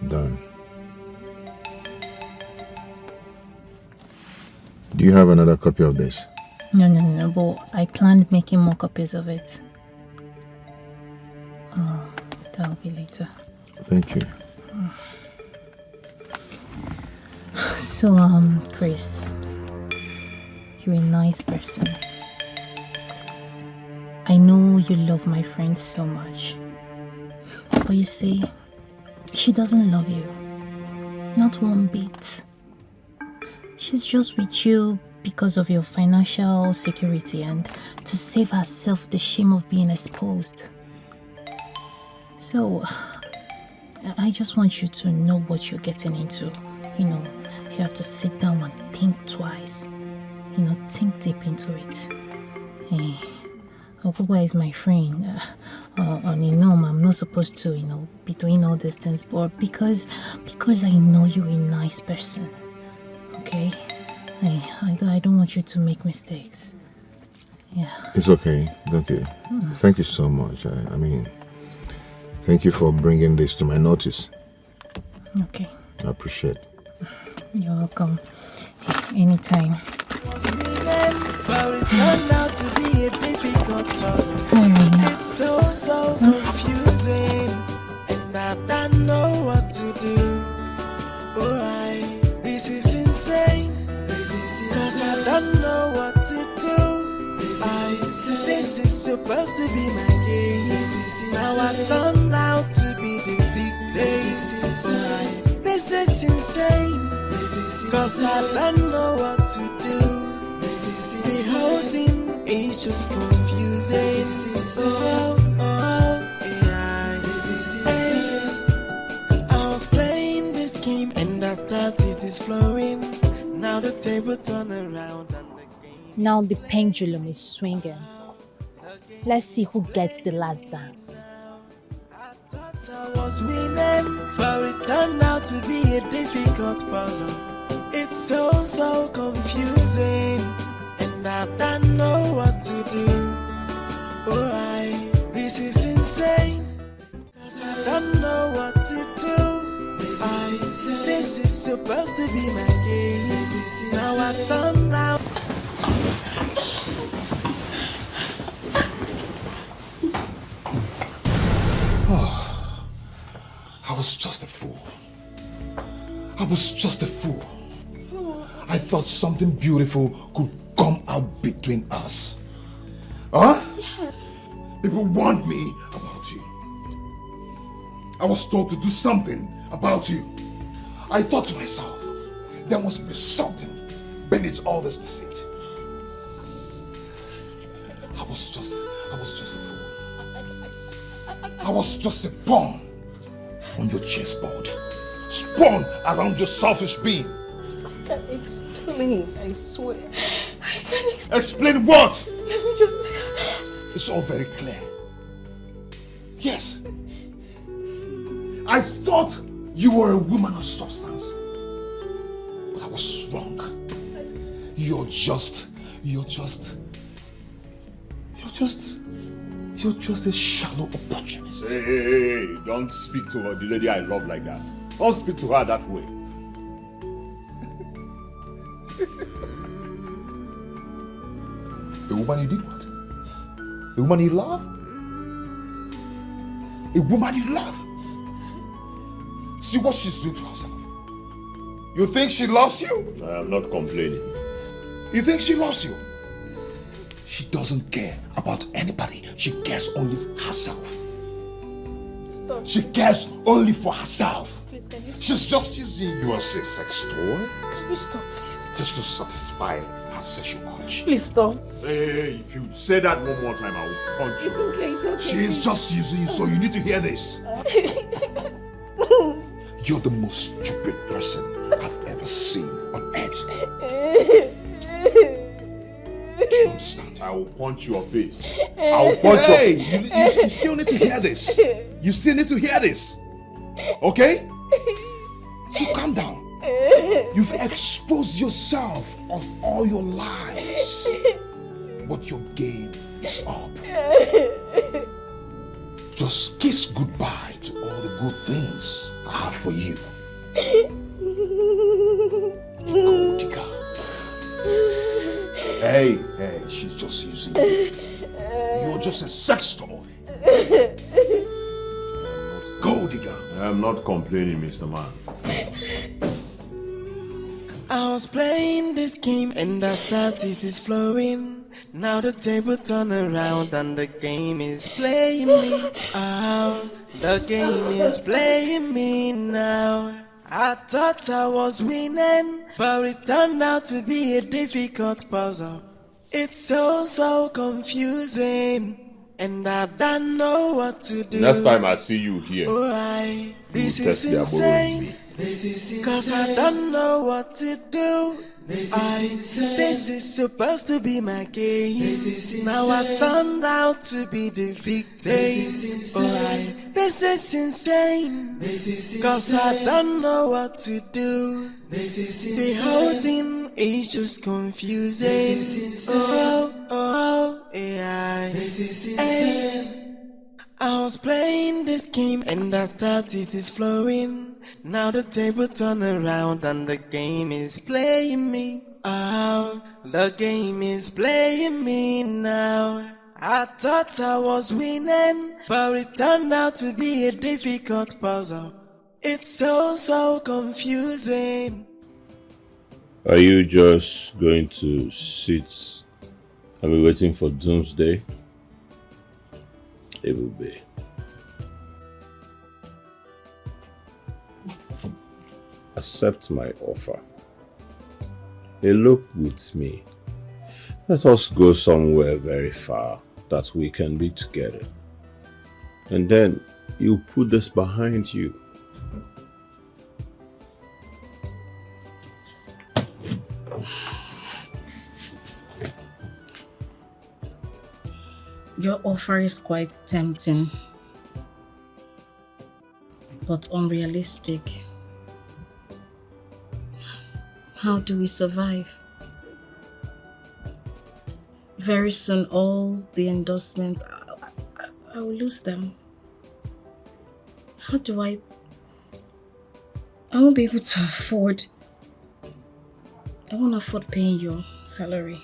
Done. Do you have another copy of this? No, but I planned making more copies of it. That'll be later. Thank you. So, Chris, you're a nice person. I know you love my friend so much. But you see, she doesn't love you. Not one bit. She's just with you because of your financial security and to save herself the shame of being exposed. So, I just want you to know what you're getting into. You know, you have to sit down and think twice. You know, think deep into it. Hey, Okuwa is my friend. On a norm, I'm not supposed to, be doing all these things, but because I know you're a nice person. Okay? I don't want you to make mistakes. Yeah. It's okay. Thank you. Thank you so much. I mean, thank you for bringing this to my notice. Okay. I appreciate it. You're welcome. Anytime. But it turned out to be a difficult puzzle. It's so confusing, and I don't know what to do. This is insane. Cause I don't know what to do. This is supposed to be my game. Now I turned out to be the victim. This is insane. Cause I don't know what to do. The whole thing is just confusing. I was playing this game and I thought it is flowing. Now the table turn around and the game. Now the pendulum is swinging. Let's see who gets the last dance. thought I was winning, but it turned out to be a difficult puzzle. It's so confusing, and I don't know what to do. Oh, this is insane, 'cause I don't know what to do. This is supposed to be my game. Now I turn out. I was just a fool. I was just a fool. I thought something beautiful could come out between us. Huh? Yeah. People warned me about you. I was told to do something about you. I thought to myself, there must be something beneath all this deceit. I was just a fool. I was just a pawn on your chessboard, spun around your selfish being. I can't explain, I swear. I can't explain. Explain what? Let me just... It's all very clear. Yes. I thought you were a woman of substance. But I was wrong. You're just a shallow opportunist. Hey, don't speak to her, the lady I love like that. Don't speak to her that way. A woman you did what? A woman you love? A woman you love? See what she's doing to herself. You think she loves you? I am not complaining. You think she loves you? She doesn't care about anybody. She cares only for herself. Stop. She cares only for herself. Please, can you stop? She's just using you as a sex toy. Can you stop, please? Just to satisfy her sexual urge. Please stop. Hey, if you say that one more time, I will punch you. It's okay, it's okay. She is just using you, so you need to hear this. You're the most stupid person I've ever seen on earth. Do you understand? I will punch your face. I will punch Hey, your... you still need to hear this. You still need to hear this. Okay? So calm down. You've exposed yourself of all your lies. But your game is up. Just kiss goodbye to all the good things I have for you. You gold digger. Hey, she's just using you. You're just a sex toy. Gold digger. I am not complaining, Mr. Man. I was playing this game and I thought it is flowing. Now the table turn around and the game is playing me. Oh, the game is playing me now. I thought I was winning, but it turned out to be a difficult puzzle. It's so confusing, and I don't know what to do. Next time I see you here, This test is their insane. me. Cause I don't know what to do. This is supposed to be my game. Now I turned out to be the victim. This is insane. Cause I don't know what to do. The whole thing is just confusing. Yeah. I was playing this game and I thought it is flowing. Now the table turn around and the game is playing me. Oh, the game is playing me now. I thought I was winning, but it turned out to be a difficult puzzle. It's so confusing. Are you just going to sit and be waiting for doomsday? It will be. Accept my offer. Elope with me. Let us go somewhere very far that we can be together. And then you put this behind you. Your offer is quite tempting. but unrealistic. How do we survive? Very soon, all the endorsements, I will lose them. How do I won't be able to afford. I won't afford paying your salary.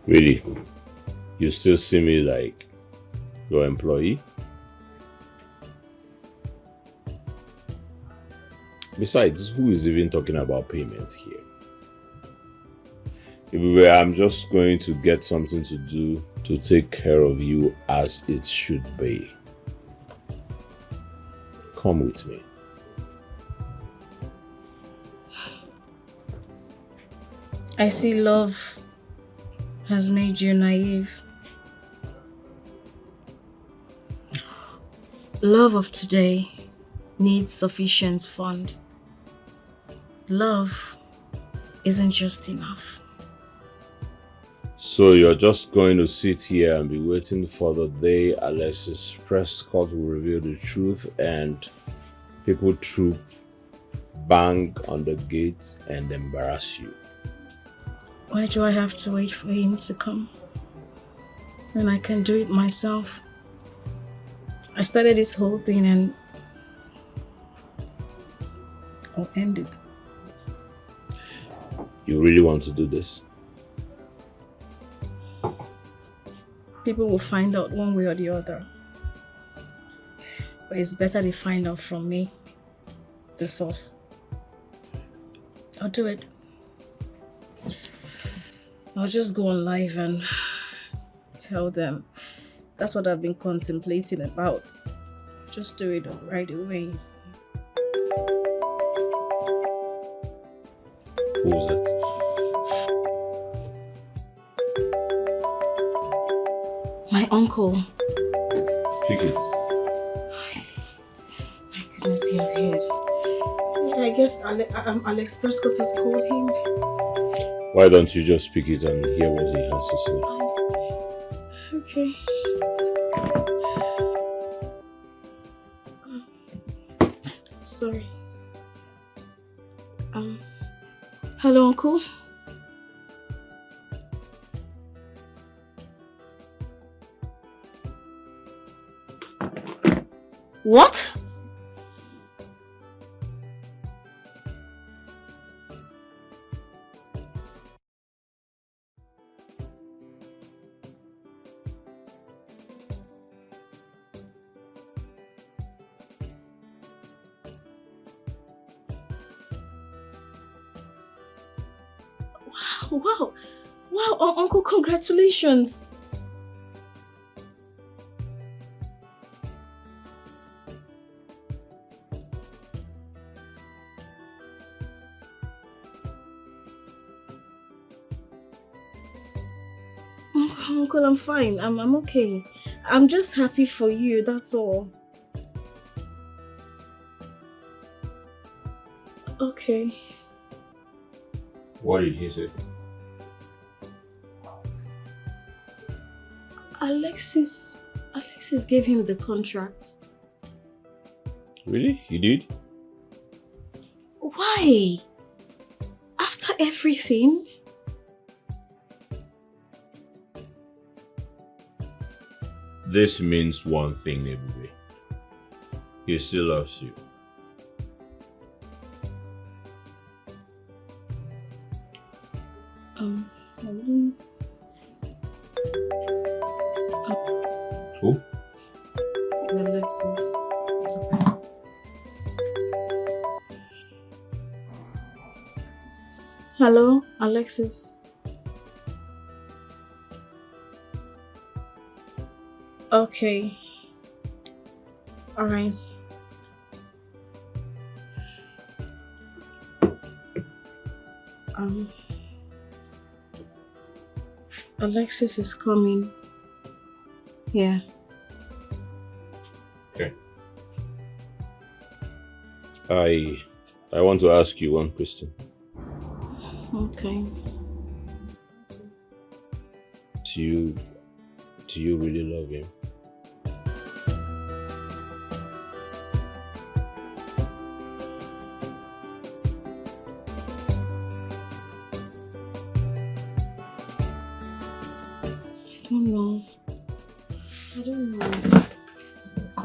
Really? You still see me like your employee? Besides, who is even talking about payment here? I'm just going to get something to do to take care of you as it should be. Come with me. I see love has made you naive. Love of today needs sufficient fund. Love isn't just enough. So you're just going to sit here and be waiting for the day Alexis Prescott will reveal the truth and people troop, bang on the gates and embarrass you? Why do I have to wait for him to come when I can do it myself? I started this whole thing and I'll end it. You really want to do this? People will find out one way or the other. But it's better they find out from me, the source. I'll do it. I'll just go on live and tell them that's what I've been contemplating about. Just do it right away. Who's that? My uncle. Pick it. My goodness, he has heard. I guess Alex Prescott has called him. Why don't you just pick it and hear what he has to say? Okay. Sorry. Hello, Uncle. What? Wow, Uncle, congratulations. Uncle, I'm fine. I'm okay. I'm just happy for you, that's all. Okay. What did he say? Alexis gave him the contract. Really? He did? Why? After everything? This means one thing, Ebube. He still loves you. Who? It's Alexis. Hello, Alexis. Okay. All right. Alexis is coming. Yeah. Okay. I want to ask you one question. Okay. Do you really love him? don't know. I don't know.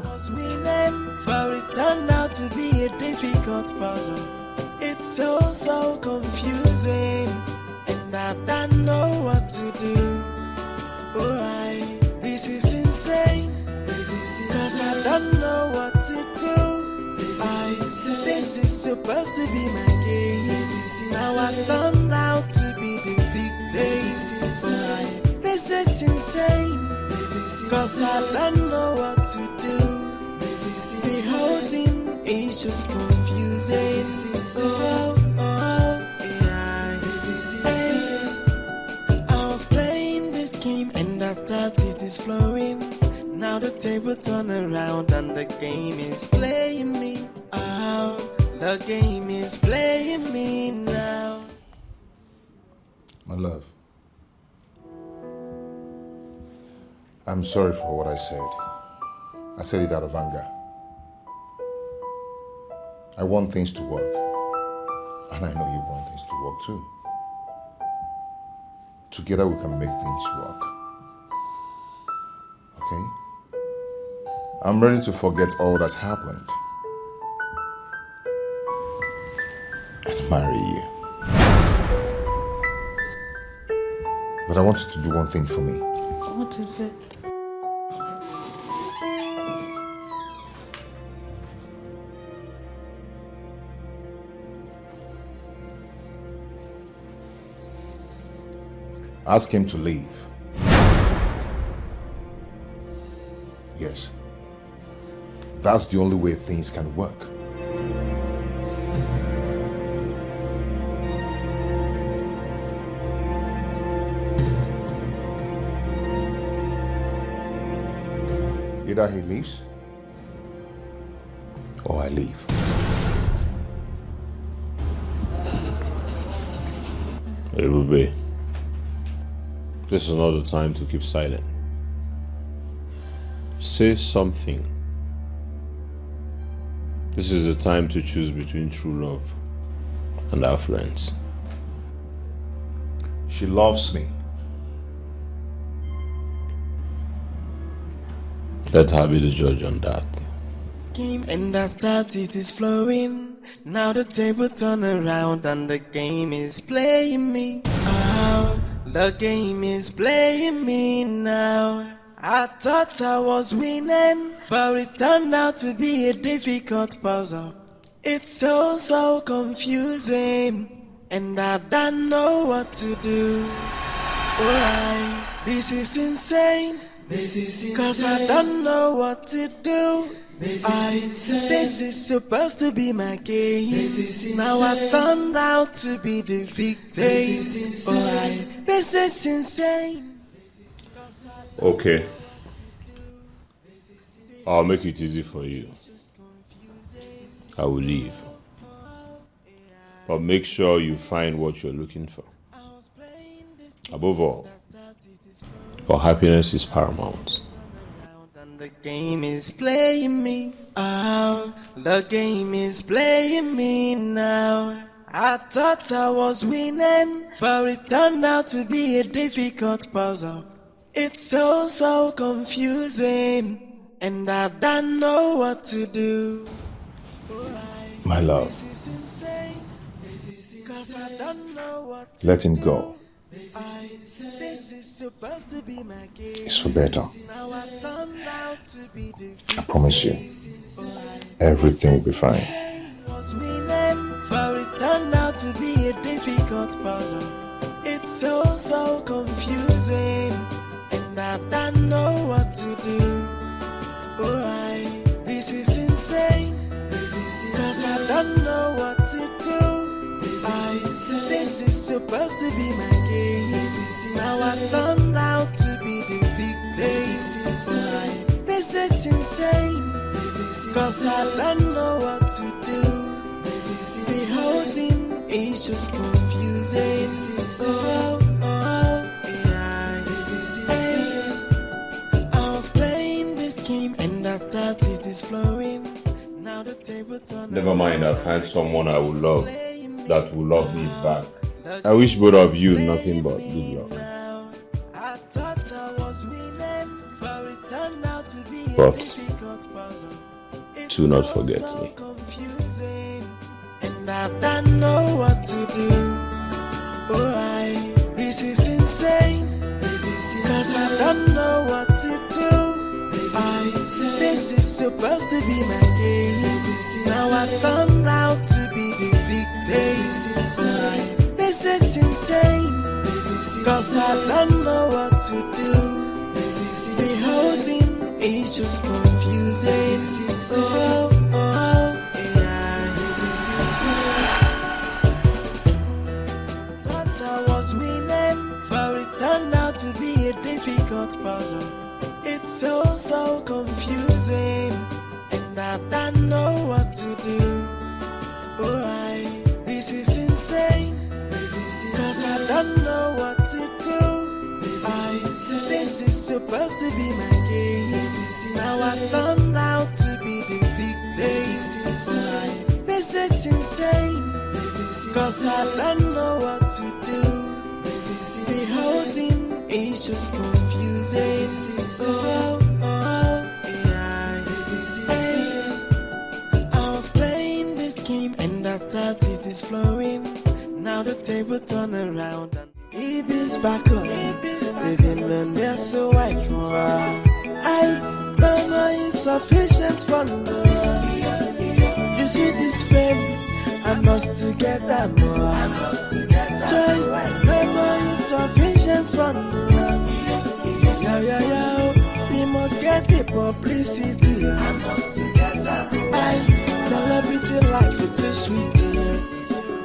Was winning, but it turned out to be a difficult puzzle. It's so confusing, and I don't know what to do. Why? This is insane. Cause I don't know what to do. This is supposed to be my game. Now I turned out to be the victim. This is insane. Cause I don't know what to do. The whole thing is just confusing. I was playing this game and I thought it is flowing. Now the table turn around and the game is playing me. The game is playing me now. My love, I'm sorry for what I said. I said it out of anger. I want things to work. And I know you want things to work too. Together we can make things work. Okay? I'm ready to forget all that happened and marry you. But I want you to do one thing for me. What is it? Ask him to leave. Yes. That's the only way things can work. Either he leaves or I leave. Ebube, this is not the time to keep silent. Say something. This is the time to choose between true love and our friends. She loves me. Let her be the judge on that. Scheme and I thought it is flowing. Now the table turn around and the game is playing me. The game is playing me now. I thought I was winning, but it turned out to be a difficult puzzle. It's so confusing, and I don't know what to do. Why? This is insane. Cause I don't know what to do. This is supposed to be my game. Now I turned out to be the victim. This is insane. Okay. I'll make it easy for you. I will leave. But make sure you find what you're looking for. Above all, your happiness is paramount. The game is playing me. The game is playing me now. I thought I was winning, but it turned out to be a difficult puzzle. It's so confusing, and I don't know what to do. My love, let him go. It's for better. I promise you, everything will be fine. Was winning, but it turned out to be a difficult puzzle. It's so confusing, and I don't know what to do. Why? This is insane. Cause I don't know what to do. This is supposed to be my game. Now I turned out to be the victim. This is insane. Cause I don't know what to do. The whole thing is just confusing. I was playing this game and I thought it is flowing. Now the table turned. Never mind, I'll find someone I will love that will love me back. I wish both of you nothing but good luck. I thought I was but do not forget me. And I don't know what to do. Oh, this is insane. Cause I don't know what to do. This is supposed to be my game. Now I turned out to be the victim. This is insane. Cause I don't know what to do. The whole thing is just confusing. Thought I was winning, but it turned out to be a difficult puzzle. It's so confusing, and I don't know what to do. This is insane. Cause I don't know what to do. This is supposed to be my game. Now I turned out to be the victim. This is insane. Cause I don't know what to do. The whole thing is just confusing. I was playing this game and I thought it is flowing. Now the table turn around and Ibis back up. They've been learned their so I for I no more insufficient for love. You see this fame, I must to get that more. Joy, no more insufficient for love. We must get the publicity. I must to get that more. I celebrity life for too sweet.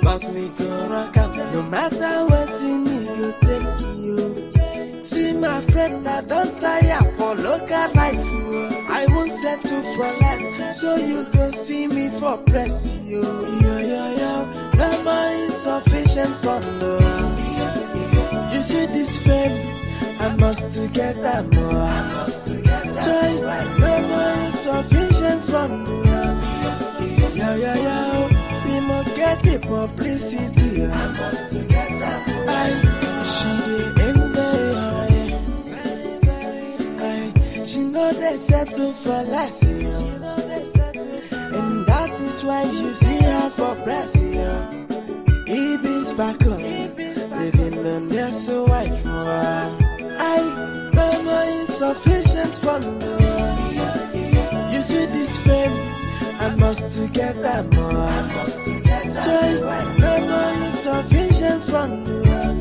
But we go rock up, no matter what you need, go take you. See my friend, I don't tire for local life. I won't settle for less, so you go see me for press. Yo, no more insufficient for love. You see this fame, I must to get that more. Joy, no more insufficient for love. We must get the publicity. I must to get that. She aim very high. She know they settle for less. And that is why you see her for press. Ibis back up. They've been learned their so I for I no more insufficient for love. You see this fame, I must to get that more. Joy, no more insufficient for love.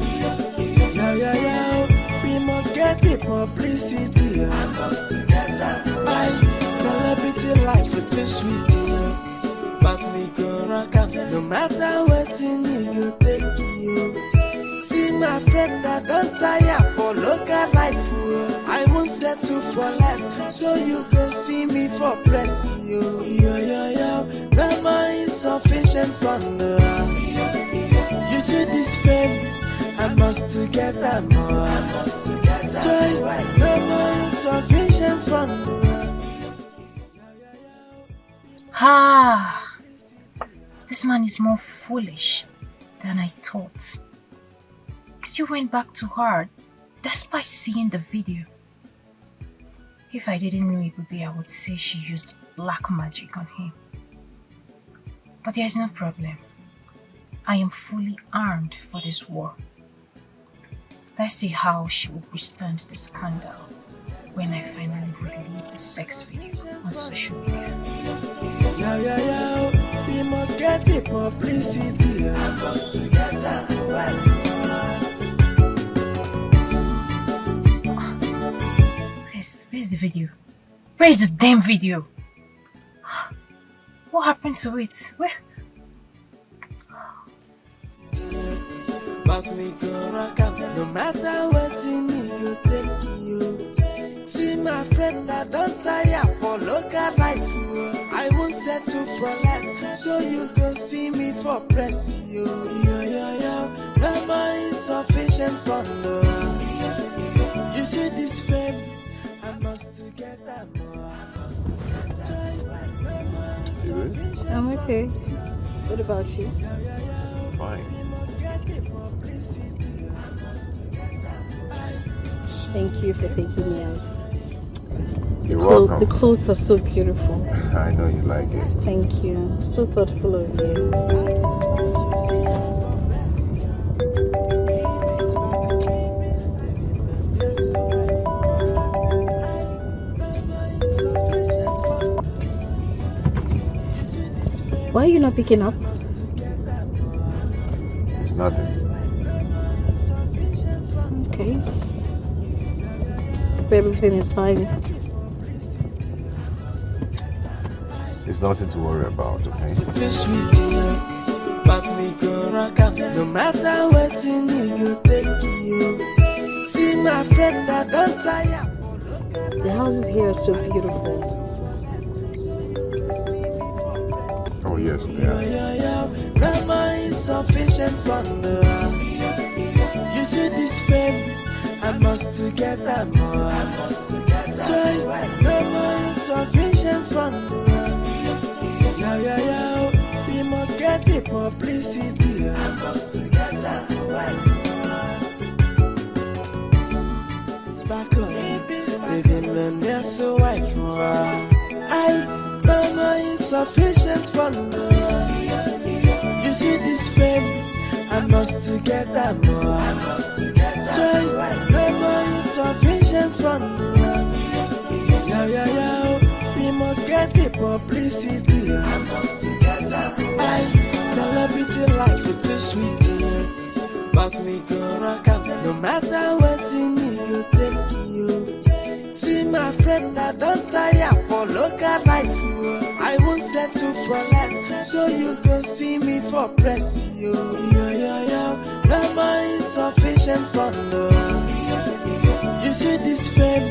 We must get the publicity. I must to get that more. Celebrity life for too sweet. But we go rock up, no matter what you need, go take you. See my friend, I don't tire for local life. I won't settle for less, so you go see me for press. Yo, no more insufficient for love. You see this fame, I must to get that more. Joy, no more insufficient for love. This man is more foolish than I thought. He still went back to her despite seeing the video. If I didn't know it would be, I would say she used black magic on him. But there is no problem. I am fully armed for this war. Let's see how she will withstand the scandal when I finally release the sex video on social media. We must get the publicity. I must to get that. Where's the video? Where's the damn video? What happened to it? Where? But we go rock up, no matter what you need, go take you. See my friend, I don't tire for local life. I won't settle for less, so you go see me for press. Yo, no more insufficient for love. You see this fame, I must to get that more. I'm okay. What about you? Fine. Thank you for taking me out. You're welcome. The clothes are so beautiful. I know you like it. Thank you. So thoughtful of you. Why are you not picking up? It's nothing. Okay. Hope everything is fine. It's nothing to worry about, okay? Too sweet, but we go rock up. No matter what you need, go take you. See my friend, I don't tire. The houses here are so beautiful. Oh yes, they are. Mama is sufficient for the. You see this fame, I must get that more. Joy, Mama is sufficient for the. We must get the publicity. I must get that more. It's back on. They've been learning so I for. Mama is sufficient for love. You see this fame, I must get that more. Joy, Mama is sufficient for love. We must get the publicity. I must get that more. Celebrity life is too sweet, but we go rock up. No matter what you need, go take you. See my friend, I don't tire for local life. I won't settle for less, so you go see me for press. Mama is sufficient for love. You see this fame,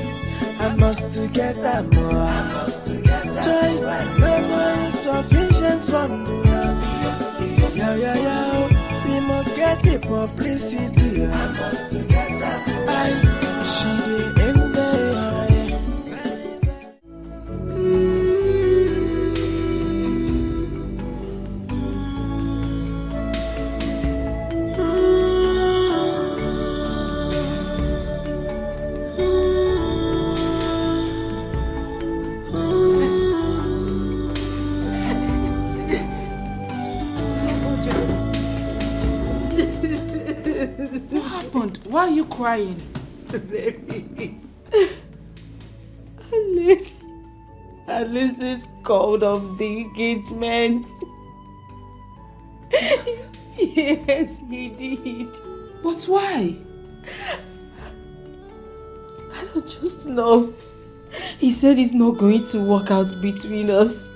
I must get that more. Joy, Mama is sufficient for love. We must get the publicity. I must get that more. She in very high. What happened? Why are you crying? Baby. Alice is called off the engagement. Yes, he did. But why? I don't just know. He said it's not going to work out between us.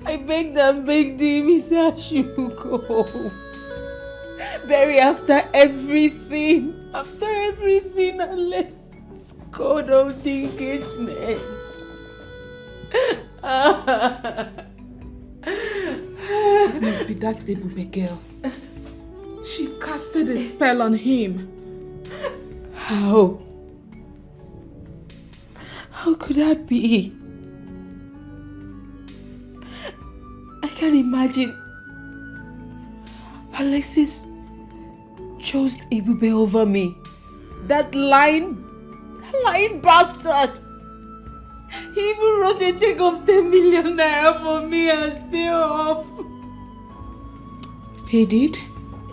I begged and begged him. He said I should go. Barry, after everything, Alice is called off the engagement. It must be that Ebube girl. She casted a spell on him. How? How could that be? I can't imagine. Alexis chose Ebube over me. That lying bastard. He even wrote a check of 10 million naira for me as payoff. He did?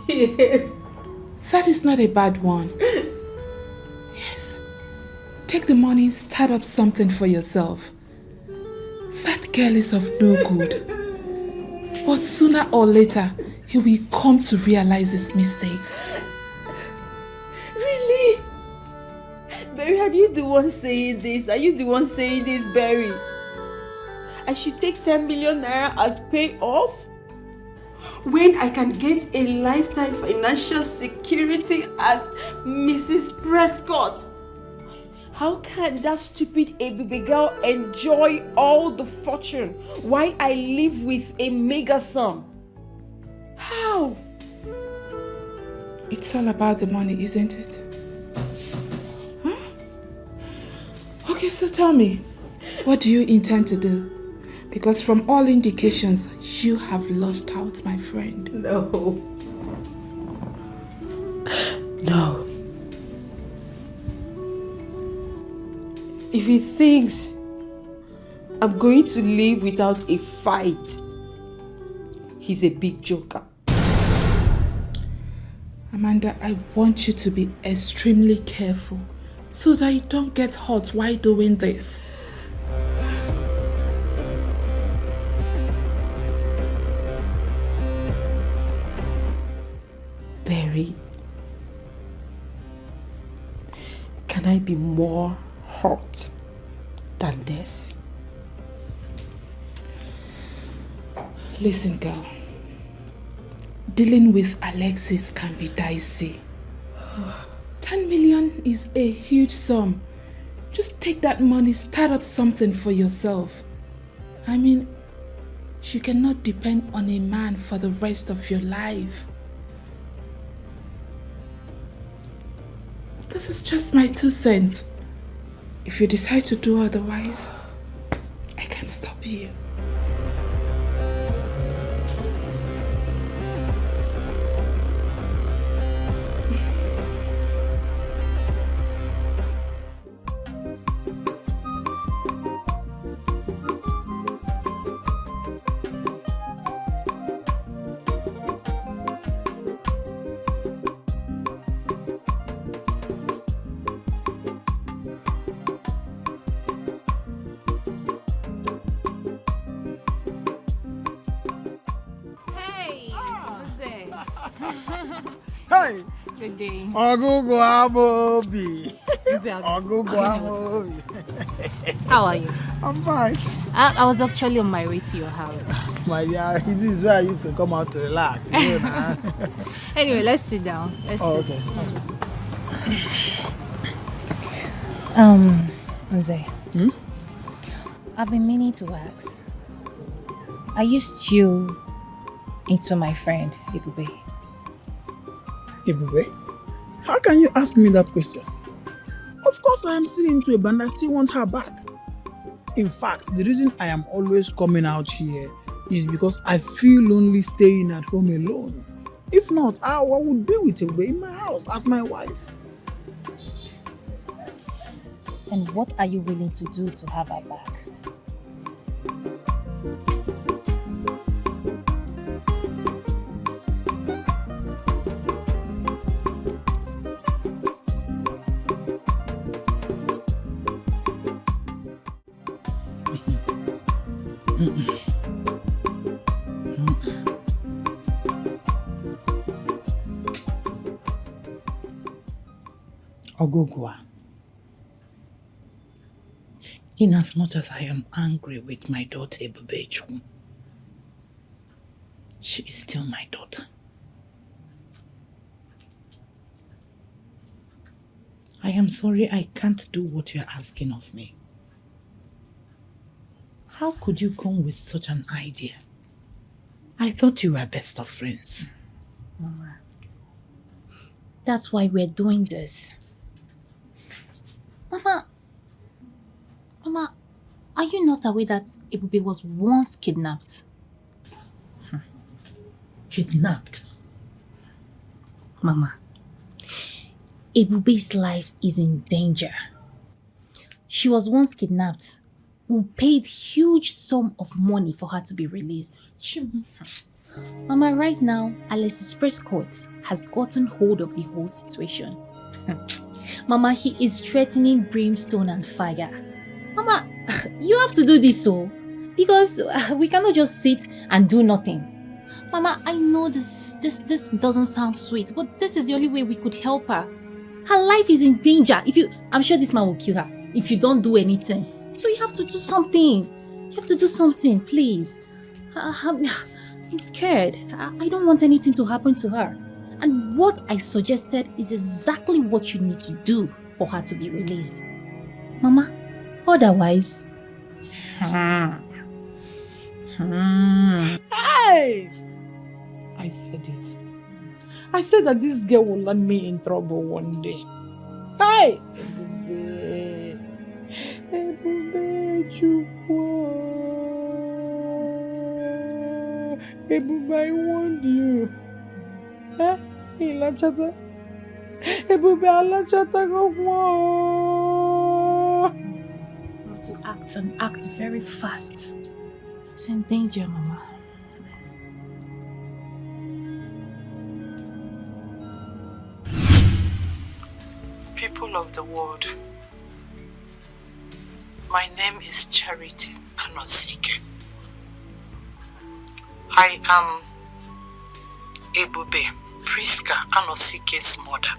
Yes. That is not a bad one. Yes. Take the money, start up something for yourself. That girl is of no good. But sooner or later, he will come to realize his mistakes. Really? Barry, are you the one saying this? Are you the one saying this, Barry? I should take 10 million naira as payoff? When I can get a lifetime financial security as Mrs. Prescott? How can that stupid Ebube girl enjoy all the fortune while I live with a mega sum? How? It's all about the money, isn't it? Huh? Okay, so tell me, what do you intend to do? Because from all indications, you have lost out, my friend. No. If If he thinks I'm going to live without a fight, he's a big joker. Amanda, I want you to be extremely careful so that you don't get hurt while doing this. Barry, can I be more hurt than this? Listen, girl. Dealing with Alexis can be dicey. 10 million is a huge sum. Just take that money, start up something for yourself. I mean, you cannot depend on a man for the rest of your life. This is just my 2 cents. If you decide to do otherwise, I can't stop you. Hey! Good day. Ogugu Amobi. Ogugu Amobi. How are you? I'm fine. I was actually on my way to your house. My dear, this is where I used to come out to relax. You know, Anyway, let's sit down. Let's sit. okay. Nze. I've been meaning to ask. Are you still into my friend, Ebube? Ebube, how can you ask me that question? Of course I am still into her, but I still want her back. In fact, the reason I am always coming out here is because I feel lonely staying at home alone. If not, I would be with Ebube in my house as my wife. And what are you willing to do to have her back? Ogugwa, in as much as I am angry with my daughter Ebube, she is still my daughter. I am sorry I can't do what you are asking of me. How could you come with such an idea? I thought you were best of friends. Mama, that's why we're doing this. Mama, are you not aware that Ebube was once kidnapped? Kidnapped? Mama, Ebube's life is in danger. She was once kidnapped. We paid huge sum of money for her to be released. Mama, right now, Alexis Prescott has gotten hold of the whole situation. Mama, he is threatening brimstone and fire. Mama, you have to do this so, because we cannot just sit and do nothing. Mama, I know this doesn't sound sweet, but this is the only way we could help her. Her life is in danger. I'm sure this man will kill her if you don't do anything. So you have to do something. You have to do something, please. I'm scared. I don't want anything to happen to her. And what I suggested is exactly what you need to do for her to be released. Mama, otherwise... Hey! I said it. I said that this girl will land me in trouble one day. Hey! Ebube Chukwu. Ebube, I want you. Huh? Ilachata. Ebube alachata go. act and act very fast. It's in danger, Mama. People of the world, my name is Charity Anosike. I am Ebube Priska Anosike's mother,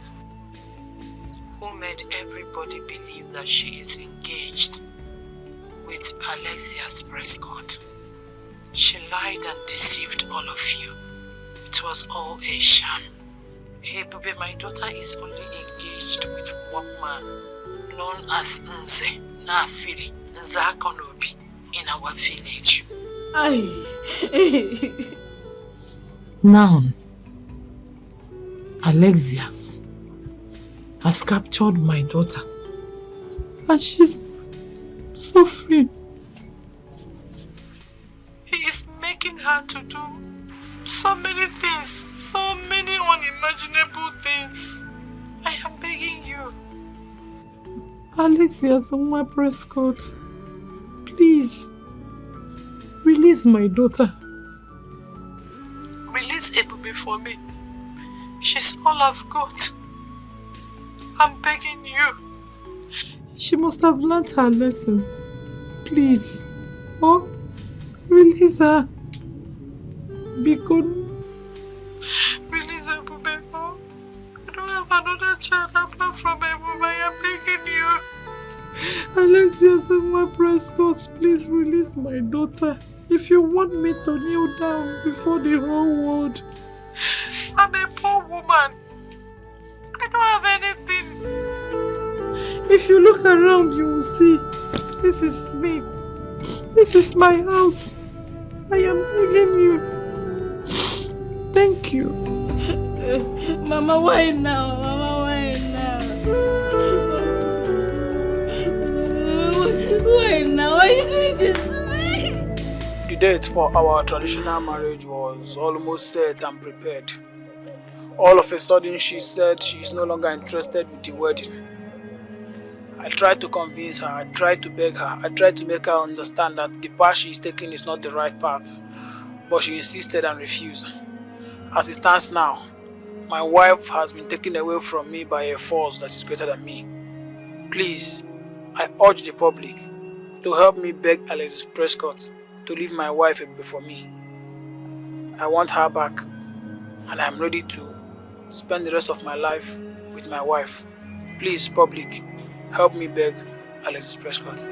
who made everybody believe that she is engaged with Alexius Prescott. She lied and deceived all of you. It was all a sham. Ebube, my daughter, is only engaged with one man known as Nze Nafili Nzakonobi in our village. Now, Alexius has captured my daughter and she's suffering. He is making her to do so many things, so many unimaginable things. I am begging you, Alexius Onwa Prescott, please release my daughter. Release Ebube for me. She's all I've got. I'm begging you. She must have learnt her lessons. Please. Oh, release her. Be good. Release Ebube. Oh, I don't have another child apart from Ebube. I am begging you. Alexius Onwa Prescott, please release my daughter. If you want me to kneel down before the whole world. I'm a poor woman. I don't have anything. If you look around, you will see. This is me. This is my house. I am begging you. Thank you. Mama, why now? Mama, why now? Why now? Why are you doing this to me? The date for our traditional marriage was almost set and prepared. All of a sudden, she said she is no longer interested with the wedding. I tried to convince her, I tried to beg her, I tried to make her understand that the path she is taking is not the right path. But she insisted and refused. As it stands now, my wife has been taken away from me by a force that is greater than me. Please, I urge the public to help me beg Alexis Prescott to leave my wife before me. I want her back, and I am ready to spend the rest of my life with my wife. Please, public, help me beg Alexis Prescott.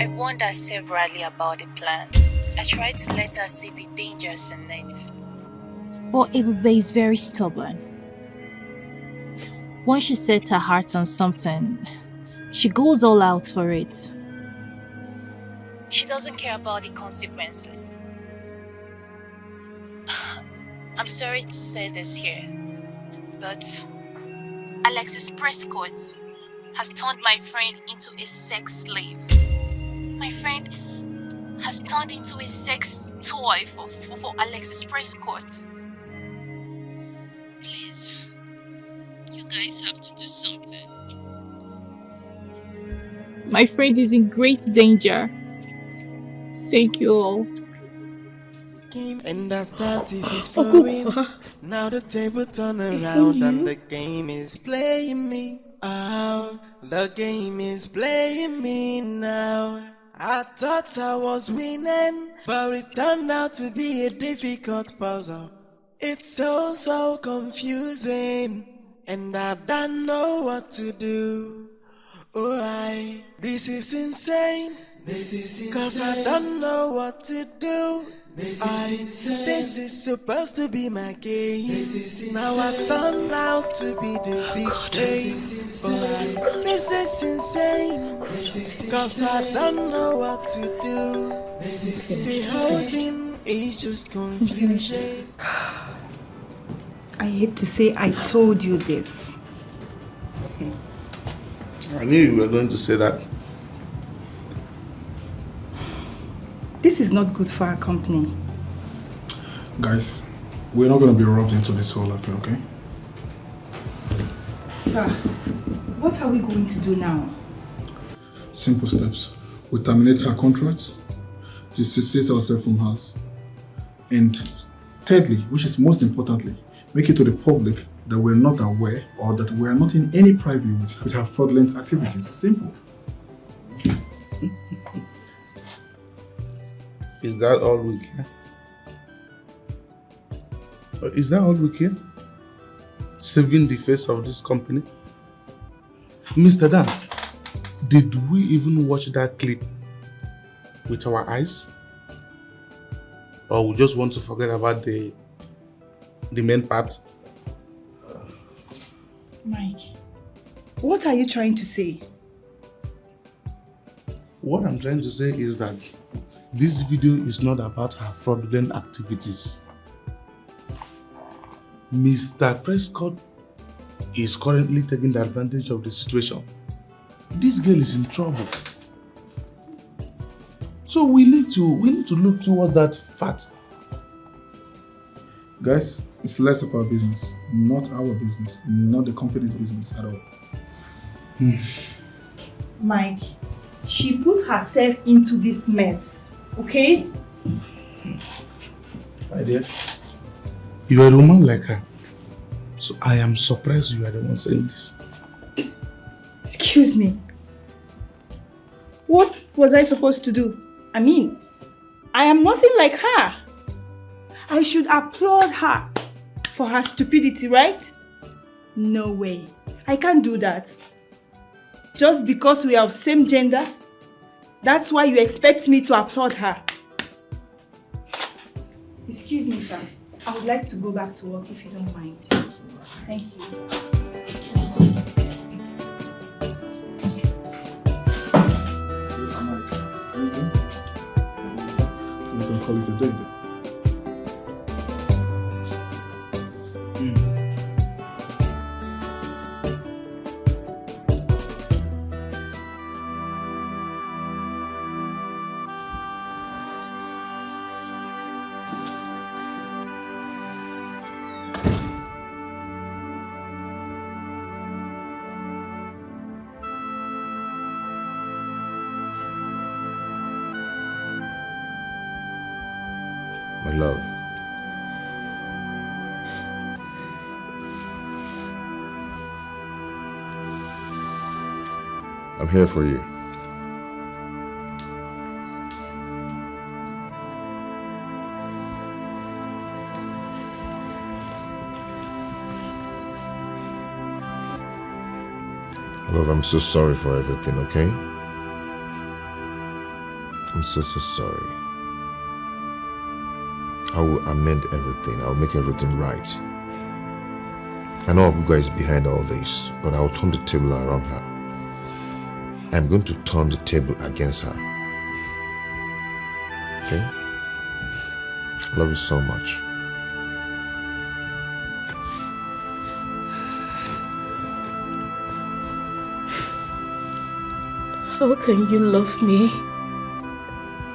I warned her severally about the plan. I tried to let her see the dangers in it. But Ebube is very stubborn. Once she sets her heart on something, she goes all out for it. She doesn't care about the consequences. I'm sorry to say this here, but Alexis Prescott has turned my friend into a sex slave. My friend has turned into a sex toy for Alexis Prescott. Please, you guys have to do something. My friend is in great danger. Thank you all. And I thought it is flowing. Now the table turn around and the game is playing me. Oh, the game is playing me now. I thought I was winning, but it turned out to be a difficult puzzle. It's so confusing, and I don't know what to do. Oh, this is insane. Cause I don't know what to do. This is supposed to be my game. Now I turned out to be the victim. This is insane. Cause I don't know what to do. The whole thing is just confusion. I hate to say I told you this. I knew you were going to say that. This is not good for our company. Guys, we're not going to be roped into this whole affair, okay? Sir, what are we going to do now? Simple steps. We terminate her contract, dissociate ourselves from hers. And thirdly, which is most importantly, make it to the public that we're not aware or that we are not in any privy with her fraudulent activities. Simple. Is that all we care? Is that all we care? Saving the face of this company? Mr. Dan, did we even watch that clip with our eyes? Or we just want to forget about the main part? Mike, what are you trying to say? What I'm trying to say is that this video is not about her fraudulent activities. Mr. Prescott is currently taking the advantage of the situation. This girl is in trouble. So we need to look towards that fact. Guys, it's less of our business, not our business, not the company's business at all. Mike, she put herself into this mess, okay? My dear, you are a woman like her. So I am surprised you are the one saying this. Excuse me. What was I supposed to do? I mean, I am nothing like her. I should applaud her for her stupidity, right? No way. I can't do that. Just because we are of same gender, that's why you expect me to applaud her. Excuse me, sir. I would like to go back to work if you don't mind. Thank you. Yes, Mike. Anything? We can call it a day. My love. I'm here for you. Love, I'm so sorry for everything, okay? I'm so sorry. I will amend everything. I'll make everything right. I know Abuga is behind all this, but I'll turn the table around her. I'm going to turn the table against her. Okay? I love you so much. How can you love me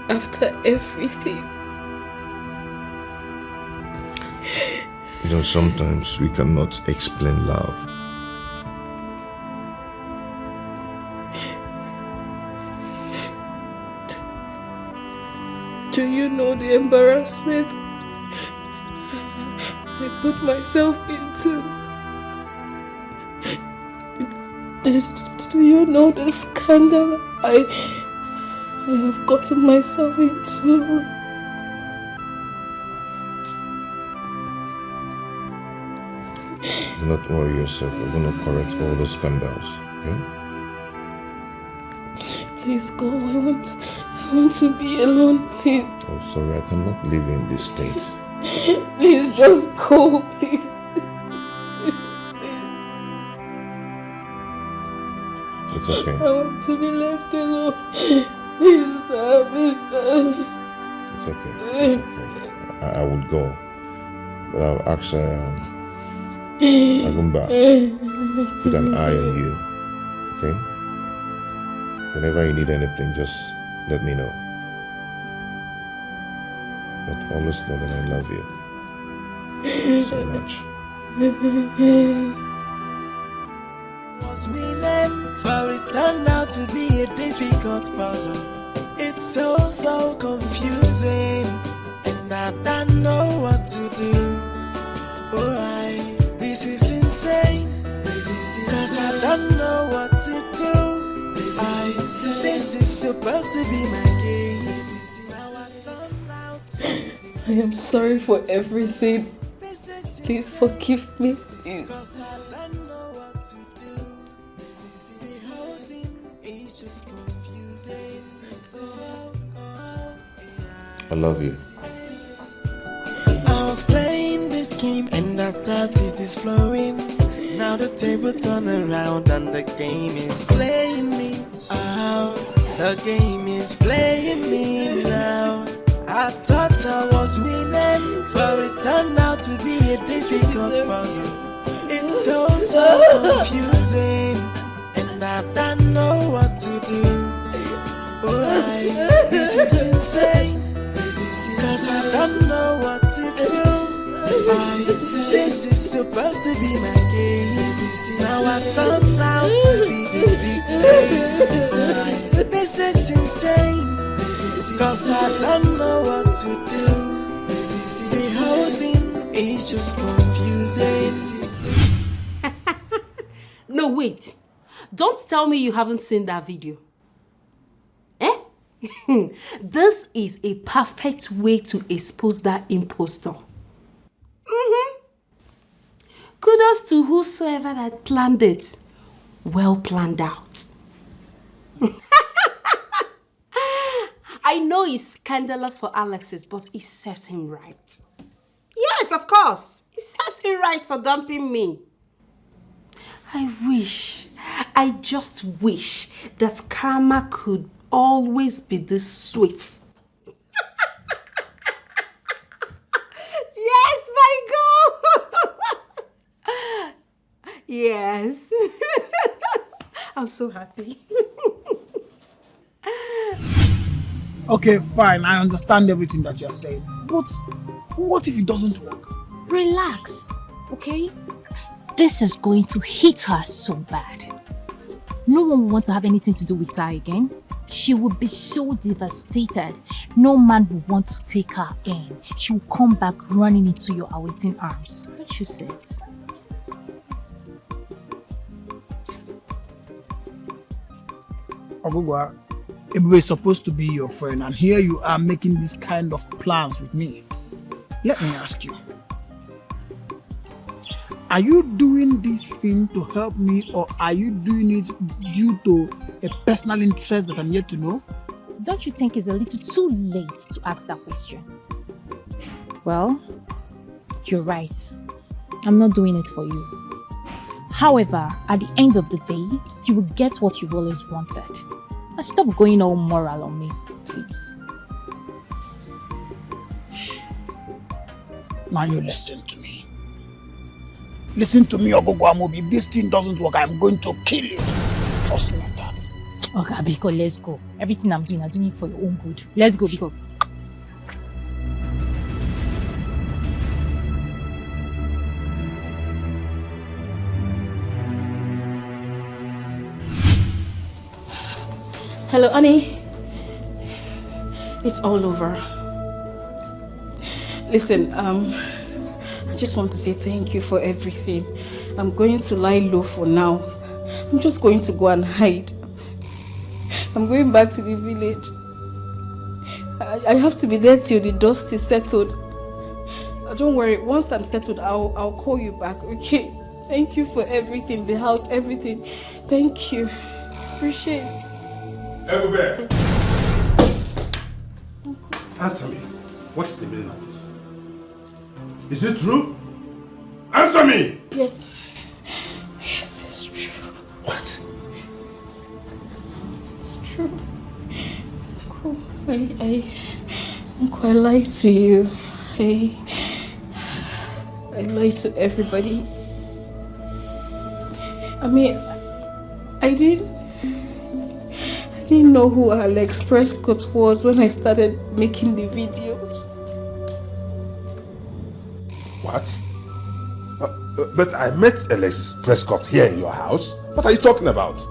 after everything? You know, sometimes we cannot explain love. Do you know the embarrassment I put myself into? Do you know the scandal I have gotten myself into? Do not worry yourself. We're going to correct all those scandals, okay? Please go. I want to be alone, please. Oh, sorry, I cannot live in this state. Please just go, please. It's okay. I want to be left alone. Please, sir. It's okay. It's okay. I would go. But I'll ask Agumba to put an eye on you. Okay? Whenever you need anything, just let me know. But always know that I love you so much. Was winning, but it turned out to be a difficult puzzle. It's so confusing, and I don't know what to do. This is insane. Cause I don't know what to do. This is supposed to be my game. I am sorry for everything. Please forgive me. I love you. I was playing this game and I thought it is flowing. Now the table turn around and the game is playing me out. The game is playing me now. I thought I was winning, but it turned out to be a difficult puzzle. It's so confusing, and I don't know what to do. This is insane, cause I don't know what to do. This is supposed to be my game. Now I turned out to be the victim. This is insane, cause I don't know what to do. The whole thing is just confusing. No, wait. Don't tell me you haven't seen that video. Eh? This is a perfect way to expose that impostor. Kudos to whosoever that planned it. Well planned out. I know it's scandalous for Alexis, but it serves him right. Yes, of course. It serves him right for dumping me. I just wish that karma could always be this swift. Yes, my God. Yes. I'm so happy. Okay, fine. I understand everything that you're saying. But what if it doesn't work? Relax, okay? This is going to hit her so bad. No one will want to have anything to do with her again. She will be so devastated. No man will want to take her in. She will come back running into your awaiting arms. Don't you say it? Ogugwa, Ebube is supposed to be your friend, and here you are making this kind of plans with me. Let me ask you. Are you doing this thing to help me, or are you doing it due to a personal interest that I'm yet to know? Don't you think it's a little too late to ask that question? Well, you're right. I'm not doing it for you. However, at the end of the day, you will get what you've always wanted. Now stop going all moral on me, please. Now you listen to me. Listen to me, Ogogo Amobi. If this thing doesn't work, I'm going to kill you. Trust me on that. Okay, Biko, let's go. Everything I'm doing it for your own good. Let's go, Biko. Hello, Annie. It's all over. Listen, I just want to say thank you for everything. I'm going to lie low for now. I'm just going to go and hide. I'm going back to the village. I have to be there till the dust is settled. Don't worry, once I'm settled, I'll call you back, okay? Thank you for everything, the house, everything. Thank you. Appreciate it. Ebube! Answer me. What is the meaning of this? Is it true? Answer me! Yes. Yes, it's true. What? It's true. Uncle, I lied to you. I lied to everybody. I mean, I didn't know who Alex Prescott was when I started making the videos. What? But I met Alex Prescott here in your house. What are you talking about?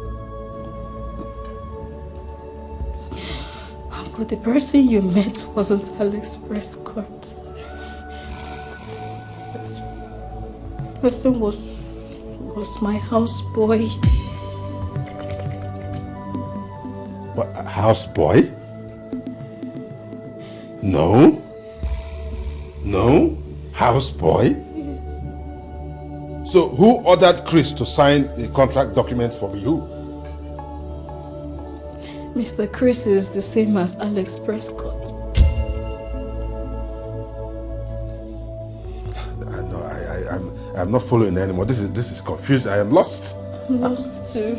Uncle, the person you met wasn't Alex Prescott. The person was my houseboy. What, a houseboy? No? No? Houseboy? So who ordered Chris to sign a contract document from you? Mr. Chris is the same as Alex Prescott. I'm not following anymore. This is confused. I am lost. I'm lost too.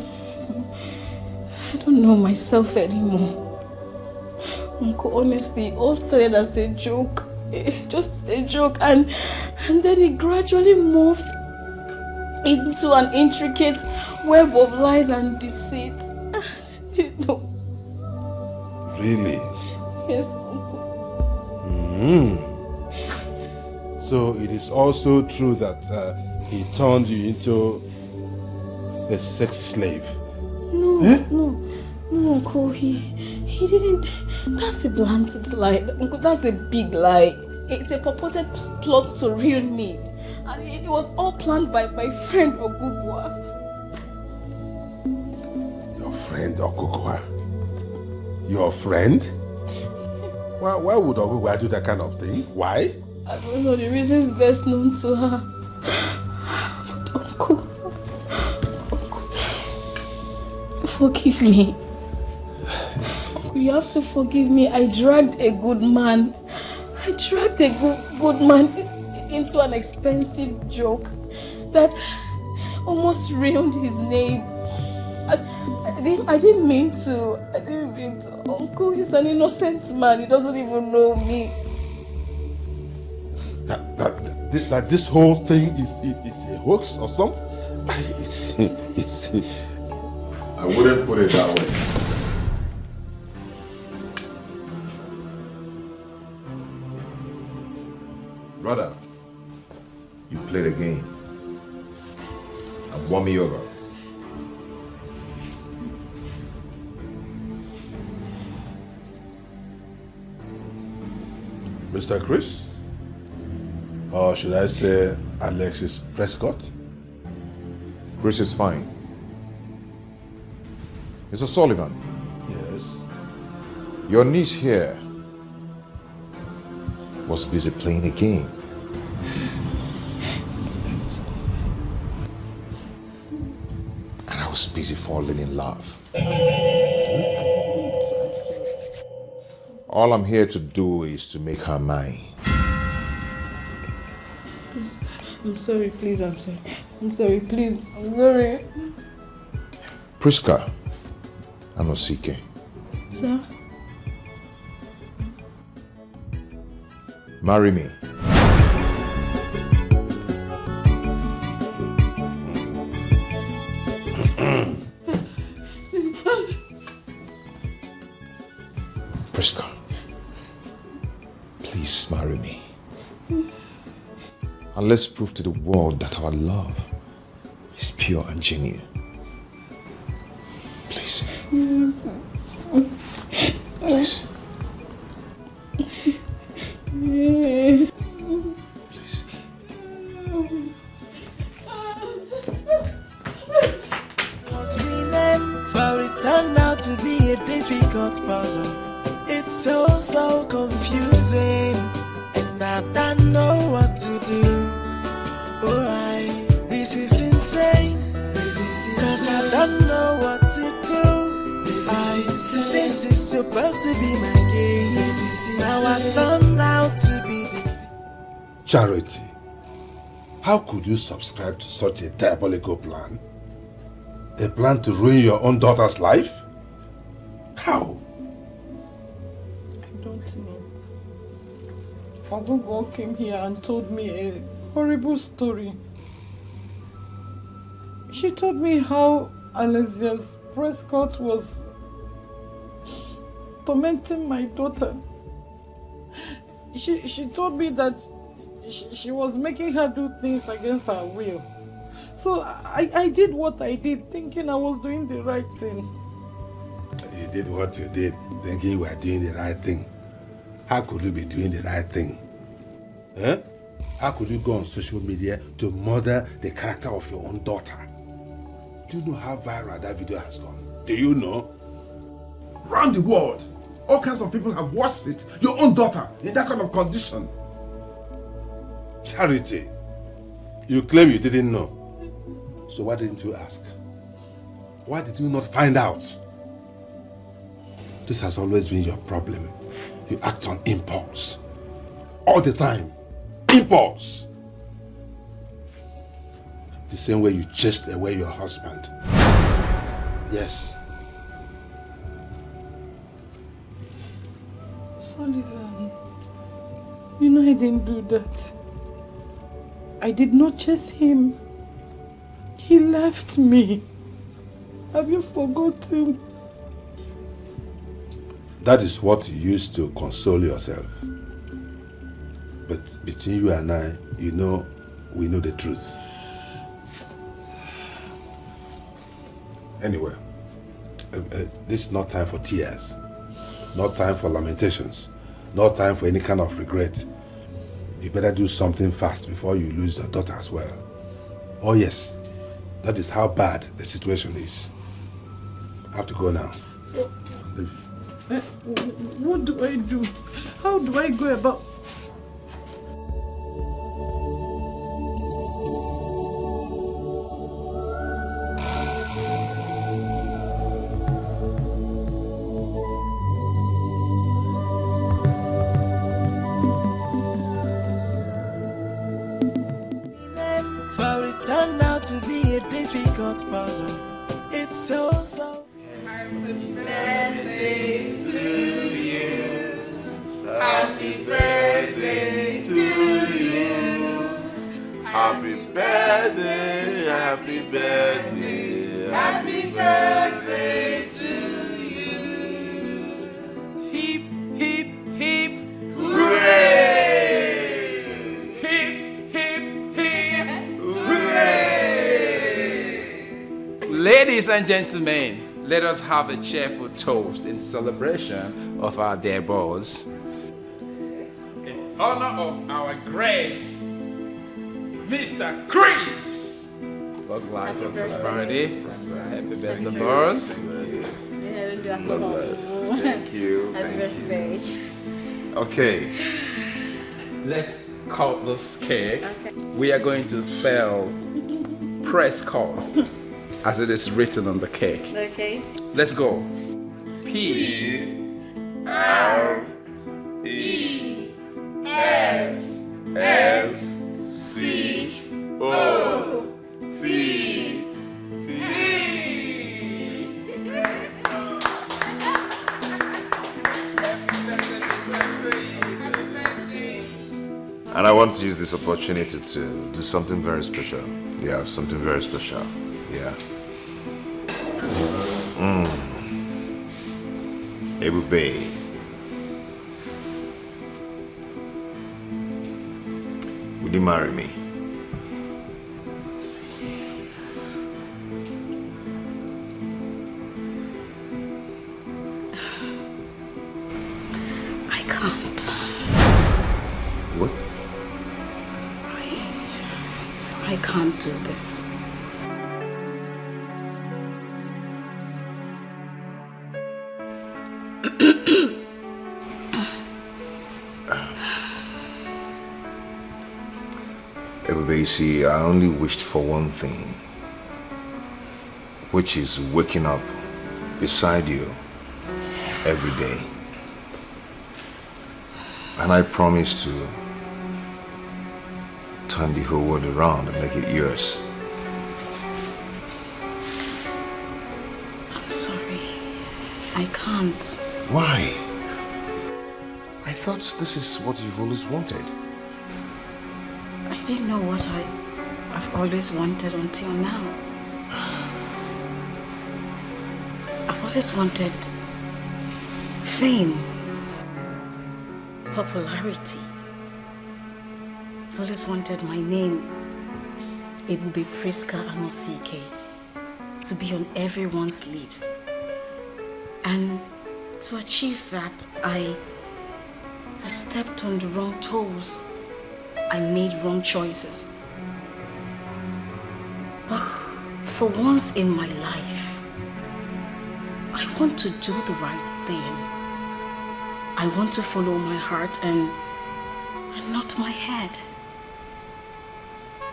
I don't know myself anymore. Uncle, honestly, it all started as a joke. Just a joke, and then it gradually moved into an intricate web of lies and deceit. I didn't know. Really? Yes, Uncle. So it is also true that he turned you into a sex slave? No, Uncle, he didn't. That's a blatant lie. Uncle, that's a big lie. It's a purported plot to ruin me. And it was all planned by my friend Ogugwa. Your friend Ogugwa? Your friend? Why would Ogugwa do that kind of thing? Why? I don't know, the reasons best known to her. But Uncle, please, forgive me. Uncle, you have to forgive me. I dragged a good man. Good man into an expensive joke that almost ruined his name. I didn't mean to. Uncle, he's an innocent man. He doesn't even know me. That this whole thing is a hoax or something? I wouldn't put it that way. Brother, you played a game and won me over. Mr. Chris? Or should I say Alexis Prescott? Chris is fine. Mr. Sullivan. Yes? Your niece here was busy playing a game. And I was busy falling in love. All I'm here to do is to make her mine. I'm sorry, please, I'm sorry. I'm sorry, please, I'm sorry. Priska and Osike. Sir? Marry me. Priska, please marry me. And let's prove to the world that our love is pure and genuine. Please. Please. Please. Was winning, but it turned out to be a difficult puzzle. It's so confusing, and I don't know what to do. This is insane. Cause I don't know what to do. This is supposed to be my game. Now I turned out to be the Charity, how could you subscribe to such a diabolical plan? A plan to ruin your own daughter's life? How? I don't know. Ogungo came here and told me a horrible story. She told me how Alexius Prescott was tormenting my daughter. She told me that she was making her do things against her will. So I did what I did, thinking I was doing the right thing. You did what you did, thinking you were doing the right thing. How could you be doing the right thing? Huh? How could you go on social media to murder the character of your own daughter? Do you know how viral that video has gone? Do you know? Round the world, all kinds of people have watched it. Your own daughter in that kind of condition. Charity, you claim you didn't know. So why didn't you ask? Why did you not find out? This has always been your problem. You act on impulse. All the time. Impulse. The same way you chased away your husband. Yes. Sullivan, you know I didn't do that. I did not chase him. He left me. Have you forgotten? That is what you used to console yourself. But between you and I, you know, we know the truth. Anyway, this is not time for tears. Not time for lamentations. Not time for any kind of regret. You better do something fast before you lose your daughter as well. Oh yes, that is how bad the situation is. I have to go now. What do I do? How do I go about? But it turned out to be a difficult puzzle. It's so. Happy birthday to you. Happy birthday to you. Happy birthday, happy birthday, Happy birthday to you. Hip, hip, hip, hooray! Hip, hip, hip, hooray! Ladies and gentlemen, let us have a cheerful toast in celebration of our dear boss. In honor of our great Mr. Chris. Long life and prosperity. Happy birthday, boss. Thank you. Thank you. Okay. Let's cut this cake. We are going to spell Prescott as it is written on the cake. Okay. Let's go. And I want to use this opportunity to do something very special. Yeah, something very special. Yeah. Ebube. Would you marry me? I can't. What? I can't do this. Ebube, you see, I only wished for one thing, which is waking up beside you every day. And I promise to turn the whole world around and make it yours. I'm sorry. I can't. Why? I thought this is what you've always wanted. I didn't know what I've always wanted until now. I've always wanted fame, popularity. I've always wanted my name Ebube Priska and CK to be on everyone's lips. And to achieve that, I stepped on the wrong toes. I made wrong choices. But for once in my life, I want to do the right thing. I want to follow my heart and not my head.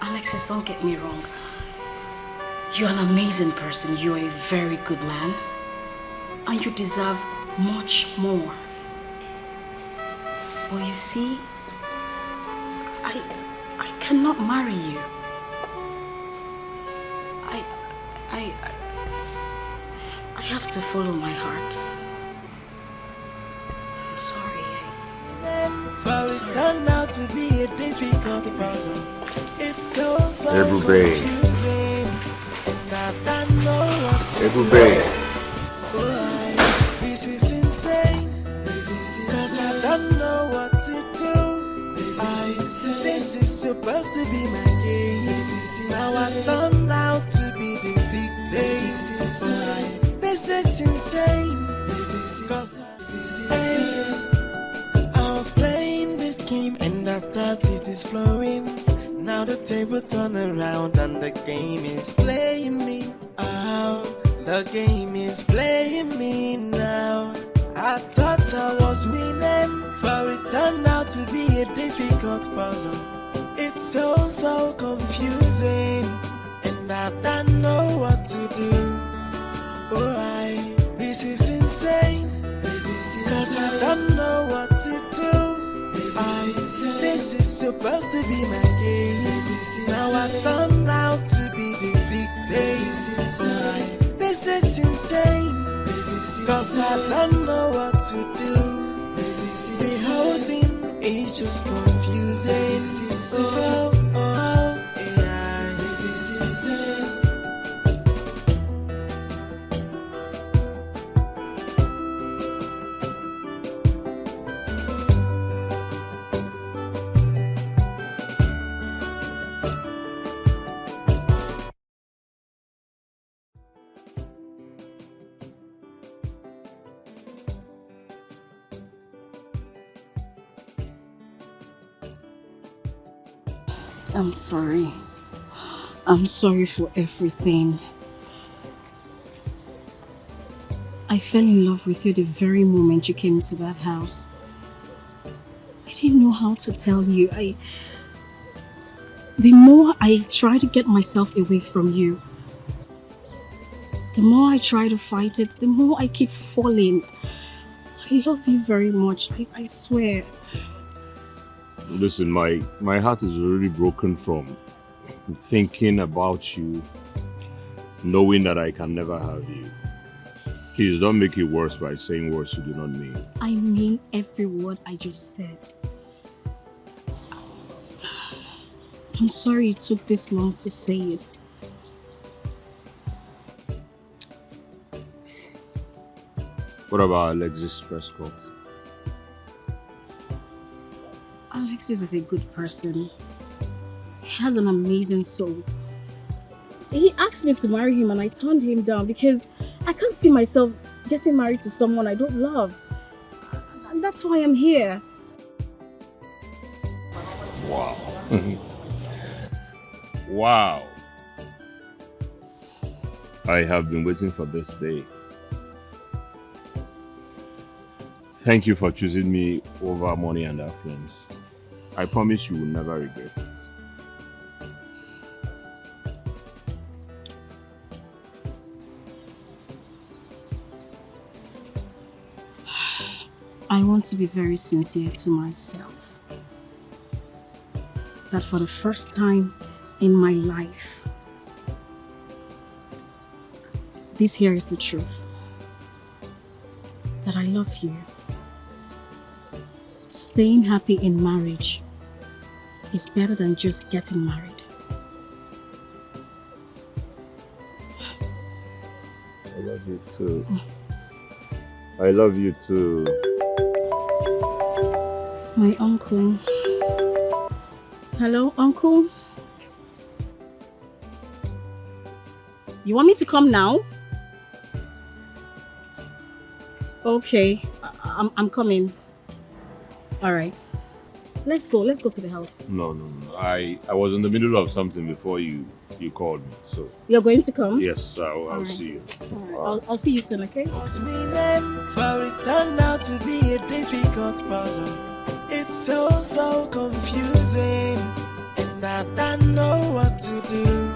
Alexis, don't get me wrong. You're an amazing person. You're a very good man. And you deserve much more. But you see, I cannot marry you. I have to follow my heart. I'm sorry. But it turned out to be a difficult puzzle. It's so Ebube. confusing. And I don't know what to Ebube. do. This is insane. Cause I don't know what to do. This is supposed to be my game. Now I turned out to be the victim. This is insane. Cause I was playing this game and I thought it is flowing. Now the table turn around and the game is playing me. Oh, the game is playing me now. I thought I was winning, but it turned out to be a difficult puzzle. It's so confusing, and I don't know what to do. This is insane. Cause I don't know what to do. This is supposed to be my game. Now I turned out to be the victim. This is insane. Cause I don't know what to do. The whole thing is just confusing. Oh, yeah. This is insane. I'm sorry. I'm sorry for everything. I fell in love with you the very moment you came into that house. I didn't know how to tell you. The more I try to get myself away from you, the more I try to fight it, the more I keep falling. I love you very much, I swear. Listen, my heart is already broken from thinking about you, knowing that I can never have you. Please don't make it worse by saying words you do not mean. I mean every word I just said. I'm sorry it took this long to say it. What about Alexis Prescott? Alexis is a good person. He has an amazing soul. He asked me to marry him and I turned him down because I can't see myself getting married to someone I don't love. And that's why I'm here. Wow. Wow. I have been waiting for this day. Thank you for choosing me over money and affluence. I promise you will never regret it. I want to be very sincere to myself. That for the first time in my life, this here is the truth. That I love you. Staying happy in marriage is better than just getting married. I love you too. I love you too. My uncle. Hello, uncle? You want me to come now? Okay, I'm coming. All right. Let's go to the house. No. I was in the middle of something before you called me. So You're going to come? yes, I'll Alright. see you. Alright, I'll see you soon, okay? But it turned out to be a difficult puzzle. It's so confusing, and I don't know what to do.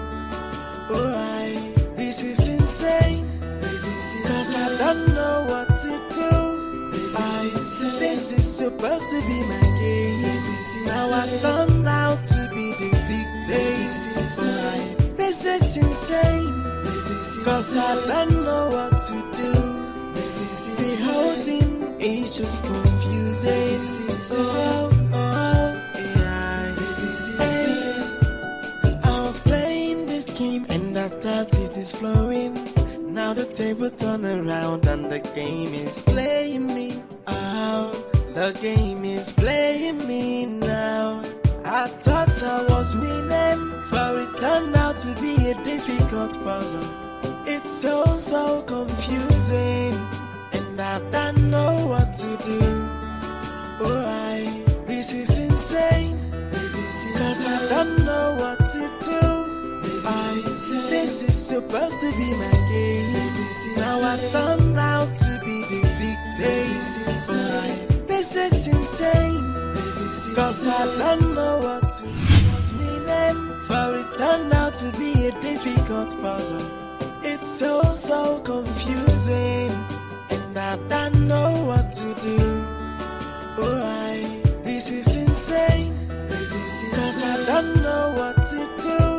This is insane. Cause I don't know what to do. This is supposed to be my game. Now I turned out to be the victim. This is insane. Cause I don't know what to do. The whole thing is just confusing. I was playing this game and I thought it is flowing. Now the table turn around and the game is playing me. The game is playing me now. I thought I was winning, but it turned out to be a difficult puzzle. It's so confusing, and I don't know what to do. This is insane. Cause I don't know what to do. This is supposed to be my game. Now I turned out to be the victim. This is insane. Cause I don't know what to do. I was winning, but it turned out to be a difficult puzzle. It's so confusing, and I don't know what to do. This is insane. Cause I don't know what to do.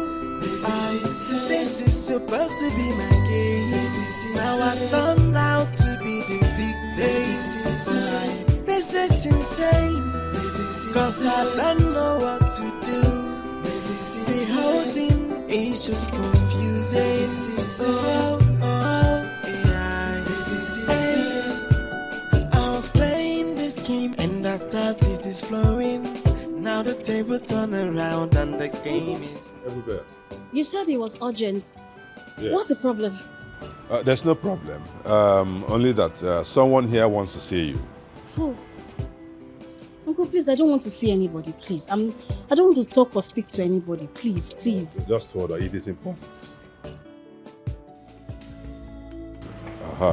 This is supposed to be my game. Now I turned out to be the victim. This is insane. Cause I don't know what to do. The whole thing is just confusing. I was playing this game and I thought it is flowing. Now the table turn around and the game is... Everywhere. You said it was urgent. Yes. What's the problem? There's no problem. Only that someone here wants to see you. Oh. Uncle, please, I don't want to see anybody, please. I don't want to talk or speak to anybody, please. Just hold on, it is important.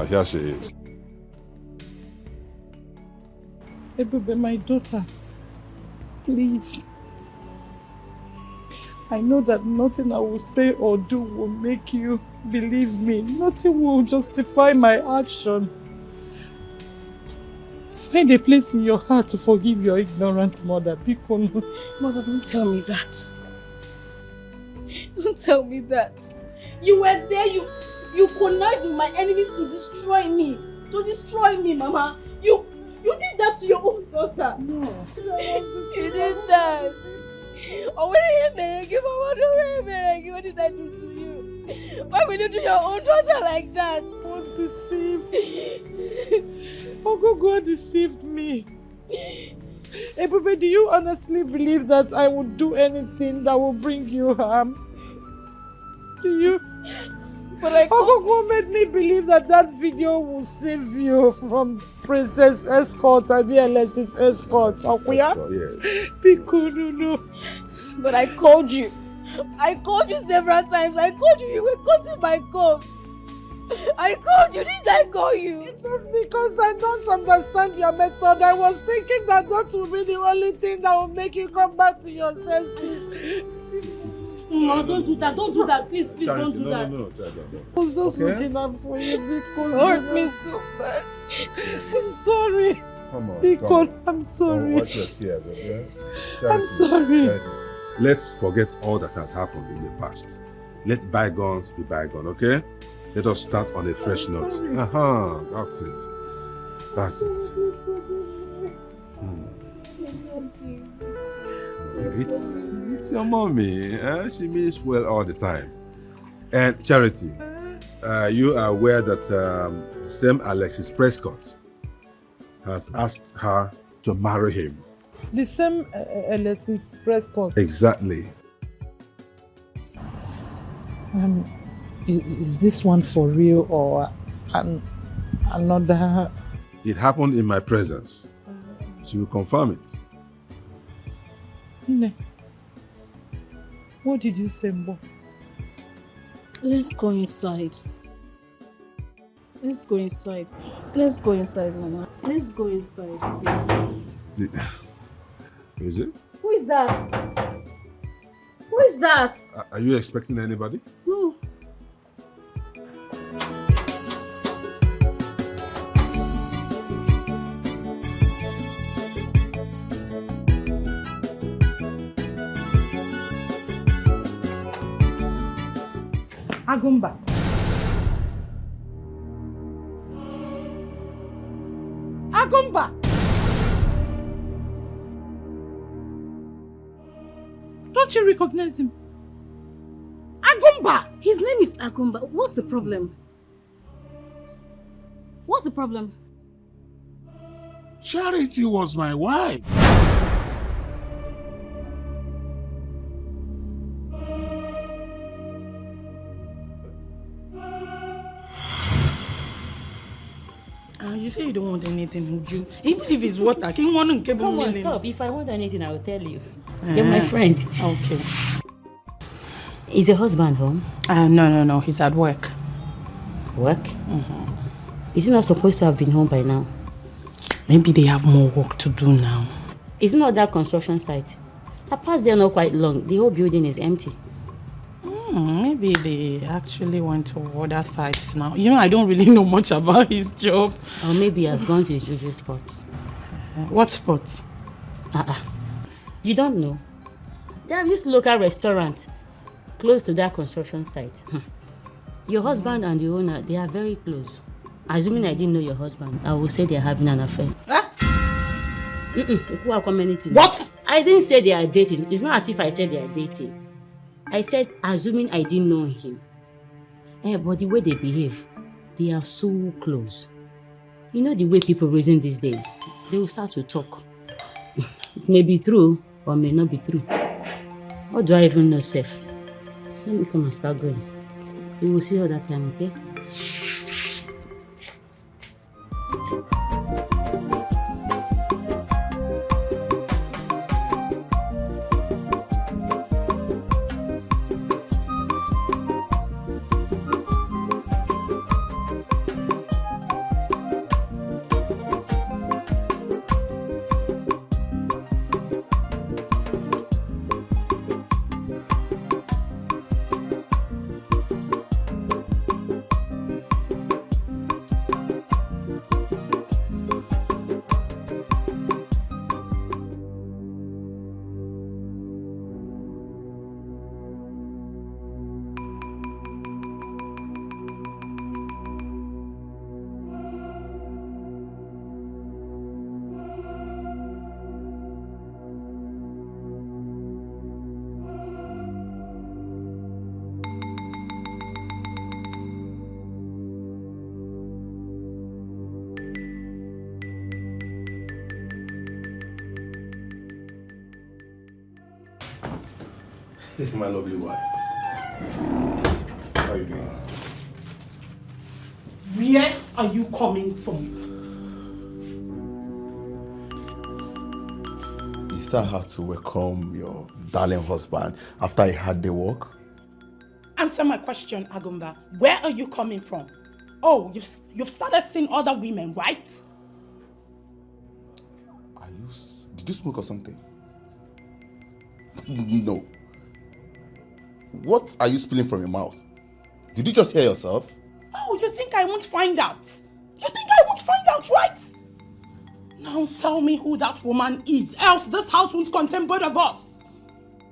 Here she is. Ebube, my daughter, please. I know that nothing I will say or do will make you believe me. Nothing will justify my action. Find a place in your heart to forgive your ignorant mother. Mother, don't tell me that. Don't tell me that. You were there, you connived with my enemies to destroy me. Mama. You did that to your own daughter. No. You did that. Oh, what did I do to you? Why will you do your own daughter like that? I was deceived. God deceived me. Ebube, do you honestly believe that I would do anything that will bring you harm? Do you? But Ogogo made me believe that video will save you from Princess Escort and BLS's escort. Okuya? Yes. No. But I called you. I called you several times. I called you. You were cutting my calls. I called you. Didn't I call you? It was because I don't understand your method. I was thinking that will be the only thing that will make you come back to your senses. No, don't do that. Don't do that. Please, don't do that. No. I was just looking out for you because hurt me so bad. I'm sorry. Come on. Because I'm sorry. Watch your tears, okay? I'm sorry. Let's forget all that has happened in the past. Let bygones be bygone, okay? Let us start on a fresh note. That's it. It's your mommy. She means well all the time. And Charity, you are aware that the same Alexis Prescott has asked her to marry him. The same Alexis Prescott. Exactly. Is this one for real or another? It happened in my presence. She will confirm it. Nne, what did you say, Mbo? Let's go inside. Let's go inside. Let's go inside, Mama. Let's go inside. Who is it? Who is that? Who is that? Are you expecting anybody? No. Agumba. Agumba. Don't you recognize him? Agumba! His name is Agumba. What's the problem? What's the problem? Charity was my wife. You say you don't want anything, would you? Even if it's water, can you want to give Come on, stop. If I want anything, I will tell you. You're my friend. Okay. Is your husband home? No. He's at work. Work? Is he not supposed to have been home by now? Maybe they have more work to do now. It's not that construction site. I passed there not quite long. The whole building is empty. Maybe they actually went to other sites now. You know, I don't really know much about his job. Or maybe he has gone to his usual spot. What spot? You don't know? They have this local restaurant close to that construction site. Your husband and the owner, they are very close. Assuming I didn't know your husband, I would say they are having an affair. What? I didn't say they are dating. It's not as if I said they are dating. I said, assuming I didn't know him. But the way they behave, they are so close. You know the way people reason these days. They will start to talk. It may be true or may not be true. What do I even know, Seth? Let me come and start going. We will see all that time, okay? My lovely wife. How are you doing? Where are you coming from? You still have to welcome your darling husband after he had the work? Answer my question, Agumba. Where are you coming from? Oh, you've started seeing other women, right? Did you smoke or something? No. What are you spilling from your mouth? Did you just hear yourself? Oh, you think I won't find out? You think I won't find out, right? Now tell me who that woman is, else this house won't contain both of us.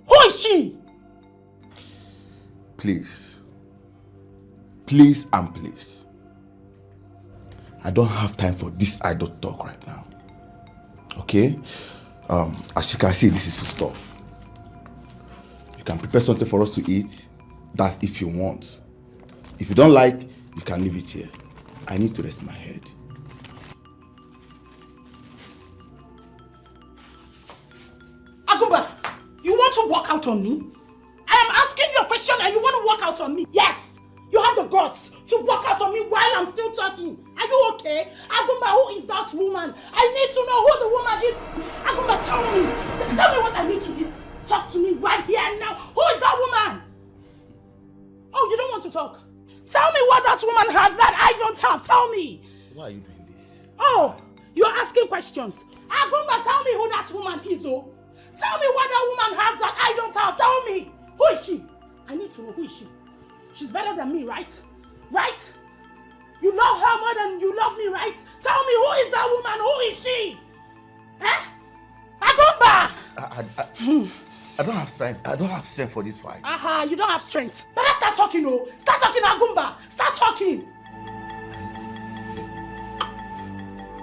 Who is she? Please. Please and please. I don't have time for this idle talk right now. Okay? As you can see, this is food stuff. You can prepare something for us to eat. That's if you want. If you don't like, you can leave it here. I need to rest my head. Agumba, you want to walk out on me? I am asking you a question and you want to walk out on me? Yes! You have the guts to walk out on me while I'm still talking. Are you okay? Agumba, who is that woman? I need to know who the woman is. Agumba, tell me what I need to hear. Talk to me right here and now. Who is that woman? Oh, you don't want to talk? Tell me what that woman has that I don't have. Tell me. Why are you doing this? Oh, you're asking questions. Agumba, tell me who that woman is, oh. Tell me what that woman has that I don't have. Tell me. Who is she? I need to know, who is she? She's better than me, right? Right? You love her more than you love me, right? Tell me, who is that woman? Who is she? Eh? Agumba! I don't have strength. I don't have strength for this fight. Aha, you don't have strength. But let's start talking, oh. Start talking, Agumba. Start talking.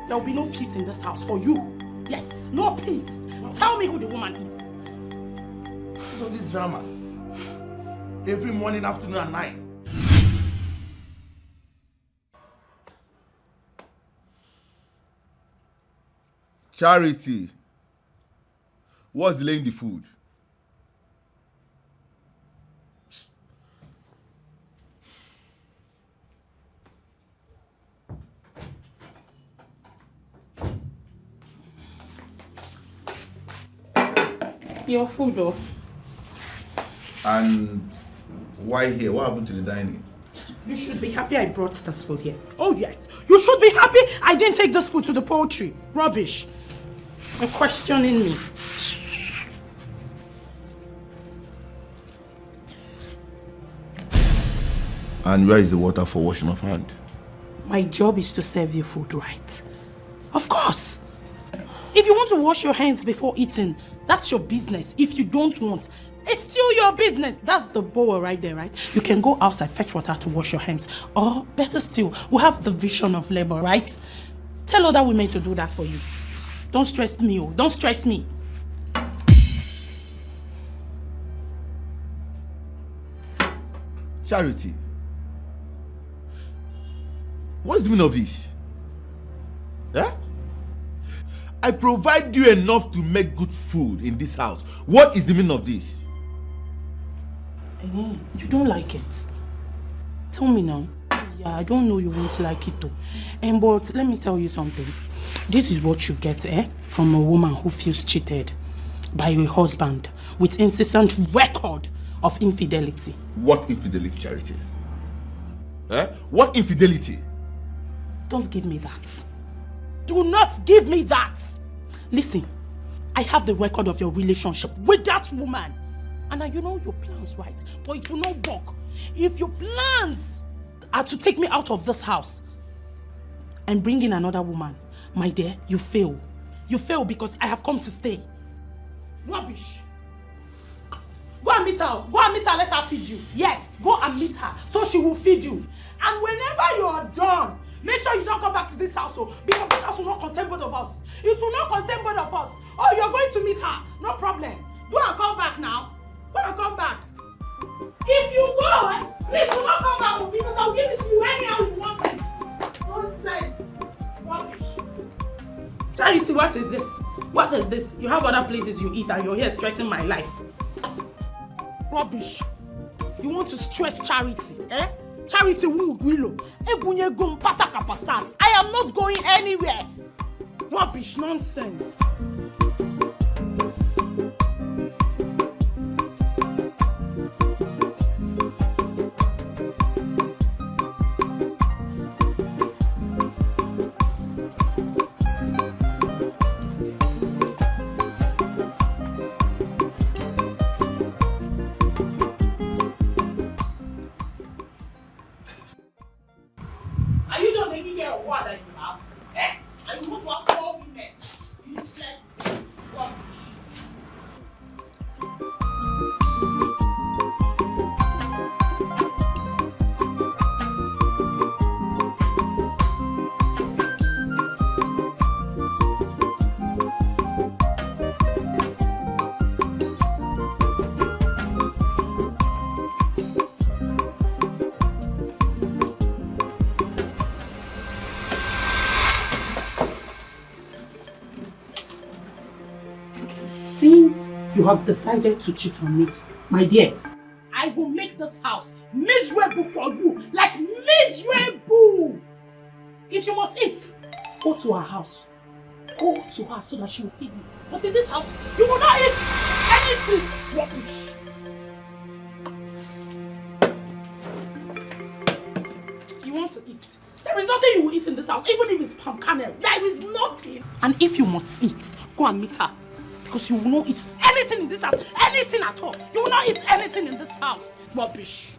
There will be no peace in this house for you. Yes, no peace. Tell me who the woman is. So this drama. Every morning, afternoon, and night. Charity. What's delaying the food? Your food, though. And why here? What happened to the dining? You should be happy I brought this food here. Oh yes, you should be happy I didn't take this food to the poultry. Rubbish. You're questioning me. And where is the water for washing of hand? My job is to serve you food right. Of course. If you want to wash your hands before eating, that's your business. If you don't want, it's still your business. That's the bowl right there, right? You can go outside, fetch water to wash your hands. Or better still, we have the division of labor, right? Tell other women to do that for you. Don't stress me, oh. Don't stress me. Charity. What's the meaning of this? Eh? I provide you enough to make good food in this house. What is the meaning of this? You don't like it. Tell me now. Yeah, I don't know you won't like it though. But let me tell you something. This is what you get, from a woman who feels cheated by her husband with incessant record of infidelity. What infidelity, Charity? What infidelity? Don't give me that. Do not give me that. Listen, I have the record of your relationship with that woman. And you know your plans, right? But it will not work. If your plans are to take me out of this house and bring in another woman, my dear, you fail. You fail because I have come to stay. Rubbish. Go and meet her. Go and meet her, let her feed you. Yes, go and meet her so she will feed you. And whenever you are done, make sure you don't come back to this house, because this house will not contain both of us. It will not contain both of us. Oh, you're going to meet her. No problem. Go and come back now. Go and come back. If you go, please do not come back, because I'll give it to you anyhow you want it. Nonsense. Rubbish. Charity, what is this? What is this? You have other places you eat and you're here stressing my life. Rubbish. You want to stress Charity, Charity Willow. I am not going anywhere. Rubbish, nonsense. Since you have decided to cheat on me, my dear, I will make this house miserable for you. Like miserable. If you must eat, go to her house. Go to her so that she will feed you. But in this house, you will not eat anything. Rubbish. You want to eat? There is nothing you will eat in this house, even if it's palm kernel. There is nothing. And if you must eat, go and meet her. Because you will not eat anything in this house. Anything at all. You will not eat anything in this house. Rubbish.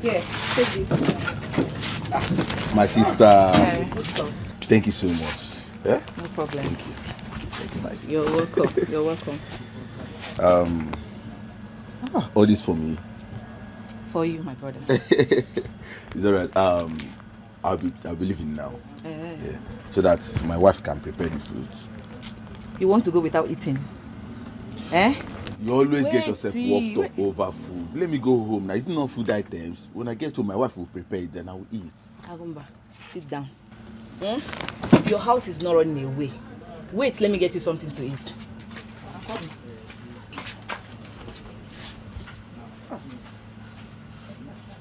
Here, take this. My sister. Thank you so much. Yeah? No problem. Thank you. Thank you, my sister. You're welcome. You're welcome. All this for me. For you, my brother. It's alright. I'll be leaving now. Yeah. So that my wife can prepare the food. You want to go without eating? Eh? You always get Wait, yourself see, worked up over food. Let me go home. Now, it's not food items. When I get home, my wife will prepare it, then I will eat. Agumba, sit down. Your house is not running away. Wait, let me get you something to eat.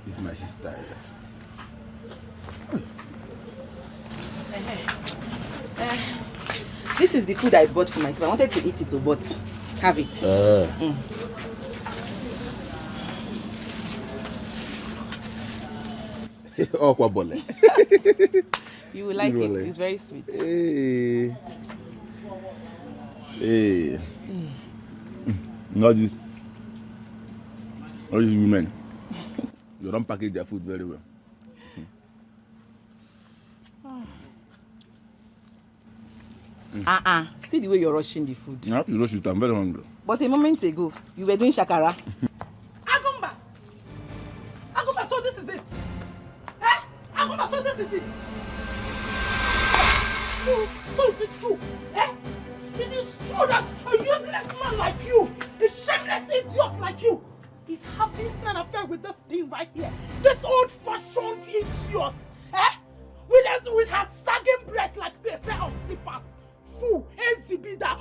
This is my sister. This is the food I bought for myself. I wanted to eat it, but have it. Oh, kwabole. You will like it. It's very sweet. Hey. Not these women. You don't package their food very well. See the way you're rushing the food. I have to rush it. I'm very hungry. But a moment ago, you were doing shakara. Agumba! Agumba, so this is it? Eh? Agumba, so this is it? So it is true, eh? It is true that a useless man like you, a shameless idiot like you, is having an affair with this thing right here. This old-fashioned idiot, eh? With her sagging breasts like a pair of slippers. Fool, Ezibida,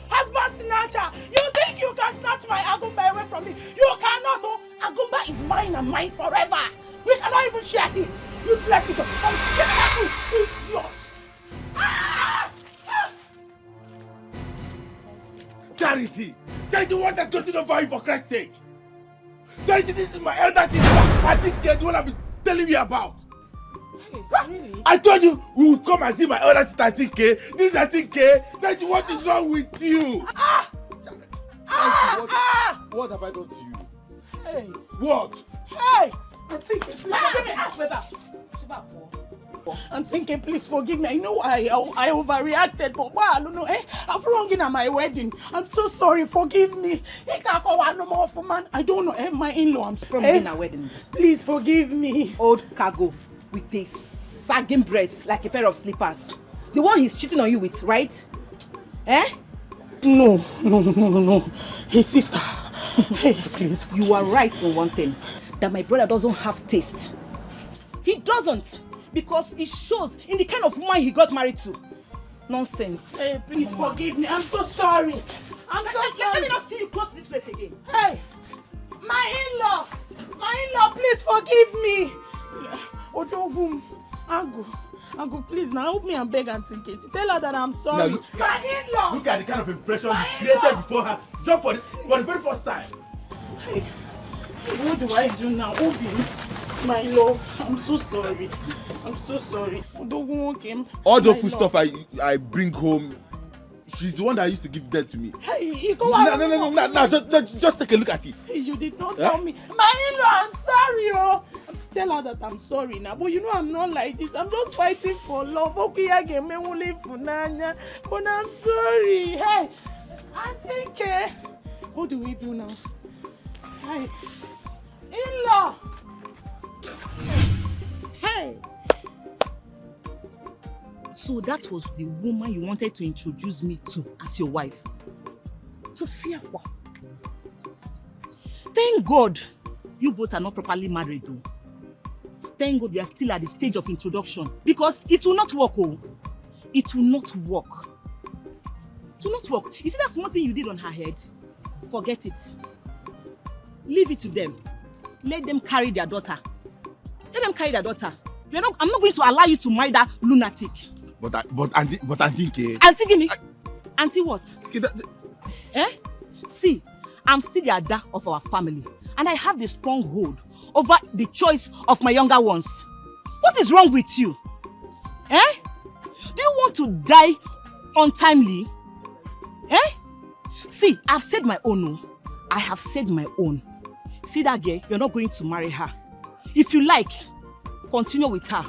husband snatcher. You think you can snatch my Agumba away from me? You cannot, oh. Agumba is mine and mine forever. We cannot even share him. Useless idiot. Give me that food, idiot. Charity! Charity, what has gotten over you for Christ's sake? Charity, this is my elder sister. I think the one I've been telling you about. Really? I told you we would come and see my elder sister Keke. This is Keke. Charity, what is wrong with you? What have I done to you? Hey. What? Hey! I'm thinking, please forgive me. Ask whether. I'm thinking, please forgive me. I know I overreacted, but why I don't know. I've wronged at my wedding. I'm so sorry. Forgive me. I don't know. My in-law. I'm From being a wedding. Please forgive me. Old cargo with a sagging breast like a pair of slippers. The one he's cheating on you with, right? Eh? No. His sister. Hey, please. You are right in one thing. That my brother doesn't have taste. He doesn't. Because it shows in the kind of woman he got married to. Nonsense. Hey, please forgive me. I'm so sorry. Let me not see you close to this place again. Hey, my in-law, please forgive me. Odogum, Angu, please now help me and beg Auntie Kate. Tell her that I'm sorry. Now, my in-law. Look at the kind of impression you created before her, just for the very first time. Hey, what do I do now, Obi? My love, I'm so sorry. I'm so sorry. All the food stuff I bring home, she's the one that used to give them to me. Hey, you go No, just take a look at it. Hey, you did not tell me. My in-law, I'm sorry, oh. Tell her that I'm sorry now. But you know I'm not like this. I'm just fighting for love. Okay, but I'm sorry. Hey, Auntie Keke. What do we do now? Hey, in-law. Hey. So that was the woman you wanted to introduce me to as your wife? Sophia. Thank God you both are not properly married though. Thank God we are still at the stage of introduction because it will not work, oh. It will not work. It will not work. You see that small thing you did on her head? Forget it. Leave it to them. Let them carry their daughter. Let them carry their daughter. I'm not going to allow you to marry that lunatic. But Auntie Keke. Auntie, give me. Auntie what? See, I'm still the Ada of our family. And I have the stronghold over the choice of my younger ones. What is wrong with you? Do you want to die untimely? See, I've said my own. I have said my own. See that girl, you're not going to marry her. If you like, continue with her.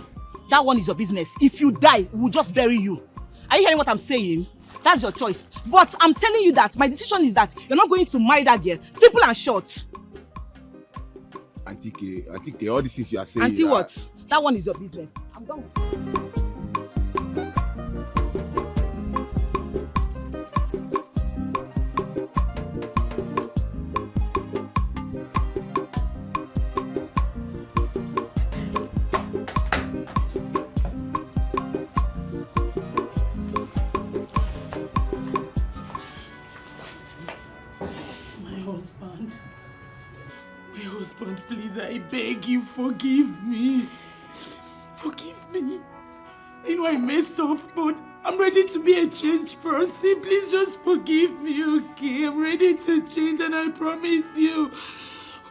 That one is your business. If you die, we'll just bury you. Are you hearing what I'm saying? That's your choice. But I'm telling you that my decision is that you're not going to marry that girl. Simple and short. Auntie Keke, all these things you are saying. Auntie what? That one is your business. I'm done. Please, I beg you, forgive me. Forgive me. I know I messed up, but I'm ready to be a changed person. Please just forgive me, okay? I'm ready to change and I promise you.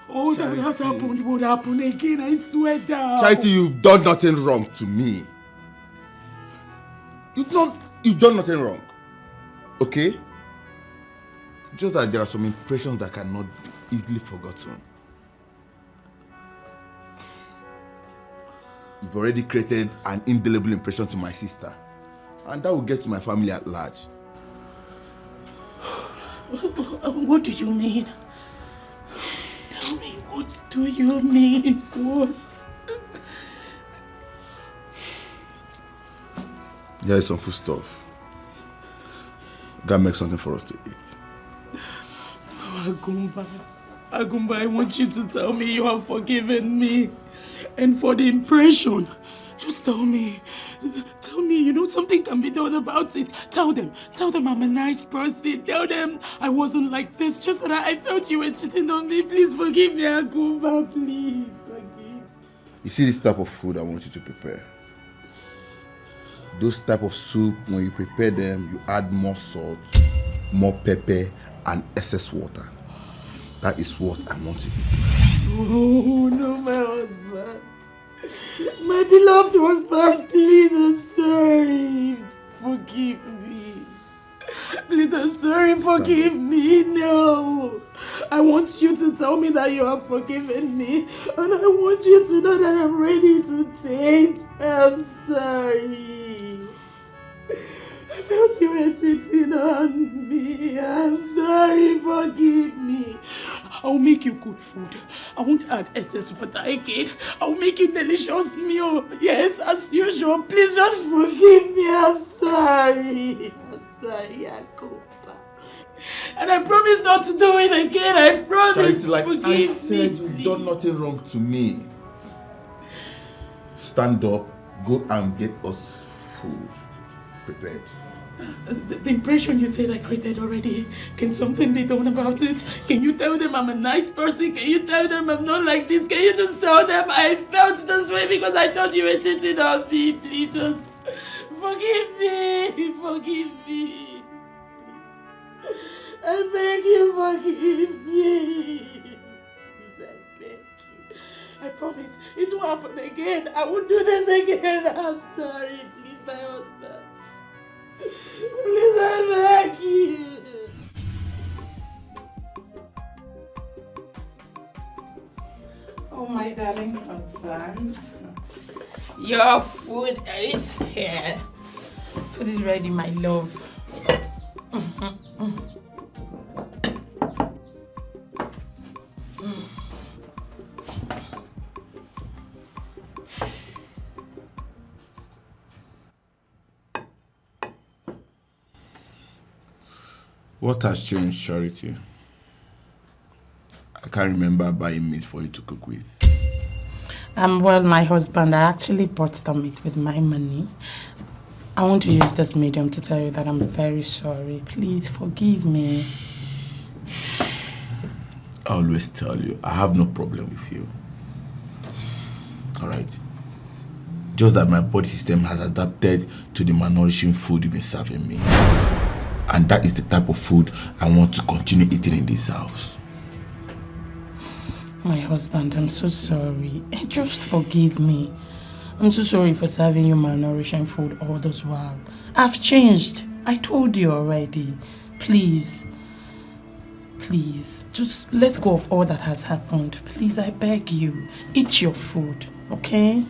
All that has happened would happen again, I swear down. Charity, you've done nothing wrong to me. You've done nothing wrong. Okay? Just that there are some impressions that cannot be easily forgotten. You've already created an indelible impression to my sister. And that will get to my family at large. What do you mean? Tell me, what do you mean? What? There is some food stuff. Gotta make something for us to eat. Agumba, I want you to tell me you have forgiven me. And for the impression, just tell me, something can be done about it. Tell them I'm a nice person. Tell them I wasn't like this, just that I felt you were cheating on me. Please forgive me, Agumba, please forgive. You see this type of food I want you to prepare. Those type of soup, when you prepare them, you add more salt, more pepper, and excess water. That is what I want to eat. Oh, no, my husband. My beloved husband, please, I'm sorry. Forgive me. Please, I'm sorry, forgive me. No. I want you to tell me that you have forgiven me. And I want you to know that I'm ready to change. I'm sorry. I felt you were cheating on me. I'm sorry, forgive me. I'll make you good food. I won't add excess butter again. I'll make you delicious meal. Yes, as usual. Please just forgive me. I'm sorry. I'm sorry, Akopa. And I promise not to do it again. I promise. Charity, like forgive I said, me. you've done nothing wrong to me. Stand up, go and get us food prepared. The impression you said I created already, can something be done about it? Can you tell them I'm a nice person? Can you tell them I'm not like this? Can you just tell them I felt this way because I thought you were cheating on me? Please just forgive me. Forgive me. I beg you, forgive me. Please, I beg you. I promise it won't happen again. I won't do this again. I'm sorry. Please, my husband. Please, I beg you. Oh, my darling husband. Your food is here. Food is ready, my love. What has changed, Charity? I can't remember buying meat for you to cook with. Well, my husband, I actually bought the meat with my money. I want to use this medium to tell you that I'm very sorry. Please forgive me. I always tell you, I have no problem with you. Alright? Just that my body system has adapted to the malnourishing food you've been serving me. And that is the type of food I want to continue eating in this house. My husband, I'm so sorry. Just forgive me. I'm so sorry for serving you malnourishing food all this while. I've changed. I told you already. Please. Please. Just let go of all that has happened. Please, I beg you. Eat your food, okay?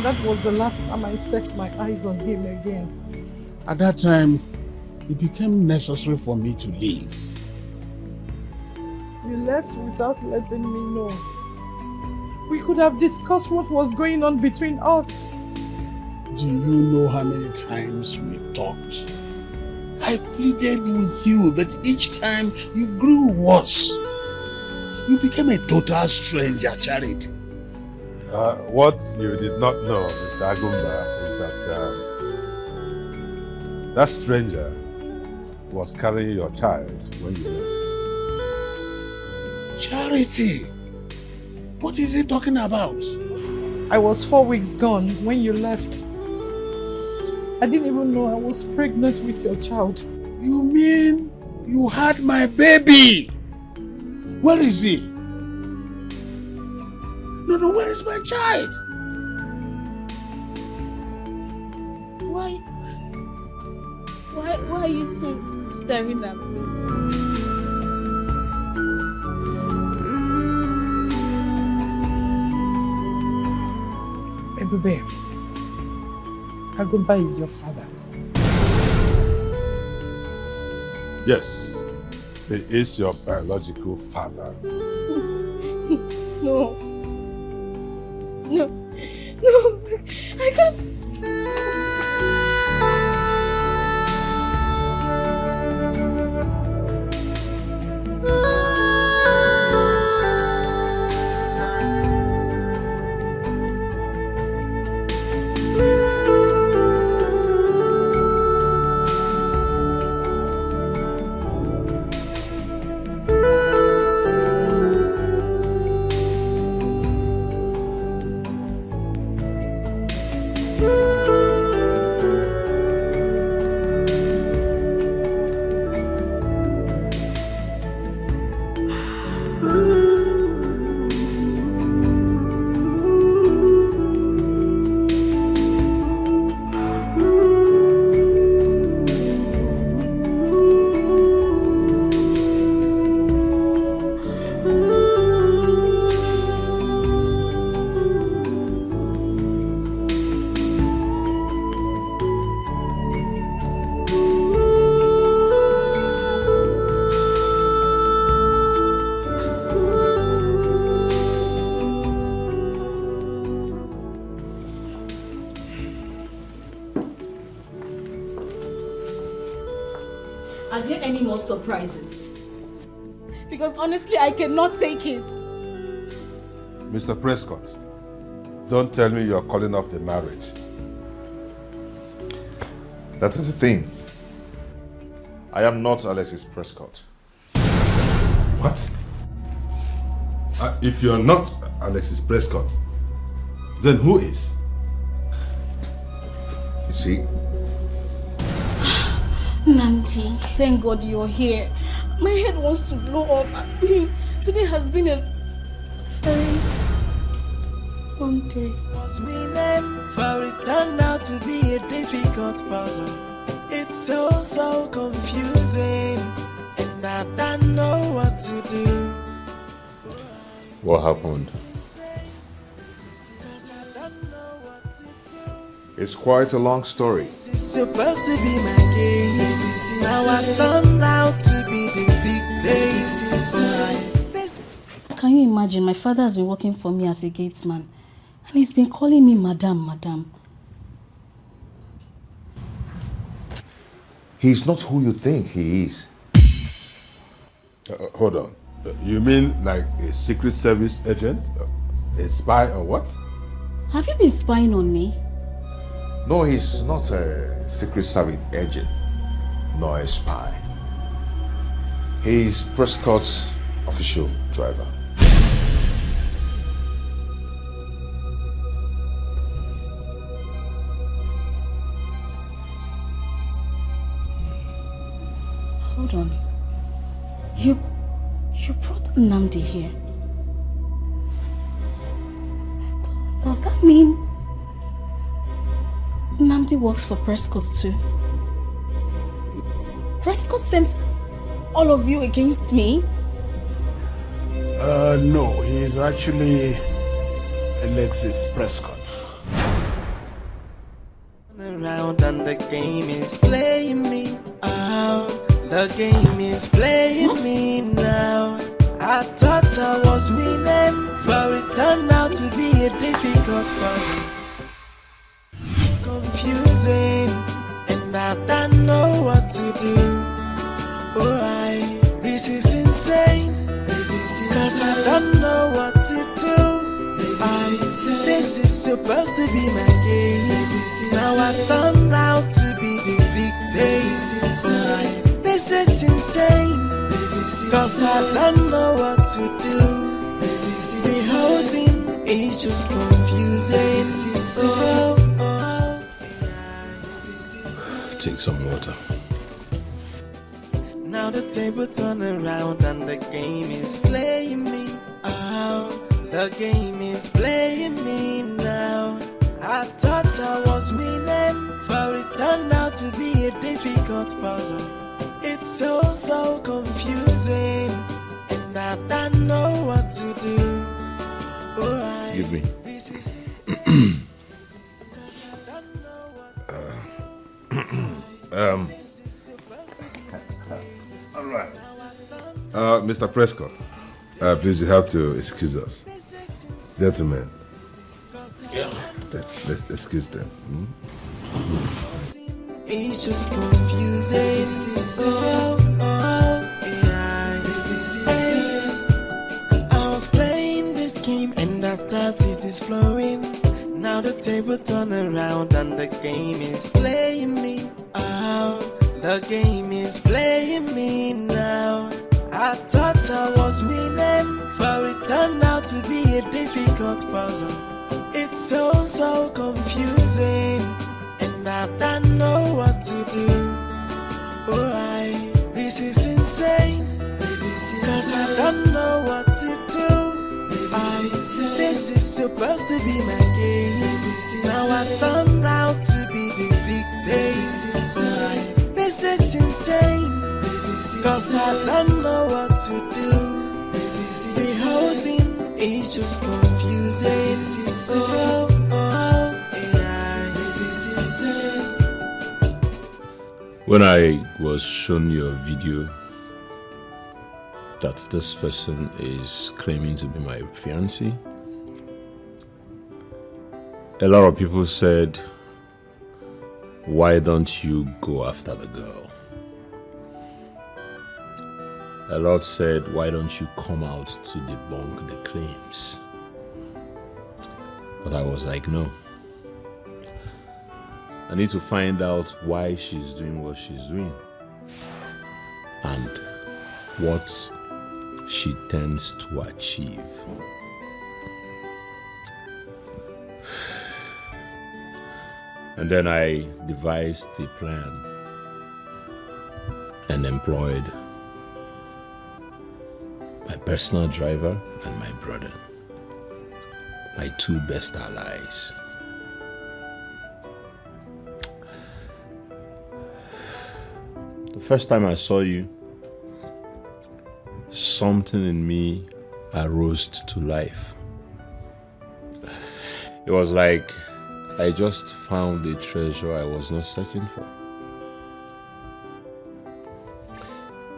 That was the last time I set my eyes on him again. At that time, it became necessary for me to leave. You left without letting me know. We could have discussed what was going on between us. Do you know how many times we talked? I pleaded with you, but each time you grew worse. You became a total stranger, Charity. What you did not know, Mr. Agumba, is that that stranger was carrying your child when you left. Charity! What is he talking about? I was 4 weeks gone when you left. I didn't even know I was pregnant with your child. You mean you had my baby? Where is he? No, where is my child? Why are you two staring at me? Ebube, Agumba is your father. Yes, he is your biological father. No, I can't. Are there any more surprises? Because honestly, I cannot take it. Mr. Prescott, don't tell me you're calling off the marriage. That is the thing. I am not Alexis Prescott. What? If you're not Alexis Prescott, then who is? You see? Namdi, thank God you're here. My head wants to blow up. I mean, today has been a very long day. Was winning, but it turned out to be a difficult puzzle. It's so confusing, and I don't know what to do. What happened? It's quite a long story. It's supposed to be my case. Now I turned out to be the victim. Can you imagine? My father has been working for me as a gatesman, and he's been calling me madam. He's not who you think he is. Hold on. You mean like a Secret Service agent? A spy or what? Have you been spying on me? No, he's not a Secret Service agent, nor a spy. He's Prescott's official driver. Hold on. You brought Nnamdi here. Does that mean Nnamdi works for Prescott too? Prescott sent all of you against me? No, he is actually Alexis Prescott. Around and the game is playing me out. The game is playing me now. I thought I was winning, but it turned out to be a difficult puzzle. Confusing, and I don't know what to do. Oh, this is insane. Cause I don't know what to do. This is supposed to be my case. Now I turned out to be the victim. This is insane. Cause I don't know what to do. The whole thing is just confusing. Take some water. Now the table turn around and the game is playing me out. The game is playing me now. I thought I was winning, but it turned out to be a difficult puzzle. It's so confusing, and I don't know what to do. Oh, Give me. All right. Mr. Prescott, please, you have to excuse us. Gentlemen, let's excuse them. It's just confusing. I was playing this game and I thought it is flowing. Now the table turn around and the game is playing me out. The game is playing me now. I thought I was winning, but it turned out to be a difficult puzzle. It's so confusing, and I don't know what to do. Oh, this is insane. Cause I don't know what to do. This is supposed to be my game. Now I turned out to be the victim. This is insane. Cause I don't know what to do. The whole thing is just confusing. When I was shown your video that this person is claiming to be my fiancé, a lot of people said, why don't you go after the girl? A lot said, why don't you come out to debunk the claims? But I was like, no. I need to find out why she's doing what she's doing and what she tends to achieve. And then I devised a plan and employed my personal driver and my brother, my two best allies. The first time I saw you, something in me arose to life. It was like I just found a treasure I was not searching for.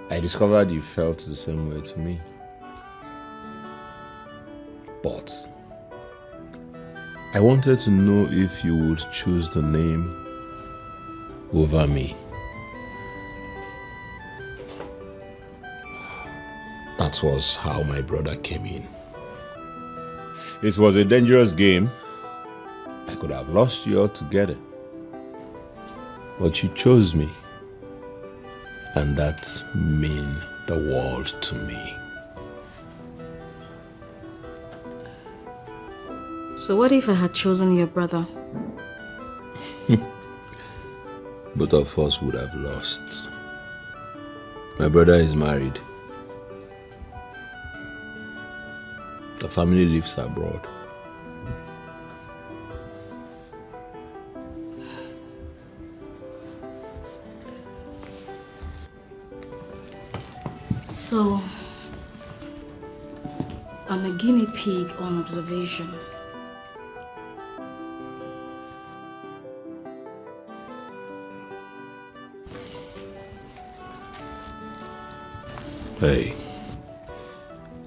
I discovered you felt the same way to me. But I wanted to know if you would choose the name over me. That was how my brother came in. It was a dangerous game. I could have lost you altogether. But you chose me. And that meant the world to me. So what if I had chosen your brother? Both of us would have lost. My brother is married. The family lives abroad. So, I'm a guinea pig on observation. Hey,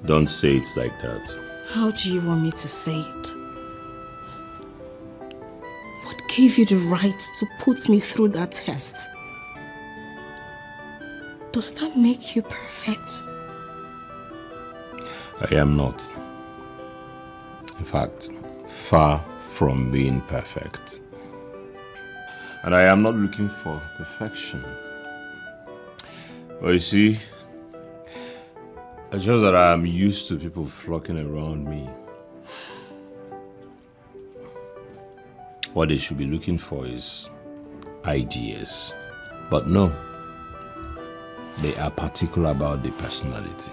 don't say it like that. How do you want me to say it? What gave you the right to put me through that test? Does that make you perfect? I am not. In fact, far from being perfect. And I am not looking for perfection. But you see, it's just that I am used to people flocking around me. What they should be looking for is ideas. But no, they are particular about the personality,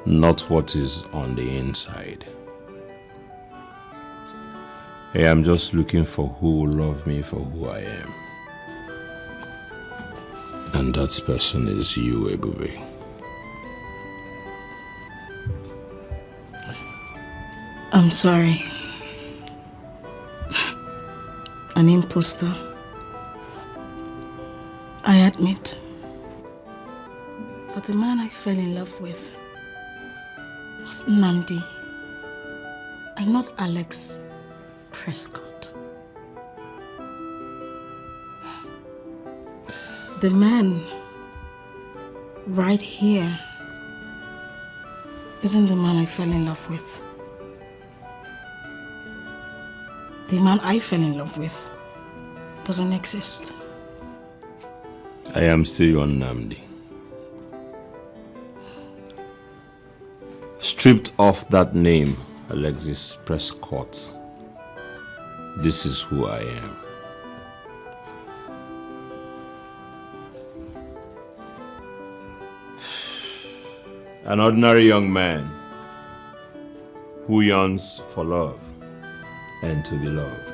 not what is on the inside. I am just looking for who will love me for who I am. And that person is you, Ebube. I'm sorry. An imposter. I admit. But the man I fell in love with was Nnamdi and not Alex Prescott. The man right here isn't the man I fell in love with. The man I fell in love with doesn't exist. I am still your Nnamdi. Stripped off that name, Alexis Prescott. This is who I am. An ordinary young man who yearns for love and to be loved.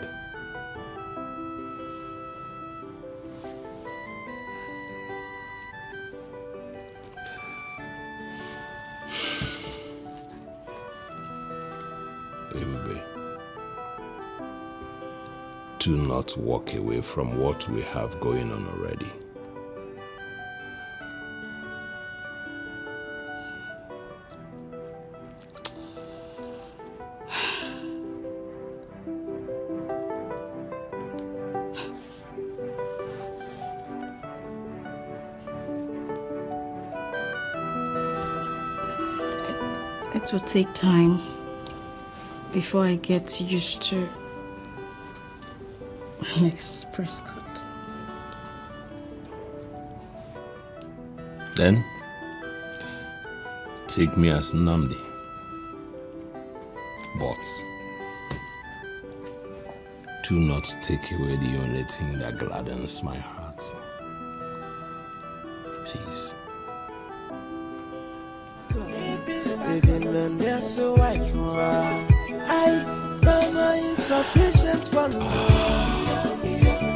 Ebube, do not walk away from what we have going on already. It will take time before I get used to Alex Prescott. Then, take me as Namdi. But do not take away the only thing that gladdens my heart. Please. Living on their so wife I mama insufficient for me.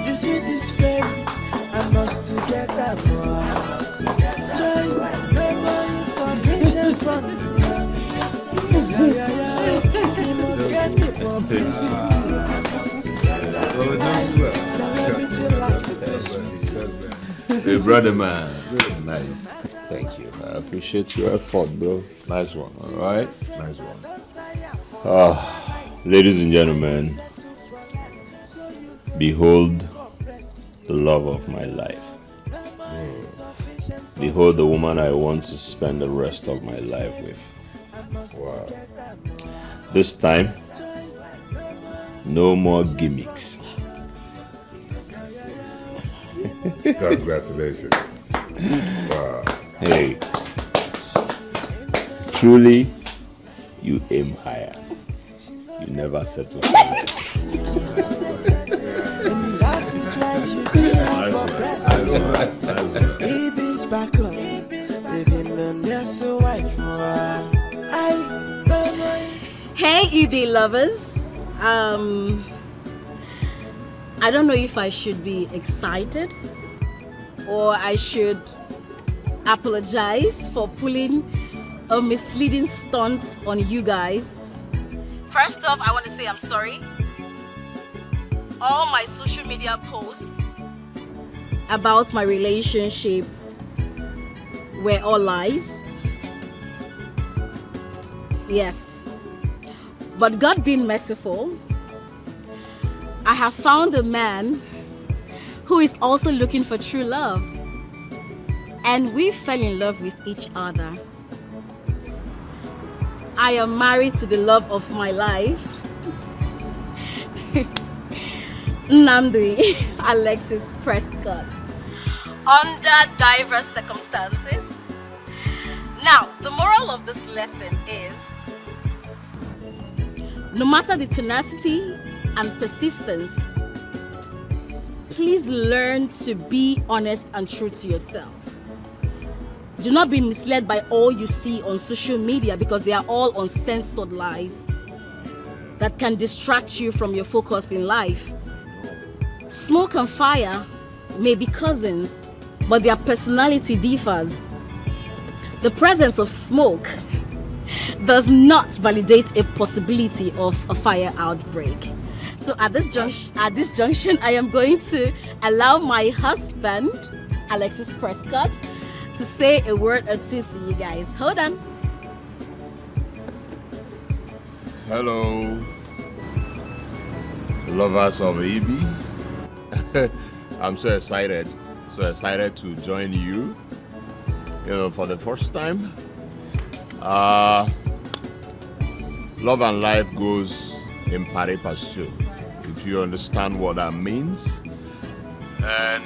You see this fame, I must get that more. Joy, mama insufficient for me. You must get it publicity. Celebrity life for too sweet. Hey, brother man. Nice. Thank you. I appreciate your effort, bro. Nice one, alright? Nice one. Ladies and gentlemen, behold the love of my life. Behold the woman I want to spend the rest of my life with. Wow. This time, no more gimmicks. Congratulations. Wow. Hey, truly, you aim higher. You never settle for less. That is why you see her for president. Baby's back up. Living on their so wife Hey, EB lovers. I don't know if I should be excited or I should apologize for pulling a misleading stunt on you guys. First off, I want to say I'm sorry. All my social media posts about my relationship were all lies. Yes. But God being merciful, I have found a man who is also looking for true love. And we fell in love with each other. I am married to the love of my life, Nnamdi Alexis Prescott, under diverse circumstances. Now, the moral of this lesson is, no matter the tenacity and persistence, please learn to be honest and true to yourself. Do not be misled by all you see on social media because they are all uncensored lies that can distract you from your focus in life. Smoke and fire may be cousins, but their personality differs. The presence of smoke does not validate a possibility of a fire outbreak. So at this junction, I am going to allow my husband, Alexis Prescott, to say a word or two to you guys. Hold on. Hello, lovers of EB. I'm so excited to join you. For the first time. Love and life goes in pari passu, if you understand what that means. And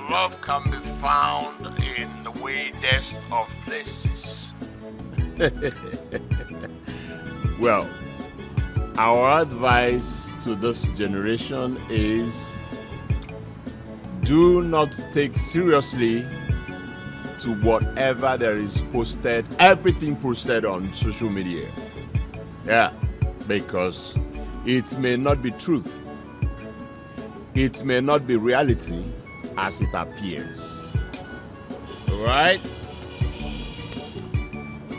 love can be found in the weirdest of places. Well, our advice to this generation is do not take seriously to whatever there is posted, everything posted on social media. Yeah, because it may not be truth. It may not be reality as it appears. Alright?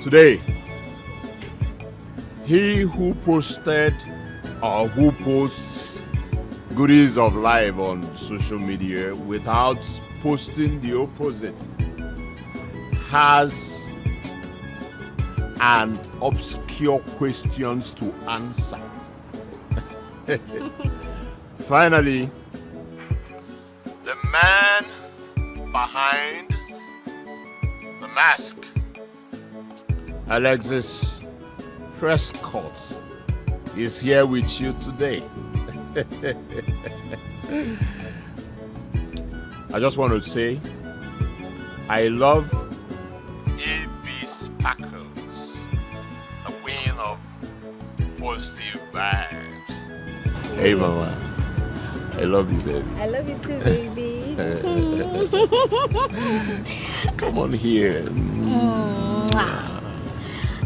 Today, he who posted or who posts goodies of life on social media without posting the opposite has an obscure questions to answer. Finally, the man behind the mask, Alexis Prescott, is here with you today. I just want to say I love A.B. Sparkles, the queen of positive vibes. Hey mama, I love you, baby. I love you too, baby. Come on here.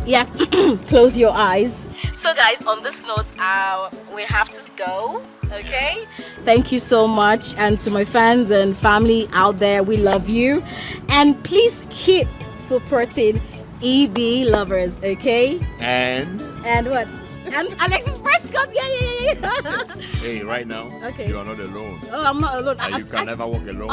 Yes, close your eyes. So guys, on this note, we have to go, okay? Thank you so much. And to my fans and family out there, we love you. And please keep supporting EB lovers, okay? And what? And Alexis Prescott, yeah. hey, right now, Okay. you are not alone. Oh, I'm not alone. And you can never walk alone.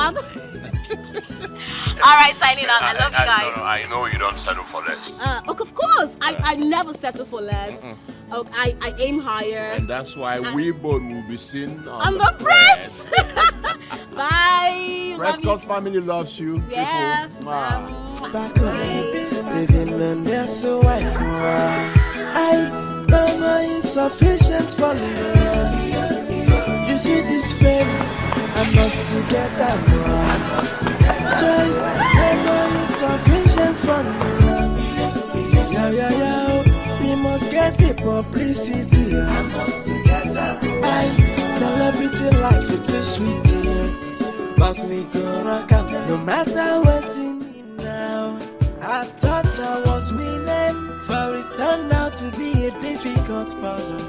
All right, signing out. I love you guys. No, I know you don't settle for less. Of course, I never settle for less. Oh, I aim higher. And that's why we both will be seen on the press. Bye. Prescott's family loves you. Yeah. People. Mama insufficient for me. You see this fame, I must to get that more. Joy, mama insufficient for me. Yeah. We must get the publicity. I must to get that more. Celebrity life is too sweet. But we go rock up no matter what's in it now. I thought I was winning, but it turned out to be a difficult puzzle.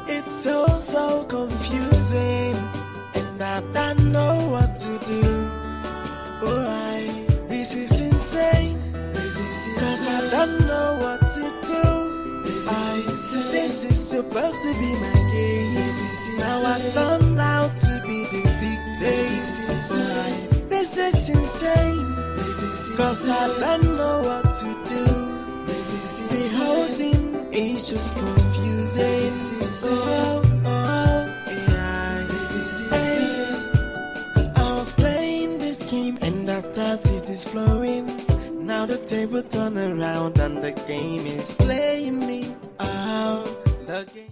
It's so confusing, and I don't know what to do. This is insane, cause I don't know what to do. This is supposed to be my game. Now I turned out to be the victim. This is insane, cause I don't know what to do. The whole thing is just confusing. I was playing this game and I thought it is flowing. Now the table turn around and the game is playing me. The game.